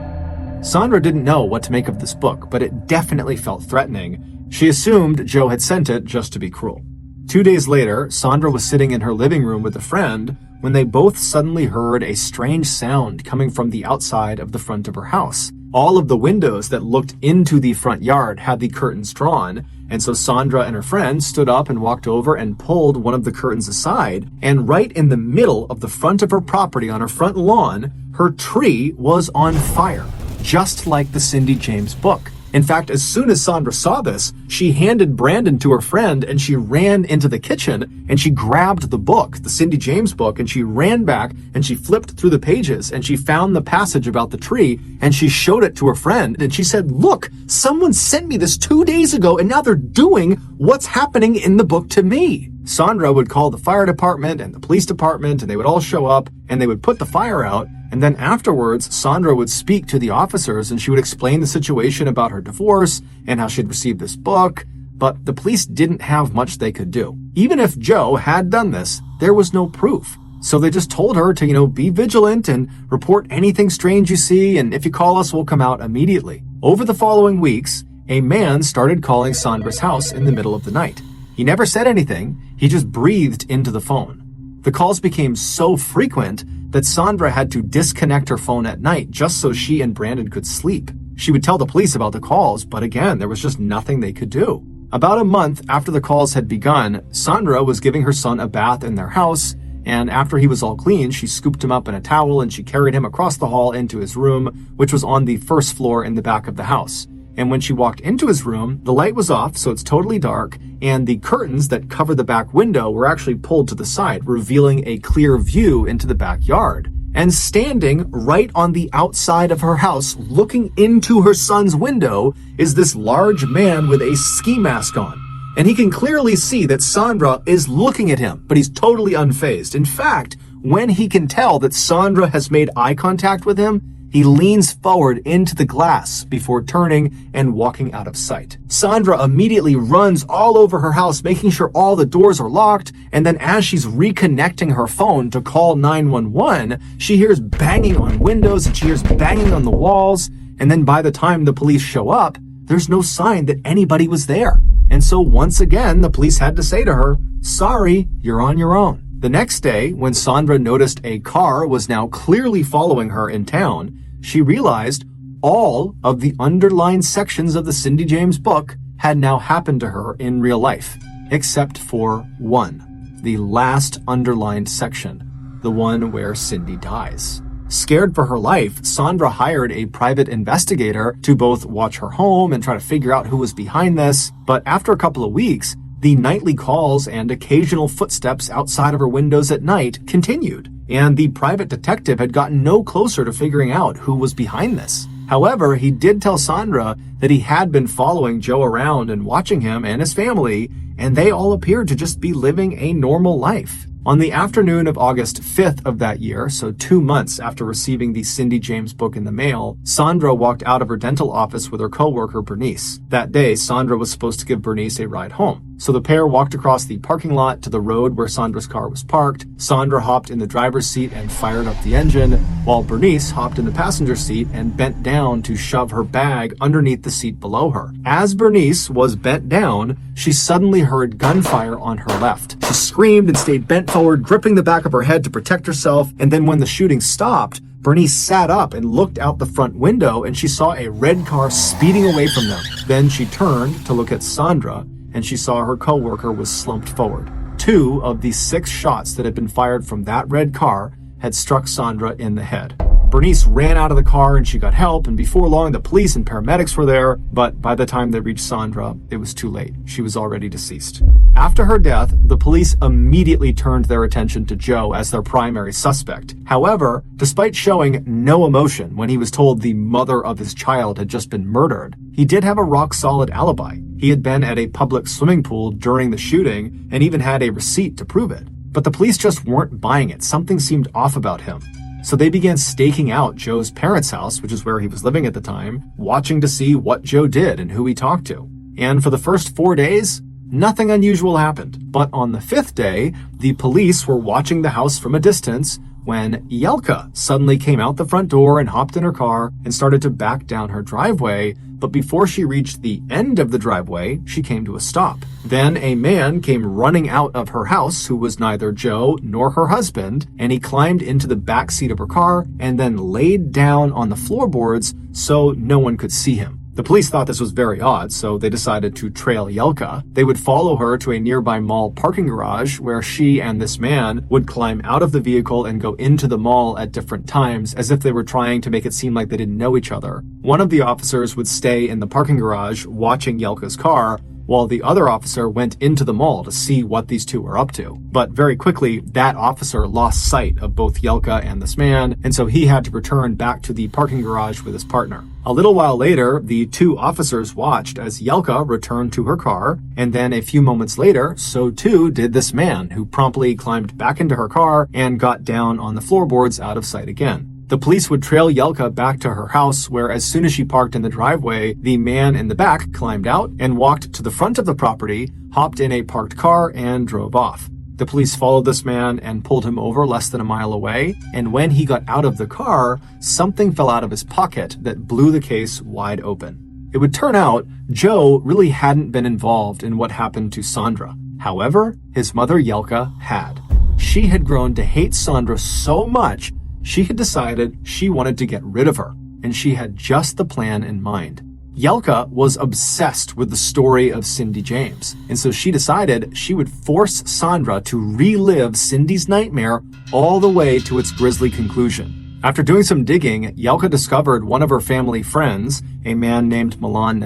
Sandra didn't know what to make of this book, but it definitely felt threatening. She assumed Joe had sent it just to be cruel. 2 days later, Sandra was sitting in her living room with a friend when they both suddenly heard a strange sound coming from the outside of the front of her house. All of the windows that looked into the front yard had the curtains drawn, and so Sandra and her friend stood up and walked over and pulled one of the curtains aside, and right in the middle of the front of her property on her front lawn, her tree was on fire, just like the Cindy James book. In fact, as soon as Sandra saw this, she handed Brandon to her friend and she ran into the kitchen and she grabbed the book, the Cindy James book, and she ran back and she flipped through the pages and she found the passage about the tree and she showed it to her friend and she said, "Look, someone sent me this 2 days ago and now they're doing what's happening in the book to me." Sandra would call the fire department and the police department and they would all show up and they would put the fire out. And then afterwards, Sandra would speak to the officers and she would explain the situation about her divorce and how she'd received this book. But the police didn't have much they could do. Even if Joe had done this, there was no proof. So they just told her to, be vigilant and report anything strange you see. And if you call us, we'll come out immediately. Over the following weeks, a man started calling Sandra's house in the middle of the night. He never said anything. He just breathed into the phone. The calls became so frequent that Sandra had to disconnect her phone at night just so she and Brandon could sleep. She would tell the police about the calls, but again, there was just nothing they could do. About a month after the calls had begun, Sandra was giving her son a bath in their house, and after he was all clean, she scooped him up in a towel and she carried him across the hall into his room, which was on the first floor in the back of the house. And when she walked into his room, the light was off, so it's totally dark, and the curtains that cover the back window were actually pulled to the side, revealing a clear view into the backyard. And standing right on the outside of her house, looking into her son's window, is this large man with a ski mask on. And he can clearly see that Sandra is looking at him, but he's totally unfazed. In fact, when he can tell that Sandra has made eye contact with him, he leans forward into the glass before turning and walking out of sight. Sandra immediately runs all over her house, making sure all the doors are locked, and then as she's reconnecting her phone to call 911, she hears banging on windows and she hears banging on the walls, and then by the time the police show up, there's no sign that anybody was there. And so once again, the police had to say to her, "Sorry, you're on your own." The next day, when Sandra noticed a car was now clearly following her in town, she realized all of the underlined sections of the Cindy James book had now happened to her in real life, except for one, the last underlined section, the one where Cindy dies. Scared for her life, Sandra hired a private investigator to both watch her home and try to figure out who was behind this, but after a couple of weeks, the nightly calls and occasional footsteps outside of her windows at night continued, and the private detective had gotten no closer to figuring out who was behind this. However, he did tell Sandra that he had been following Joe around and watching him and his family, and they all appeared to just be living a normal life. On the afternoon of August 5th of that year, so 2 months after receiving the Cindy James book in the mail, Sandra walked out of her dental office with her coworker Bernice. That day, Sandra was supposed to give Bernice a ride home. So the pair walked across the parking lot to the road where Sandra's car was parked. Sandra hopped in the driver's seat and fired up the engine, while Bernice hopped in the passenger seat and bent down to shove her bag underneath the seat below her. As Bernice was bent down, she suddenly heard gunfire on her left. She screamed and stayed bent forward, gripping the back of her head to protect herself, and then when the shooting stopped, Bernice sat up and looked out the front window and she saw a red car speeding away from them. Then she turned to look at Sandra and she saw her coworker was slumped forward. 2 of the 6 shots that had been fired from that red car had struck Sandra in the head. Bernice ran out of the car and she got help, and before long the police and paramedics were there, but by the time they reached Sandra, it was too late. She was already deceased. After her death, the police immediately turned their attention to Joe as their primary suspect. However, despite showing no emotion when he was told the mother of his child had just been murdered, he did have a rock-solid alibi. He had been at a public swimming pool during the shooting and even had a receipt to prove it. But the police just weren't buying it. Something seemed off about him. So they began staking out Joe's parents' house, which is where he was living at the time, watching to see what Joe did and who he talked to. And for the first 4 days, nothing unusual happened. But on the 5th day, the police were watching the house from a distance when Yelka suddenly came out the front door and hopped in her car and started to back down her driveway. But before she reached the end of the driveway, she came to a stop. Then a man came running out of her house who was neither Joe nor her husband, and he climbed into the back seat of her car and then laid down on the floorboards so no one could see him. The police thought this was very odd, so they decided to trail Yelka. They would follow her to a nearby mall parking garage where she and this man would climb out of the vehicle and go into the mall at different times, as if they were trying to make it seem like they didn't know each other. One of the officers would stay in the parking garage watching Yelka's car, while the other officer went into the mall to see what these two were up to. But very quickly, that officer lost sight of both Yelka and this man, and so he had to return back to the parking garage with his partner. A little while later, the two officers watched as Yelka returned to her car, and then a few moments later, so too did this man, who promptly climbed back into her car and got down on the floorboards out of sight again. The police would trail Yelka back to her house, where as soon as she parked in the driveway, the man in the back climbed out and walked to the front of the property, hopped in a parked car, and drove off. The police followed this man and pulled him over less than a mile away, and when he got out of the car, something fell out of his pocket that blew the case wide open. It would turn out Joe really hadn't been involved in what happened to Sandra. However, his mother Yelka had. She had grown to hate Sandra so much she had decided she wanted to get rid of her, and she had just the plan in mind. Yelka was obsessed with the story of Cindy James, and so she decided she would force Sandra to relive Cindy's nightmare all the way to its grisly conclusion. After doing some digging, Yelka discovered one of her family friends, a man named Ballen,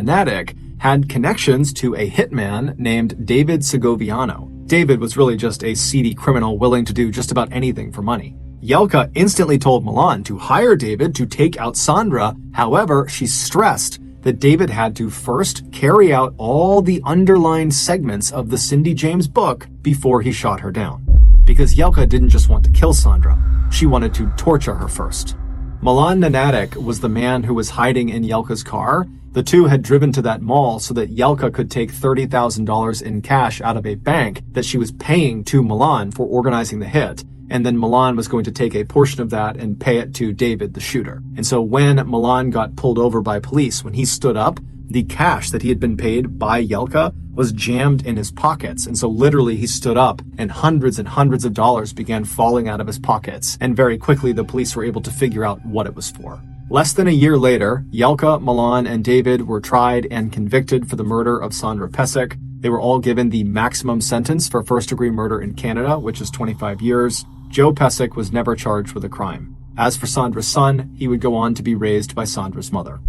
had connections to a hitman named David Segoviano. David was really just a seedy criminal willing to do just about anything for money. Yelka instantly told Milan to hire David to take out Sandra. However, she stressed that David had to first carry out all the underlined segments of the Cindy James book before he shot her down. Because Yelka didn't just want to kill Sandra, she wanted to torture her first. Milan Nanatic was the man who was hiding in Yelka's car. The two had driven to that mall so that Yelka could take $30,000 in cash out of a bank that she was paying to Milan for organizing the hit. And then Milan was going to take a portion of that and pay it to David, the shooter. And so when Milan got pulled over by police, when he stood up, the cash that he had been paid by Yelka was jammed in his pockets. And so literally he stood up and hundreds of dollars began falling out of his pockets. And very quickly the police were able to figure out what it was for. Less than a year later, Yelka, Milan, and David were tried and convicted for the murder of Sandra Pesek. They were all given the maximum sentence for first-degree murder in Canada, which is 25 years. Joe Pesek was never charged with a crime. As for Sandra's son, he would go on to be raised by Sandra's mother.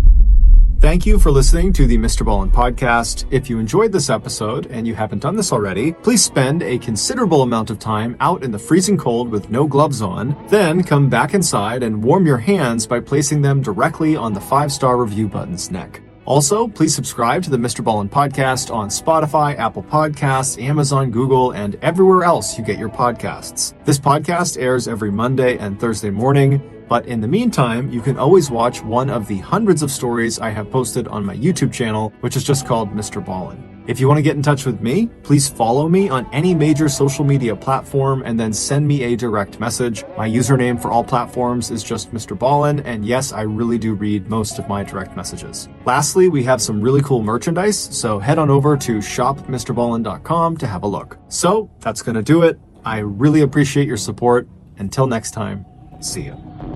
Thank you for listening to the Mr. Ballen podcast. If you enjoyed this episode and you haven't done this already, please spend a considerable amount of time out in the freezing cold with no gloves on, then come back inside and warm your hands by placing them directly on the 5-star review button's neck. Also, please subscribe to the Mr. Ballen podcast on Spotify, Apple Podcasts, Amazon, Google, and everywhere else you get your podcasts. This podcast airs every Monday and Thursday morning, but in the meantime, you can always watch one of the hundreds of stories I have posted on my YouTube channel, which is just called Mr. Ballen. If you want to get in touch with me, please follow me on any major social media platform and then send me a direct message. My username for all platforms is just Mr. Ballen, and yes, I really do read most of my direct messages. Lastly, we have some really cool merchandise, so head on over to shopmrballen.com to have a look. So, that's gonna do it. I really appreciate your support. Until next time, see you.